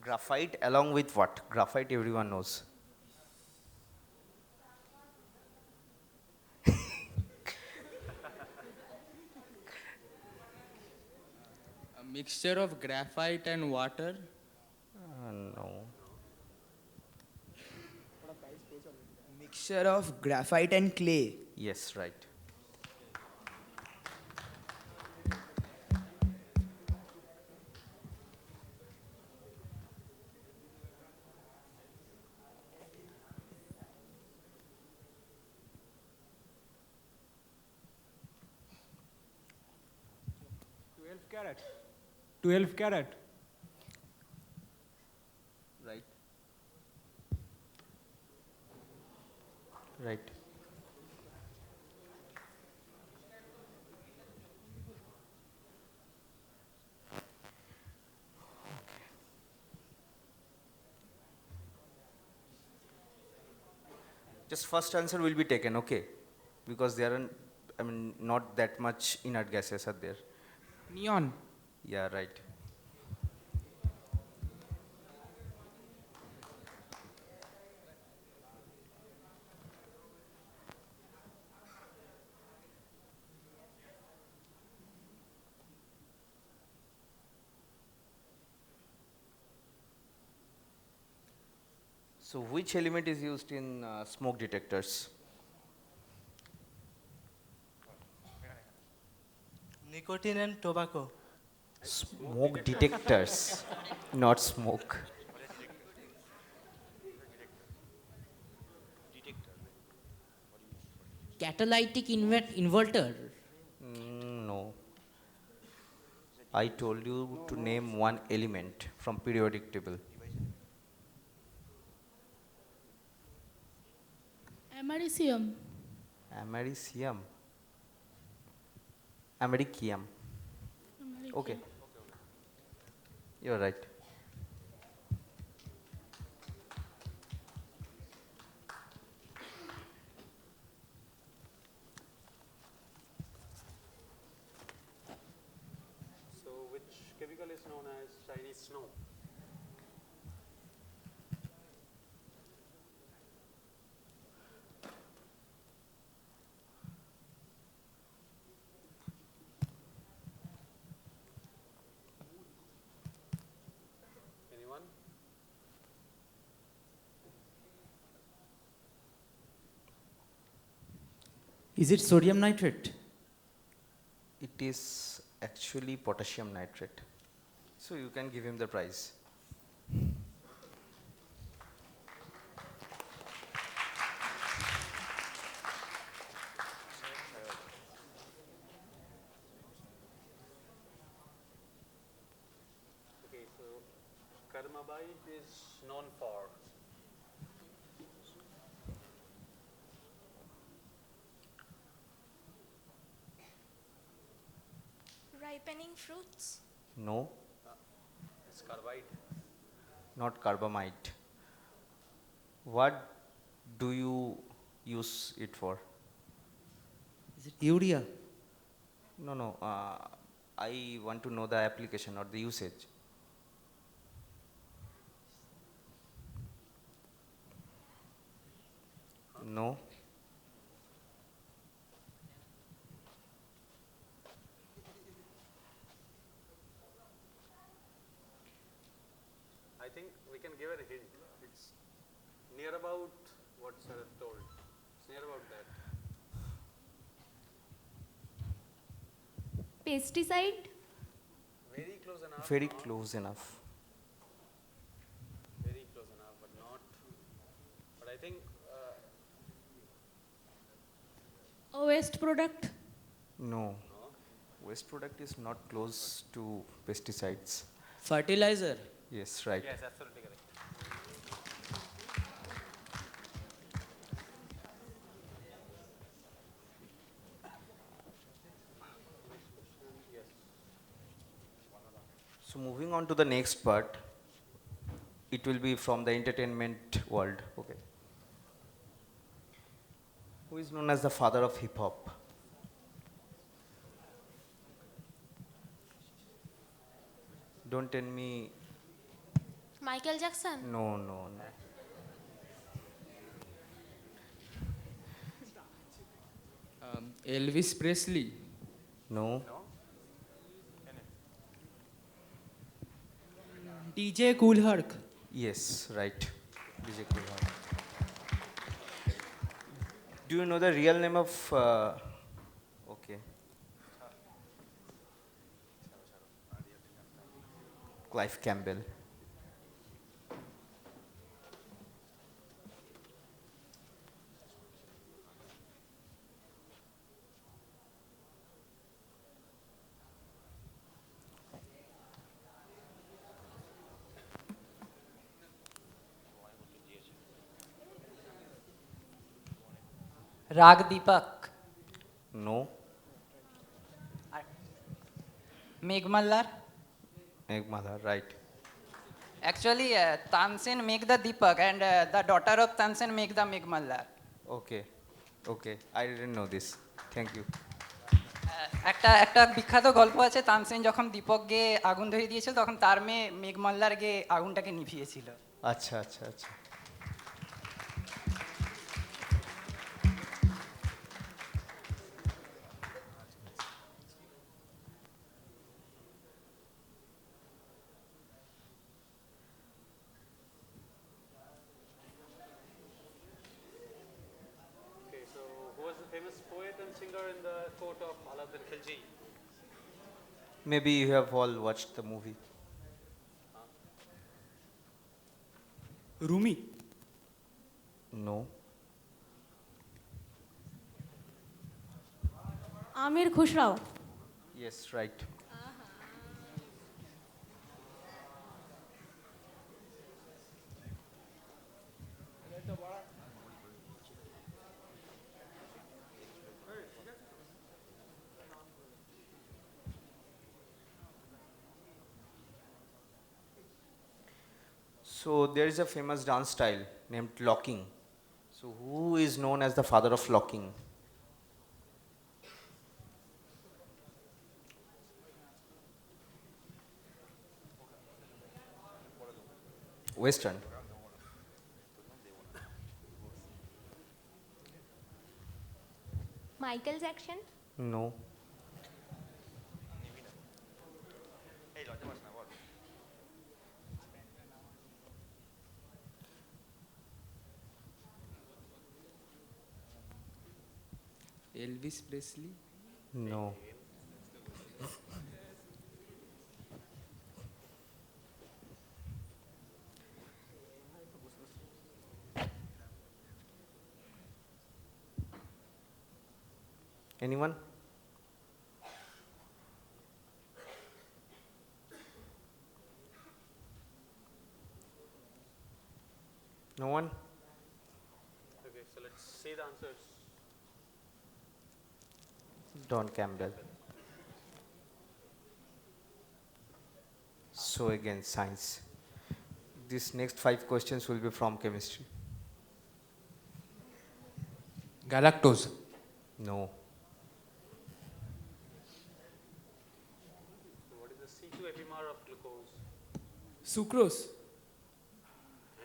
Graphite along with what? Graphite everyone knows. A mixture of graphite and water. No. Mixture of graphite and clay. Yes, right. Carat. 12 carat. Right. Right. Just first answer will be taken, okay? Because there are, not that much inert gases are there. Neon. Yeah, right. So which element is used in smoke detectors? Nicotine and tobacco. Smoke detectors, not smoke. Catalytic inverter. No. I told you to name one element from periodic table. Americium. Americium. Americium. Okay. You're right. known as Chinese snow. Anyone? Is it sodium nitrate? It is actually potassium nitrate. So you can give him the prize. Okay, so Karmabite is known for Ripening fruits. No, it's carbide. not carbamide. What do you use it for? Is it urea? No, no. I want to know the application or the usage. No. I think we can give it a hint. It's near about what sir have told. It's near about that. Pesticide? Very close enough. Very close enough. Very close enough, but not. But I think A waste product. No. Waste product is not close to pesticides. Fertilizer? Yes, right. yes, absolutely correct. Yes. So moving on to the next part, it will be from the entertainment world. Okay. Who is known as the father of hip hop? Don't tell me. Michael Jackson. No, no, no. Elvis Presley. No. DJ Cool Herc. Yes, right. DJ Cool Herc. Do you know the real name of? Okay. Clive Campbell. Rag Deepak. No. Meg Mallar. Egmala, right. Actually, Tansen make the Deepak and the daughter of Tansen make the Meg Mallar. Okay. Okay. I didn't know this. Thank you. একটা একটা বিখ্যাত গল্প আছে তানসেন যখন দীপককে আগুন ধরিয়ে দিয়েছিল তখন তার মেয়ে মেঘ মল্লার গিয়ে আগুনটাকে নিভিয়েছিল আচ্ছা আচ্ছা আচ্ছা Okay, so who was the famous poet and singer in the court of Alauddin Khilji? Maybe you have all watched the movie. Rumi. No. Amir Khusrao. Yes, right. So there is a famous dance style named locking. So who is known as the father of locking? Western. Michael Jackson. No. Elvis Presley. No. Anyone? No one? Okay, so let's see the answers. Don Campbell. So again, science. These next 5 questions will be from chemistry. Galactose. No. So what is the C2 epimer of glucose? Sucrose.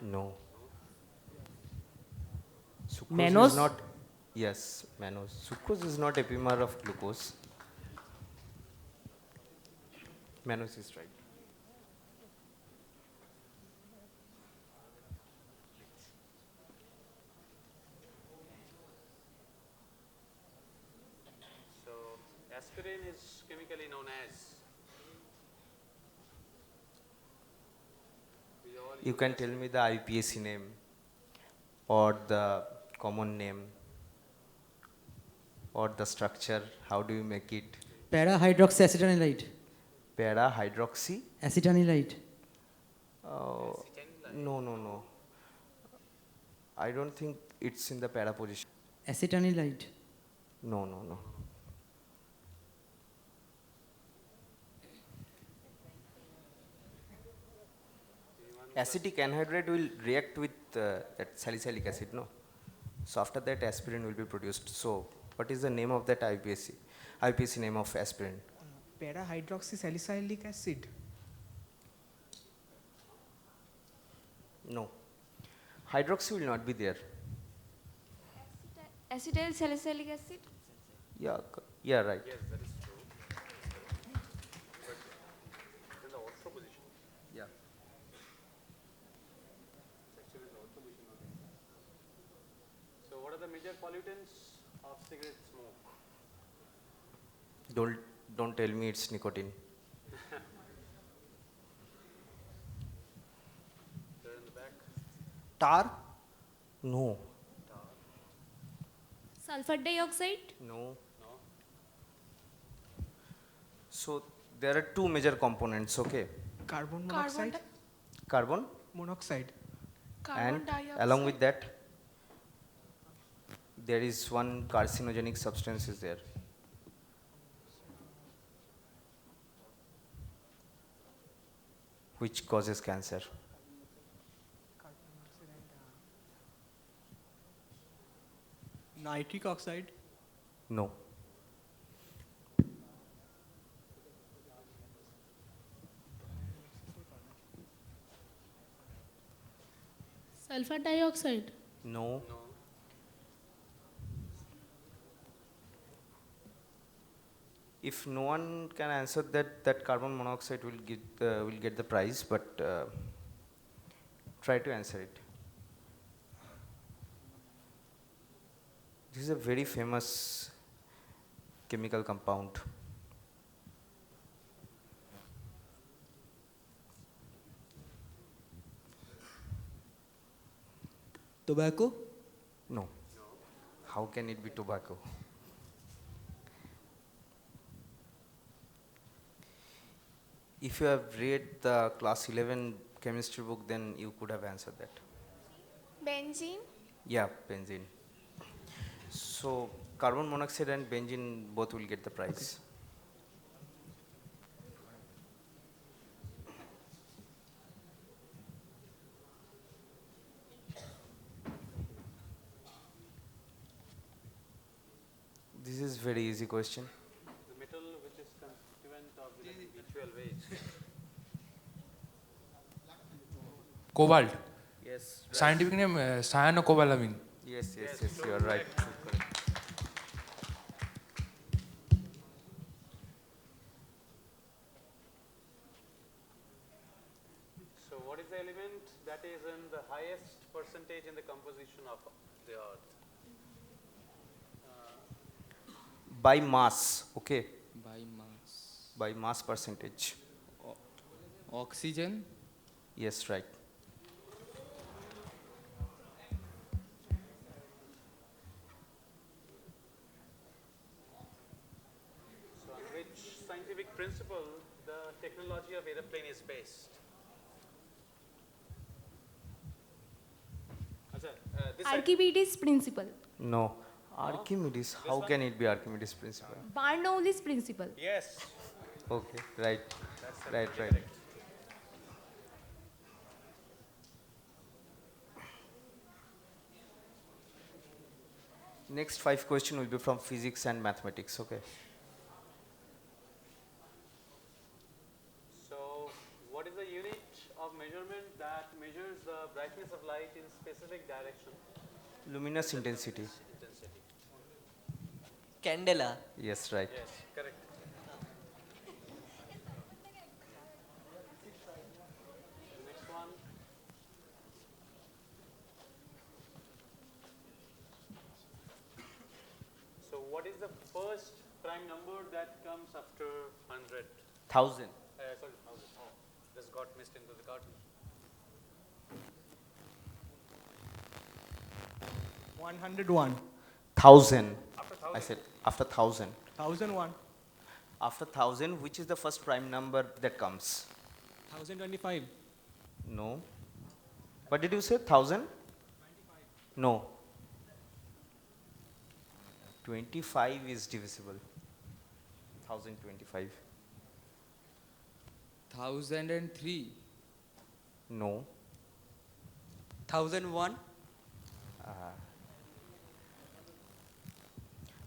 No. Sucrose Mannose? is not. Yes, mannose. Sucrose is not epimer of glucose. Mannose is right. So aspirin is chemically known as. You can tell me the IPAC name or the common name or the structure. How do you make it? Para-hydroxyacetanilide. Para-hydroxy? Acetanilide. No. I don't think it's in the para position. Acetanilide. No. Acetic anhydride will react with that salicylic acid, no? So after that aspirin will be produced. So what is the name of that IPAC? IPAC name of aspirin? Para-hydroxysalicylic acid. No. Hydroxy will not be there. Acetyl salicylic acid. Yeah, right. Yes, that is true. But in the ortho position. Yeah. It's actually in the ortho position only. So what are the major pollutants of cigarette smoke? Don't tell me it's nicotine. There in the back. Tar? No. Sulfur dioxide. No. So there are 2 major components, okay? Carbon monoxide. Carbon Monoxide. and along with that there is one carcinogenic substance is there. Which causes cancer? Nitric oxide. No. Sulfur dioxide. No. If no one can answer that carbon monoxide will get the prize, but try to answer it. This is a very famous chemical compound. Tobacco? No. How can it be tobacco? If you have read the class 11 chemistry book, then you could have answered that. Benzene. Yeah, benzene. So carbon monoxide and benzene both will get the prize. This is very easy question. The metal which is constituent of the B12 waste. Cobalt. Yes. Right. Scientific name cyanocobalamin. Yes, you are right. Correct. So what is the element that is in the highest percentage in the composition of the earth? By mass, okay? By mass. By mass percentage. Oxygen. Yes, right. So on which scientific principle the technology of aeroplane is based? Archimedes principle. No. Archimedes, how can it be Archimedes principle? Bernoulli's principle. Yes. Okay, right. That's Right. correct. Next 5 questions will be from physics and mathematics, okay? So what is the unit of measurement that measures the brightness of light in specific direction? Luminous intensity. Candela. Yes, right. Yes, correct. Next one. So what is the first prime number that comes after 100? 1000. Sorry, 1000. Oh, this got missed into the carton. 101. 1000. After I 1000? said after 1000. 1001. After 1000, which is the first prime number that comes? 1025. No. What did you say? 1000? No. 25 is divisible. 1025. 1003. No. 1001.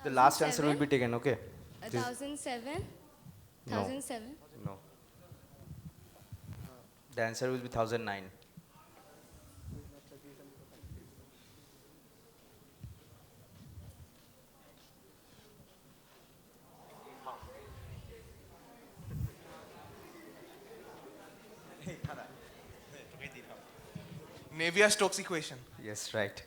The last answer will be taken, okay? This- 1007. No. 1007. No. The answer will be 1009. Navier-Stokes equation. Yes, right.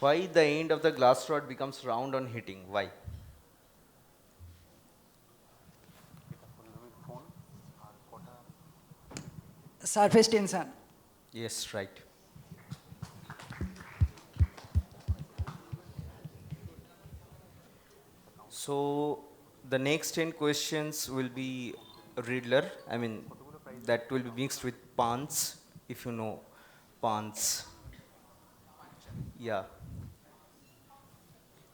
Why the end of the glass rod becomes round on heating? Why? Surface tension. Yes, right. So the next 10 questions will be Riddler. I mean, that will be mixed with puns, if you know puns. Yeah.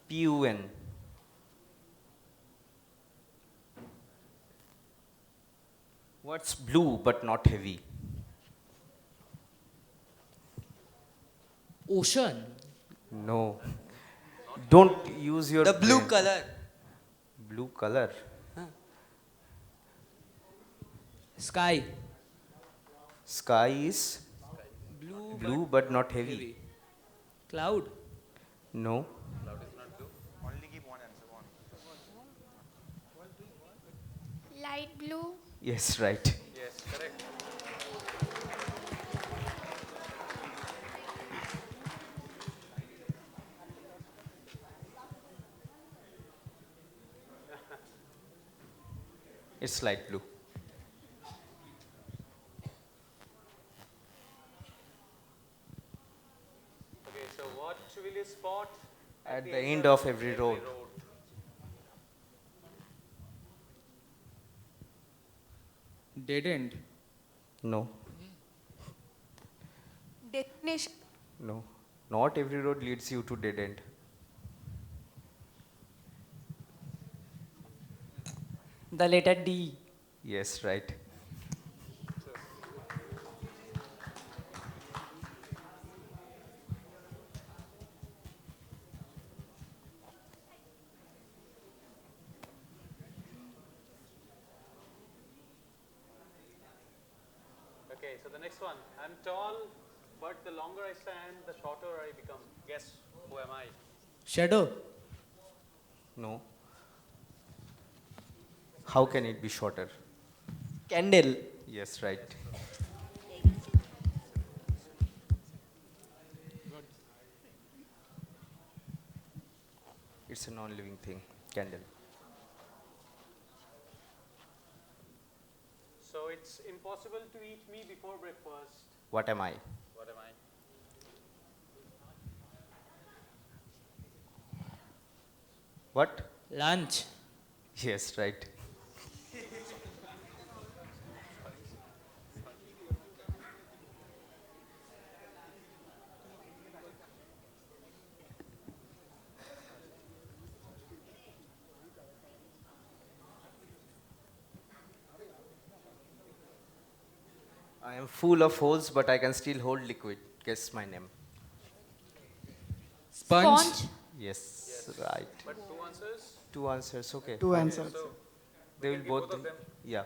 PUN. What's blue but not heavy? Ocean. No. Don't use your The blue brain. color. Blue color. Sky. Sky is blue but not heavy. Cloud. No. Cloud is not blue. Only give one answer. One. Light blue. Yes, right. Yes, correct. It's light blue. Okay, so what will you spot At the end of every road. Dead end. No. Destination. No. Not every road leads you to dead end. The letter D. Yes, right. Okay, so the next one. I'm tall, but the longer I stand, the shorter I become. Guess who am I? Shadow. No. How can it be shorter? Candle. Yes, right. It's a non-living thing. Candle. So it's impossible to eat me before breakfast. What am I? What am I? What? Lunch. Yes, right. I am full of holes, but I can still hold liquid. Guess my name. Sponge. Yes, right. But two answers? Two answers, okay. Two answers. So They will give both, both of them. yeah.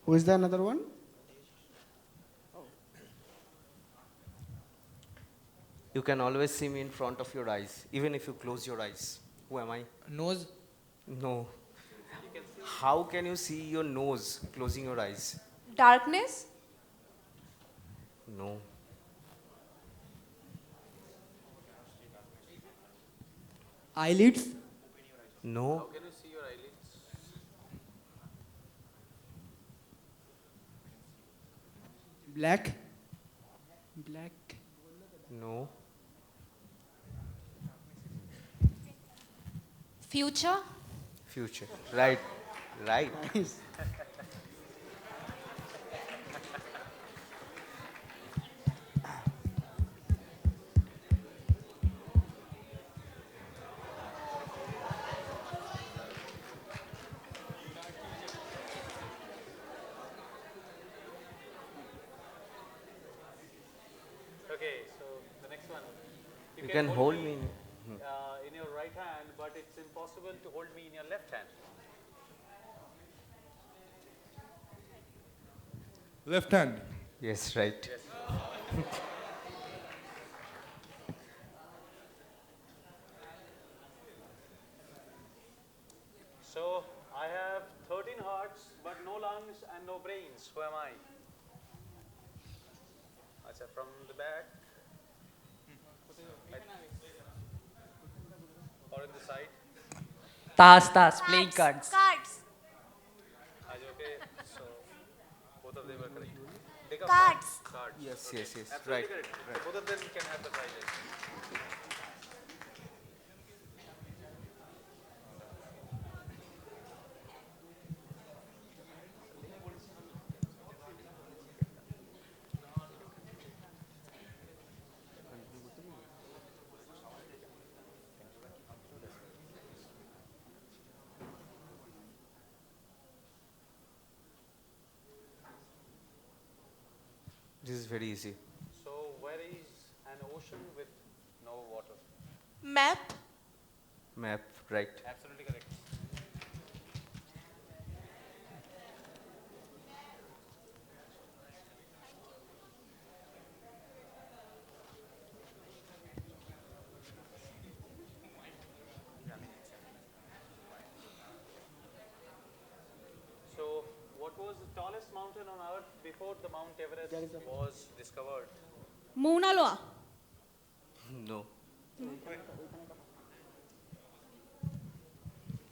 Who is the another one? You can always see me in front of your eyes, even if you close your eyes. Who am I? Nose. No. How can you see your nose closing your eyes? Darkness? No. Eyelids. No. How can you see your eyelids? Black. Black. No. Future. Future. Right. Right. Nice. Okay, so the next one. You can hold me. In your right hand, but it's impossible to hold me in your left hand. Left hand. Yes, right. So I have 13 hearts, but no lungs and no brains. Who am I? Acha, from the back. Or in the side. Tas, playing cards. Cards. Okay, so both of them are correct. Take up Cards. Cards. Yes, Okay. yes, yes. Absolutely Right. correct. Right. Both of them can have the prizes. This is very easy. So where is an ocean with no water? Map. Map, right. Absolutely correct. So what was the tallest mountain on earth before the Mount Everest was discovered? Mauna Loa. No.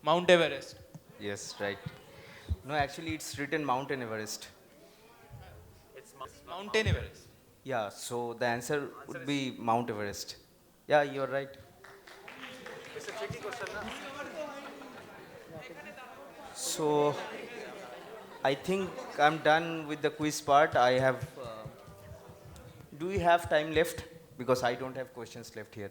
Mount Everest. Yes, right. No, actually, it's written Mountain Everest. It's Mountain Everest. Yeah, so the answer would be Mount Everest. Yeah, you're right. It's a tricky question, na? So, I think I'm done with the quiz part. I have Do we have time left? Because I don't have questions left here.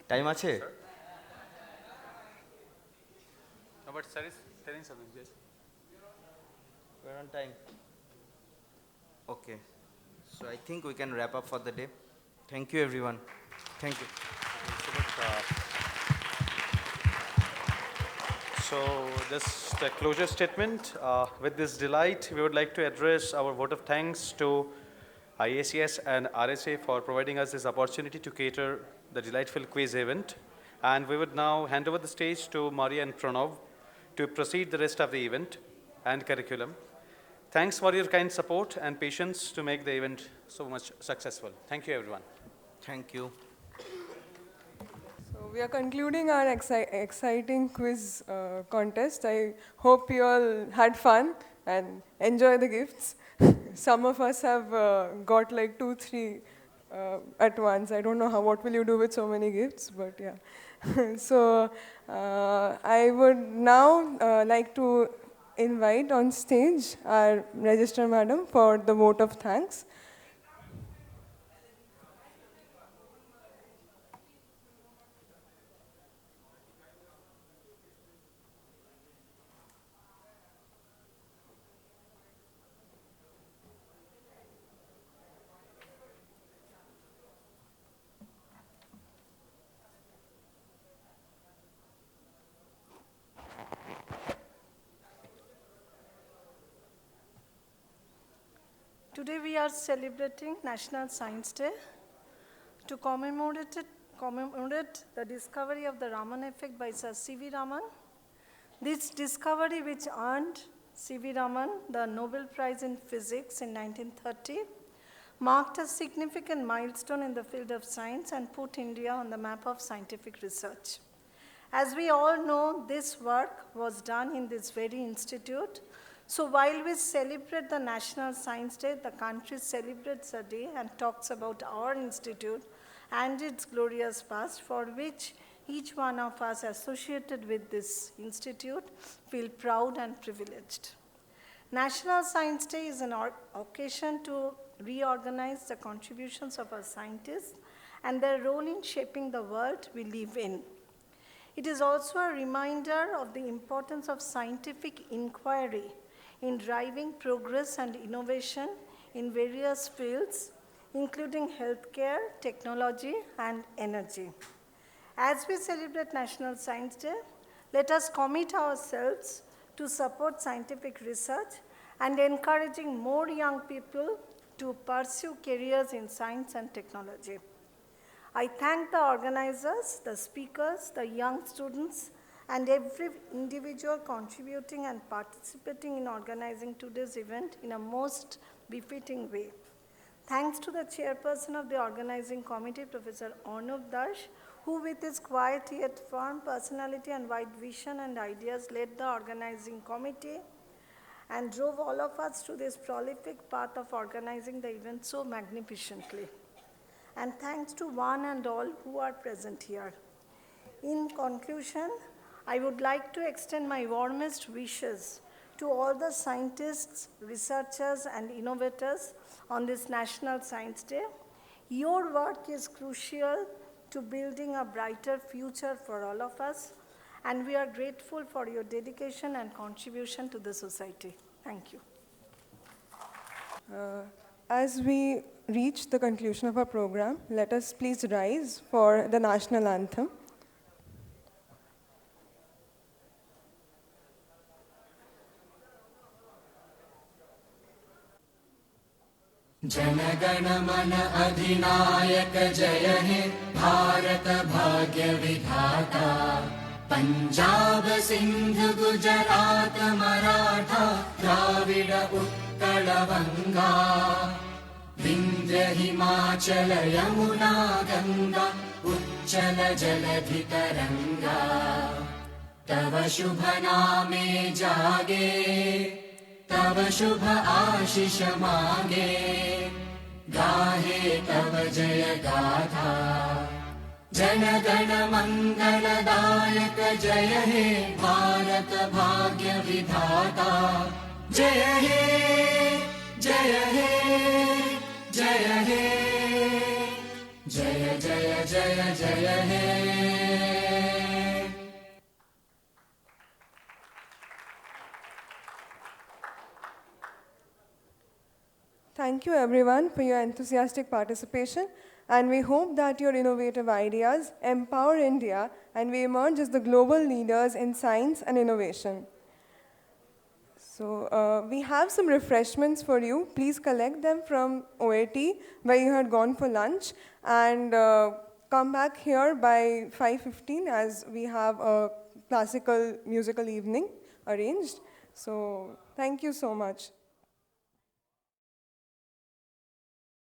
Time ache? No, but sir is telling something, yes. We're on time. Okay. So I think we can wrap up for the day. Thank you, everyone. Thank you. So just a closure statement. With this delight, we would like to address our vote of thanks to IACS and RSA for providing us this opportunity to cater the delightful quiz event. And we would now hand over the stage to Maria and Pranav to proceed the rest of the event and curriculum. Thanks for your kind support and patience to make the event so much successful. Thank you, everyone. Thank you. So we are concluding our exciting quiz contest. I hope you all had fun and enjoy the gifts. Some of us have got like 2, 3 at once. I don't know what will you do with so many gifts, but yeah. So I would now like to invite on stage our Registrar Madam for the vote of thanks. Today we are celebrating National Science Day. To commemorate the discovery of the Raman effect by Sir C.V. Raman. This discovery, which earned C.V. Raman the Nobel Prize in Physics in 1930, marked a significant milestone in the field of science and put India on the map of scientific research. As we all know, this work was done in this very institute. So while we celebrate the National Science Day, the country celebrates a day and talks about our institute and its glorious past, for which each one of us associated with this institute feel proud and privileged. National Science Day is an occasion to reorganize the contributions of our scientists and their role in shaping the world we live in. It is also a reminder of the importance of scientific inquiry in driving progress and innovation in various fields, including healthcare, technology, and energy. As we celebrate National Science Day, let us commit ourselves to support scientific research and encouraging more young people to pursue careers in science and technology. I thank the organizers, the speakers, the young students, and every individual contributing and participating in organizing today's event in a most befitting way. Thanks to the chairperson of the organizing committee, Professor Arnav Dash, who with his quiet yet firm personality and wide vision and ideas led the organizing committee and drove all of us to this prolific path of organizing the event so magnificently. And thanks to one and all who are present here. In conclusion, I would like to extend my warmest wishes to all the scientists, researchers, and innovators on this National Science Day. Your work is crucial to building a brighter future for all of us, and we are grateful for your dedication and contribution to the society. Thank you. As we reach the conclusion of our program, let us please rise for the national anthem. जनगण मन अधिनायक जय हे भारत भाग्य विधाता पंजाब सिंध गुजरात मराठा द्राविड उत्कल बंगा विंध्य हिमाचल यमुना गंगा उच्चल जलधि तरंगा तव शुभ नामे जागे तव शुभ आशीष मांगे गाहे तव जय गाथा जन गण मंगलदायक जय हे भारत भाग्य विधाता जय हे जय हे जय हे जय जय जय जय हे Thank you everyone for your enthusiastic participation, and we hope that your innovative ideas empower India and we emerge as the global leaders in science and innovation. So we have some refreshments for you. Please collect them from OAT where you had gone for lunch, and come back here by 5:15 as we have a classical musical evening arranged. So thank you so much.